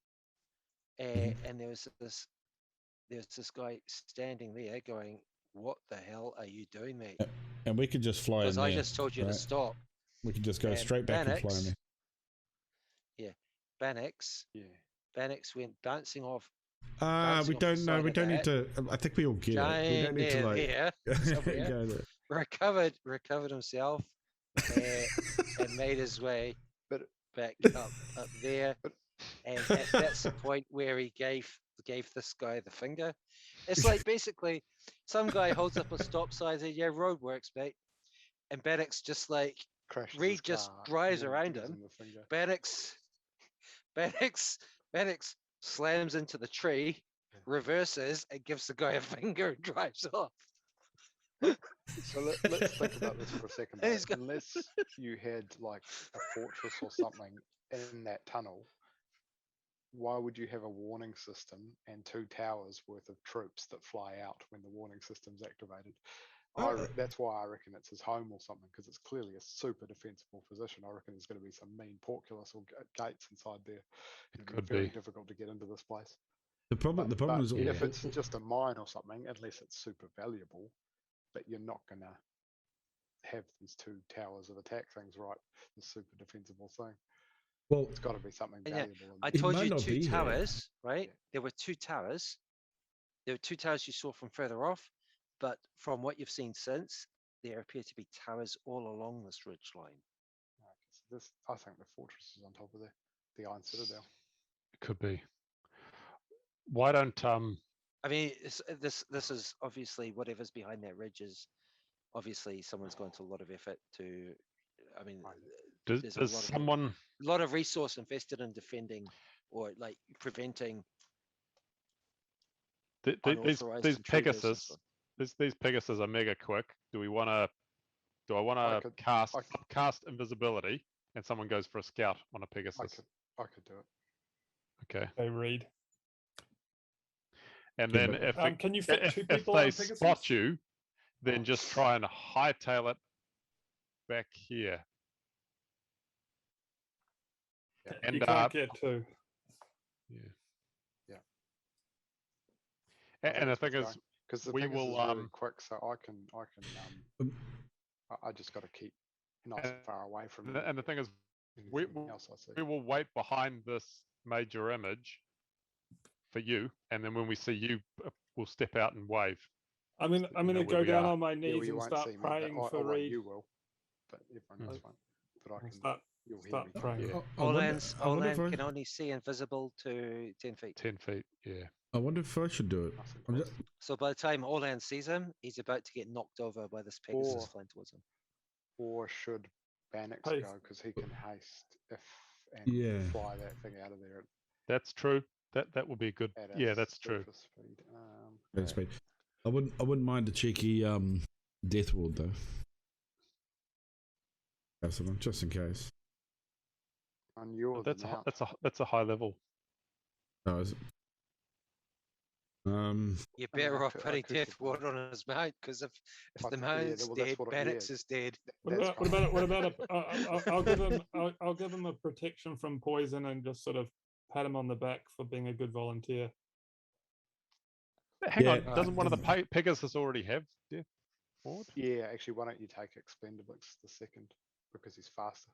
and there was this guy standing there going, "What the hell are you doing, mate?" And we could just fly in there. Because I just told you to stop. We could just go straight back and fly in there. Yeah, Bannox. Yeah. Bannox went bouncing off. We don't know. We don't need to. I think we all get it. We don't need to like recovered himself and made his way back up there. And that's the point where he gave this guy the finger. It's like basically some guy holds up a stop sign and says, "Yeah, road works, mate." And Bannox just like Reed just drives around him. Bannox slams into the tree, reverses, and gives the guy a finger and drives off. So let's think about this for a second. Unless you had like a fortress or something in that tunnel, why would you have a warning system and 2 towers worth of troops that fly out when the warning system's activated? That's why I reckon it's his home or something, because it's clearly a super defensible position. I reckon there's going to be some mean portcullis or gates inside there. It could be very difficult to get into this place. The problem is if it's just a mine or something, unless it's super valuable, but you're not going to have these 2 towers of attack things, right? The super defensible thing. Well, it's got to be something valuable. I told you 2 towers, right? Yeah. There were 2 towers. There were 2 towers you saw from further off, but from what you've seen since, there appear to be towers all along this ridge line. Okay, so I think the fortress is on top of the Iron Citadel. It could be. Why don't I mean, this is obviously whatever's behind that ridge is obviously someone's gone to a lot of effort to. I mean, there's a lot of resource invested in defending or like preventing these Pegasus. These Pegasus are mega quick. Do I want to cast invisibility and someone goes for a scout on a Pegasus? I could do it. Okay. They read. And then if can you fit 2 people they on Pegasus? spot you, then just try and hightail it back here. Yeah. And you can't get 2. Yeah. And the thing is, because we will really quick, so I just got to keep nice and far away from. And the thing is, we will wait behind this major image for you, and then when we see you, we'll step out and wave. I'm going to go down on my knees and start praying for Reed. You will, but everyone else won't. but I can. Start You'll hear start me. praying. Yeah. Olan can only see invisible to 10 feet. 10 feet, yeah. I wonder if I should do it. Nice and I'm close. just- So by the time Olan sees him, he's about to get knocked over by this Pegasus Or- flying towards him. Or should Bannox Haste. go because he can haste and Yeah. fly that thing out of there That's true. That would be good. at a Yeah, that's true. surface speed. That's great. I wouldn't mind a cheeky death ward though. That's one, just in case. And you're That's the a, mount. that's a high level. Oh, is it? You're I mean, better I off could- I putting could Death get Ward on his mount, because if I the th- yeah, mount's well, that's dead, what Bannox yeah. is dead. That's What about I'll give him a protection from poison and just sort of pat him on the back for being a good volunteer. Hang on, Yeah. doesn't one of the Pegasus already have Death Ward? Yeah, actually, why don't you take Expendables the second because he's faster.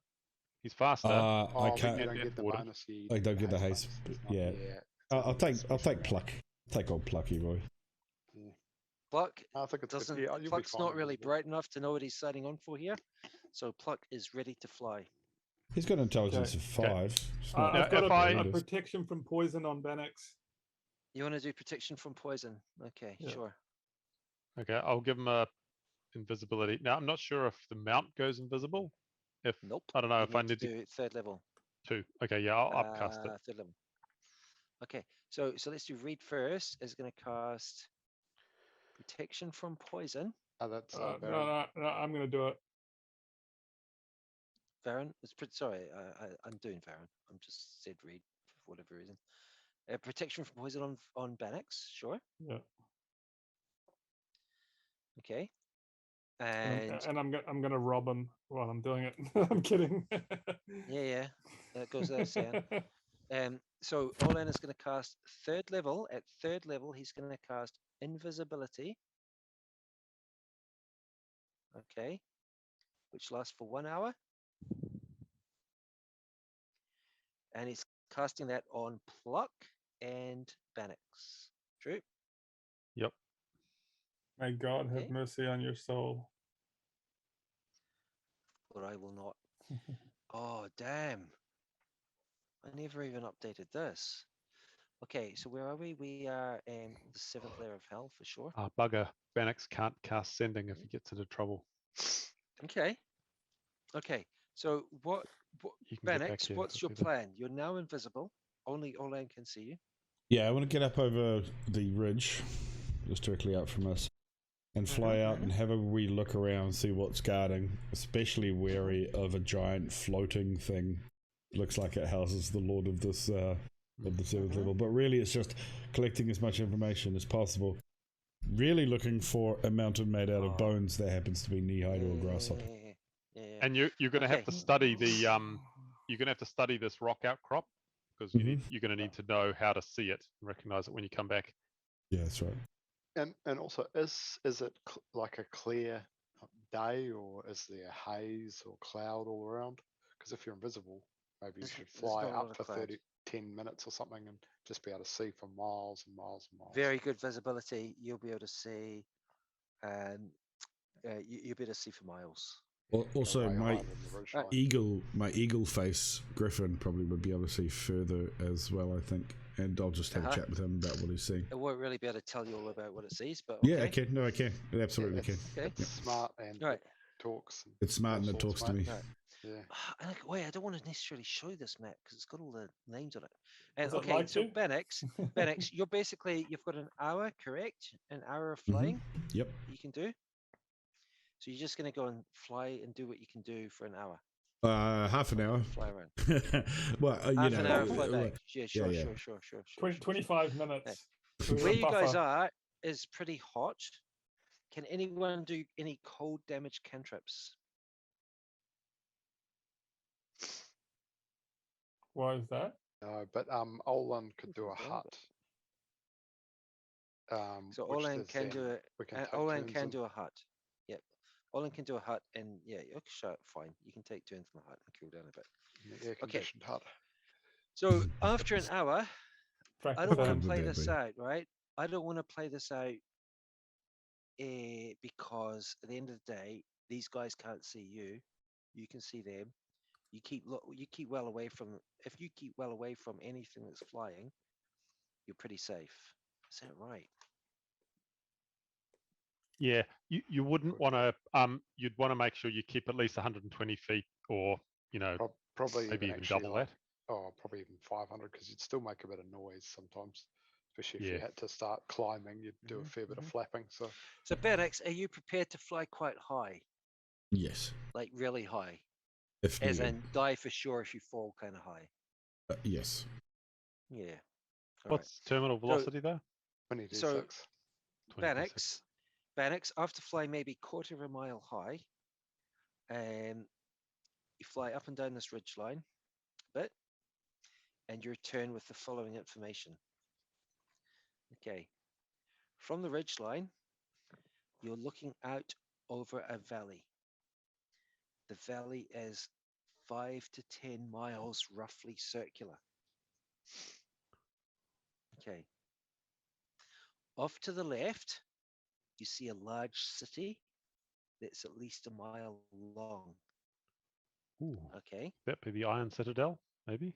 He's faster. I But can't. you and don't get the Death Ward. bonus. You I don't get the haste. bonus. It's not- Yeah. it's I'll only take special round. pluck. Take old plucky boy. Pluck I think it's doesn't. good. Yeah, you'll be Pluck's fine not with really it. bright enough to know what he's signing on for here, so Pluck is ready to fly. He's got an intelligence of Okay. 5. It's not Now, I've got if a I- protection from poison on Bannox. You want to do protection from poison? Okay, Yeah. sure. Okay, I'll give him a invisibility. Now, I'm not sure if the mount goes invisible. If Nope. I don't know You if I need need to to do third level. Okay, yeah, I'll upcast it. Third level. Okay, so let's do Reed first. Is going to cast protection from poison. Oh, that's No, I'm going to do it. Varen, sorry, I'm doing Varen. I'm just said Reed for whatever reason. Protection from poison on Bannox, sure. Yeah. Okay. And And I'm going to rob him while I'm doing it. I'm kidding. yeah, that goes without saying. So Olan is going to cast third level. At third level, he's going to cast invisibility. Okay, which lasts for 1 hour, and he's casting that on Pluck and Bannox. True. Yep. May God have Okay. mercy on your soul. But I will not. Oh damn! I never even updated this. Okay, so where are we? We are in the 7th layer of hell for sure. Bugger. Bannox can't cast sending if he gets into trouble. Okay. Okay. So what You can get back Bannox, here what's your quickly then. plan? You're now invisible. Only Olan can see you. Yeah, I want to get up over the ridge, just directly out from us, and fly out and have a wee look around, see what's guarding. Especially wary of a giant floating thing. Looks like it houses the Lord of this of the 7th level, but really it's just collecting as much information as possible. Really looking for a mountain made out of bones that happens to be knee-high to a grasshopper. Yeah. And you're going to have to Okay. study the you're going to have to study this rock outcrop because you're going to need to know how to see it and recognize it when you come back. Yeah, that's right. And also, is it like a clear day, or is there haze or cloud all around? Because if you're invisible, maybe you should fly not a lot up of for cloud. 10 minutes or something and just be able to see for miles and miles and miles. Very good visibility. You'll be able to see. You'll be able to see for miles. Also, Way my higher than the ridge line. my eagle face Griffin probably would be able to see further as well, I think. And I'll just have a chat with him about what he's seeing. It won't really be able to tell you all about what it sees, but Yeah, okay. I can. No, I can. It absolutely can. Okay. It's smart and Right. it talks. And It's smart and it all sorts, talks to me. mate. Right. Yeah. And wait, I don't want to necessarily show you this map because it's got all the names on it. And Does it okay, like so you? Bannox, you're basically you've got an hour, correct? An hour of Mm-hmm. flying. Yep. You can do. So you're just going to go and fly and do what you can do for an hour. Half an hour. Fly around. Well, you Half know, an hour, fly back. Yeah, sure, yeah. sure. 25 minutes. Where you guys are is pretty hot. Can anyone do any cold damage cantrips? Why is that? No, but Olan could do a Okay, hut. So which Olan there's can do then- it. we can take Olan turns can in. do a hut. Yep. Olan can do a hut, and yeah, okay, sure, fine. You can take turns in the hut and cool down a bit. The air-conditioned hut. So after an hour, I don't want Good to with play that, this buddy. out, right? I don't want to play this out because at the end of the day, these guys can't see you. You can see them. You keep well away from. If you keep well away from anything that's flying, you're pretty safe. Is that right? Yeah, you wouldn't Good. want to. You'd want to make sure you keep at least 120 feet, or Probably maybe even even actually double like, that. probably even 500, because you'd still make a bit of noise sometimes, especially if Yeah. you had to start climbing. You'd do a fair bit of flapping. So Benex, are you prepared to fly quite high, Yes. like really high, If as needed. in die for sure if you fall kind of high? Yes. Yeah. All right. What's terminal velocity there? 20 So, d6. 20 Bannox, after flying maybe quarter of a mile high, you fly up and down this ridge line a bit, and you return with the following information. Okay. From the ridge line, you're looking out over a valley. The valley is 5 to 10 miles roughly circular. Okay. Off to the left, you see a large city that's at least a mile long. Ooh, Okay. that'd be the Iron Citadel, maybe.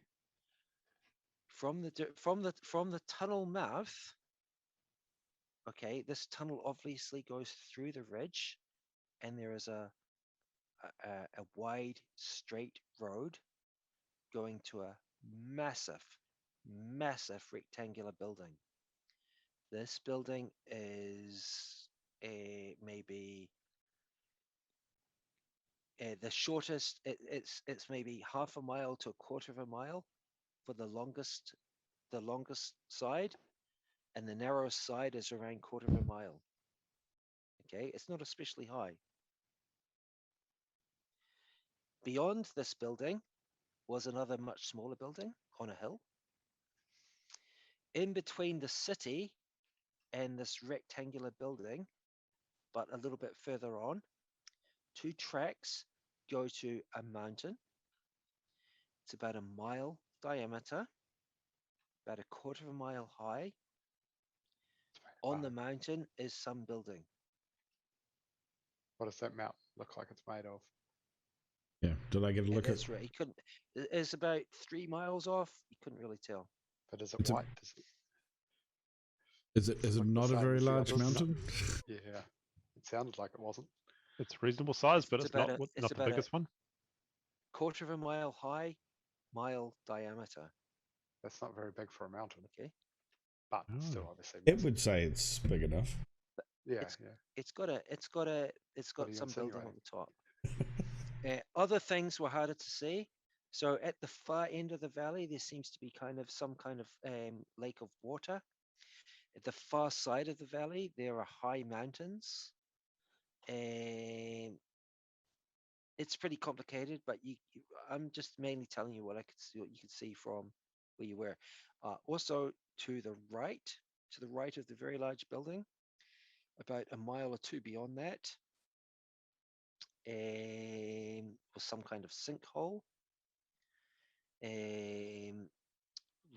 From the tunnel mouth. Okay, this tunnel obviously goes through the ridge, and there is a wide straight road going to a massive rectangular building. This building is maybe the shortest. It's maybe half a mile to a quarter of a mile for the longest side, and the narrowest side is around quarter of a mile. Okay, it's not especially high. Beyond this building was another much smaller building on a hill. In between the city and this rectangular building, but a little bit further on, 2 tracks go to a mountain. It's about a mile diameter, about a quarter of a mile high. On the mountain is some building. What does that mountain look like it's made of? Yeah. Did I get a look at? That's right. He couldn't. It's about 3 miles off. You couldn't really tell. But is it It's a- white? Is it look the not a same very as the large others? mountain? Yeah, it sounded like it wasn't. It's reasonable size, but it's not it's not the about a biggest one. quarter of a mile high, mile diameter. That's not very big for a mountain, Okay. but Oh. still obviously. It would say it's big enough. Yeah, it's- yeah. It's got What are you some building on insinuating? the top. Other things were harder to see. So at the far end of the valley, there seems to be some kind of lake of water. At the far side of the valley, there are high mountains. And it's pretty complicated, but I'm just mainly telling you what you could see from where you were. Also to the right of the very large building, about a mile or two beyond that, was some kind of sinkhole.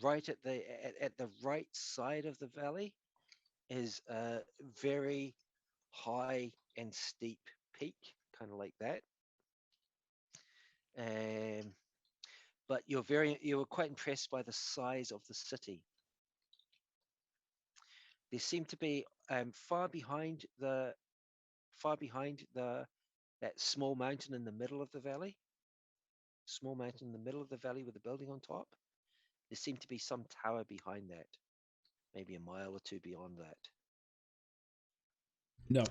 Right at the right side of the valley is a very high and steep peak, kind of like that. But you were quite impressed by the size of the city. There seemed to be far behind that small mountain in the middle of the valley. Small mountain in the middle of the valley with a building on top. There seemed to be some tower behind that, maybe a mile or two beyond that. No.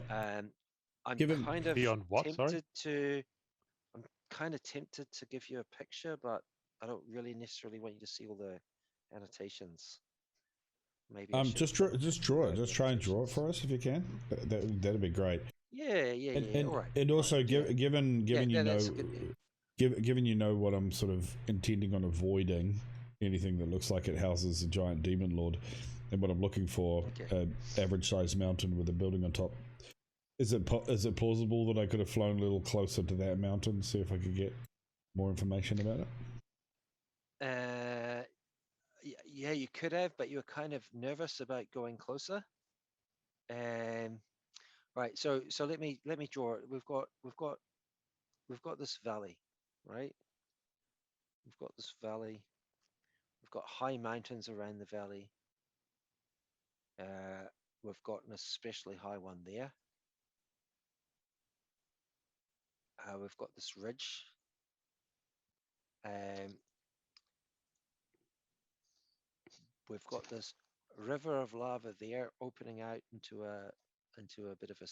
I'm Given- kind of Beyond what, sorry? I'm kind of tempted to give you a picture, but I don't really necessarily want you to see all the annotations. Maybe I should just draw it. Just try and draw it for us if you can. That'd be great. Yeah. And, All right. and also, right, yeah. given you know, that's good. given you know what I'm sort of intending on avoiding, anything that looks like it houses a giant demon lord, and what I'm looking for, average sized mountain with a building on top. Is it plausible that I could have flown a little closer to that mountain, see if I could get more information about it? Yeah, you could have, but you were kind of nervous about going closer. Right. So let me draw it. We've got this valley, right? We've got this valley. We've got high mountains around the valley. We've got an especially high one there. We've got this ridge. We've got this river of lava there, opening out into a bit of a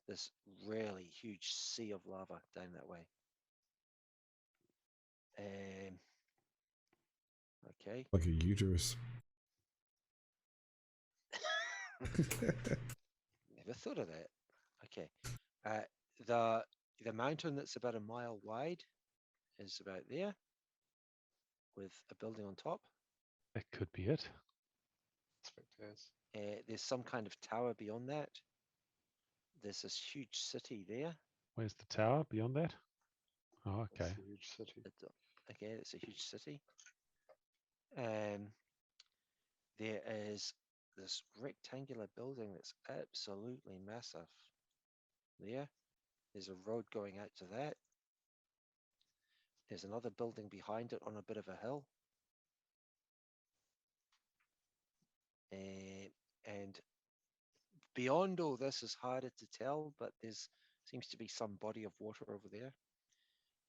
this really huge sea of lava down that way. Okay. Like a uterus. Never thought of that. Okay. The mountain that's about a mile wide is about there, with a building on top. That could be it. There's some kind of tower beyond that. There's this huge city there. Where's the tower beyond that? Oh, okay. That's a huge city. Okay, it's a huge city. There is this rectangular building that's absolutely massive. There's a road going out to that. There's another building behind it on a bit of a hill. And beyond all this is harder to tell, but there's seems to be some body of water over there.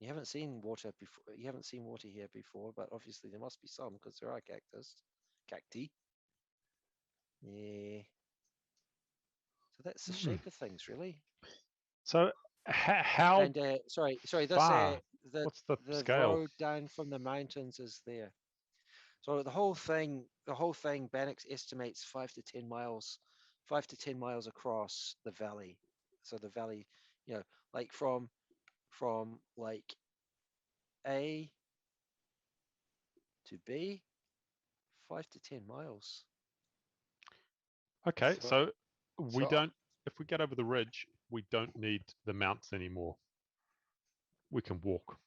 You haven't seen water before. You haven't seen water here before, but obviously there must be some because there are cacti. Yeah. So that's the shape of things, really. So how? And sorry. This far? the What's the the scale? road down from the mountains is there. So the whole thing, Bannock estimates 5 to 10 miles, 5 to 10 miles across the valley. So the valley, like from like A to B, 5 to 10 miles. Okay, so we so- don't. If we get over the ridge, we don't need the mounts anymore. We can walk.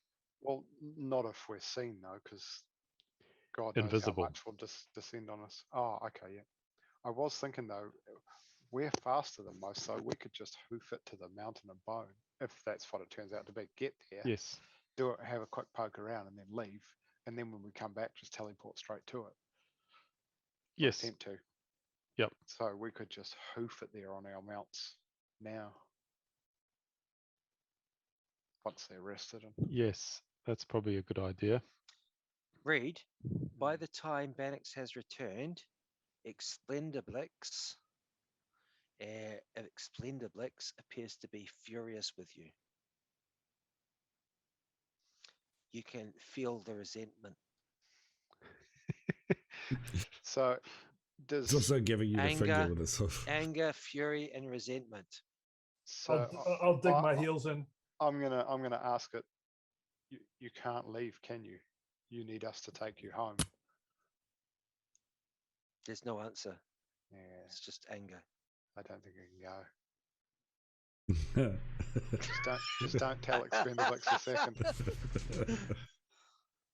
Well, not if we're seen though, because God knows Invisible. how much will descend on us. Oh, okay, yeah. I was thinking though, we're faster than most, so we could just hoof it to the mountain of bone, if that's what it turns out to be. Get there, Yes. do it, have a quick poke around, and then leave. And then when we come back, just teleport straight to it. Yes. Attempt to. Yep. So we could just hoof it there on our mounts now. Once they're rested. Yes, that's probably a good idea. Reed, by the time Bannock has returned, Explendablix appears to be furious with you. You can feel the resentment. So does It's also giving you the Anger, finger with its hoof. Anger, fury, and resentment. so I'll dig my heels in. I'm gonna ask it. You can't leave, can you? You need us to take you home. There's no answer. Yeah, It's just anger. I don't think I can go. Just don't tell Expendablix a second.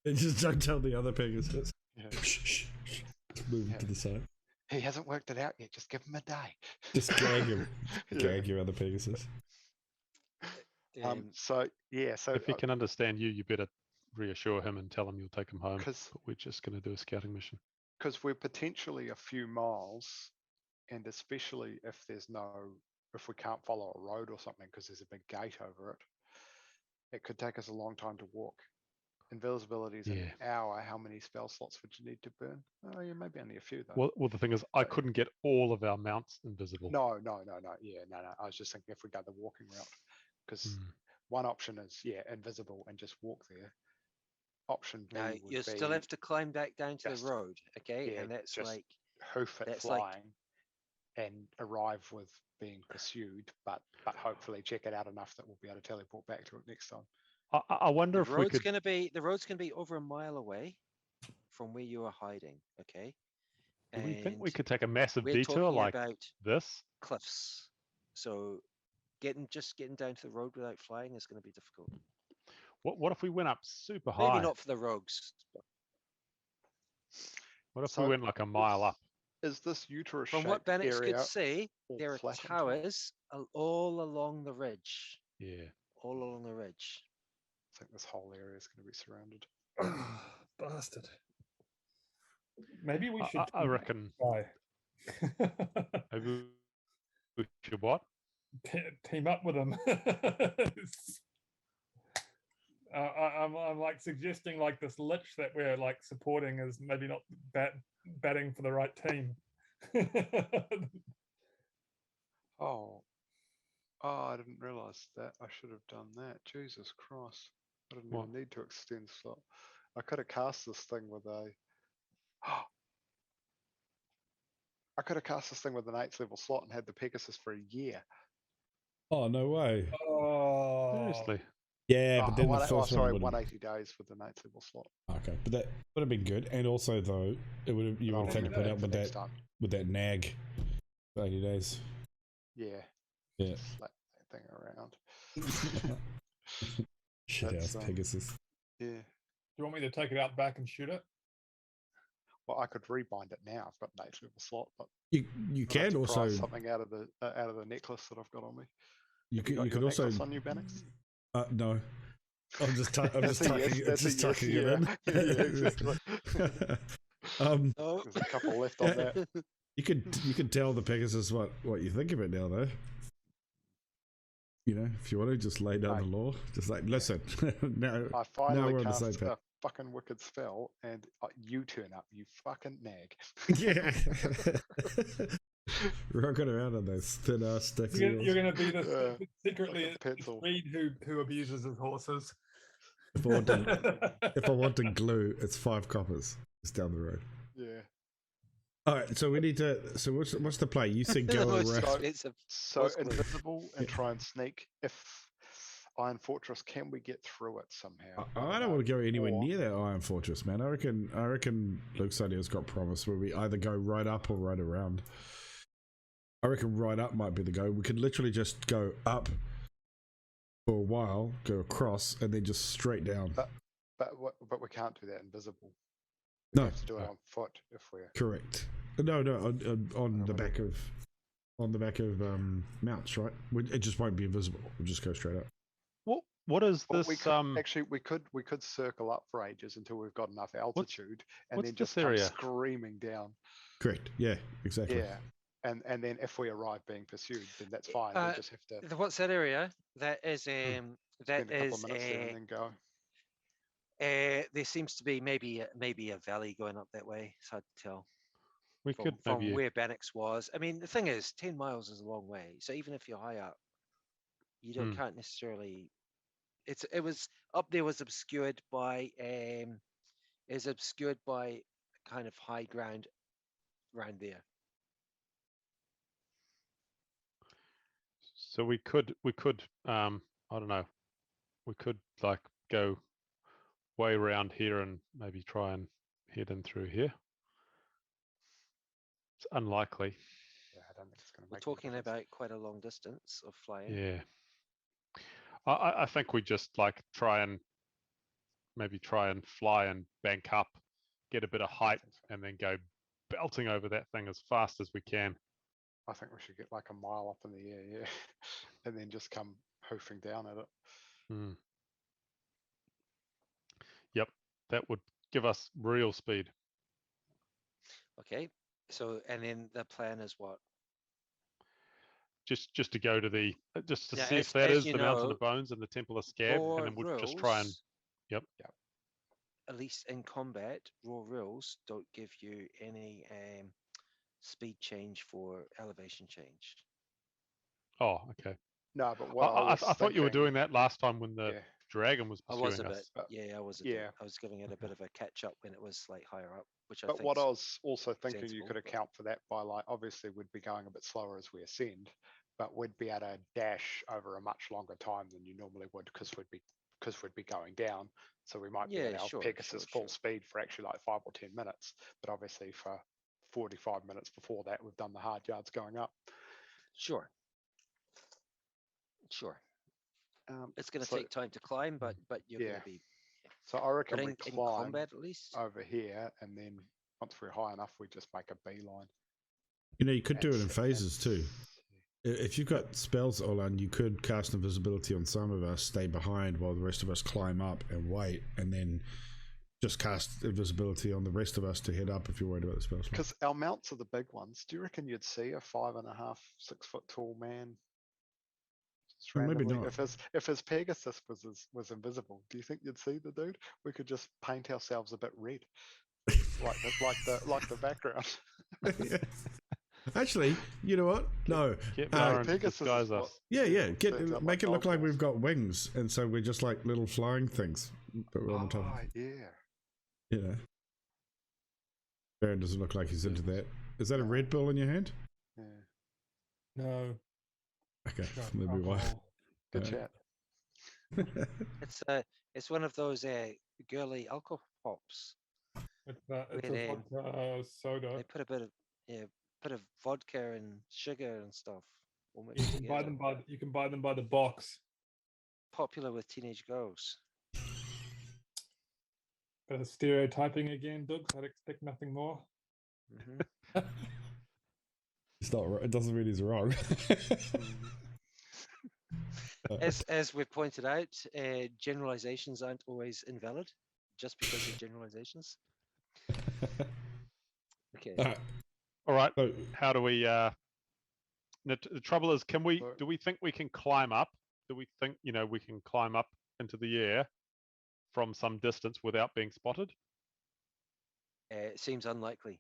And just don't tell the other Pegasus. Yeah. Shh. Move him to the side. He hasn't worked it out yet. Just give him a day. Just gag him. Yeah. Gag your other Pegasus. So yeah. So If he can understand you, you better reassure him and tell him you'll take him home. But because we're just going to do a scouting mission. we're potentially a few miles, and especially if we can't follow a road or something because there's a big gate over it, it could take us a long time to walk. Invisibility is an hour. How many spell slots would you need to burn? Oh, yeah, maybe only a few though. Well, the thing is, I couldn't get all of our mounts invisible. No. Yeah, no. I was just thinking if we go the walking route, because one option is invisible and just walk there. Option B Now would you be still have to climb back down to the just- road, okay? yeah, And that's just like hoof it that's like- flying and arrive with being pursued, but hopefully check it out enough that we'll be able to teleport back to it next time. I wonder if the we road's could. the road's gonna be over a mile away from where you are hiding, okay? Do we think we And could take a massive we're detour talking like about this? cliffs. So getting down to the road without flying is going to be difficult. What if we went up super high? Maybe not for the rogues. What if So we went like a mile up? Is this uterus From what shaped Bannock could area see, all there are flat on top? towers all along the ridge. Yeah. All along the ridge. think this whole area is going to be surrounded. Bastard. Maybe we should. I reckon. Try. Maybe we should what? Team up with them. I'm like suggesting like this lich that we're like supporting is maybe not batting for the right team. Oh, I didn't realise that. I should have done that. Jesus Christ. I didn't even need to extend slot. I could have cast this thing with a... I could have cast this thing with an 8th level slot and had the Pegasus for a year. Oh, no way. Oh, Seriously. Yeah, but then the first sorry, one 180 days with an 8th level slot. Okay, but that would have been good. And also, though, it would have, you would have had to put up with that nag for 80 days. Yeah. Yeah. Just slap that thing around. Shit house Pegasus. Yeah. do you want me to take it out back and shoot it? Well, I could rebind it now. I've got an 8th level slot, but you can also something out of the necklace that I've got on me. You could also on you, Bannox? No. I'm just tucking it in. There's a couple left on that. You could tell the Pegasus what you think of it now, though. You know, if you want to just lay down the law, just like listen. now I finally we're on the same cast page. a fucking wicked spell, and you turn up, you fucking nag. Yeah. Rocking around on those thin ass sticks. You're going to be the secretly like Swede who abuses his horses. If I want to glue, it's 5 coppers. It's down the road. Yeah. All right, so we need to. So what's the play? You said go around. So invisible and try and sneak. If Iron Fortress, can we get through it somehow? I don't want to go anywhere near that Iron Fortress, man. I reckon Luke's idea's got promise where we either go right up or right around. I reckon right up might be the go. We could literally just go up for a while, go across, and then just straight down. But we can't do that invisible. We have to do it on foot if we're correct. No, on the back of mounts, right? It just won't be invisible. We'll just go straight up. What is this? Actually, we could circle up for ages until we've got enough altitude, and then just come screaming down. Correct. Yeah. Exactly. Yeah. And then if we arrive being pursued, then that's fine. We just have to. What's that area? That is spend a couple of minutes there and then go. There seems to be maybe a valley going up that way. It's hard to tell. We could maybe from where Bannox was. I mean, the thing is, 10 miles is a long way. So even if you're high up, you can't necessarily. It was up there was obscured by kind of high ground around there. So we could I don't know, we could like go way around here and maybe try and head in through here. It's unlikely. Yeah, I don't think it's going to We're talking about quite a long distance of flying. Yeah. I think we just like try and fly and bank up, get a bit of height, and then go belting over that thing as fast as we can. I think we should get like a mile up in the air, yeah, and then just come hoofing down at it. Yep, that would give us real speed. Okay, so and then the plan is what? Just to go to the see if that is the Mountain of Bones and the Temple of Scab, and then we'll just try and yep. At least in combat, raw rules don't give you any speed change for elevation change. Oh, okay. No, but I thought you were doing that last time when the dragon was pursuing us. I was giving it a bit of a catch up when it was like higher up, which I think. But what I was also thinking, sensible, you could account for that by like obviously we'd be going a bit slower as we ascend, but we'd be able to dash over a much longer time than you normally would because we'd be going down. So we might be at our Pegasus full speed for actually like 5 or 10 minutes, but obviously for 45 minutes before that, we've done the hard yards going up. Sure. It's going to take time to climb, but you're going to be. So I reckon we in climb combat at least over here, and then once we're high enough, we just make a beeline. You know, you could do it in phases too. If you've got spells, Olan, you could cast invisibility on some of us, stay behind while the rest of us climb up and wait, and then just cast invisibility on the rest of us to head up if you're worried about the spell slot. Because our mounts are the big ones. Do you reckon you'd see a 5.5, 6 foot tall man? Just Well, maybe randomly? not. If his Pegasus was invisible, do you think you'd see the dude? We could just paint ourselves a bit red, like the background. Actually, you know what? No. Get No, Lauren to Pegasus is disguise what- us. Yeah. turns out Make like it look like goggles. we've got wings, and so we're just like little flying things. But we're on the top. Oh, yeah. You know. Baron doesn't look like he's into that. Is that a Red Bull in your hand? Yeah. No. Okay, not maybe why. alcohol. Good Yeah. chat. It's one of those girly alcohol pops. It's Where, a vodka soda. They put a bit of vodka and sugar and stuff all You mixed can buy together. them you can buy them by the box. Popular with teenage girls. Bit of stereotyping again, Doug. I'd expect nothing more. Hmm It's not. It doesn't mean he's wrong. As we pointed out, generalizations aren't always invalid, just because they're generalizations. Okay. All right. So, How do we? The trouble is, do we think we can climb up? Do we think we can climb up into the air from some distance without being spotted? It seems unlikely.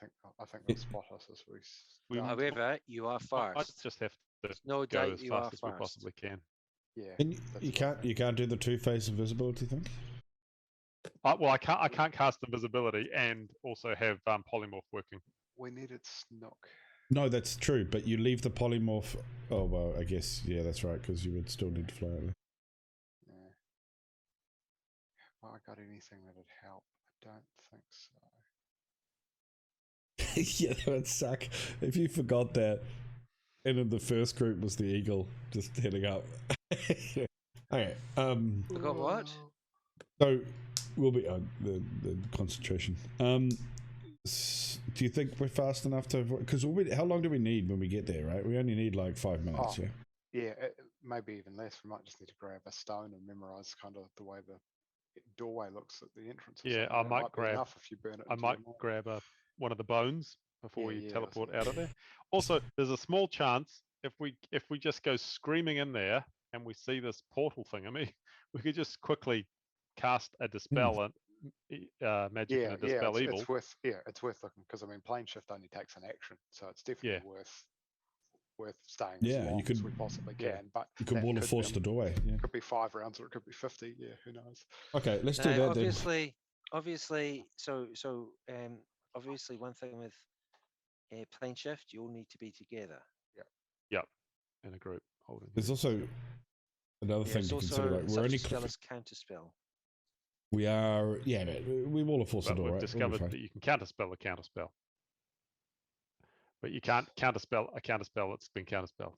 I think they'll spot us as we start. However, you are I fast. just have to No go doubt as you are fast as we fast. possibly can. Yeah. and that's you what- can't do the two-phase invisibility thing. Well, I can't cast invisibility and also have polymorph working. We needed Snook. No, that's true. But you leave the polymorph. Oh well, I guess that's right because you would still need to fly out there. Yeah. Have I got anything that'd help? I don't think so. Yeah, that would suck if you forgot that. And then the first group was the eagle just heading up. Okay. Forgot what? So we'll be the concentration. Do you think we're fast enough to? Because how long do we need when we get there? Right, we only need like 5 minutes. Oh, Yeah. Yeah, maybe even less. We might just need to grab a stone and memorize kind of the way the doorway looks at the entrance. Or Yeah, something. I That might be grab. enough if you burn it. I into your might mind. grab one of the bones before Yeah, we yeah, teleport that's out of there. Also, there's a small chance if we just go screaming in there and we see this portal thing. I mean, we could just quickly cast a dispel and magic and a dispel evil. It's worth looking because I mean, plane shift only takes an action, so it's definitely worth staying as Yeah, long you could. as we possibly yeah. can. But You could that wall of could force be- the doorway. Yeah. It could be 5 rounds or it could be 50. Yeah, who knows? Okay, let's do Now, that obviously, one thing with plane shift, you all need to be together. Yep, in a group holding. There's also another thing There's to consider. also Like we're such only a spell as counterspell. we are. Yeah, we wall of force the But door. we've Right? discovered that you can counterspell a counterspell, but you can't counterspell a counterspell that's been counterspelled.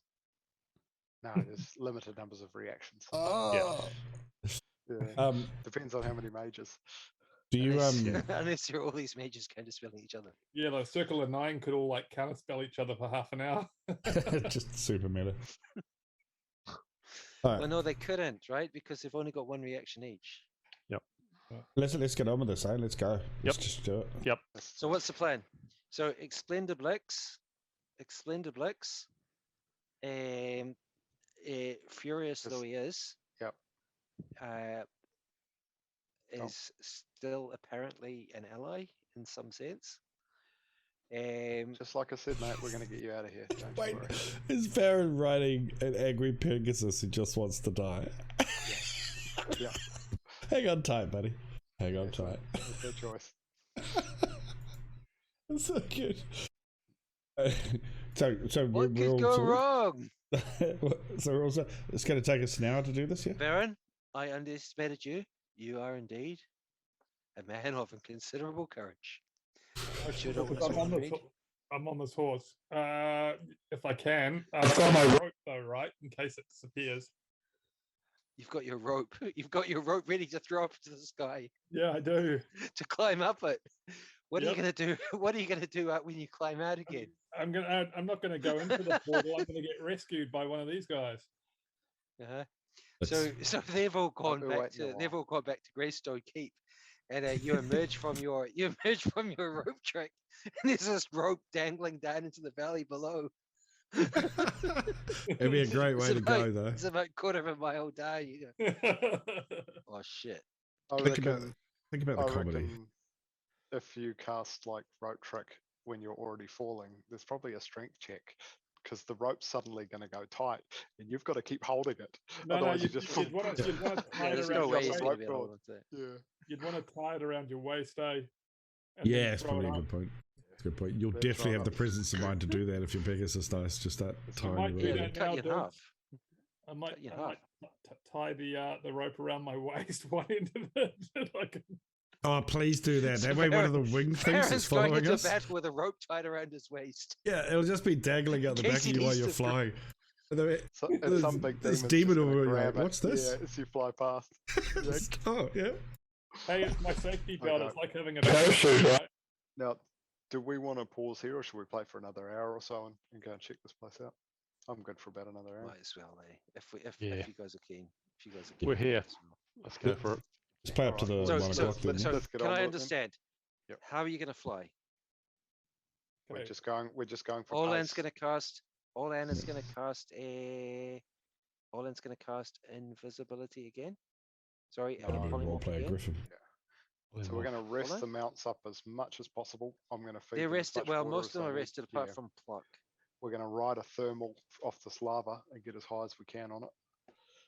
No, there's limited numbers of reactions. Oh. Yeah. Depends on how many mages. Do you Unless you're all these mages counterspelling each other. Yeah, the Circle of Nine could all like counterspell each other for half an hour. just super meta? Well, no, they couldn't, right? Because they've only got one reaction each. Let's get on with this, eh? Let's go. Let's just do it. Yep. So what's the plan? So Explendiblix, furious though he is, Yep. is still apparently an ally in some sense. Just like I said, mate, we're going to get you out of here. Don't Wait, worry. is Baron riding an angry Pegasus who just wants to die? Yeah. Hang on tight, buddy. Hang on tight. Good choice. That's so good. So What we're could all go sorted? wrong? So we're also. It's going to take us an hour to do this, yeah? Baron, I underestimated you. You are indeed a man of considerable courage. Should always read. I'm on this horse. If I can, I've got my rope though, right, in case it disappears. You've got your rope. You've got your rope ready to throw up to the sky Yeah, I do. to climb up it. What are you gonna do? What are you gonna do when you climb out again? I'm not gonna go into the portal. I'm gonna get rescued by one of these guys. Uh-huh. So they've all gone back to Greystone Keep, and you emerge from your rope trick, and there's this rope dangling down into the valley below. It'd be a great way to go, though. It's about a quarter of a mile down. You go, oh shit! Think about the comedy. If you cast like rope trick when you're already falling, there's probably a strength check because the rope's suddenly going to go tight, and you've got to keep holding it. Otherwise, you'd want to tie it around your waist. You'd want to tie it around your waist, eh? Yeah, it's probably a good point. That's a good point. You'll definitely have the presence of mind to do that if your Pegasus dice. Just that tying you cut you in half. I might tie the rope around my waist, one end of it. Oh, please do that. That way, one of the wing things is following going into us. battle with a rope tied around his waist. Yeah, it'll just be dangling out the back of you while you're flying. Some big this demon over here. What's this? Yeah, as you fly past. Oh, yeah. Hey, it's my safety belt. It's like having a parachute, right? Now, do we want to pause here, or should we play for another hour or so and go and check this place out? I'm good for about another hour. Might as well, eh? If you guys are keen. We're here. Let's go for it. Let's play up to the 1 o'clock. So can I understand? Yep. How are you going to fly? We're just going for Olan's going to cast. Olan is going to cast Olan's going to cast invisibility again. Sorry, role-play Griffin. Yeah. So we're going to rest the mounts up as much as possible. I'm going to feed They're rested. Well, most of them are are rested apart from Pluck. We're going to ride a thermal off this lava and get as high as we can on it.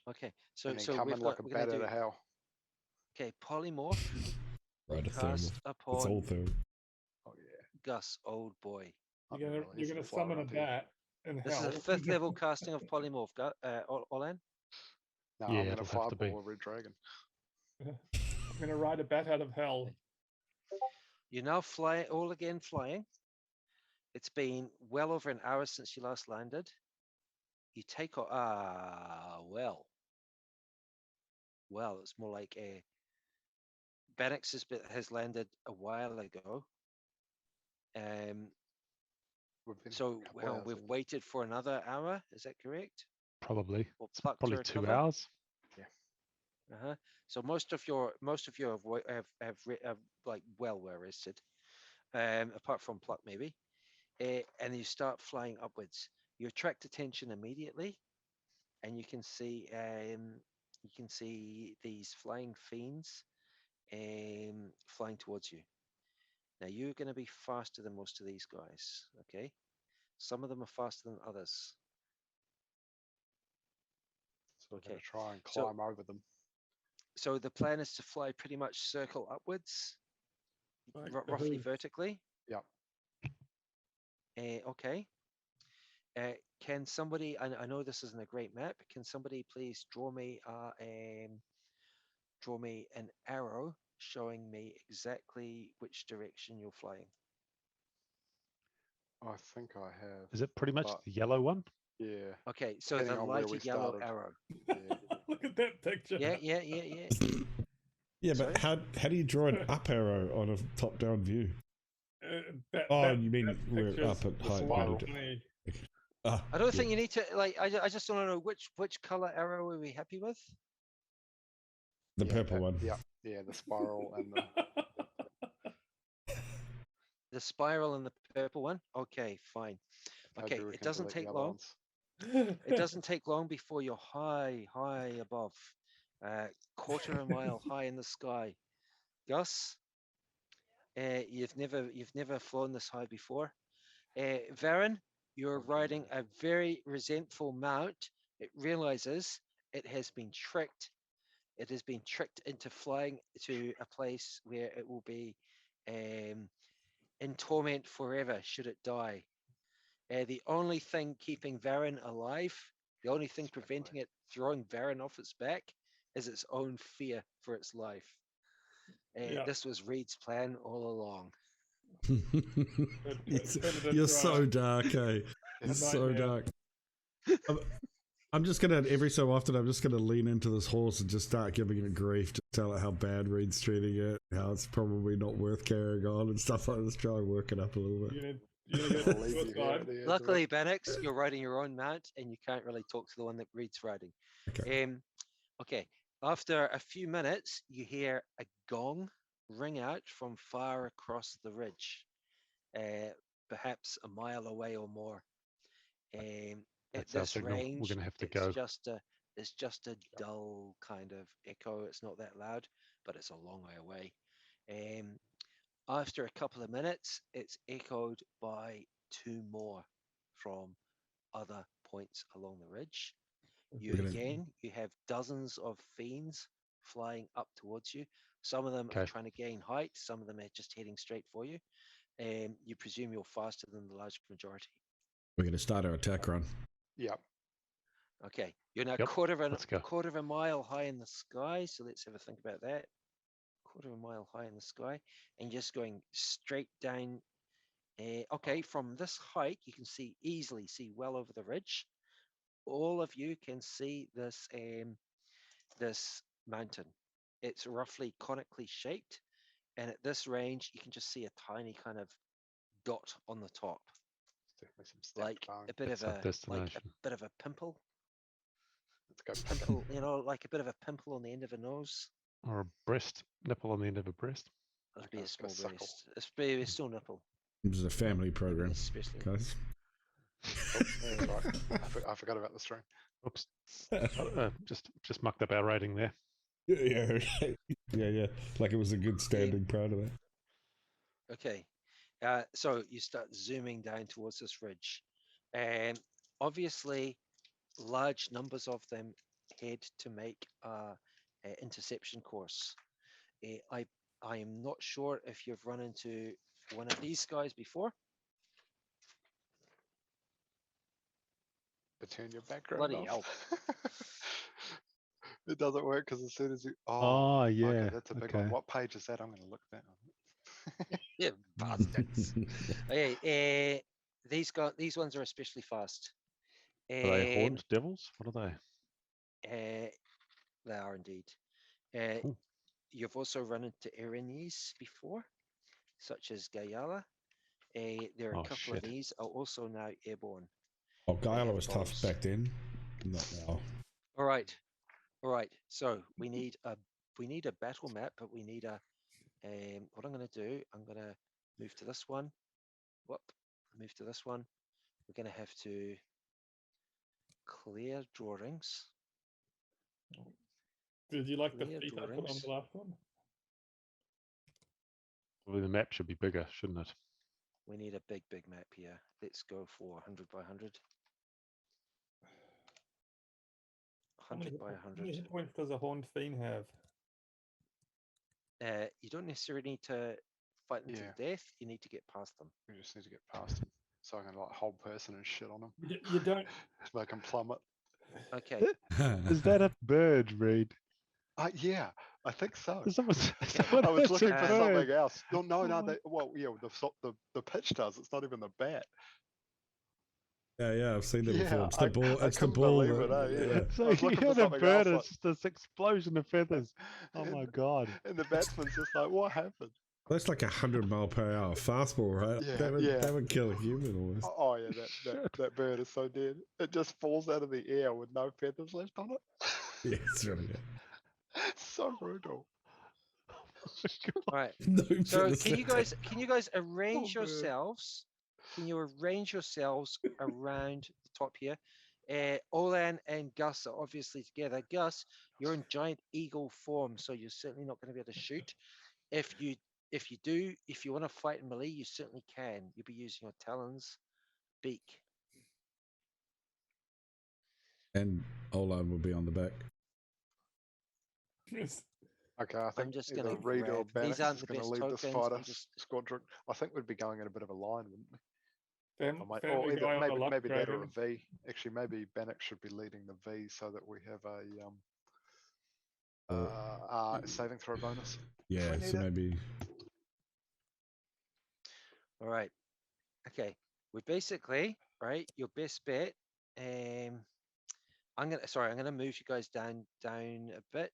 Okay, so come in like a bat out of hell. Okay, polymorph. Right, a thermal. It's old thermal. Oh yeah, Gus, old boy. You're gonna summon a bat in This hell. is a 5th level casting of polymorph. Olan. No, I'm gonna fireball a red dragon. I'm gonna ride a bat out of hell. You're now flying. It's been well over an hour since you last landed. You take off. Well, it's more like a. Benix has landed a while ago. We've waited for another hour. Is that correct? Probably. Probably 2 hours. Yeah. So most of you have like well rested, apart from Pluck maybe, and you start flying upwards. You attract attention immediately, and you can see these flying fiends flying towards you. Now you're going to be faster than most of these guys, okay? Some of them are faster than others. So we're going to try and climb over them. So the plan is to fly pretty much circle upwards, roughly vertically. Yep. Okay. Can somebody? I know this isn't a great map. Can somebody please draw me an arrow showing me exactly which direction you're flying? I think I have. Is it pretty much the yellow one? Yeah. Okay, so the lighter yellow arrow. Yeah. Look at that picture. Yeah. Yeah, but how do you draw an up arrow on a top-down view? You mean we're up at height? I don't think you need to. I just want to know which color arrow are we happy with? The purple one. Yeah, the spiral and the spiral and the purple one. Okay, fine. Okay, it doesn't take long. It doesn't take long before you're high above, quarter of a mile high in the sky. Gus, you've never flown this high before. Varen, you're riding a very resentful mount. It realizes it has been tricked. It has been tricked into flying to a place where it will be in torment forever should it die. The only thing keeping Varen alive, the only thing preventing it throwing Varen off its back, is its own fear for its life. This was Reed's plan all along. You're so dark, eh? It's so dark. I'm just gonna every so often I'm just gonna lean into this horse and just start giving it grief, to tell it how bad Reed's treating it, how it's probably not worth carrying on and stuff like this. Try and work it up a little bit. You're gonna I'll get leave to you a here side. at the end of Luckily, it. Benix, you're riding your own mount, and you can't really talk to the one that Reed's riding. Okay. Okay. After a few minutes, you hear a gong ring out from far across the ridge, perhaps a mile away or more. At That's our this signal. We're range, going to have to go. it's just a dull kind of echo. It's not that loud, but it's a long way away. After a couple of minutes, it's echoed by two more from other points along the ridge. You have dozens of fiends flying up towards you. Some of them are trying to gain height. Some of them are just heading straight for you. You presume you're faster than the large majority. We're going to start our attack run. Yep. Okay, you're now quarter of a mile high in the sky. So let's have a think about that. Quarter of a mile high in the sky, and just going straight down. Okay, from this height, you can easily see well over the ridge. All of you can see this this mountain. It's roughly conically shaped, and at this range, you can just see a tiny kind of dot on the top, like a bit of a pimple. Let's go pimple. Like a bit of a pimple on the end of a nose, or a breast nipple on the end of a breast. That'd be a small breast. It's a still nipple. This is a family program, guys. Right. I forgot about the stream. Oops. Just mucked up our rating there. Yeah. Like it was a good standing proud of that. Okay. So you start zooming down towards this ridge, and obviously large numbers of them head to make an interception course. I am not sure if you've run into one of these guys before. But turn your background Bloody off. It doesn't work because as soon as you... Oh, yeah. Okay, that's a big one. What page is that? I'm going to look that up. Yeah, bastards. Okay, these ones are especially fast. Are they horned devils? What are they? They are indeed. You've also run into Erinyes before, such as Gayala. There are a couple of these are also now airborne. Oh, Gayala was tough back then. Not now. All right. So we need a battle map, but we need a. What I'm going to do, I'm going to move to this one. Move to this one. We're going to have to clear drawings. Did you like the feet I put on the last one? Well, the map should be bigger, shouldn't it? We need a big map here. Let's go for 100 by 100. 100 by 100. How many hit points does a horned fiend have? You don't necessarily need to fight them to death. You need to get past them. We just need to get past them. So I can like hold person and shit on them. You don't. Make them plummet. Okay. Is that a bird, Reed? Yeah, I think so. I was looking for something else. No. The pitch does. It's not even the bat. Yeah, I've seen it before. It's the ball. It's the ball. So you hear the bird, it's just this explosion of feathers. Oh my god! And the batsman's just like, what happened? That's like 100-mile-per-hour fastball, right? Yeah, that would kill a human almost. Oh yeah, that bird is so dead. It just falls out of the air with no feathers left on it. Yeah, it's really good. So brutal. All right. So can you guys arrange yourselves? Can you arrange yourselves around the top here? Olan and Gus are obviously together. Gus, you're in giant eagle form, so you're certainly not going to be able to shoot. If you want to fight in melee, you certainly can. You'll be using your talons, beak. And Olan will be on the back. Okay, I think I'm just going to Reed or these aren't the going to best lead tokens. this fighter squadron. I think we'd be going in a bit of a line, wouldn't we? Maybe that or a V. Actually, maybe Bannock should be leading the V so that we have a saving throw bonus. Yeah, so maybe. All right. Okay. We basically, right, your best bet. I'm gonna move you guys down a bit.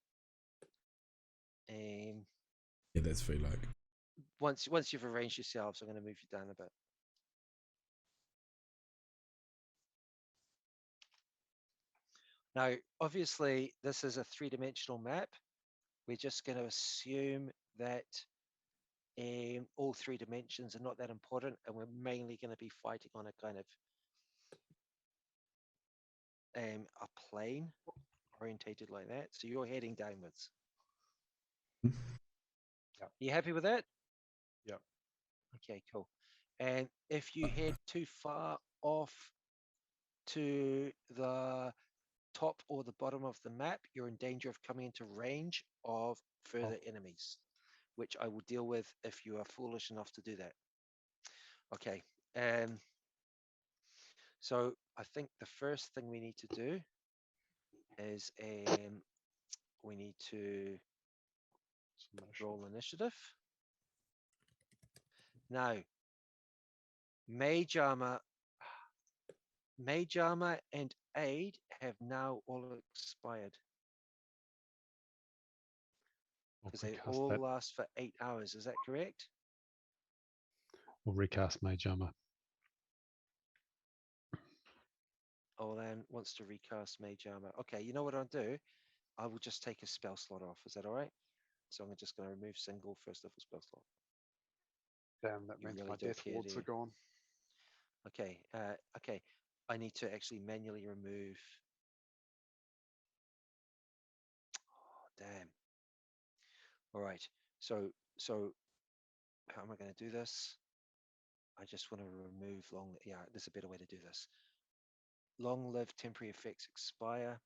Yeah, that's feel like. Once you've arranged yourselves, I'm gonna move you down a bit. Now, obviously, this is a three-dimensional map. We're just going to assume that all three dimensions are not that important, and we're mainly going to be fighting on a kind of a plane orientated like that. So you're heading downwards. Yep. You happy with that? Yep. Okay, cool. And if you head too far off to the top or the bottom of the map, you're in danger of coming into range of further enemies, which I will deal with if you are foolish enough to do that. Okay. So I think the first thing we need to do is we need to roll initiative. Now, Mage Armor and Aid have now all expired. Because they all last for 8 hours. Is that correct? We'll recast Mage Armor. Olan wants to recast Mage Armor. Okay, you know what I'll do? I will just take a spell slot off. Is that all right? So I'm just going to remove single first level spell slot. Damn, that means my death wards are gone. Okay, okay. I need to actually manually remove. Oh, damn. All right. So how am I going to do this? I just want to remove long. Yeah, there's a better way to do this. Long-lived temporary effects expire.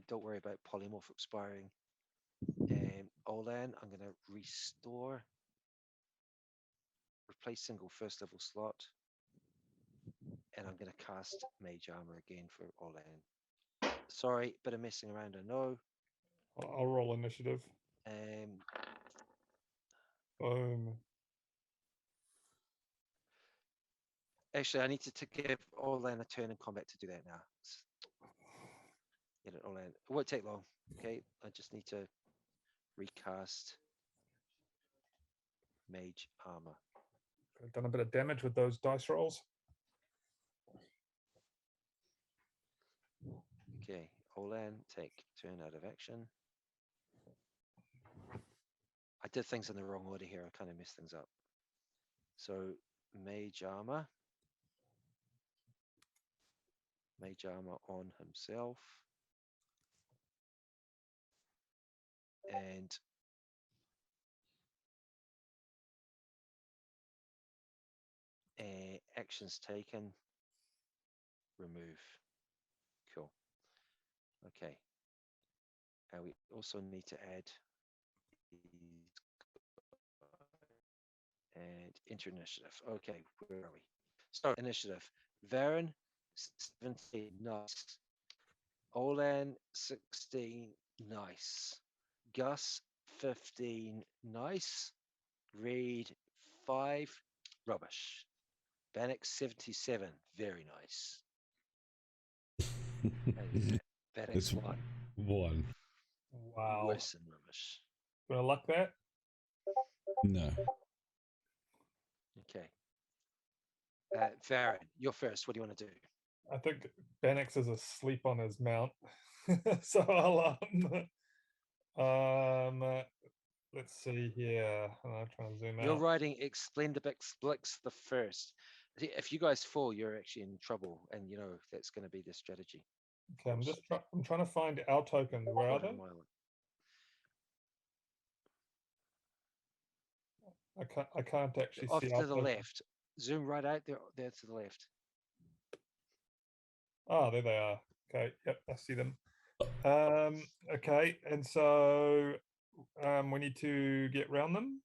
Don't worry about polymorph expiring. Olan, I'm going to restore. Replace single first level slot. And I'm going to cast Mage Armor again for Olan. Sorry, bit of messing around, I know. I'll roll initiative. Boom. Actually, I need to give Olan a turn in combat to do that now. Get it all in. It won't take long. Okay, I just need to recast Mage Armor. I've done a bit of damage with those dice rolls. Okay, Olan, take turn out of action. I did things in the wrong order here. I kind of messed things up. So Mage Armor. Mage Armor on himself. And actions taken. Remove. Cool. Okay. And we also need to add and enter initiative. Okay, where are we? So initiative. Varen 17, nice. Olan 16, nice. Gus 15, nice. Reed 5, rubbish. Bannock 77, very nice. Bannock's 1. 1. Wow. Worse than rubbish. Gonna luck that? No. Okay. Varen, you're first. What do you want to do? I think Bannox is asleep on his mount. So I'll let's see here. I'll try and zoom You're out. riding Explendibix Blix the first. If you guys fall, you're actually in trouble, and you know that's going to be the strategy. Okay, I'm trying to find our tokens. Where are they? I can't actually Off see to our the tokens. left. Zoom right out there. There to the left. Oh, there they are. Okay, yep, I see them. Okay, and so we need to get round them.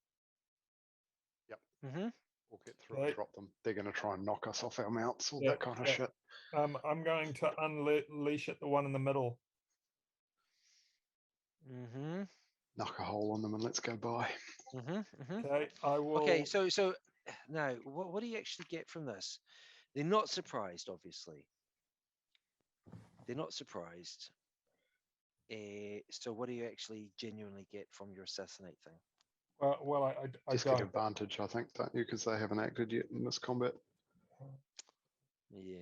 Yep. Mm-hmm. We'll get through and drop them. They're going to try and knock us off our mounts, all Yep, that kind of yep. shit. I'm going to unleash at the one in the middle. Mm-hmm. Knock a hole on them and let's go by. Mm-hmm. Mm-hmm. Okay, I will. Okay, so now what do you actually get from this? They're not surprised, obviously. They're not surprised. So what do you actually genuinely get from your assassinate thing? Well, I Just don't. get advantage, I think, don't you? Because they haven't acted yet in this combat. Yeah.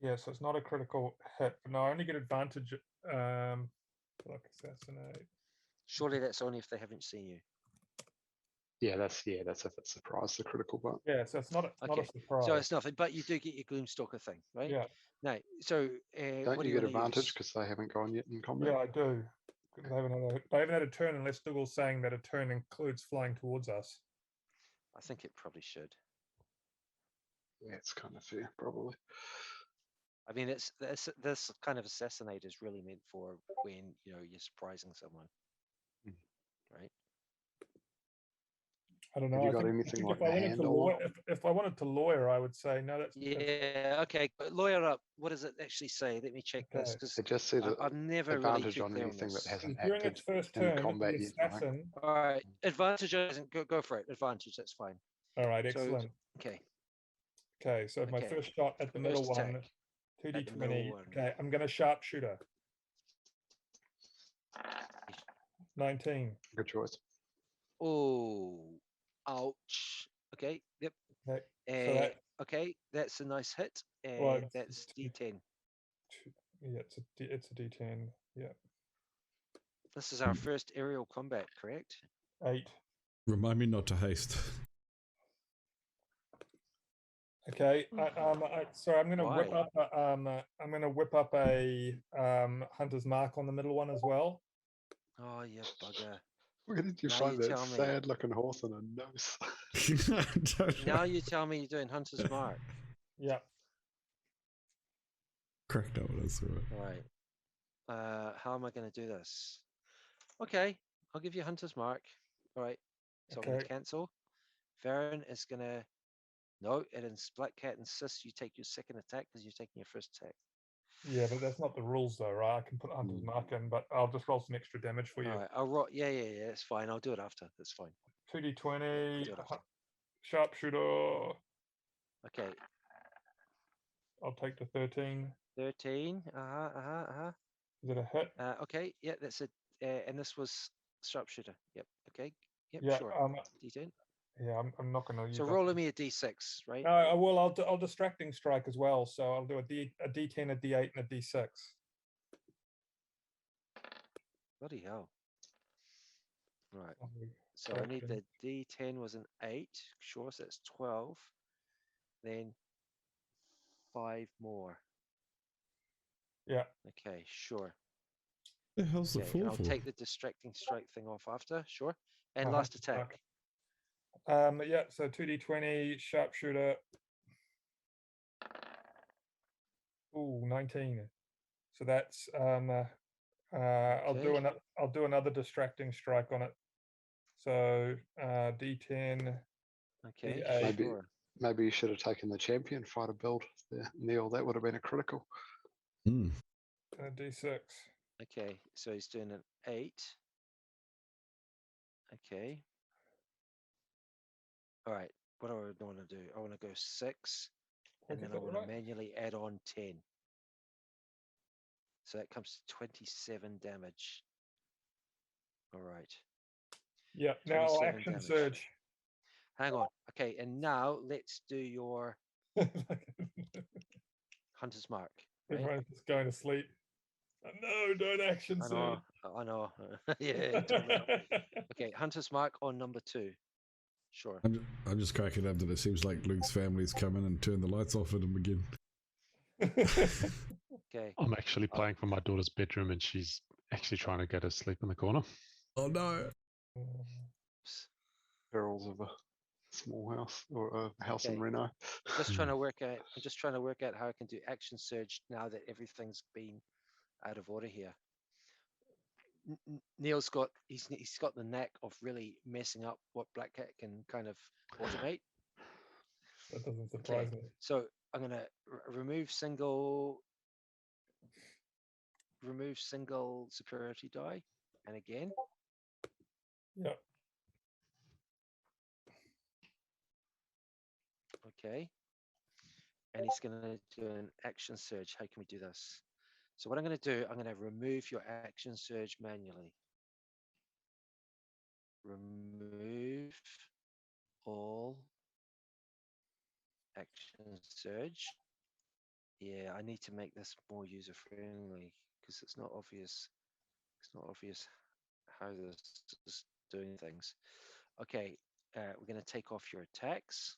Yeah, so it's not a critical hit. But no, I only get advantage. Like assassinate. Surely that's only if they haven't seen you. Yeah, that's if it's surprise the critical part. Yeah, so it's not a surprise. So it's nothing, but you do get your Gloomstalker thing, right? Yeah. Now, so Don't what you do you get want to advantage use? because they haven't gone yet in combat? Yeah, I do. They haven't had a turn unless Dougal's saying that a turn includes flying towards us. I think it probably should. Yeah, it's kind of fair, probably. I mean, it's this kind of assassinate is really meant for when you're surprising someone, right? I don't know. Have you I got think anything like if I a wanted to handle? lawyer, if I wanted to lawyer, I would say no. That's Yeah. Okay. But lawyer up. What does it actually say? Let me check this Okay. because It just said I've never really advantage too on clear on anything that this. hasn't during acted its first in turn, combat the yet. I think. assassin. All right. Advantage isn't go for it. Advantage. That's fine. All right. So, Excellent. okay. Okay. So my Okay. first shot at the middle First one, attack at the middle 2d20. one. Okay. I'm going to sharpshooter. 19. Good choice. Oh, ouch. Okay. Yep. Okay. So that, okay. That's a nice hit. well, That's D10. Yeah, it's a d10. Yeah. This is our first aerial combat, correct? 8. Remind me not to haste. Okay. Sorry, I'm going to whip Why? up. I'm going to whip up a hunter's mark on the middle one as well. Oh, you bugger. Where did you Now find you that tell me. sad-looking horse and a nose? I don't know. Now you tell me you're doing Hunter's Mark. Yeah. Cracked up with us, All right. How am I going to do this? Okay, I'll give you Hunter's Mark. All right. So I'm going to Okay. cancel. Farron is going to... No, it in Black Cat insists you take your second attack because you're taking your first attack. Yeah, but that's not the rules though, right? I can put hunter's mark in, but I'll just roll some extra damage for you. All right. I'll roll. Yeah. It's fine. I'll do it after. That's fine. 2d20. Do it after. Sharpshooter. Okay. I'll take the 13. 13. Is it a hit? Okay. Yeah, that's it. And this was sharpshooter. Yep. Okay. Yep. Yeah. Sure. D10. Yeah, I'm not going to use. So roll me a D6, right? No, I will. I'll distracting strike as well. So I'll do a D10, a D8, and a D6. Bloody hell! Right. Oh, So I need the D10 was an 8. Sure. So that's 12. Then 5 more. Yeah. Okay. Sure. The hell's the Okay, four I'll for? take the distracting strike thing off after. Sure. And last attack. Yeah. So 2d20 sharpshooter. Ooh, 19. So that's Okay. I'll do another distracting strike on it. So D10. Okay. D8. Sure. Maybe you should have taken the champion fighter build there, Neil. That would have been a critical. Mm. D6. Okay. So he's doing an 8. Okay. All right. What do I want to do? I want to go 6, and then I want to manually add on 10. So that comes to 27 damage. All right. Yeah. Now action damage. surge. Hang on. Okay, and now let's do your Hunter's Mark. Right? Everyone's just going to sleep. No, don't action surge. I know. Yeah. Totally. Okay, Hunter's Mark on number 2. Sure. I'm just cracking up that it seems like Luke's family's come in and turn the lights off at him again. Okay. I'm actually playing from my daughter's bedroom and she's actually trying to go to sleep in the corner. Oh no. Perils of a small house or a house in Reno. I'm just trying to work out how I can do action surge now that everything's been out of order here. Neil's got he's got the knack of really messing up what Black Cat can kind of automate. That doesn't surprise me. So I'm gonna remove single superiority die, and again. Yeah. Okay. And he's gonna do an action surge. How can we do this? So what I'm going to do, I'm going to remove your action surge manually. Remove all action surge. Yeah, I need to make this more user friendly because it's not obvious. It's not obvious how this is doing things. Okay, we're going to take off your attacks.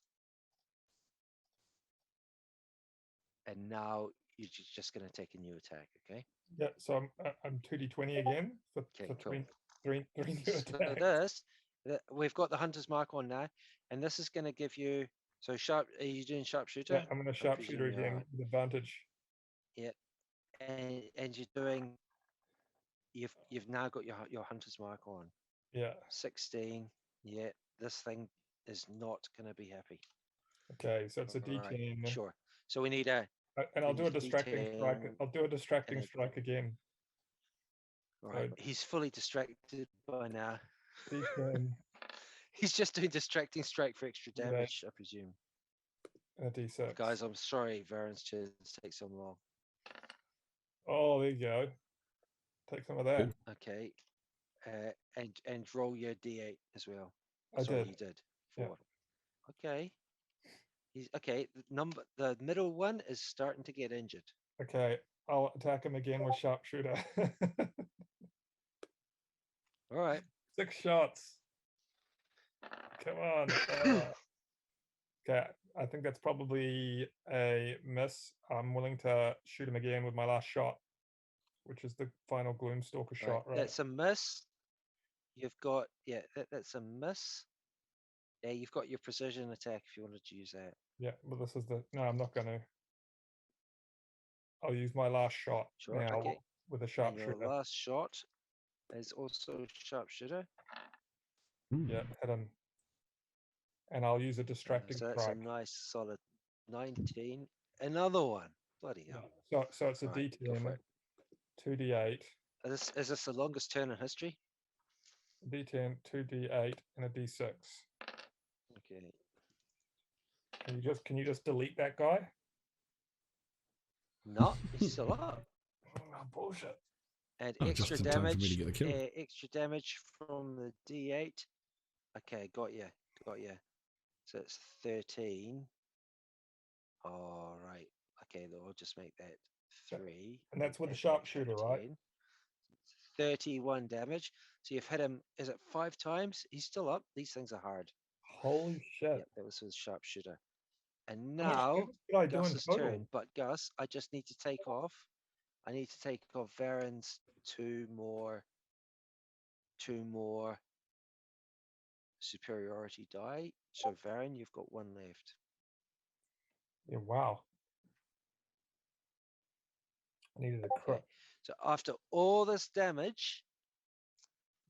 And now you're just going to take a new attack, okay? Yeah, so I'm 2d20 again for, Okay, for cool. three new So attacks. we've got the hunter's mark on now, and this is going to give you. So sharp. Are you doing sharpshooter? Yeah, I'm going to sharpshooter presume you again are. with advantage. Yeah, and you're doing. You've now got your hunter's mark on. Yeah. 16. Yeah, this thing is not going to be happy. Okay, so it's a All right, D10. sure. So we need a. And I'll do a distracting strike. D10 I'll do a distracting and a- strike again. All right, he's fully distracted by now. D10 He's just doing distracting strike for extra Yeah. damage, I presume. and a D6. Guys, I'm sorry, Varen's chairs take so long. Oh, there you go. Take some of that. Good. Okay, and roll your D8 as well. I Sorry, did. you did. Yeah. 4. Okay. He's okay. The middle one is starting to get injured. Okay, I'll attack him again with sharpshooter. All right. 6 shots. Come on. Okay, I think that's probably a miss. I'm willing to shoot him again with my last shot, which is the final Gloomstalker shot, right? That's a miss. You've got that's a miss. Yeah, you've got your precision attack if you wanted to use that. Yeah, but this is the no. I'm not going to. I'll use my last shot Sure. now Okay. with a And your sharpshooter. last shot is also sharpshooter. Yeah, hit him. And I'll use a distracting So that's strike. a nice solid 19. Another one. Bloody hell. So it's a All right, go for D10, it. 2d8, Is this the longest turn in history? D10, 2d8, and a D6. Okay. Can you just delete that guy? No, he's still up. Oh, bullshit. And Oh, just extra in time for me to damage. get the kill. Extra damage from the D8. Okay, got you. So it's 13. All right. Okay, I'll just make that 3. And that's with the Okay, sharpshooter, right? 13. 31 damage. So you've hit him, is it 5 times? He's still up. These things are hard. Holy shit. Yep, that was with sharpshooter. And How much now damage did I do in Gus's total? turn. But Gus, I just need to take off. I need to take off Varen's two more superiority die. So Varen, you've got 1 left. Yeah, wow. I needed a crit. Okay. So after all this damage,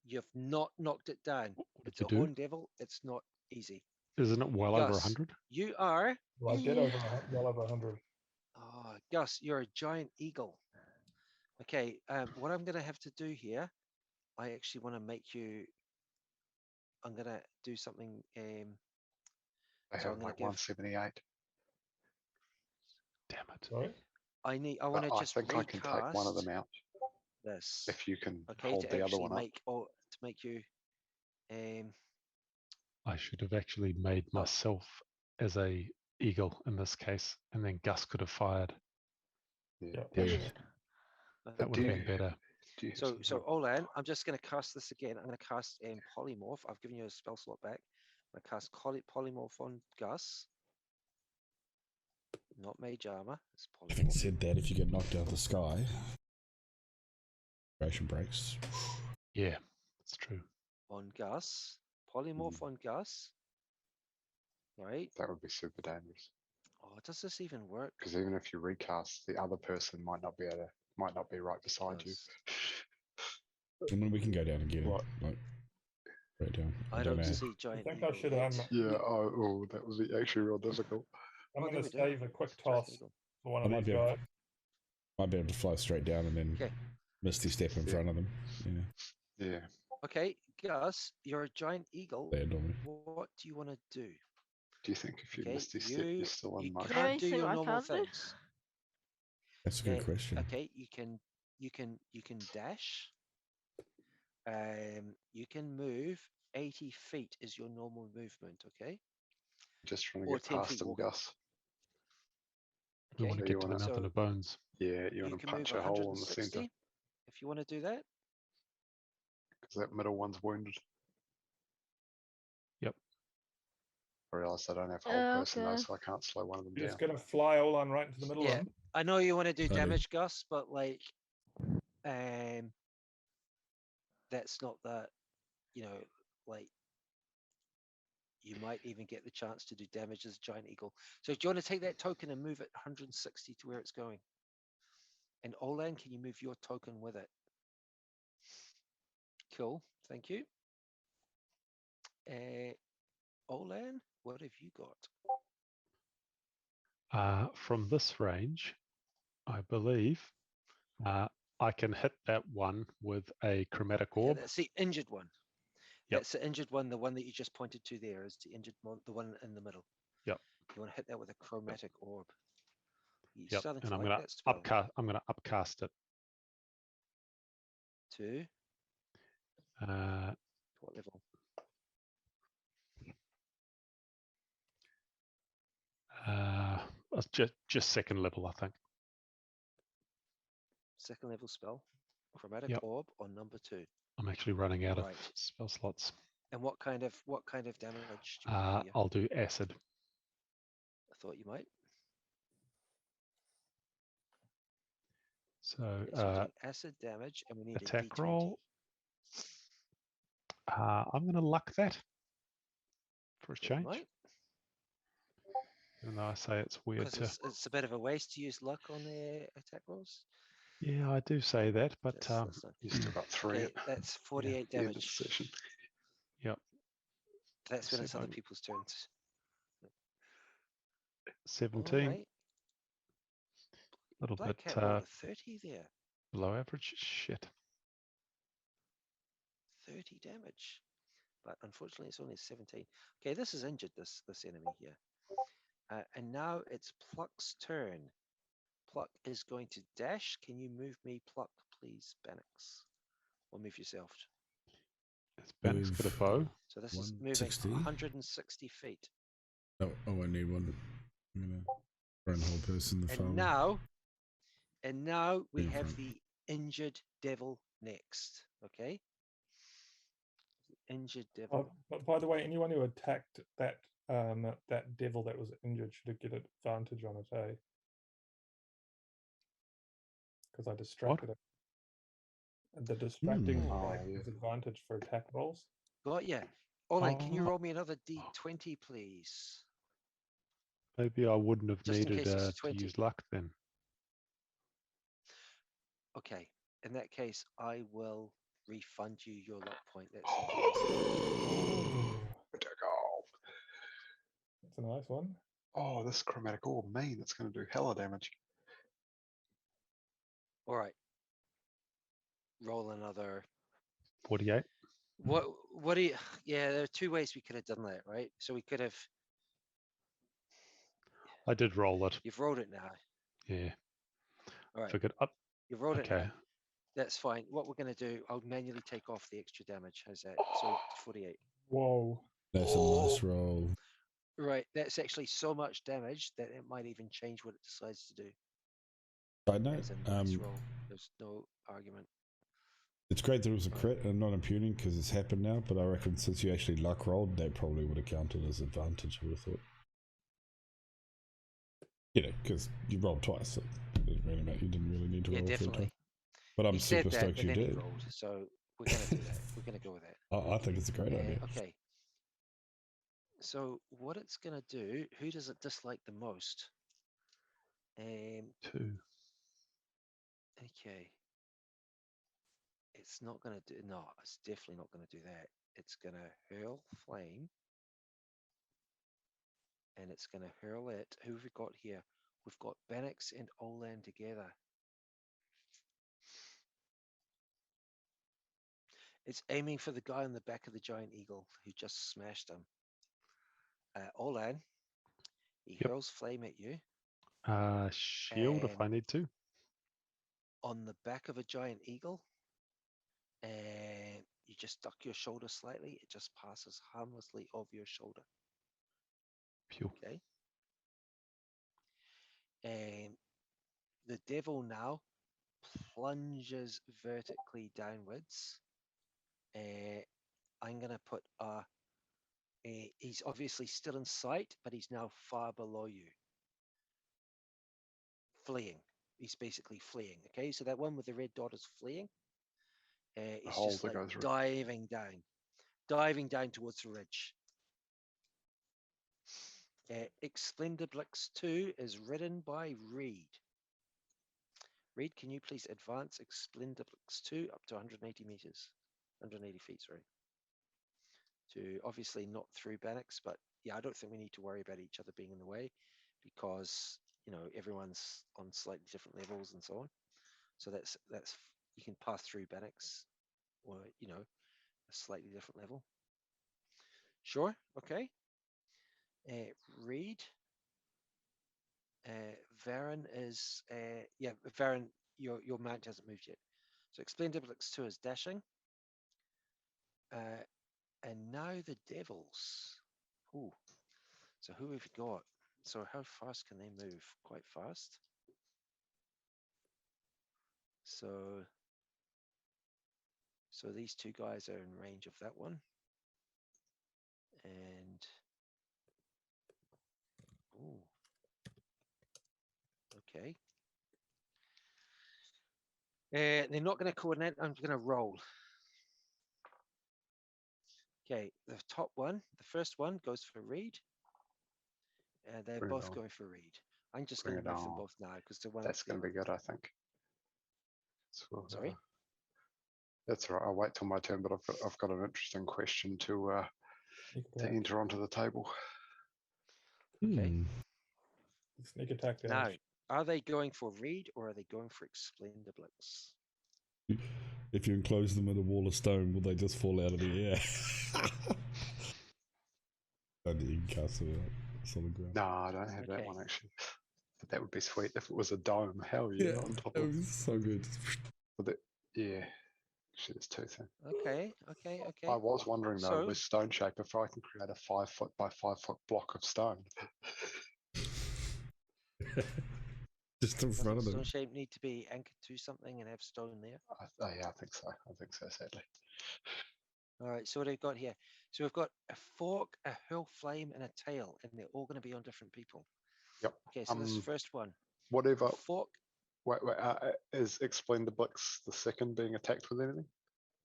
you've not knocked it down. What It's did a you do? horn devil. It's not easy. Isn't it well over Gus, 100? you are. Well, I did well over 100. Oh, Gus, you're a giant eagle. Okay, what I'm going to have to do here, I actually want to make you. I'm going to do something. I So have I'm gonna like give- 178. Damn it. Sorry? I want to But I just think I can take one of them recast out this. if you can Okay, hold to the other actually one up. make you. I should have actually made Oh. myself as a eagle in this case, and then Gus could have fired. Yeah. Damn Yeah. it. That would do have you- been better. Do you have So some help? Olan, I'm just going to cast this again. I'm going to cast polymorph. I've given you a spell slot back. I'm going to cast polymorph on Gus. Not mage armor. It's Having polymorph. said that, if you get knocked out of the sky, duration breaks. Yeah, it's true. On Gus. Polymorph on Gus. Right. That would be super dangerous. Oh, does this even work? Because even if you recast, the other person might not be right beside you. Gus. I mean, we can go down and get it. What? Like, right down. I don't don't know. see giant. I think I eagle should, yet. Yeah. Oh, that would be actually real difficult. I'm Oh, going there to we go. save a quick Giant toss eagle. for one I of might these be able- guys. Might be able to fly straight down and then Okay. misty step in Yeah. front of them. Yeah, Yeah. Okay, Gus, you're a giant eagle. land on me. What do you want to do? Do you think if you Okay, missed this step, you're still you in motion? Can I can't do see your what I normal can do? things. That's a good question. Okay, you can dash. You can move 80 feet is your normal movement. Okay. Just trying to Or get 10 past feet them, walking. Gus. We want to So get you to the wanna- Mountain So of Bones. Yeah, you want to can move punch a hole in the 160 center if you want to do that. because that middle one's wounded. Yep. I realise I don't have hold person though, Okay. so I can't slow one of them You're down. just gonna fly all on right into the middle Yeah. of them. I know you want to do Funny. damage, Gus, but like, that's not the, like, you might even get the chance to do damage as a giant eagle. So do you want to take that token and move it 160 to where it's going? And Olan, can you move your token with it? Cool, thank you. Olan, what have you got? From this range, I believe I can hit that one with a chromatic Yeah, orb. that's the injured one. Yep. That's the injured one. The one that you just pointed to there is the injured one, the one in the middle. Yep. You want to hit that with a chromatic orb. You're Yep. starting And to I'm like gonna that spell. I'm gonna upcast it. To Uh, what level? just second level, I think. Second level spell. Chromatic Yep. orb on number 2. I'm actually running out Right. of spell slots. And what kind of damage do you want to do? I'll do acid. I thought you might. So Okay, so we're doing acid damage, and we need attack a D20. roll. I'm gonna luck that for a Thought you change. might. Even though I say it's weird Because to. it's a bit of a waste to use luck on the attack rolls. Yeah, I do say that, but That's not- You still got 3. Okay, that's 48 Yeah, damage. this session. Yep. That's when See it's if other I'm- people's turns. 17, Alright. little Black bit Cat rolled a 30 there. below average. Shit. 30 damage. But unfortunately it's only 17. Okay, this has injured this enemy here. And now it's Pluck's turn. Pluck is going to dash. Can you move me, Pluck, please, Bannox? Or move yourself. It's Bannock's got a bow. So this is moving 160. 160 feet. Oh, I need one. I'm gonna run whole person the farm. And now we In have front. the injured devil next. Okay. Injured devil. But by the way, anyone who attacked that that devil that was injured should get advantage on it, eh? Because I distracted it. The distracting Oh, gives advantage for attack rolls. Got ya. Olan, can you Oh. roll me another D20, please? Maybe I wouldn't have Just in needed case it's a to 20. use luck then. Okay. In that case, I will refund you your luck point. That's That's a nice one. Oh, this chromatic orb, man, it's going to do hella damage. all right. Roll another. 48. What do you? Yeah, there are 2 ways we could have done that, right? So we could have. I did roll it. You've rolled it now. Yeah. All right. Figured up. You've rolled it Okay. now. That's fine. What we're going to do, I'll manually take off the extra damage. How's that? So 48. Whoa. That's a nice roll. Right. That's actually so much damage that it might even change what it decides to do. Side note, It's a nice roll. There's no argument. it's great that it was a crit. I'm not impugning because it's happened now, but I reckon since you actually luck rolled, that probably would have counted as advantage, I would have thought. You know, because you rolled twice, so it doesn't really matter. You didn't really need to roll definitely. 3 times. But I'm He said super that, stoked but you then he did. rolled. So we're going to do that. We're going to go with that. I think it's a great idea. Okay. So what it's going to do, who does it dislike the most? 2. Okay. It's not going to do, no, it's definitely not going to do that. It's going to hurl flame. And it's going to hurl it. Who have we got here? We've got Bannox and Olan together. It's aiming for the guy on the back of the giant eagle who just smashed him. Olan, he hurls flame at you. Shield if I need to. on the back of a giant eagle, and you just duck your shoulder slightly. It just passes harmlessly over your shoulder. Phew. Okay. And the devil now plunges vertically downwards. I'm going to put he's obviously still in sight, but he's now far below you. Fleeing. He's basically fleeing. Okay, so that one with the red dot is fleeing. He's just like diving down towards the ridge. Explendiblix 2 is ridden by Reed. Reed, can you please advance Explendiblix 2 up to 180 meters? 180 feet, sorry. To obviously not through Bannock's, but yeah, I don't think we need to worry about each other being in the way because, you know, everyone's on slightly different levels and so on. So that's you can pass through Bannock's or, you know, a slightly different level. Sure, okay. Reed. Varen is, yeah, Varen, your mount hasn't moved yet. So Explendiblix 2 is dashing. And now the devils. Ooh. So who have we got? So how fast can they move? Quite fast. So these two guys are in range of that one. And ooh. Okay. They're not going to coordinate. I'm going to roll. Okay, the top one, the first one goes for Reed. They're both going for Reed. I'm just going to move them both now because they're one. That's going to be good, I think. So, sorry. That's all right. I'll wait till my turn, but I've got an interesting question to enter onto the table. Okay. Sneak attack Now, damage. are they going for Reed or are they going for Explendiblix? If you enclose them in a wall of stone, will they just fall out of the air? And you can cast it out on the ground. No, I don't have that one actually. But that would be sweet if it was a dome. Hell yeah! On top that of would be so good. Yeah. Shit, it's too thin. Okay. I was wondering though, with stone shape, if I can create a 5 foot by 5 foot block of stone. Just in front of them. Stone shape need to be anchored to something and have stone there? Yeah, I think so. Sadly. All right, so what have we got here? So we've got a fork, a hurl flame, and a tail, and they're all going to be on different people. Yep. Okay, so this first one. Whatever. Fork. Wait. Is Explendiblix the second being attacked with anything?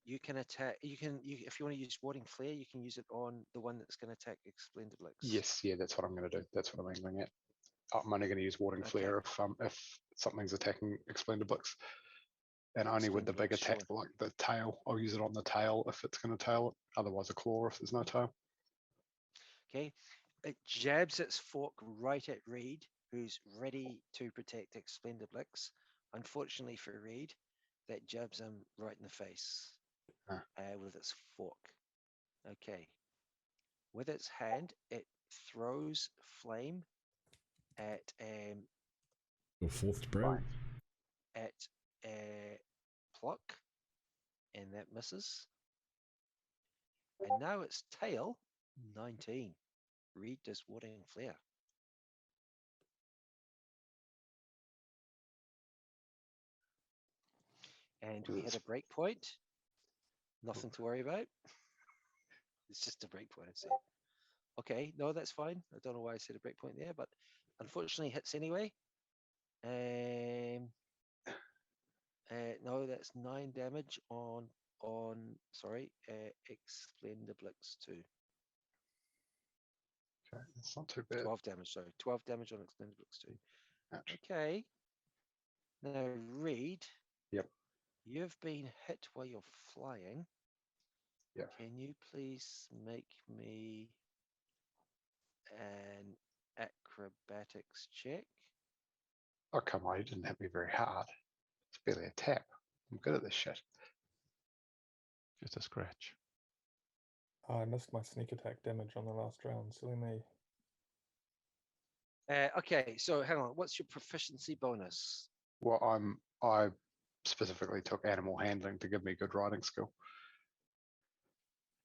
You can attack. If you want to use Warding Flare, you can use it on the one that's going to attack Explendiblix. Yes, yeah, that's what I'm going to do. That's what I'm aiming at. I'm only going to use Warding Flare if something's attacking Explendiblix, and only with the big attack, like the tail. I'll use it on the tail if it's going to tail it. Otherwise, a claw if there's no tail. Okay, it jabs its fork right at Reed, who's ready to protect Explendiblix. Unfortunately for Reed, that jabs him right in the face with its fork. Okay. With its hand, it throws flame at The fourth spray. At Pluck, and that misses. And now its tail, 19. Reed does Warding Flare. And we hit a break point. Nothing to worry about. It's just a break point, I see. Okay, no, that's fine. I don't know why I said a break point there, but unfortunately hits anyway. No, that's 9 damage on Explendiblix 2. Okay, that's not too bad. 12 damage, sorry. 12 damage on Explendiblix 2. Ouch. Okay. Now, Reed. Yep. You've been hit while you're flying. Yep. Can you please make me an acrobatics check? Oh, come on. You didn't hit me very hard. It's barely a tap. I'm good at this shit. Just a scratch. Oh, I missed my sneak attack damage on the last round. Silly me. Okay, so hang on. What's your proficiency bonus? Well, I specifically took animal handling to give me good riding skill.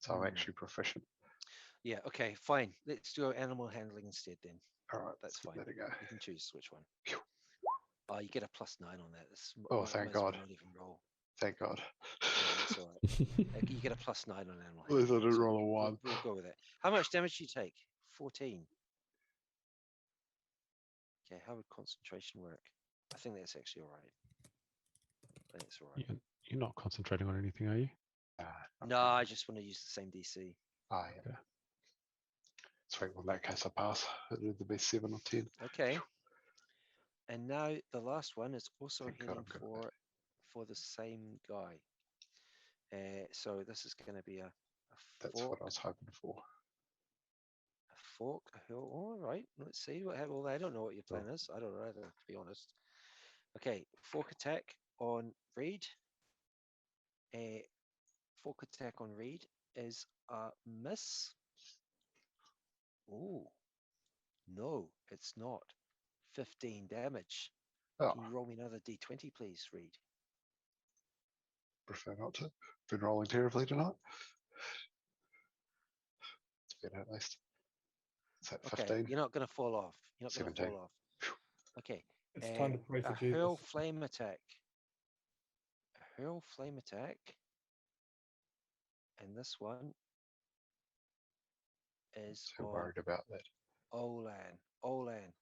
So I'm Hmm. actually proficient. Yeah, okay, fine. Let's do animal handling instead then. All right, That's fine. There we go. You can choose which one. Phew. Oh, you get a +9 on that. It's, Oh, thank God. Not even roll. Thank God. Yeah, that's all right. You get a +9 on animal At least I handling. didn't so roll a 1. We'll go with it. How much damage do you take? 14. Okay, how would concentration work? I think that's actually all right. I think it's all right. You're not concentrating on anything, are you? No, I just want to use the same DC. Ah, yeah. Okay. Sweet. Well, in that case, I pass. It'd either be 7 or 10. Okay. And now the last one is also Thank God heading I'm good at for the same guy. So this is going to be a That's fork. what I was hoping for. A fork, a hill. All right, let's see what. Well, I don't know what your plan is. I don't know either, to be honest. Okay, fork attack on Reed. Fork attack on Reed is a miss. Oh, no, it's not. 15 damage. Oh, Can you roll me another d20, please, Reed? prefer not to. Been rolling terribly tonight. It's better at least. Is that 15? Okay, you're not going to fall off. You're not going to 17. fall off. Okay. It's time to pray for A Jesus. hurl flame attack. A hurl flame attack. And this one is Too on worried about that. Olan. Olan.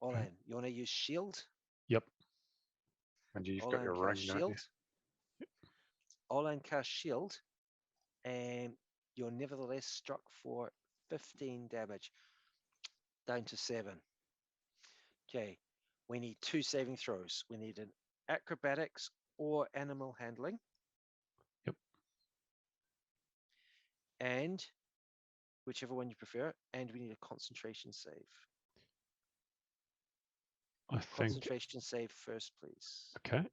Olan, you want to use shield? Yep. And you've got Olan your ring, cast don't shield. you? Olan cast shield. And you're nevertheless struck for 15 damage. Down to 7. Okay. We need 2 saving throws. We need an acrobatics or animal handling. Yep. And whichever one you prefer. And we need a concentration save. I think. Concentration save first, please. Okay. I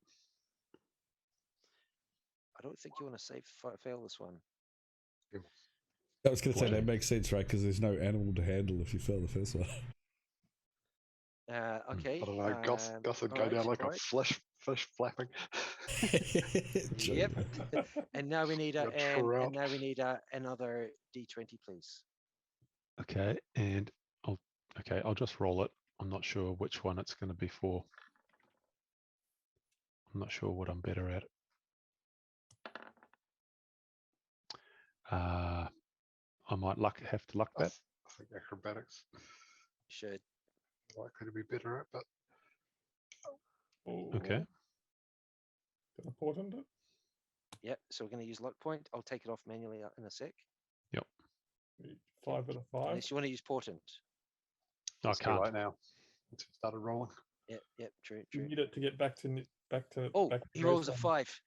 don't think you want to fail this one. I was going to say that makes sense, right? Because there's no animal to handle if you fail the first one. Okay. I don't know. Goss would go down like a fish flapping. Yep. And now we need another d20, please. Okay, and I'll just roll it. I'm not sure which one it's going to be for. I'm not sure what I'm better at. I might have to luck that. I think acrobatics Should. likely to be better at, but Okay. Got a portent it? Yep. So we're going to use luck point. I'll take it off manually in a sec. Yep. 5 out of 5. Unless you want to use portent. I can't. Right now. Once we started rolling. Yep. True. You need it to get back to. Oh, back to he rolls a baseline. 5.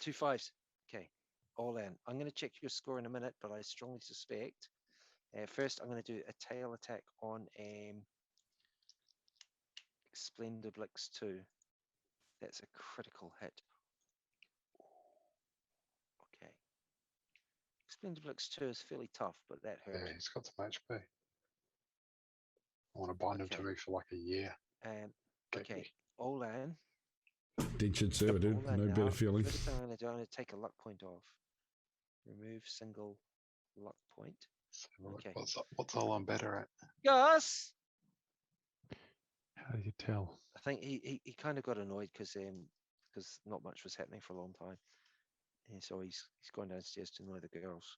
2 5s. Okay. All in. I'm going to check your score in a minute, but I strongly suspect. First, I'm going to do a tail attack on Splendid Blix 2. That's a critical hit. Okay. Splendid Blix 2 is fairly tough, but that hurt. Yeah, he's got some HP. I want to bind him to me for like a year. Okay. Olan. Dentured server, dude. No better feeling. First thing I'm going to take a luck point off. Remove single luck point. Okay. What's all I'm better at? Gus! How do you tell? I think he kind of got annoyed because not much was happening for a long time. And so he's gone downstairs to annoy the girls.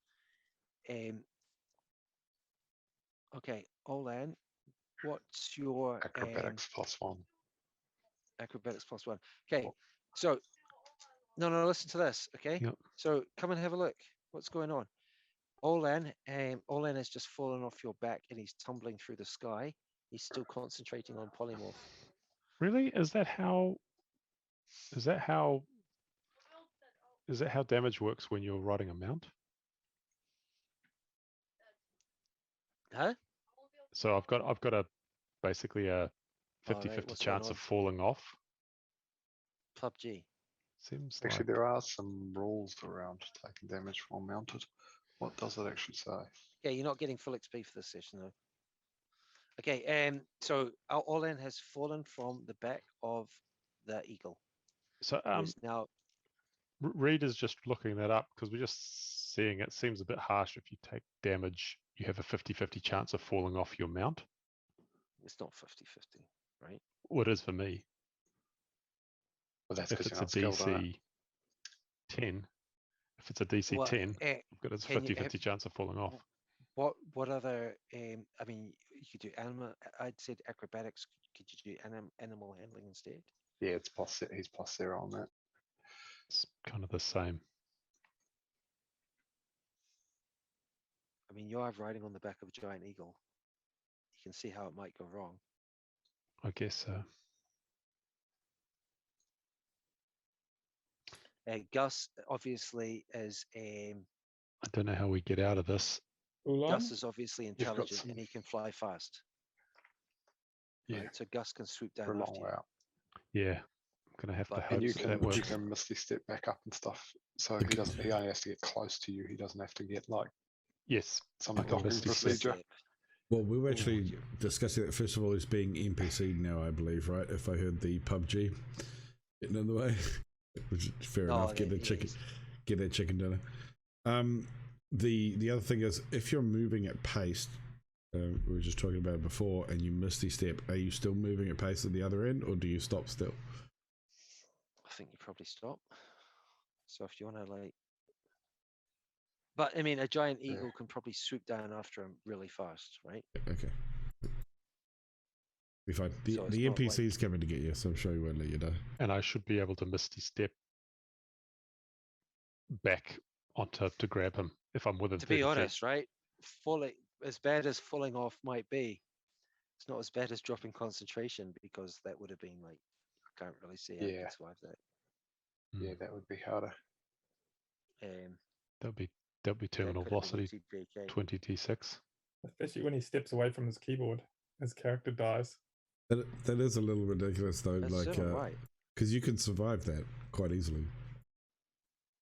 Okay, Olan, what's your acrobatics +1? Acrobatics +1. Okay, so no, listen to this. Okay, Yep. So come and have a look. What's going on? Olan has just fallen off your back and he's tumbling through the sky. He's still concentrating on polymorph. Really? Is that how damage works when you're riding a mount? Huh? So I've got basically a 50-50 chance of falling off. PUBG. Seems actually like... there are some rules around taking damage while mounted. What does it actually say? Yeah, you're not getting full XP for this session though. Okay, so Olan has fallen from the back of the eagle. So Whereas now, Reed is just looking that up because we're just seeing it seems a bit harsh. If you take damage, you have a 50-50 chance of falling off your mount. it's not 50-50, right? What it is for me. Well, that's If because it's you're a not skilled on it. DC 10, if it's a DC Well, 10, I've got a can you 50-50 chance of falling off. What other? I mean, you could do animal. I'd said acrobatics. Could you do animal handling instead? Yeah, it's plus. He's plus 0 on that. It's kind of the same. I mean, you are riding on the back of a giant eagle. You can see how it might go wrong. I guess so. Gus obviously is I don't know how we get out of this. Gus is obviously got intelligent some- and he can fly fast. Yeah, Right? So Gus can swoop down for a long after you. way out. Yeah, I'm gonna have to But- hope And you that can that you works. can misty step back up and stuff. So he doesn't. He only has to get close to you. He doesn't have to get like Yes, some I can docking misty step. procedure. Well, we were actually discussing that first of all, he's being NPC'd now, I believe, right? If I heard the PUBG getting in the way, which is fair enough. Get that chicken dinner. The other thing is, if you're moving at pace, we were just talking about it before, and you misty step, are you still moving at pace at the other end, or do you stop still? I think you probably stop. So if you want to like, but I mean, a giant eagle can probably swoop down after him really fast, right? Okay. Be fine. The So it's the not NPC's coming to get you, so I'm sure he won't let you know. And I should be able to misty step back onto to grab him if I'm within To 30 be feet. honest, right? Falling, as bad as falling off might be, it's not as bad as dropping concentration because that would have been like, I can't really see how you Yeah. could survive that. Yeah, that would be harder. That'll be terminal could have been velocity TPK. 20d6. Especially when he steps away from his keyboard, his character dies. That is a little ridiculous, though. That's like, so right. because you can survive that quite easily.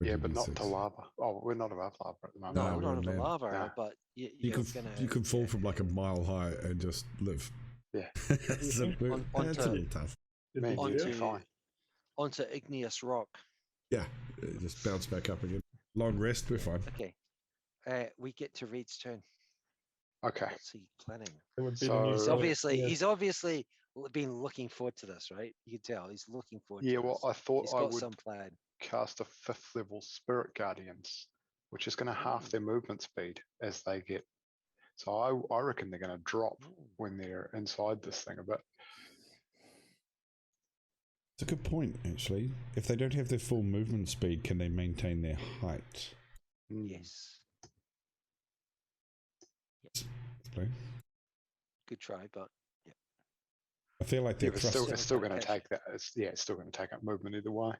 Yeah, but not to 26. lava. Oh, we're not above lava at the moment. No, No, not we're on the land. lava, No. but You you're can gonna, you can fall yeah. from like a mile high and just live. Yeah. So think that's a onto- little tough. Did Man, he you'd do be it? fine. onto igneous rock. Yeah, just bounce back up again. Long rest, we're fine. Okay. We get to Reed's turn. Okay. What's he planning? It would be So- the new He's He's obviously been looking forward to this, right? You can tell he's looking forward Yeah, to well, this. I thought He's I got would some plan. cast a 5th level Spirit Guardians, which is going to half their movement speed as they get. So I reckon they're going to drop when they're inside this thing a bit. It's a good point, actually. If they don't have their full movement speed, can they maintain their height? Yes. Explain. Good try, but I feel like Yeah, they're but it's still going to catch. take that. It's still going to take up movement either way.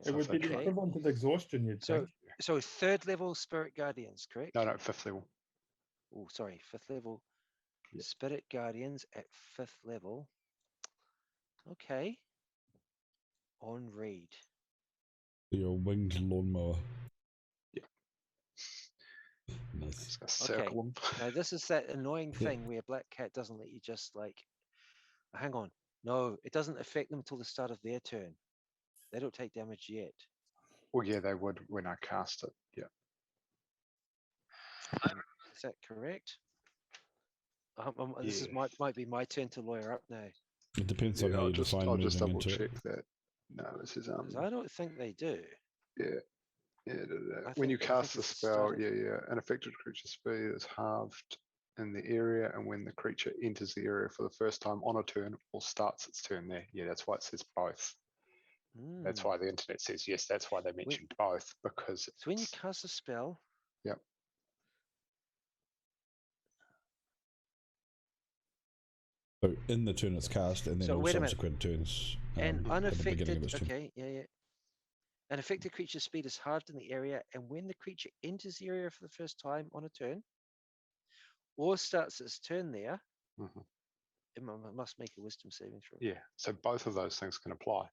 It would if be they the try- equivalent of exhaustion, you'd So think. so 3rd level Spirit Guardians, correct? No, 5th level. Oh, sorry, 5th level Yeah. Spirit Guardians at 5th level. Okay. On Reed. your winged lawnmower. Yeah. Nice. Just going to circle them. Now this is that annoying Yeah. thing where Black Cat doesn't let you just like, hang on. No, it doesn't affect them until the start of their turn. They don't take damage yet. Well, yeah, they would when I cast it. Yeah. Is that correct? This is Yeah. might be my turn to lawyer up now. It depends on how I'll you just define moving double into check it. that. No, this is 'Cause I don't think they do. yeah. I When you think cast the it's the start spell, of- an affected creature's speed is halved in the area, and when the creature enters the area for the first time on a turn or starts its turn there. Yeah, that's why it says both. That's Hmm. why the internet says yes. That's why they mentioned both, because So when you it's- cast a spell, So in the turn it's cast, and then So all wait a minute. subsequent turns and at the beginning unaffected, of this turn. okay, yeah. An affected creature's speed is halved in the area, and when the creature enters the area for the first time on a turn, or starts its turn there, Mhm. it must make a wisdom saving throw. yeah. So both of those things can apply.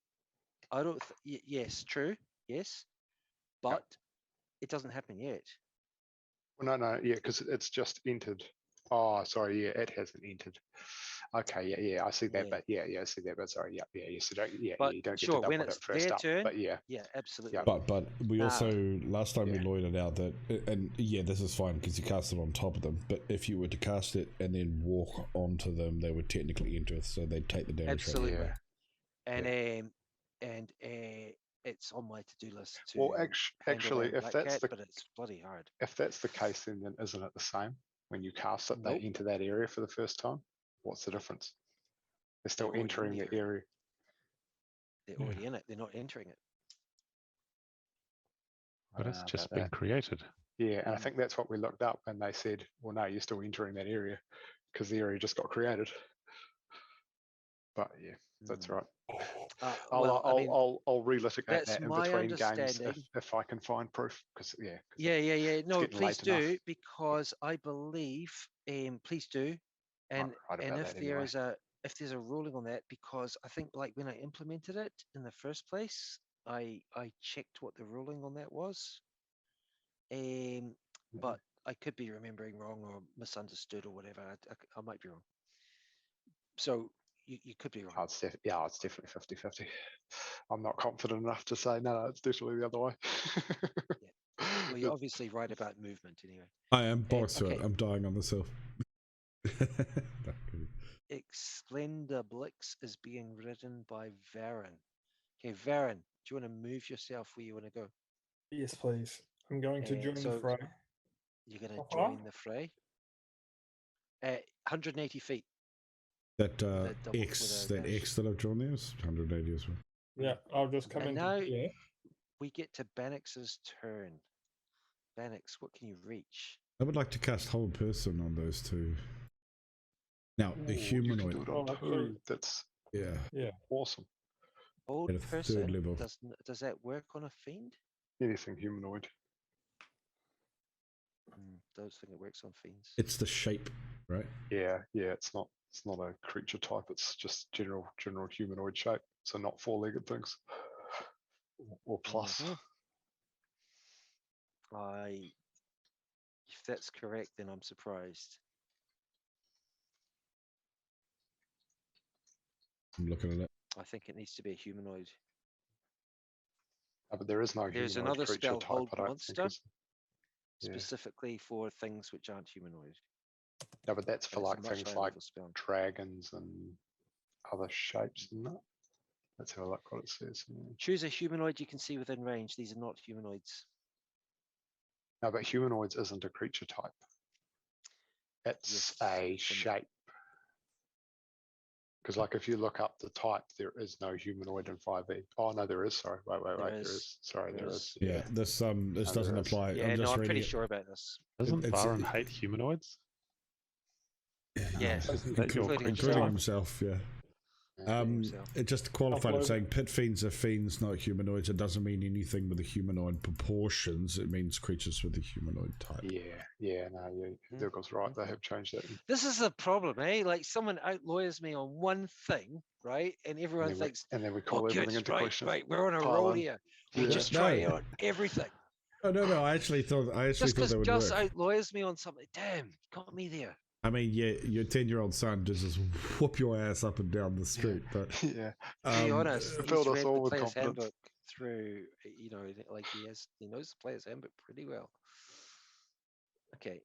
I don't. Yes, true. Yes, but it doesn't happen yet. Well, no, yeah, because it's just entered Oh, sorry. Yeah, it hasn't entered. Okay. Yeah. I see that. Yeah. But yeah. I see that. But sorry. Yeah. You so don't. Yeah. But You don't get sure, to when double it's that first their up. turn, But yeah. yeah, absolutely. Yeah. But we Now- also last time we Yeah. loitered out that, and yeah, this is fine because you cast it on top of them. But if you were to cast it and then walk onto them, they would technically enter, so they'd take the damage. Absolutely. Right away. And it's on my to-do list to Well, handle actually, that if Black that's Cat, the but it's bloody hard. if that's the case, then isn't it the same when you cast it? Nope. They enter that area for the first time. What's the difference? They're still already in entering the the area. They're already in it. They're not entering it. But it's About just been that. created. Yeah, and I think that's what we looked up, and they said, "Well, no, you're still entering that area because the area just got created." But yeah, that's right. Well, I mean, I'll relitigate that's that in my between games understanding. if I can find proof. Because Yeah. No, getting please late enough. do, because I believe. Please do, and Right about if that anyway. there's a ruling on that, because I think like when I implemented it in the first place, I checked what the ruling on that was. But I could be remembering wrong or misunderstood or whatever. I might be wrong. So you could be wrong. It's definitely 50-50. I'm not confident enough to say no. It's definitely the other way. Well, you're obviously right about movement anyway. I am boss to it. okay. I'm dying on the self. Explender Blix is being written by Varen. Okay, Varen, do you want to move yourself where you want to go? Yes, please. I'm going to join the so fray. You're going to Uh-huh. join the fray. 180 feet. That double- X, with a that dash. X that I've drawn there is 180 as well. Yeah, I'll just come And in now- here. We get to Bannock's turn. Bannock, what can you reach? I would like to cast Hold Person on those two. Now, Ooh, a you can humanoid. do it on two. That's Yeah. awesome. Old At a third person. level. Does that work on a fiend? Anything humanoid. Don't think it works on fiends. It's the shape, right? Yeah. It's not a creature type. It's just general humanoid shape. So not four-legged things. Or plus. Mhm. If that's correct, then I'm surprised. I'm looking at it. I think it needs to be a humanoid. But there is no There's humanoid another creature spell, type. Hold I don't Monster, think. Yeah. specifically for things which aren't humanoid. No, but that's for And it's a like much things higher like level spell. dragons and other shapes and that. Let's have a look what it says. Choose a humanoid you can see within range. These are not humanoids. No, but humanoids isn't a creature type. It's Yes, a it's an- shape. Because like if you look up the type, there is no humanoid in 5e. Oh no, there is. Sorry, wait. There is. Sorry, there is. Yeah, this doesn't there is. apply. Yeah, I'm just I'm reading pretty it. sure about this. Doesn't It's- Baron hate humanoids? Yes, Isn't that your including creature Including type? himself, yeah. himself. It just qualified as Upload. saying pit fiends are fiends, not humanoids. It doesn't mean anything with the humanoid proportions. It means creatures with the humanoid type. Dirkle's right. They have changed that. This is the problem, eh? Like someone outlawyers me on one thing, right? And everyone thinks, And then we call oh, everything kids, into right, question. right, we're on a Pile roll on. here. We Yeah. just No. try out everything. Oh no! I actually thought Just they because would Joss work. outlawyers me on something, damn, got me there. I mean, yeah, your 10-year-old son does just whoop your ass up and down the street, but Yeah. To be honest, he's filled us read all the with player's confidence. handbook through, like he knows the player's handbook pretty well. Okay,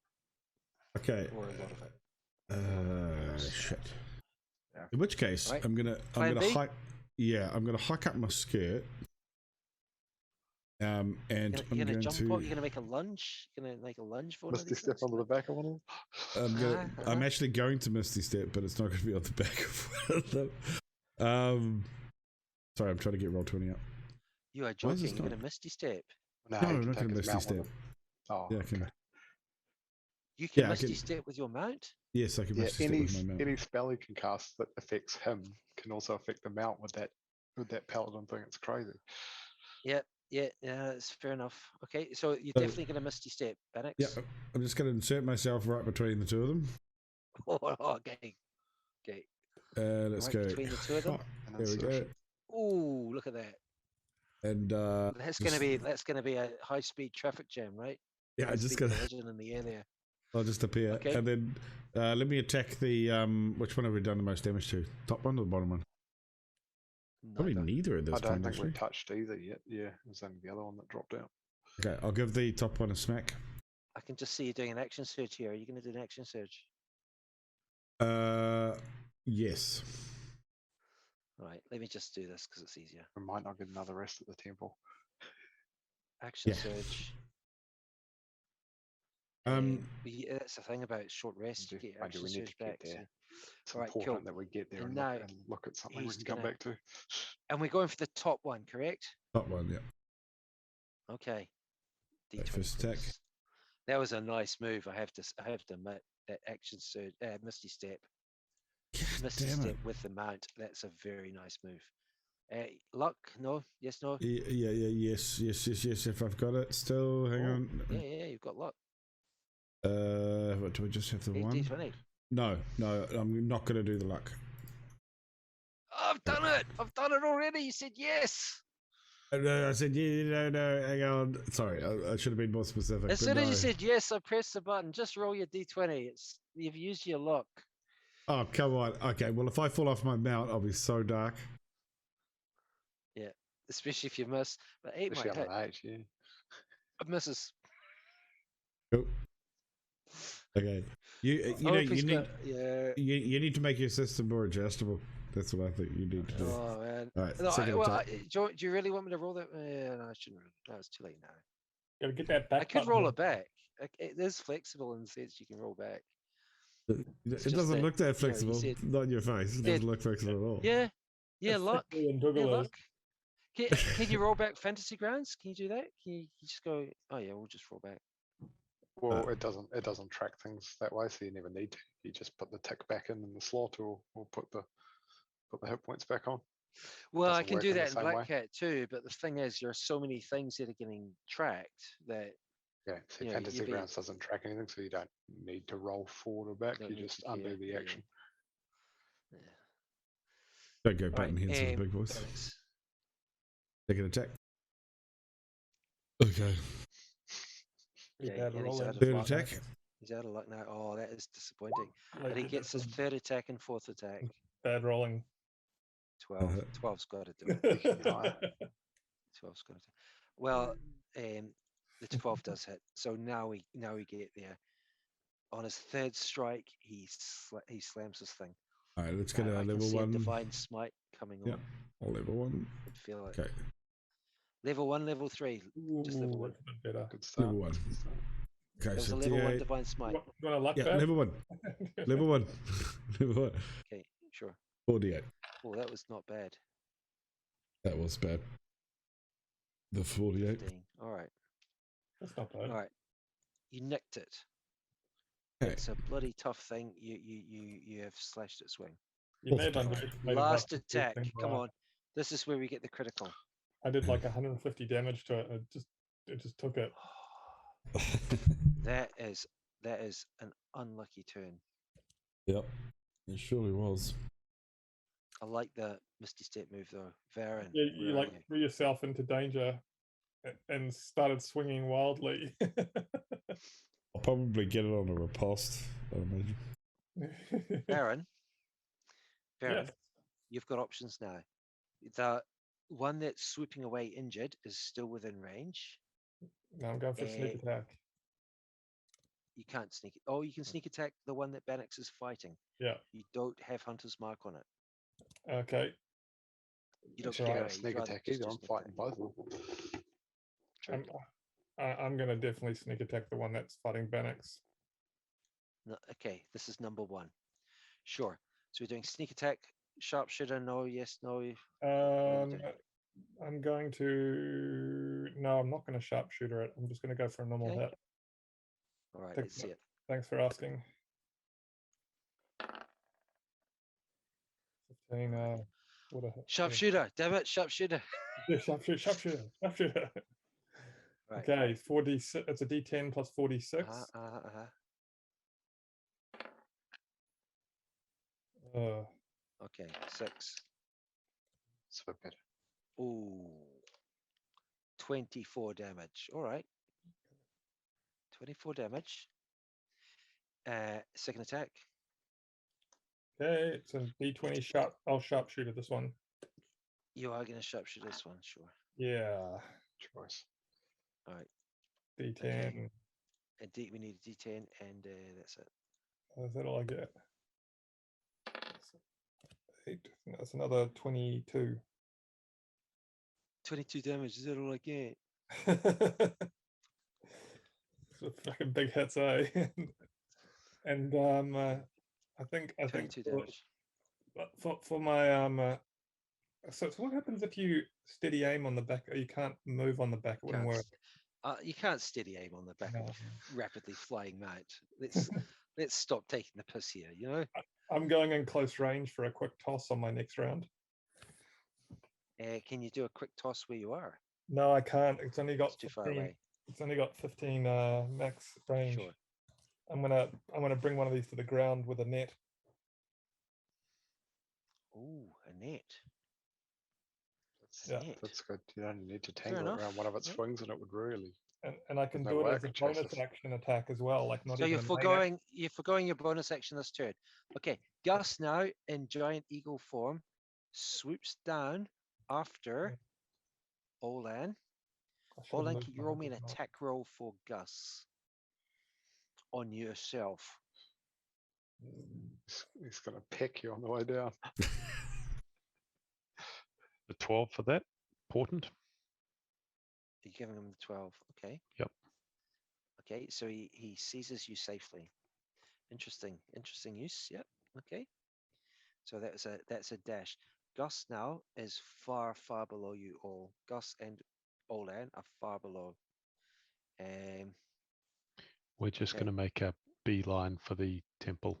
okay. or a lot of it. Shit. Yeah. In which case, Right. I'm gonna Plan B? hike. Yeah, I'm gonna hike up my skirt. And You're I'm gonna going jump to. off, you're gonna make a lunge? You're gonna make a lunge for one of Misty these step things? onto the back of one of them. I'm actually going to Misty Step, but it's not going to be on the back of one of them. Sorry, I'm trying to get Roll20 up. You are Why is joking, this you're not- gonna Misty Step. No, No, he I'm can not take going to his Misty mount with Step. him. Oh, Yeah, I can. okay. You can Yeah, I Misty can- Step with your mount? Yes, I can Yeah, Misty Step with my mount. any spell he can cast that affects him can also affect the mount with that paladin thing. It's crazy. Yeah, it's fair enough. Okay, so you're So- definitely gonna Misty Step, Bannox. Yeah, I'm just going to insert myself right between the two of them. Okay. Let's Right go. between the two of them? And There we go. insertion. Ooh, look at that. And That's just- gonna be a high speed traffic jam, right? yeah, I just High-speed got collision in the air there. I'll just appear, Okay. and then let me attack the which one have we done the most damage to? Top one or the bottom one? Probably neither at this I don't point, think actually. we've touched either yet. Yeah, it was only the other one that dropped out. Okay, I'll give the top one a smack. I can just see you doing an action surge here. Are you going to do an action surge? Yes. All right, let me just do this because it's easier. We might not get another rest at the temple. Action Yeah. surge. That's the thing about short rest. You get your Mind you, action we need surge to get back. there. So. It's All right, important cool. that we get there And and now look at something we he's can come gonna- back to. And we're going for the top one, correct? Top one, yeah. Okay. Right, D20, first attack. please. That was a nice move. I have to admit that action surge, Misty Step, Misty damn Step it. with the mount. That's a very nice move. Luck? No. Yes. No. Yeah, yes. If I've got it still, hang on. Yeah. You've got luck. What do we just have the one? D20. No, I'm not going to do the luck. I've done it. I've done it already. You said yes. No, I said no. Hang on. Sorry, I should have been more specific. As soon as you said yes, I pressed the button. Just roll your D20. You've used your luck. Oh, come on. Okay, well, if I fall off my mount, I'll be so dark. Yeah, especially if you miss. But 8 might Especially hit. on an 8, yeah. It misses. Cool. Okay. You need to make your system more adjustable. That's what I think you need to do. Oh man. All right. No, second attack. do you really want me to roll that? No, I shouldn't. No, it's too late now. Gotta get that back. I could button roll in. it back. It is flexible in the sense you can roll back. It just doesn't that, look that you flexible. said- Not in your face. It doesn't look flexible at all. Yeah, It's luck. thickly and Yeah, douglas. luck. Can you roll back Fantasy Grounds? Can you do that? Can you just go? Oh yeah, we'll just roll back. Well, it doesn't track things that way, so you never need to. You just put the tick back in the slot, or put the hit points back on. Well, I Doesn't can work do in the that in same Black way. Cat too, but the thing is, there are so many things that are getting tracked that Yeah, so you know, Fantasy you'd be- Grounds doesn't track anything, so you don't need to roll forward or back. Don't You need just to undo care, the yeah. action. Yeah. Don't go All button right, heads with the big boys. Alex. Second attack. Okay. Pretty Okay, bad and he's rolling. out of Third luck. attack. He's out of luck now. Oh, that is disappointing. Like, But he gets his some third attack and fourth attack. bad rolling. 12. Uh-huh. 12's got to do it. 12's got to do it. Well, the 12 does hit. So now we get there. On his third strike, he slams this thing. All right, let's get a I can level see a 1. divine smite coming Yeah. on. Level 1. I can feel it. Okay. Level 1, level 3. Just level Ooh, 1. that's a bit better. Good start. Level 1. Okay, That was so a level 1 D8. divine smite. You want a luck Yeah, back? level 1. Level 1. Level 1. Okay, sure. 48. Oh, that was not bad. That was bad. The 48. 15. All right. That's not bad. All right. You nicked it. Okay. It's a bloody tough thing. You have slashed its wing. You may Fourth have attack. underestimated Last how quick attack. things Come are. on. This is where we get the critical. I did like 150 damage to it. It just took it. That is an unlucky turn. Yep. It surely was. I like the Misty Step move though. Varen. Yeah, you where are like you? threw yourself into danger and started swinging wildly. I'll probably get it on a riposte, I imagine. Varen. Varen. Yes. You've got options now. The one that's swooping away injured is still within range. No, I'm going for a sneak attack. You can't sneak it. Oh, you can sneak attack the one that Bannox is fighting. Yeah. You don't have Hunter's Mark on it. Okay. You don't That's all right. care. Can't sneak attack either. I'm fighting both of them. I'm going to definitely sneak attack the one that's fighting Bannox. No, okay, this is number 1. Sure. So we're doing sneak attack, sharpshooter. No, yes, no. What are you doing? I'm going to. No, I'm not going to sharpshooter it. I'm just going to go for a normal Okay. hit. All right, Take let's see it. Thanks for asking. 15. What a hit. Sharpshooter. Damn it, sharpshooter. Yeah, sharpshooter. Right. Okay, 46. It's a D10 plus 46. Okay, 6. It's a bit better. Ooh. 24 damage. All right. 24 damage. Second attack. Okay, it's a D20 sharp. I'll sharpshooter this one. You are going to sharpshoot this one, sure. Yeah. Choice. All right. D10. Okay. We need a D10, and that's it. Is that all I get? 8. That's another 22. 22 damage. Is that all I get? It's a fucking big hits, eh? And I think 22 damage. for my so what happens if you steady aim on the back? You can't move on the back. It wouldn't work. You can't steady aim on the back No. of a rapidly flying mount. Let's stop taking the piss here. You know. I'm going in close range for a quick toss on my next round. Can you do a quick toss where you are? No, I can't. It's only got It's too 15, far away. It's only got 15 max range. Sure. I'm gonna bring one of these to the ground with a net. Ooh, a net. Yeah. That's good. You don't need to tangle it around one of its swings, and it would really. And I can no do way it I as a could chase bonus this. action attack as well. Like not So even you're forgoing your bonus action this turn. Okay, Gus now in giant eagle form swoops down after Olan. Olan, can you roll me an attack roll for Gus on yourself? He's going to peck you on the way down. The 12 for that. Important. You're giving him the 12. Okay. Yep. Okay, so he seizes you safely. Interesting use. Yep. Okay. So that's a dash. Gus now is far below you all. Gus and Olan are far below. We're just going to make a beeline for the temple.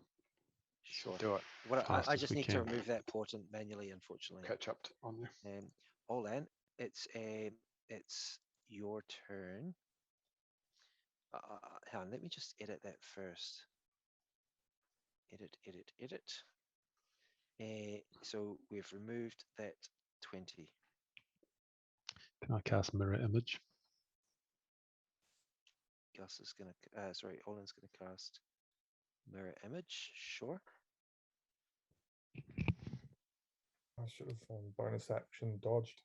Sure. Do it. I just need to remove that portent manually, unfortunately. Catch up on you. Olan, it's your turn. Hang on, let me just edit that first. Edit. So we've removed that 20. Can I cast mirror image? Gus is gonna Olin's gonna cast mirror image, sure. I should have bonus action dodged.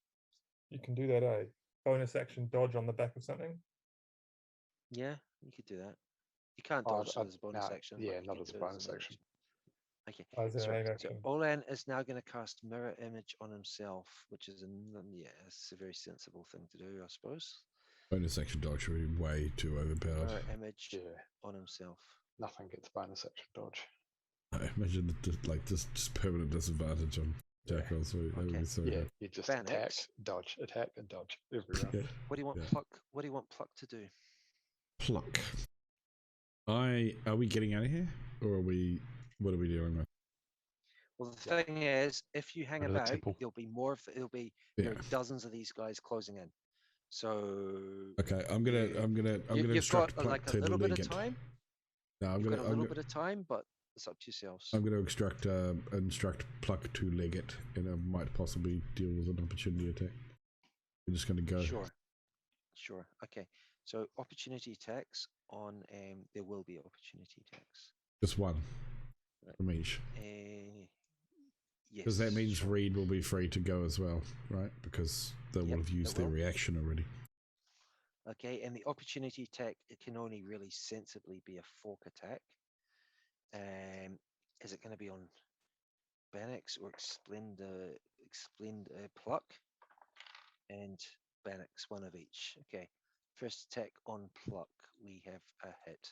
You can do that, eh? Bonus action dodge on the back of something. Yeah, you could do that. You can't dodge as a bonus action. Yeah, not as a bonus action. Okay. So Olan is now going to cast mirror image on himself, which is it's a very sensible thing to do, I suppose. Bonus action dodge would be way too overpowered. Mirror image on himself. Nothing gets bonus action dodge. I imagine just permanent disadvantage on attack rolls. That would be so good. You just attack, and dodge every round. Yeah. What do you want pluck? What do you want pluck to do? Pluck. Are we getting out of here, or what are we doing with? Well, the thing is, if you hang about, there'll be dozens of these guys closing in. So okay, I'm gonna instruct got like a little bit of time. No, I'm got a little bit of time, but it's up to yourselves. I'm going to instruct Pluck to leg it, and I might possibly deal with an opportunity attack. We're just going to go. Sure. Okay. So opportunity attacks on there will be opportunity attacks. Just one from each. Yes. Because that means Reed will be free to go as well, right? Because they will have used their reaction already. Okay, and the opportunity attack, it can only really sensibly be a fork attack. Is it going to be on Bannox or Explend Pluck? And Bannox, one of each. Okay, first attack on Pluck, we have a hit.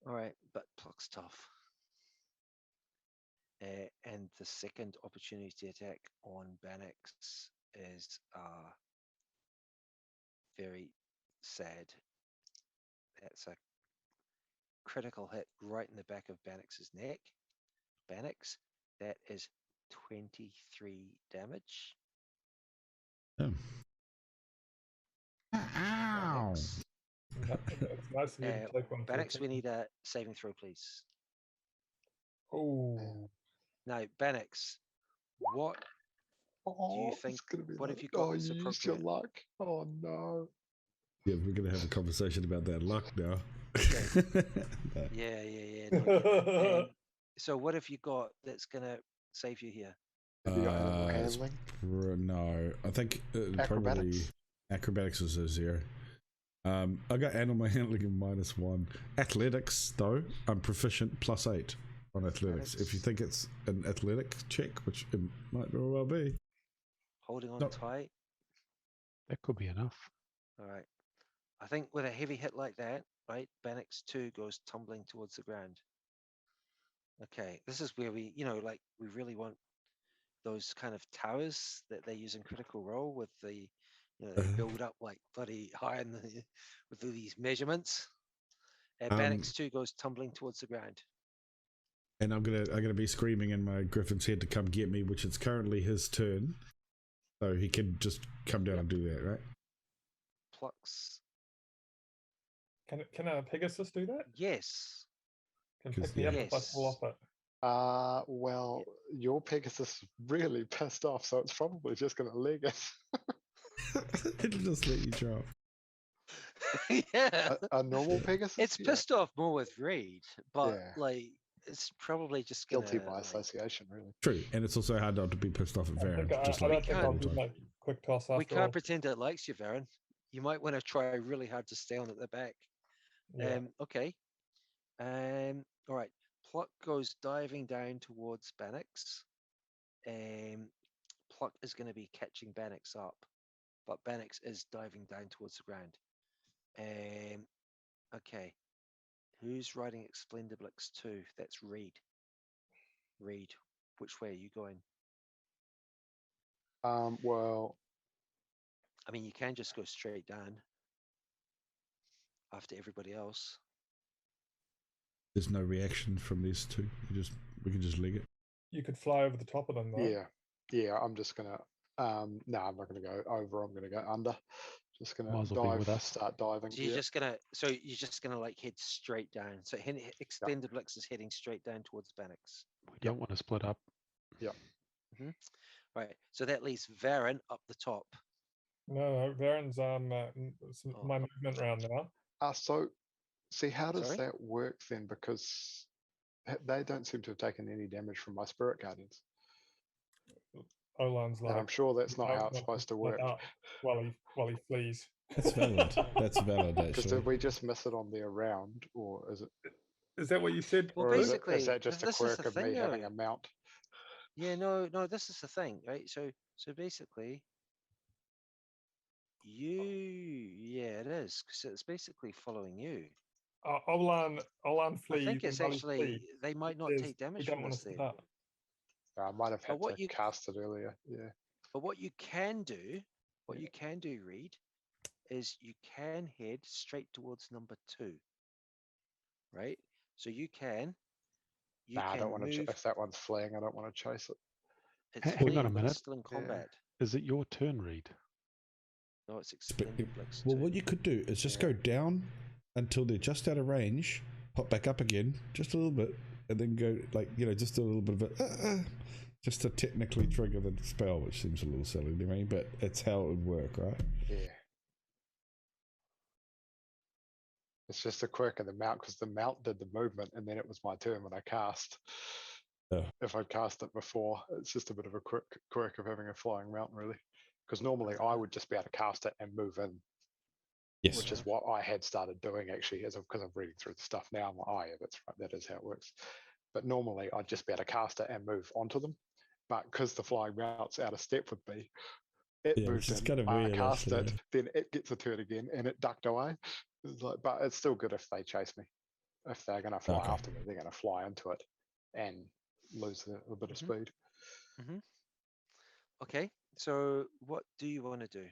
All right, but Pluck's tough. And the second opportunity attack on Bannox is very sad. That's a critical hit right in the back of Bannox's neck. Bannox, that is 23 damage. Oh. Ow! It's nice of you to take one. Bannox, we need a saving throw, please. Oh. Now, Bannox, what do you think? What have you got? You used your luck. Oh no. Yeah, we're going to have a conversation about that luck now. Okay. Yeah. No, I get that. So what have you got that's gonna save you here? Have you got animal it's handling? No, I think probably Acrobatics? acrobatics is a 0. I got animal handling in -1. Athletics, though, I'm proficient +8 on athletics. If you think it's an athletic check, which it might very well be. Holding on No. tight. That could be enough. All right. I think with a heavy hit like that, right, Bannock's 2 goes tumbling towards the ground. Okay, this is where we, like we really want those kind of towers that they use in Critical Role with the, they build up like bloody high in the, with all these measurements. Bannock's 2 goes tumbling towards the ground. And I'm gonna be screaming in my griffin's head to come get me, which is currently his turn. So he can just come down and do that, right? Plucks. Can a Pegasus do that? Yes. Can pick me up if I fall off it? Well, your Pegasus is really pissed off, so it's probably just going to leg it. It'll just let you drop. Yeah. A normal Pegasus? It's pissed off more with Reed, but Yeah. like it's probably just gonna, Guilty by association, really. True, and it's also hard not to be pissed off at I Varen. don't think I'll do my quick toss after we can't all. pretend it likes you, Varen. You might want to try really hard to stay on at the back. Yeah. Okay. All right. Pluck goes diving down towards Bannock's. Pluck is going to be catching Bannock's up, but Bannock's is diving down towards the ground. Okay. Who's riding Explendiblix 2? That's Reed. Reed, which way are you going? Well, I mean, you can just go straight down after everybody else. There's no reaction from these two. We can just leg it. You could fly over the top of them, though. Yeah. I'm just gonna. No, I'm not gonna go over. I'm gonna go under. Just gonna Might as well be with dive. us. Start diving. So you're just gonna like head straight down. So Explendiblix is heading straight down towards Bannock's. We don't want to split up. Yep. Right. So that leaves Varen up the top. No, Varen's my movement round now. So, see, how does Sorry? that work then? Because they don't seem to have taken any damage from my spirit guardians. Olan's like, And I'm sure that's not how it's supposed to work. While he flees. That's valid. That's valid, Because actually. did we just miss it on their round, or is it? Is that what you said? Well, Or basically, is that just a quirk of me having a mount? Yeah, no, this is the thing, right? So basically, it is, because it's basically following you. Olan flees. I think it's actually, they might not take damage from this then. I might have had to cast it earlier. Yeah. But what you can do, Reed, is you can head straight towards number 2. Right? So you can. I don't want to. If that one's fleeing, I don't want to chase it. It's Hang on a minute. Still in combat. Is it your turn, Reed? No, it's Explendiblix. Well, what you could do is just go down until they're just out of range, pop back up again, just a little bit, and then go just a little bit of a just to technically trigger the spell, which seems a little silly to me, but it's how it would work, right? Yeah. It's just a quirk of the mount, because the mount did the movement, and then it was my turn when I cast. If I'd cast it before, it's just a bit of a quirk of having a flying mount, really. Because normally I would just be able to cast it and move in. Yes. Which is what I had started doing, actually, because I'm reading through the stuff now. I'm like, oh yeah, that's right, that is how it works. But normally I'd just be able to cast it and move onto them. But because the flying mount's out of step with me, it moved in, kind of I cast it, then it gets a turn again, and it ducked away. It's like, but it's still good if they chase me. If they're going to fly after me, they're going to fly into it and lose a bit of speed. Okay, so what do you want to do?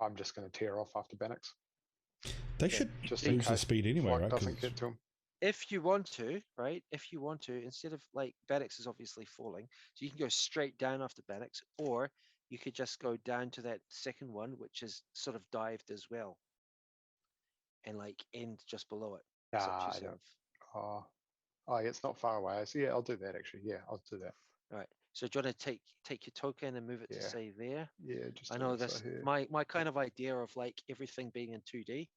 I'm just going to tear off after Bannock's. They should just lose the speed anyway, right? Doesn't get to him. If you want to, right? If you want to, instead of like Bannock's is obviously falling, so you can go straight down after Bannock's, or you could just go down to that second one, which is sort of dived as well, and like end just below it. Oh, it's not far away. So yeah, I'll do that actually. Yeah, I'll do that. All right. So do you want to take your token and move it to say there? Yeah, just I know this. My kind of idea of like everything being in 2D,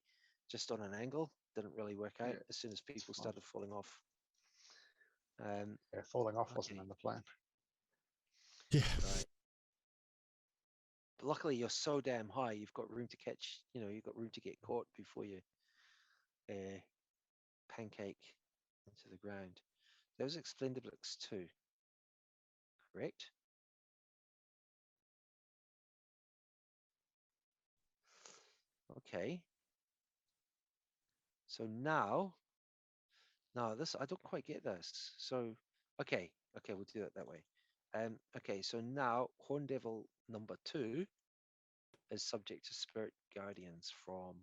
just on an angle. didn't really work out Yeah, as soon as people fine. started falling off. Yeah, falling off wasn't Okay. in the plan. Yeah. Right. But luckily, you're so damn high. You've got room to catch. You've got room to get caught before you pancake into the ground. Those Explendiblix too, correct? Okay. So now this I don't quite get this. So okay, we'll do it that way. Okay, so now Horn Devil number 2 is subject to Spirit Guardians from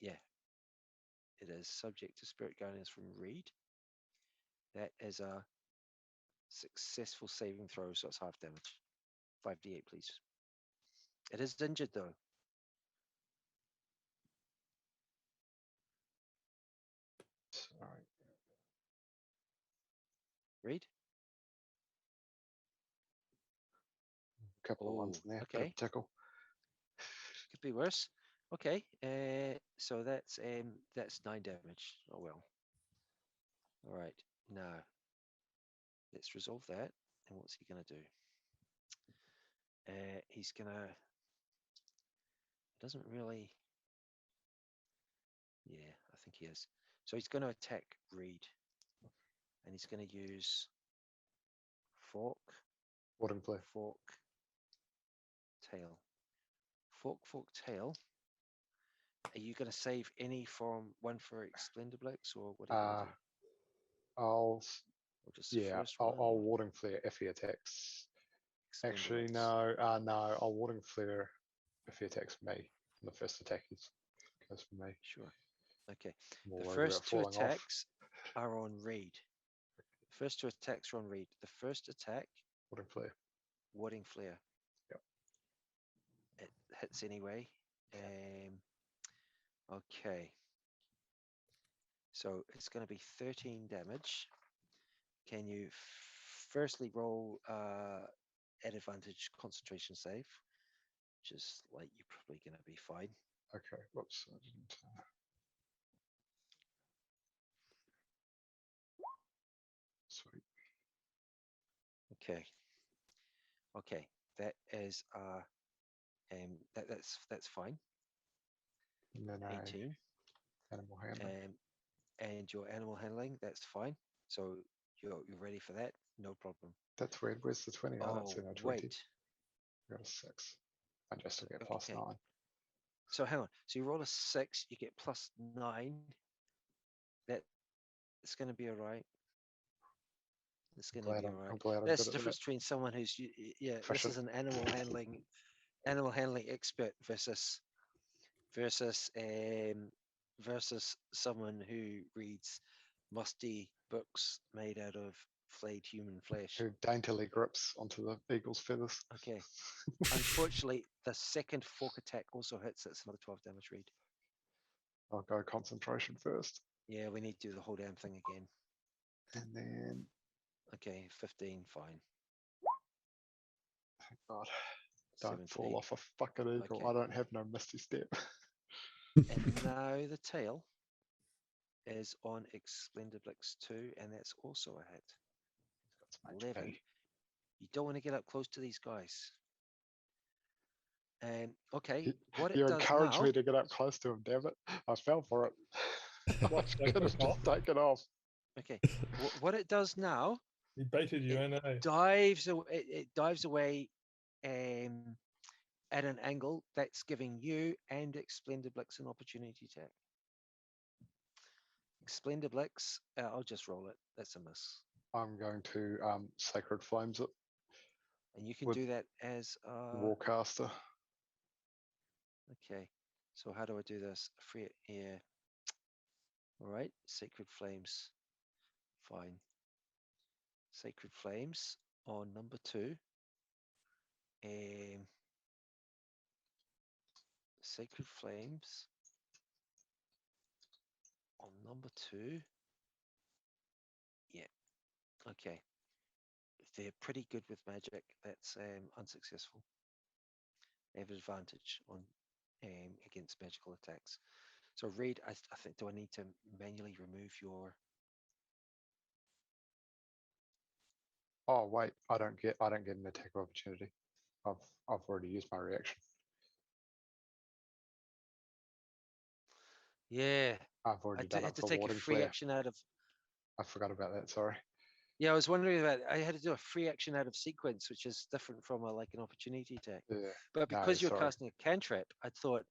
yeah, it is subject to Spirit Guardians from Reed. That is a successful saving throw, so it's half damage. 5d8, please. It is injured though. Sorry. Reed? A couple of ones in there. Bit Okay. of tickle. Could be worse. Okay, so that's 9 damage. Oh well. All right, now let's resolve that. And what's he gonna do? He's gonna. Doesn't really. Yeah, I think he is. So he's gonna attack Reed, and he's gonna use fork, Wooden flare. fork, tail, fork, tail. Are you gonna save any from one for Explendiblix, or what are you gonna do? I'll Or just the yeah, first I'll one? warding flare if he attacks. Actually, Explendiblix? no, I'll warding flare if he attacks me. The first attack goes for me. Sure. Okay. I'm The all worried about first two falling off. attacks are on Reed. The first two attacks are on Reed. The first attack, Wooden flare. Warding Flare. Yep. It hits anyway. Okay. So it's going to be 13 damage. Can you firstly roll at advantage concentration save, which is like you're probably going to be fine. Okay, whoops. I didn't. Sweet. Okay. That is that's fine. And then 18. animal handling. And your animal handling, that's fine. So you're ready for that? No problem. That's weird. Where's the 20? I don't see no 20. Wait. I got a 6. I just get Okay. plus 9. So hang on. So you roll a 6, you get plus 9. That's going to be all right. It's going to be all right. I'm glad I'm That's the good at difference that. between someone who's this Efficient. is an animal handling expert versus someone who reads musty books made out of flayed human flesh. Who daintily grips onto the eagle's feathers. Okay. Unfortunately, the second fork attack also hits. It's another 12 damage, Reed. I'll go concentration first. Yeah, we need to do the whole damn thing again. And then, Okay, 15, fine. thank God, don't 17. fall off a fucking eagle. Okay. I don't have no misty step. And now the tail is on Explendiblix 2, and that's also a hit. It's much 11. pay. You don't want to get up close to these guys. Okay, what You it does encouraged now. me to get up close to him, damn it. I fell for it. I could have just taken off. Okay, what it does now. He baited you in, eh? It dives away at an angle that's giving you and Explendiblix an opportunity attack. Explendiblix, I'll just roll it. That's a miss. I'm going to Sacred Flames it. And you can With do that as Warcaster. Okay, so how do I do this? Free it here. All right, Sacred Flames. Fine. Sacred Flames on number 2. Sacred Flames on number 2. Yeah. Okay. They're pretty good with magic. That's unsuccessful. They have advantage on against magical attacks. So Reed, I think, do I need to manually remove your? Oh wait, I don't get an attack of opportunity. I've already used my reaction. Yeah, I've already done had it to for take a warding free flare. action out of. I forgot about that. Sorry. Yeah, I was wondering about. I had to do a free action out of sequence, which is different from like an opportunity attack. Yeah. But No, because you're sorry. casting a cantrip, I thought,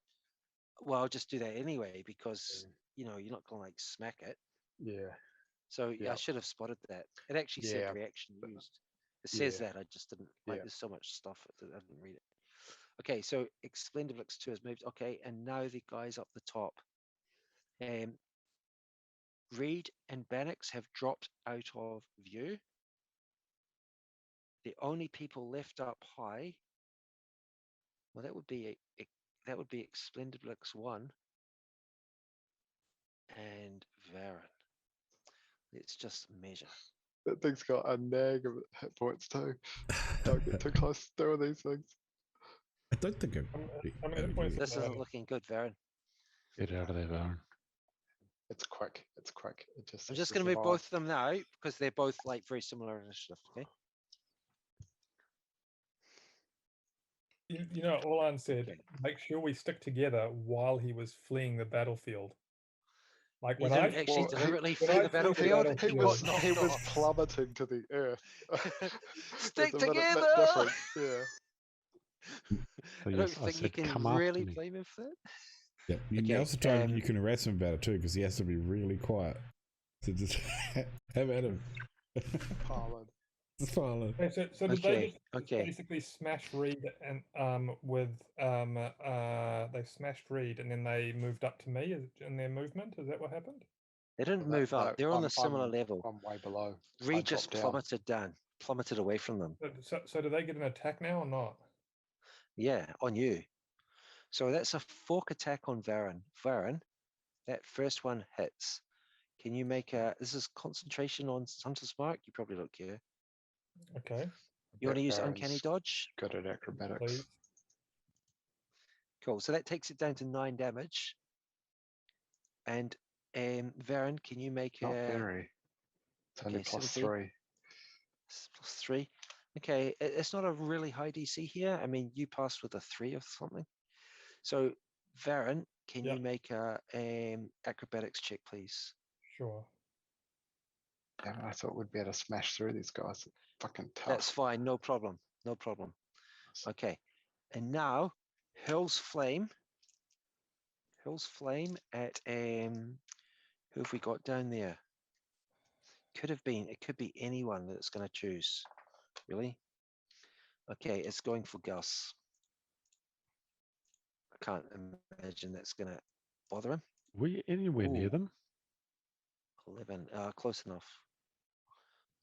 well, I'll just do that anyway because you know you're not gonna like smack it. Yeah. So Yeah. I should have spotted that. It actually said Yeah. reaction used. It says Yeah. that. I just didn't like. Yeah. There's so much stuff that I didn't read it. Okay, so Explendiblix 2 has moved. Okay, and now the guys up the top. Reed and Bannox have dropped out of view. The only people left up high, well, that would be Explendiblix 1 and Varen. Let's just measure. That thing's got a nag of hit points too. Don't get too close to doing these things. I don't think I'm gonna point This something isn't out. looking good, Varen. Get out of there, Varen. It's quick. It's quick. It just. I'm has just to going to move survive. both of them now because they're both like very similar initiative. Okay. You know, Orlan said, Okay. make sure we stick together while he was fleeing the battlefield. Like You when didn't I actually Well, deliberately when flee I the flee the battlefield. He battlefield, was knocked he was off. plummeting to the earth. Stick It's a bit together. different. Yeah. So I yes, don't I think you said, can come after really me. blame him for that. Yeah, Okay, now's the time you can harass him about it too, because he has to be really quiet. So just have at him. Parlin. Just follow. Okay, so did Okay, they just basically smash Reed and they smashed Reed and then they moved up to me in their movement? Is that what happened? They didn't No, move up. no, They're on I'm- a similar level. I'm way below. I Reed just dropped down. plummeted away from them. So do they get an attack now or not? Yeah, on you. So that's a fork attack on Varen. Varen, that first one hits. Can you make a? This is concentration on Hunter's Mark. You probably don't care. Okay, You want to use Baron's uncanny dodge? Good at acrobatics. please. Cool. So that takes it down to 9 damage. And Varen, can you make Not a very. It's only okay, plus 17? 3. Plus 3? Okay, it's not a really high DC here. I mean, you passed with a 3 or something. So Varen, can Yeah. you make a acrobatics check, please? Sure. Damn it, I thought we'd be able to smash through these guys. Fucking tough. That's fine. No problem. No problem. Okay. And now Hill's Flame. Hill's Flame at who have we got down there? It could be anyone that it's going to choose. Really? Okay, it's going for Gus. I can't imagine that's going to bother him. Were you anywhere near Ooh. them? 11, close enough.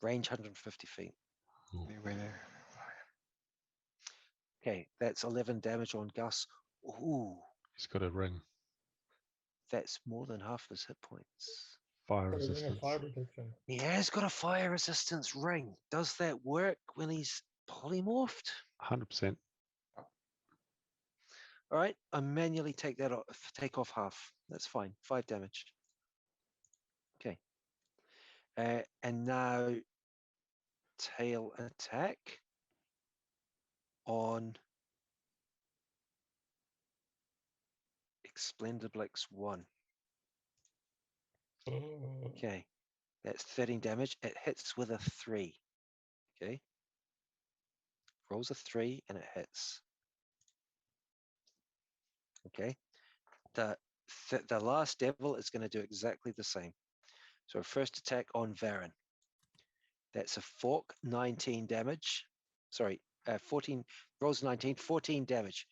Range 150 feet. Anyway, there. Okay, that's 11 damage on Gus. Ooh, He's got a ring. that's more than half his hit points. Fire Got a ring of resistance. fire protection. He has got a fire resistance ring. Does that work when he's polymorphed? 100%. All right, I manually take that off, take off half. That's fine. 5 damage. Okay. And now tail attack on Explendiblix 1. Okay, that's 13 damage. It hits with a 3. Okay. Rolls a 3 and it hits. Okay. The last devil is going to do exactly the same. So first attack on Varen. That's a fork, 19 damage. Sorry, 14, rolls 19, 14 damage.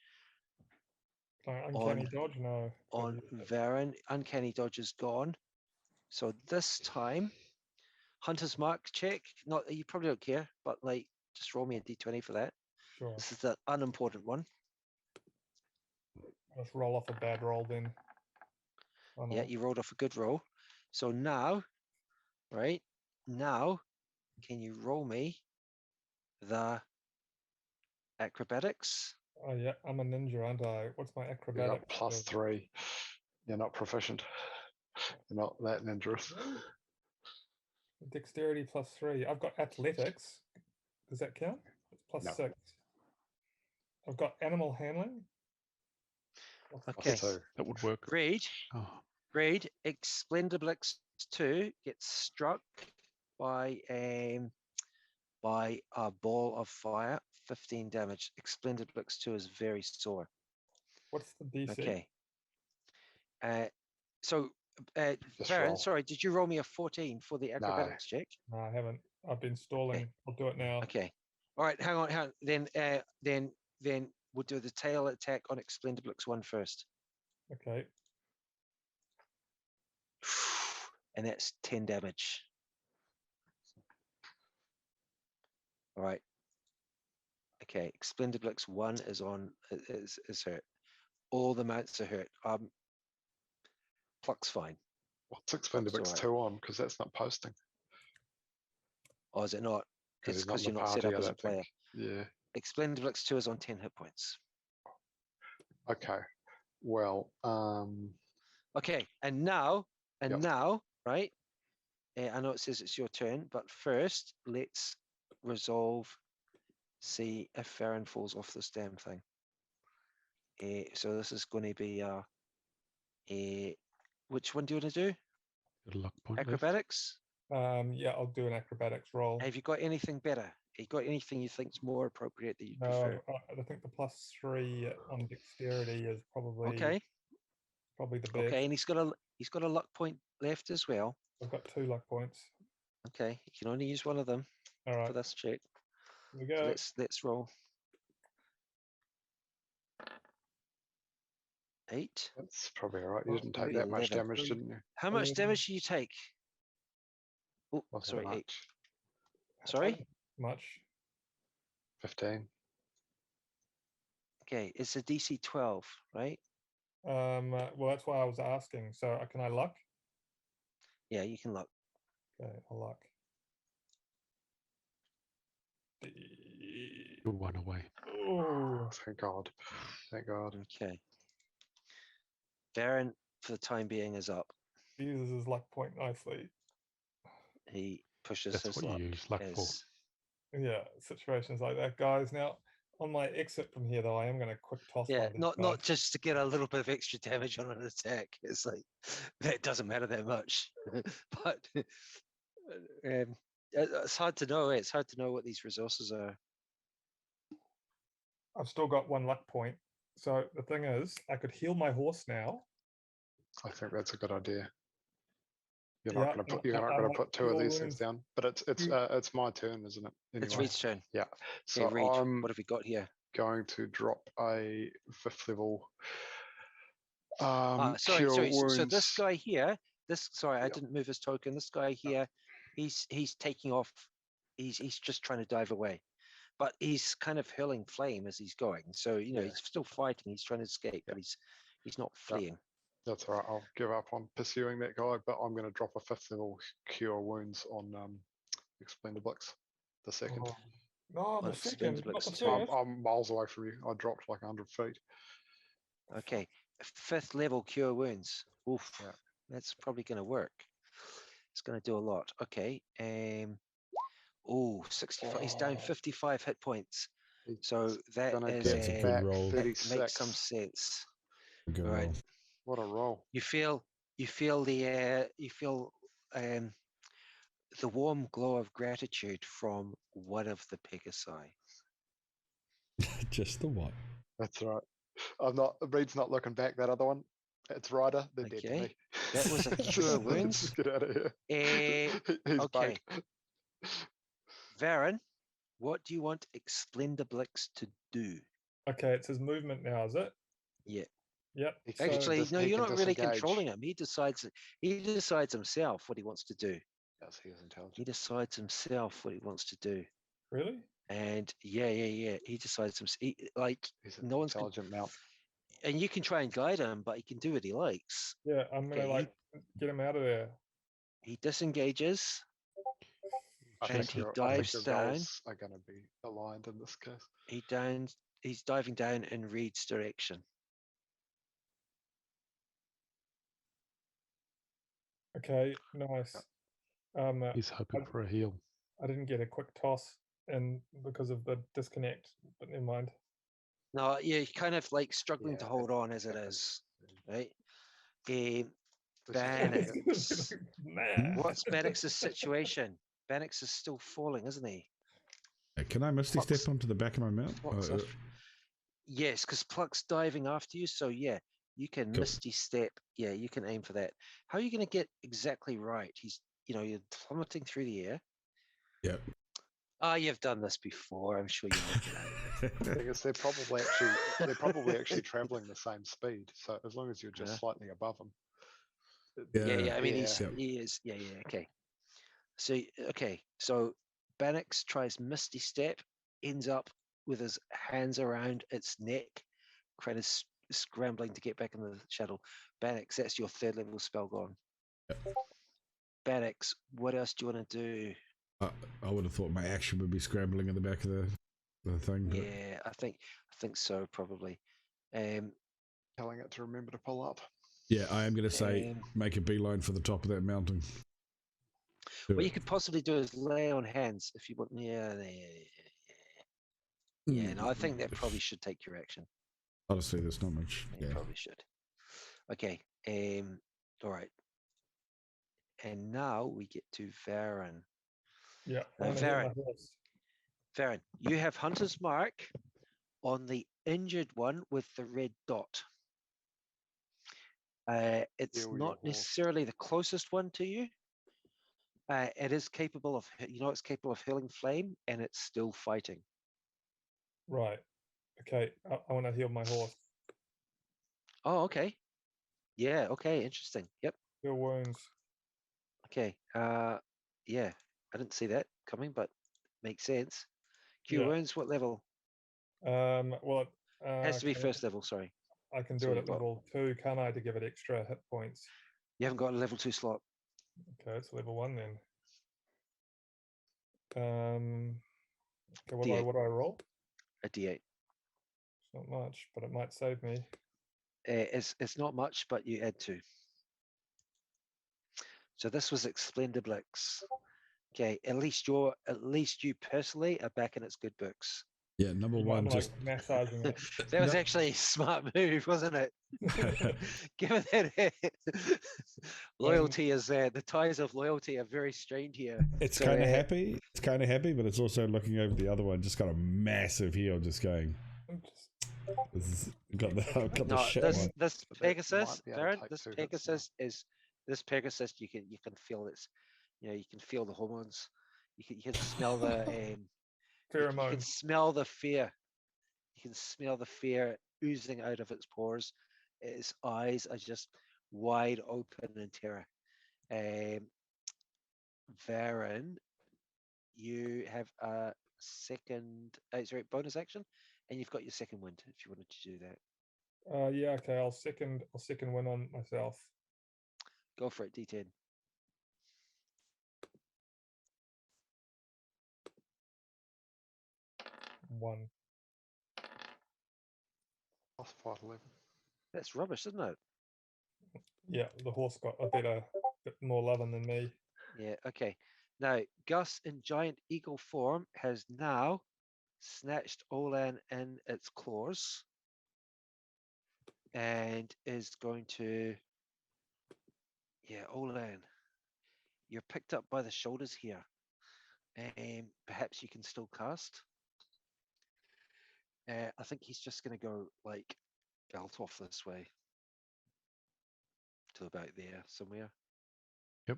Uncanny dodge? No. On Varen, uncanny dodge is gone. So this time, Hunter's Mark check. Not you probably don't care, but like just roll me a d20 for that. Sure. This is the unimportant one. Let's roll off a bad roll then. Oh, no. Yeah, you rolled off a good roll. So now, right now, can you roll me the acrobatics? Oh yeah, I'm a ninja, aren't I? What's my You acrobatics? got +3. You're not proficient. You're not that dangerous. Dexterity +3. I've got athletics. Does that count? It's No. +6. I've got animal handling. Okay. +2. That would work. Read. Oh, Read. Explendiblix 2 gets struck by a ball of fire. 15 damage. Explendiblix 2 is very sore. What's the DC? Okay. So, Just Baron, roll. sorry, did you roll me a 14 for the acrobatics check? No, I haven't. I've been stalling. Okay. I'll do it now. Okay. All right. Hang on. Then we'll do the tail attack on Explendiblix 1 first. Okay. And that's 10 damage. All right. Okay. Explendiblix 1 is hurt. All the mounts are hurt. Pluck's fine. What's Expendibix alright. 2 on? Because that's not posting. Oh, is it not? It's he's not because in you're the not set party, up I as a don't think. player. Yeah. Explendiblix 2 is on 10 hit points. Okay. Well, Okay, and now, Yep. right? I know it says it's your turn, but first let's resolve. See if Farron falls off this damn thing. So this is going to be which one do you want to do? got a luck point left. Acrobatics. Yeah, I'll do an acrobatics roll. Have you got anything better? Have you got anything you think's more appropriate that you No, prefer? I think the +3 on dexterity is probably Okay. the best. Okay, and he's got a luck point left as well. I've got 2 luck points. Okay, you can only use one of them All right, for this check. here we So go. let's roll. 8. that's probably all right. You Oh, didn't take maybe that much 11. damage, didn't you? How much 11. damage do you take? Oh, Wasn't sorry, 8. much. Sorry? Much. 15. Okay, it's a DC 12, right? Well, that's why I was asking. So can I luck? Yeah, you can luck. Okay, I'll luck. You're one away. Oh, Thank God. Thank God. Okay. Baron, for the time being, is up. he uses his luck point nicely. He pushes That's his what luck. you use luck for. as- Yeah, situations like that, guys. Now, on my exit from here, though, I am going to quick toss Yeah, one of these not guys. just to get a little bit of extra damage on an attack. It's like that doesn't matter that much. But it's hard to know. It's hard to know what these resources are. I've still got 1 luck point. So the thing is, I could heal my horse now. I think that's a good idea. You're Yeah, not going to put. and You're not I going to like put 2 of your these things wounds. down. But it's my turn, isn't it? It's Anyway. Reed's turn. Yeah. So Okay, Reed, I'm what have we got here? going to drop a 5th level. Sorry. Cure So wounds. this guy here. I Yeah. didn't move his token. This guy here, he's taking off. He's just trying to dive away, but he's kind of hurling flame as he's going. So Yeah. he's still fighting. He's trying to escape, but he's not fleeing. That's all right. I'll give up on pursuing that guy, but I'm going to drop a 5th level cure wounds on Explendiblix, the second. Oh, no, the On second, not Explendiblix the two. first. I'm miles away from you. I dropped like 100 feet. Okay, 5th level cure wounds. Oof, Yeah. that's probably going to work. It's going to do a lot. Okay. 65. He's down 55 hit points. He's so that gonna is get That's a good back roll. that makes 36. some sense. Good Right. roll. What a roll. You feel the warm glow of gratitude from one of the Pegasi. Just the one. That's right. Reed's not looking back. That other one. It's Ryder. They're dead to Okay. me. That was a cure wounds. Just get out of here. He's Okay. baked. Varen, what do you want Explendiblix to do? Okay, it's his movement now, is it? Yeah. Yep. So Actually, does- no, he you're can not really disengage. controlling him. He decides himself what he wants to do. Yes, he is intelligent. He decides himself what he wants to do. Really? And yeah. He decides himself. He's no an one's con- intelligent mount. and you can try and guide him, but he can do what he likes. Yeah, I'm gonna Okay, get him out of there. He disengages. I And think he your dives down. roles are going to be aligned in this case. He He's diving down in Reed's direction. Okay, nice. He's hoping for a heal. I didn't get a quick toss in because of the disconnect, but never mind. No, you're kind of like struggling to Yeah, hold on as it happens. is, right? This is Bannox. Nah. What's Bannox's situation? Bannox is still falling, isn't he? Can I misty Pluck's- step onto the back of my mount? Pluck's off. Yes, because Pluck's diving after you, so yeah, you can Cool. misty step. Yeah, you can aim for that. How are you going to get exactly right? He's, you're plummeting through the air. Yep. Oh, you've done this before. I'm sure you know. I guess they're probably actually traveling the same speed. So as long as you're just slightly above them. Yeah. I mean, Yeah. he is. Yeah. Okay. So Bannox tries Misty Step, ends up with his hands around its neck. Kren is scrambling to get back in the shadow. Bannox, that's your 3rd level spell gone. Yep. Bannox, what else do you want to do? I would have thought my action would be scrambling in the back of the thing. But... Yeah, I think so, probably. Telling it to remember to pull up. Yeah, I am going to say make a beeline for the top of that mountain. What you could possibly do is lay on hands if you want. Yeah. No, I think that probably should take your action. Honestly, there's not much. You probably should. Okay. All right. And now we get to Varen. Yeah. Varen, you have Hunter's Mark on the injured one with the red dot. It's not necessarily the closest one to you. It is capable of, it's capable of healing flame, and it's still fighting. Right. Okay. I want to heal my horse. Oh, okay. Yeah. Okay. Interesting. Yep. Heal wounds. Okay. Yeah. I didn't see that coming, but makes sense. Cure wounds. What level? Well, It has to be 1st level. Sorry. I can do it at level 2, can't I, to give it extra hit points? You haven't got a level 2 slot. Okay, it's level 1 then. Okay, what do I roll? A D8. It's not much, but it might save me. It's not much, but you add 2. So this was Explendiblix. Okay, at least you personally are back in its good books. Yeah, number one, just massaging it. That was actually a smart move, wasn't it? Given that loyalty is the ties of loyalty are very strained here. It's kind of happy. It's kind of happy, but it's also looking over the other one, just got a massive heel, just going. Got the shit one. This Pegasus, Darren, this Pegasus. You can feel its, you can feel the hormones. You can smell the pheromone. You can smell the fear. You can smell the fear oozing out of its pores. Its eyes are just wide open in terror. Varen, you have a bonus action, and you've got your 2nd wind if you wanted to do that. Yeah, okay. I'll second win on myself. Go for it, D10. One. Plus 511. That's rubbish, isn't it? Yeah, the horse got a bit more loving than me. Yeah, okay. Now, Gus in giant eagle form has now snatched Olan in its claws and is going to... Yeah, Olan, you're picked up by the shoulders here. Perhaps you can still cast. I think he's just going to go, like, belt off this way to about there somewhere. Yep.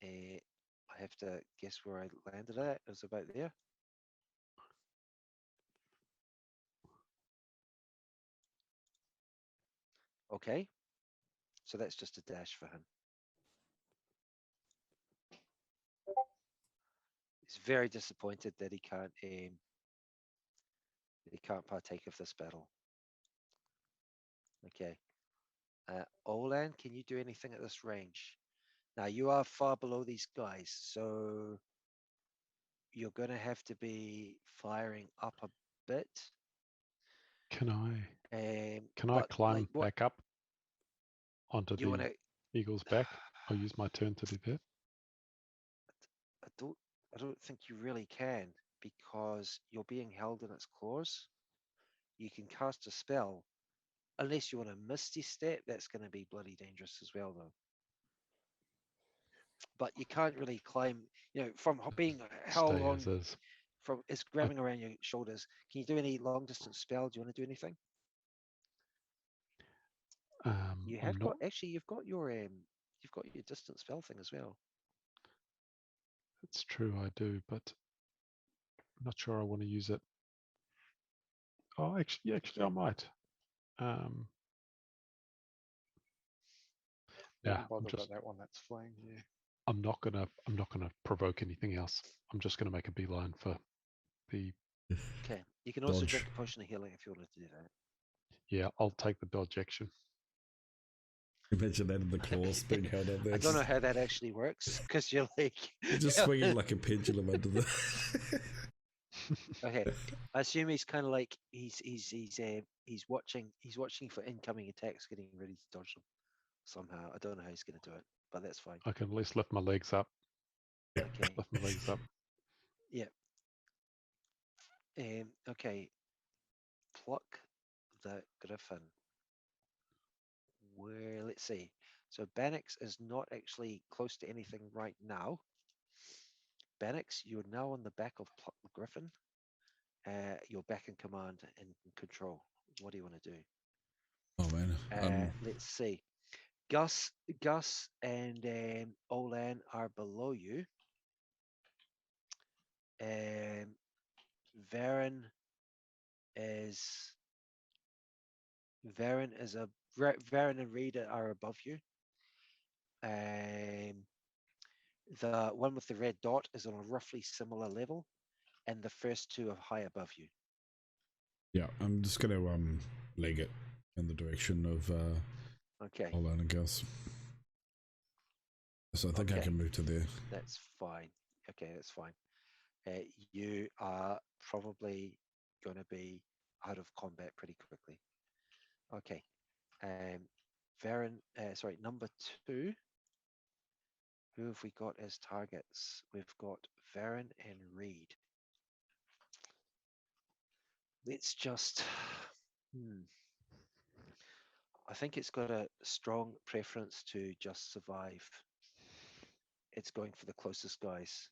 I have to guess where I landed at. It was about there. Okay. So that's just a dash for him. He's very disappointed that he can't partake of this battle. Okay. Olan, can you do anything at this range? Now, you are far below these guys, so you're going to have to be firing up a bit. Can I but, climb like, what back up onto you want the to? eagle's back? I'll use my turn to do that. I don't think you really can, because you're being held in its claws. You can cast a spell, unless you want a misty step. That's going to be bloody dangerous as well, though. But you can't really climb, from being held Stay on, as is. from it's grabbing around your shoulders. Can you do any long distance spell? Do you want to do anything? You have got you've got your distance spell thing as well. It's true, I do, but I'm not sure I want to use it. Oh, actually, I might. Yeah, Bother about that one that's flying. Yeah. I'm not gonna provoke anything else. I'm just gonna make a beeline for the. Okay, you can also Dodge. drink a potion of healing if you want to do that. Yeah, I'll take the dodge action. Imagine that in the claws being held up there. I don't know how that actually works, because you're like You're just swinging like a pendulum under the. Okay, I assume he's kind of like he's watching for incoming attacks, getting ready to dodge them somehow. I don't know how he's going to do it, but that's fine. I can at least lift my legs up. Okay. Lift my legs up. Yeah. Okay. Pluck the griffin. Where, let's see. So Bannox is not actually close to anything right now. Bannox, you're now on the back of Pluck the Griffin. You're back in command and control. What do you want to do? Oh man. Let's see. Gus and Olan are below you. Varen and Rita are above you. The one with the red dot is on a roughly similar level, and the first two are high above you. Yeah, I'm just gonna leg it in the direction of Okay. Olan and Gus. So I think I can move to there. That's fine. Okay, that's fine. You are probably going to be out of combat pretty quickly. Okay. Varen, number 2. Who have we got as targets? We've got Varen and Reed. Let's just... I think it's got a strong preference to just survive. It's going for the closest guys.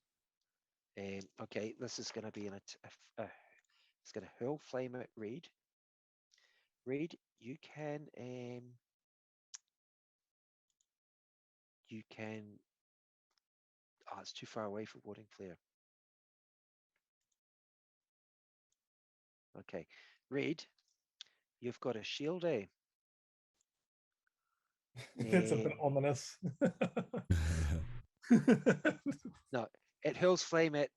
Okay, this is going to be it's going to hurl flame at Reed. Reed, you can it's too far away for warding flare. Okay, Reed, you've got a shield, eh? That's a bit ominous. No, it hurls flame at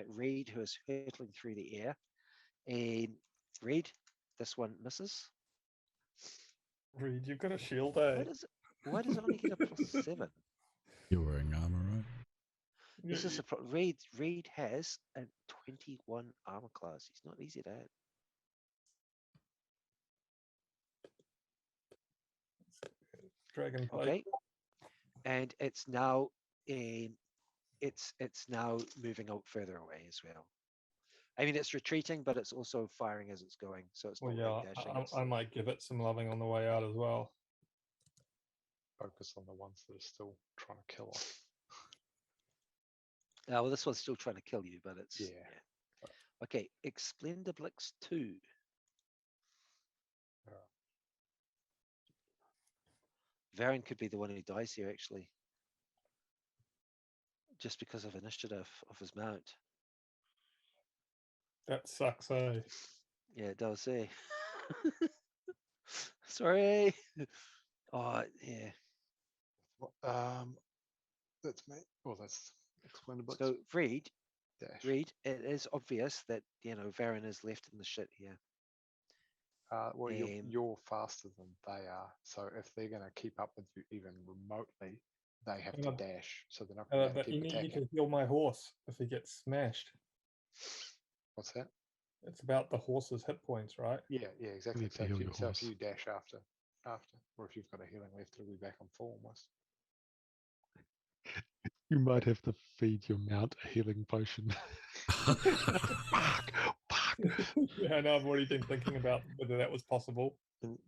Reed, who is hurtling through the air. Reed, this one misses. Reed, you've got a shield, eh? Why does it only get a +7? You're wearing armor, right? This is Reed has a 21 armor class. He's not easy to hit. Dragon plate. Okay, and it's now moving out further away as well. I mean, it's retreating, but it's also firing as it's going, so it's not really dashing. I might give it some loving on the way out as well. Focus on the ones that are still trying to kill us. Well, this one's still trying to kill you, but it's... Yeah. Okay, Explendiblix 2. Varen could be the one who dies here, actually. Just because of initiative of his mount. That sucks, eh? Yeah, it does, eh? Sorry. Oh, yeah. That's me. Well, that's explainable. So, Reed, Dash. it is obvious that, Varen is left in the shit here. Well, you're faster than they are, so if they're going to keep up with you even remotely, they have to dash, so they're not going to But keep you need attacking. to heal my horse if he gets smashed. What's that? It's about the horse's hit points, right? Yeah, exactly. need to heal your So if horse. you dash after, or if you've got a healing left, it'll be back on full almost. You might have to feed your mount a healing potion. Fuck. Yeah, I know. I've already been thinking about whether that was possible.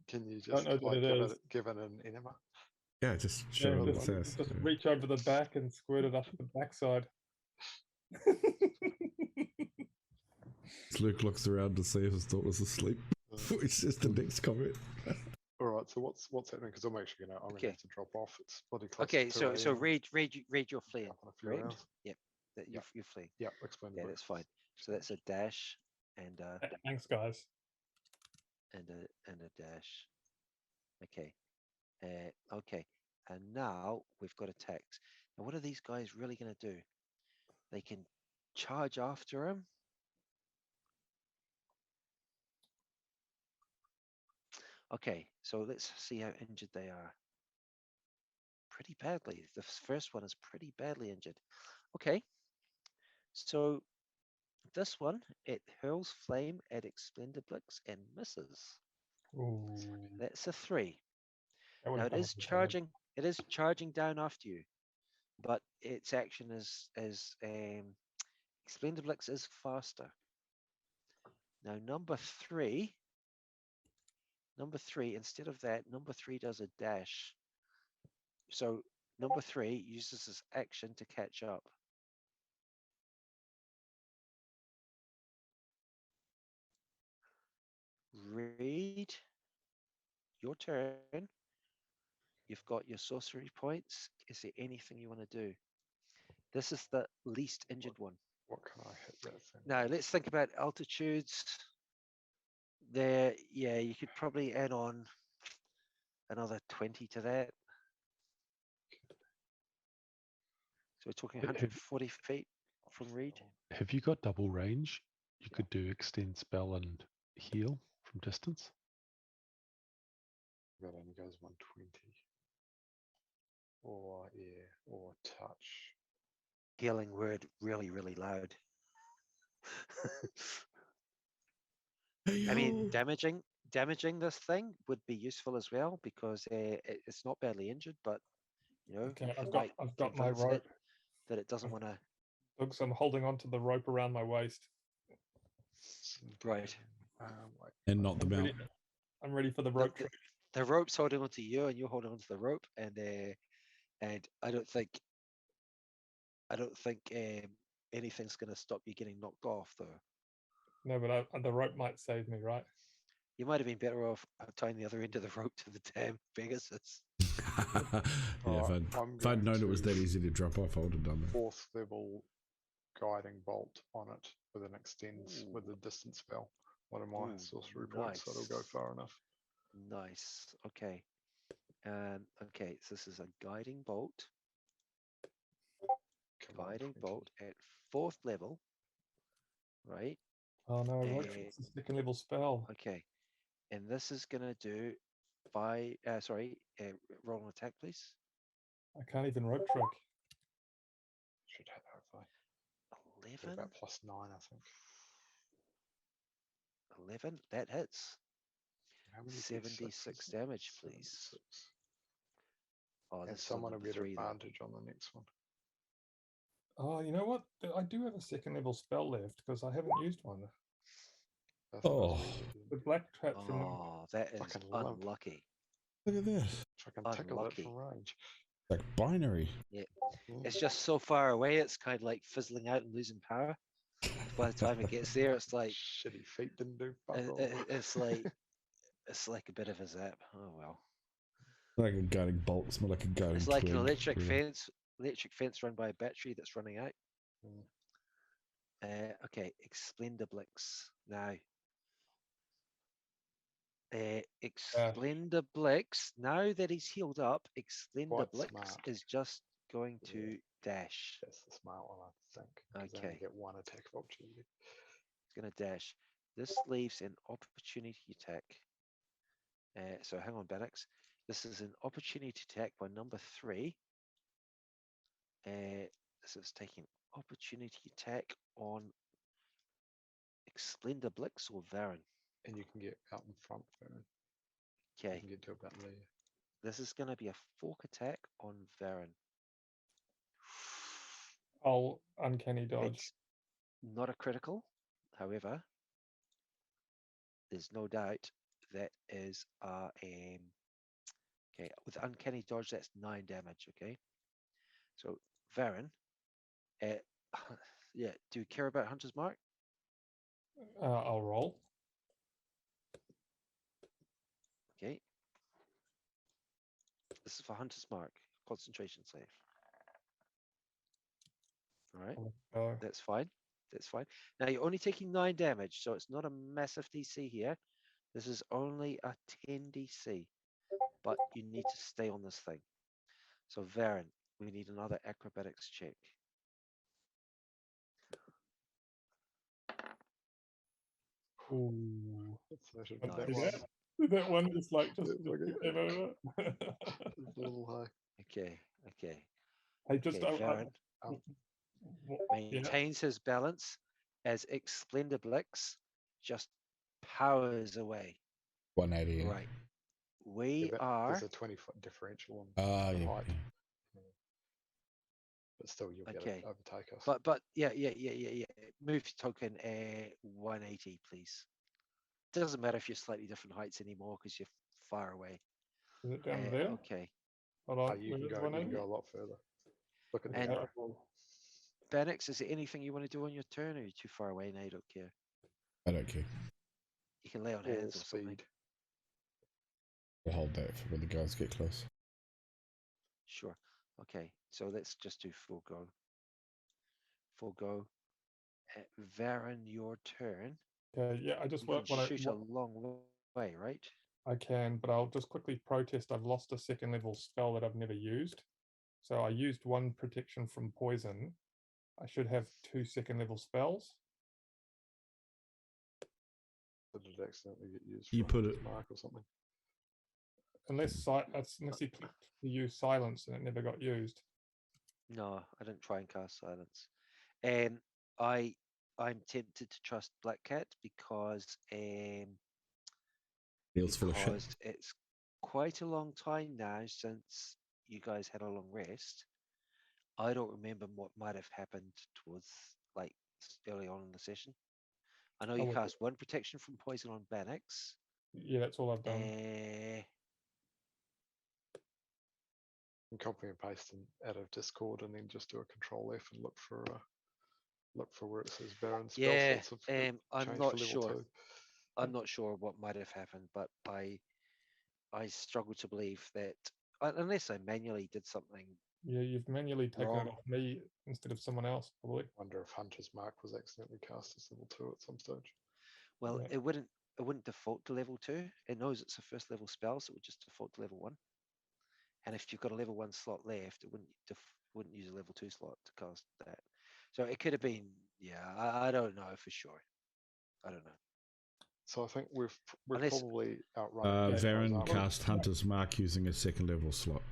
Can you Don't just know that like it is. give it an enema? Yeah, just show Yeah, him the just, test. just reach over the back and squirt it up the backside. Luke looks around to see if his daughter's asleep. Which is the next comment. All right. So what's happening? Because I'm actually gonna Okay. have to drop off. It's bloody close. Okay, to so 2 a.m. read your fleeing. Up in a few Correct? hours. Yep. That Yep. you're fleeing. Yeah, explain the Yeah, book. that's fine. So that's a dash and Thanks, guys. and a dash. Okay. Okay. And now we've got attacks. Now what are these guys really going to do? They can charge after him. Okay, so let's see how injured they are. Pretty badly. The first one is pretty badly injured. Okay. So this one, it hurls flame at Explendiblix and misses. Ooh, That's a 3. that Now would've it come is up with charging. It is charging down after you, but its action is Explendiblix is faster. Now number three, instead of that, number 3 does a dash. So number 3 uses his action to catch up. Read your turn. You've got your sorcery points. Is there anything you want to do? This is the least injured one. What can I hit that thing? Now let's think about altitudes. There, yeah, you could probably add on another 20 to that. So we're talking 140 feet from Reed. Have you got double range? You could do extend spell and heal from distance. That only goes 120. Or or touch. Healing word really, really loud. I mean, damaging this thing would be useful as well because it's not badly injured, but you know, Okay, you I've might got my convince it rope. that it doesn't want to. Look, so I'm holding onto the rope around my waist. Right. Wait. And not the mount. I'm ready for the rope trick. The rope's holding onto you, and you're holding onto the rope, and I don't think anything's going to stop you getting knocked off, though. No, but the rope might save me, right? You might have been better off tying the other end of the rope to the damn Pegasus. Yeah, if I'd known it was that easy to drop off, I would have done that. 4th level guiding bolt on it with an extends with a distance spell. One of my sorcery points, so it'll go far enough. Nice. Okay. Okay, so this is a guiding bolt. Guiding bolt at 4th level. Right? Oh no, rope trick's a 2nd level spell. Okay. And this is gonna do roll an attack, please. I can't even rope trick. Should hit hopefully. 11. About +9, I think. 11. That hits. How many 76 damage, please. Oh, And that's someone will get 3 advantage on the next one. Oh, you know what? I do have a 2nd level spell left because I haven't used one. Oh, The black trap from. Oh, that is unlucky. Look at that. Fucking tickle it from range. Like binary. Yeah. It's just so far away, it's kind of like fizzling out and losing power. By the time it gets there, it's like shitty feet didn't do fuck all. it's like a bit of a zap. Oh well. Like a guiding bolt. It's more like a guiding. It's like twig, an electric really. fence run by a battery that's running out. Okay, Explendiblix now. Explendiblix, now that he's healed up, Explendiblix is just going to dash. That's the smart one, I think. Okay. Get one attack of opportunity. He's going to dash. This leaves an opportunity attack. So hang on, Bannox. This is an opportunity attack by number 3. This is taking opportunity attack on Explender Blix or Varen. And you can get out in front, Baron. You Okay, can get to about there. this is going to be a fork attack on Varen. I'll uncanny dodge. It's not a critical, however, there's no doubt that is okay, with uncanny dodge, that's 9 damage, okay? So, Varen, yeah, do you care about Hunter's Mark? I'll roll. Okay. This is for Hunter's Mark, concentration save. All right, Go. that's fine. That's fine. Now you're only taking 9 damage, so it's not a massive DC here. This is only a 10 DC, but you need to stay on this thing. So Varen, we need another acrobatics check. Ooh. So I should Nice. put See that that? one. That one just like just It's like came over. It's a little high. Okay. Hey, just Okay, Varen yeah. maintains his balance as Explender Blix just powers away. 180. Right. We Yeah, are there's a 20-foot differential on Ah, the yeah. height. But still, you'll be able Okay. to overtake us. But yeah. Move token 180, please. Doesn't matter if you're slightly different heights anymore because you're far away. Is it down there? Okay. Hold on. You can go a lot further. Look at the And- arrow. Bannox, is there anything you want to do on your turn, or are you too far away and I don't care? I don't care. You can lay on All hands or something. speed. I'll hold that for when the guys get close. Sure. Okay, so let's just do full go. Full go. Varen, your turn. Okay, yeah, I just You want can to. shoot a long way, right? I can, but I'll just quickly protest. I've lost a second level spell that I've never used. So I used 1 protection from poison. I should have 2 second level spells. Did it accidentally get used You for put Hunter's it- mark or something? Unless he clicked to use silence and it never got used. No, I didn't try and cast silence. I'm tempted to trust Black Cat because Feels full of shit. because it's quite a long time now since you guys had a long rest. I don't remember what might have happened towards like early on in the session. I know you well, cast 1 protection from poison on Bannox. Yeah, that's all I've done. And copy and paste out of Discord, and then just do a Control F and look for where it says Baron spell Yeah, slots. Have I'm changed not for level sure. 2. I'm not sure what might have happened, but I struggle to believe that unless I manually did something. Yeah, you've manually taken Wrong. it off me instead of someone else, probably. Wonder if Hunter's Mark was accidentally cast as level 2 at some stage. Well, Yeah. it wouldn't default to level 2. It knows it's a first level spell, so it would just default to level 1. And if you've got a level 1 slot left, it wouldn't use a level 2 slot to cast that. So it could have been, yeah, I don't know for sure. I don't know. So I think we've Unless- probably outrun. Varen cast Hunter's Mark using a second level slot.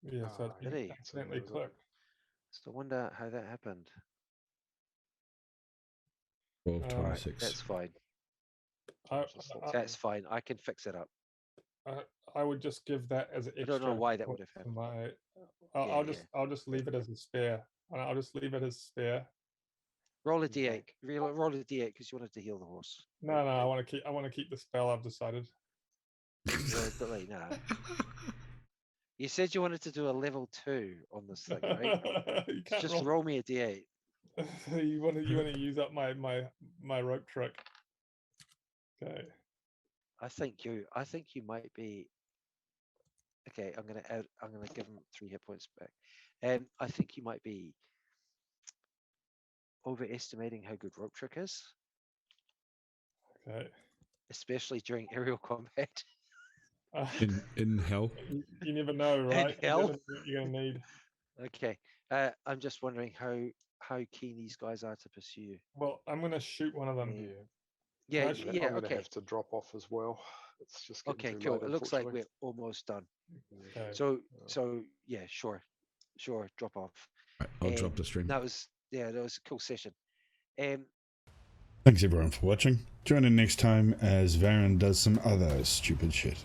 Yeah, so Ah, it Did he? accidentally So clicked. So I wonder how that happened. 12, Alright, 26. That's fine. That's fine. I can fix it up. I would just give that as an I extra. don't know why that would have for happened. my. Yeah, I'll just leave it as a spare. I'll just leave it as spare. Roll a d8. Roll a d8 because you wanted to heal the horse. No, I want to keep the spell. I've decided. Delay now. You said you wanted to do a level 2 on this thing, right? You can't Just roll. roll me a d8. you want to use up my rope trick. Okay. I think you might be. Okay, I'm gonna give him 3 hit points back. I think you might be overestimating how good rope trick is, Okay. especially during aerial combat. In hell. You never know, right? You hell? never know what you're gonna need. Okay, I'm just wondering how keen these guys are to pursue you. Well, I'm gonna shoot one of them. Yeah. Can I Yeah, sh- yeah, I'm going to okay. have to drop off as well. It's just getting Okay, too cool. late, It looks like unfortunately. we're almost done. Okay. So yeah, sure, drop off. I'll drop the stream. That was a cool session. Thanks everyone for watching. Join in next time as Varen does some other stupid shit.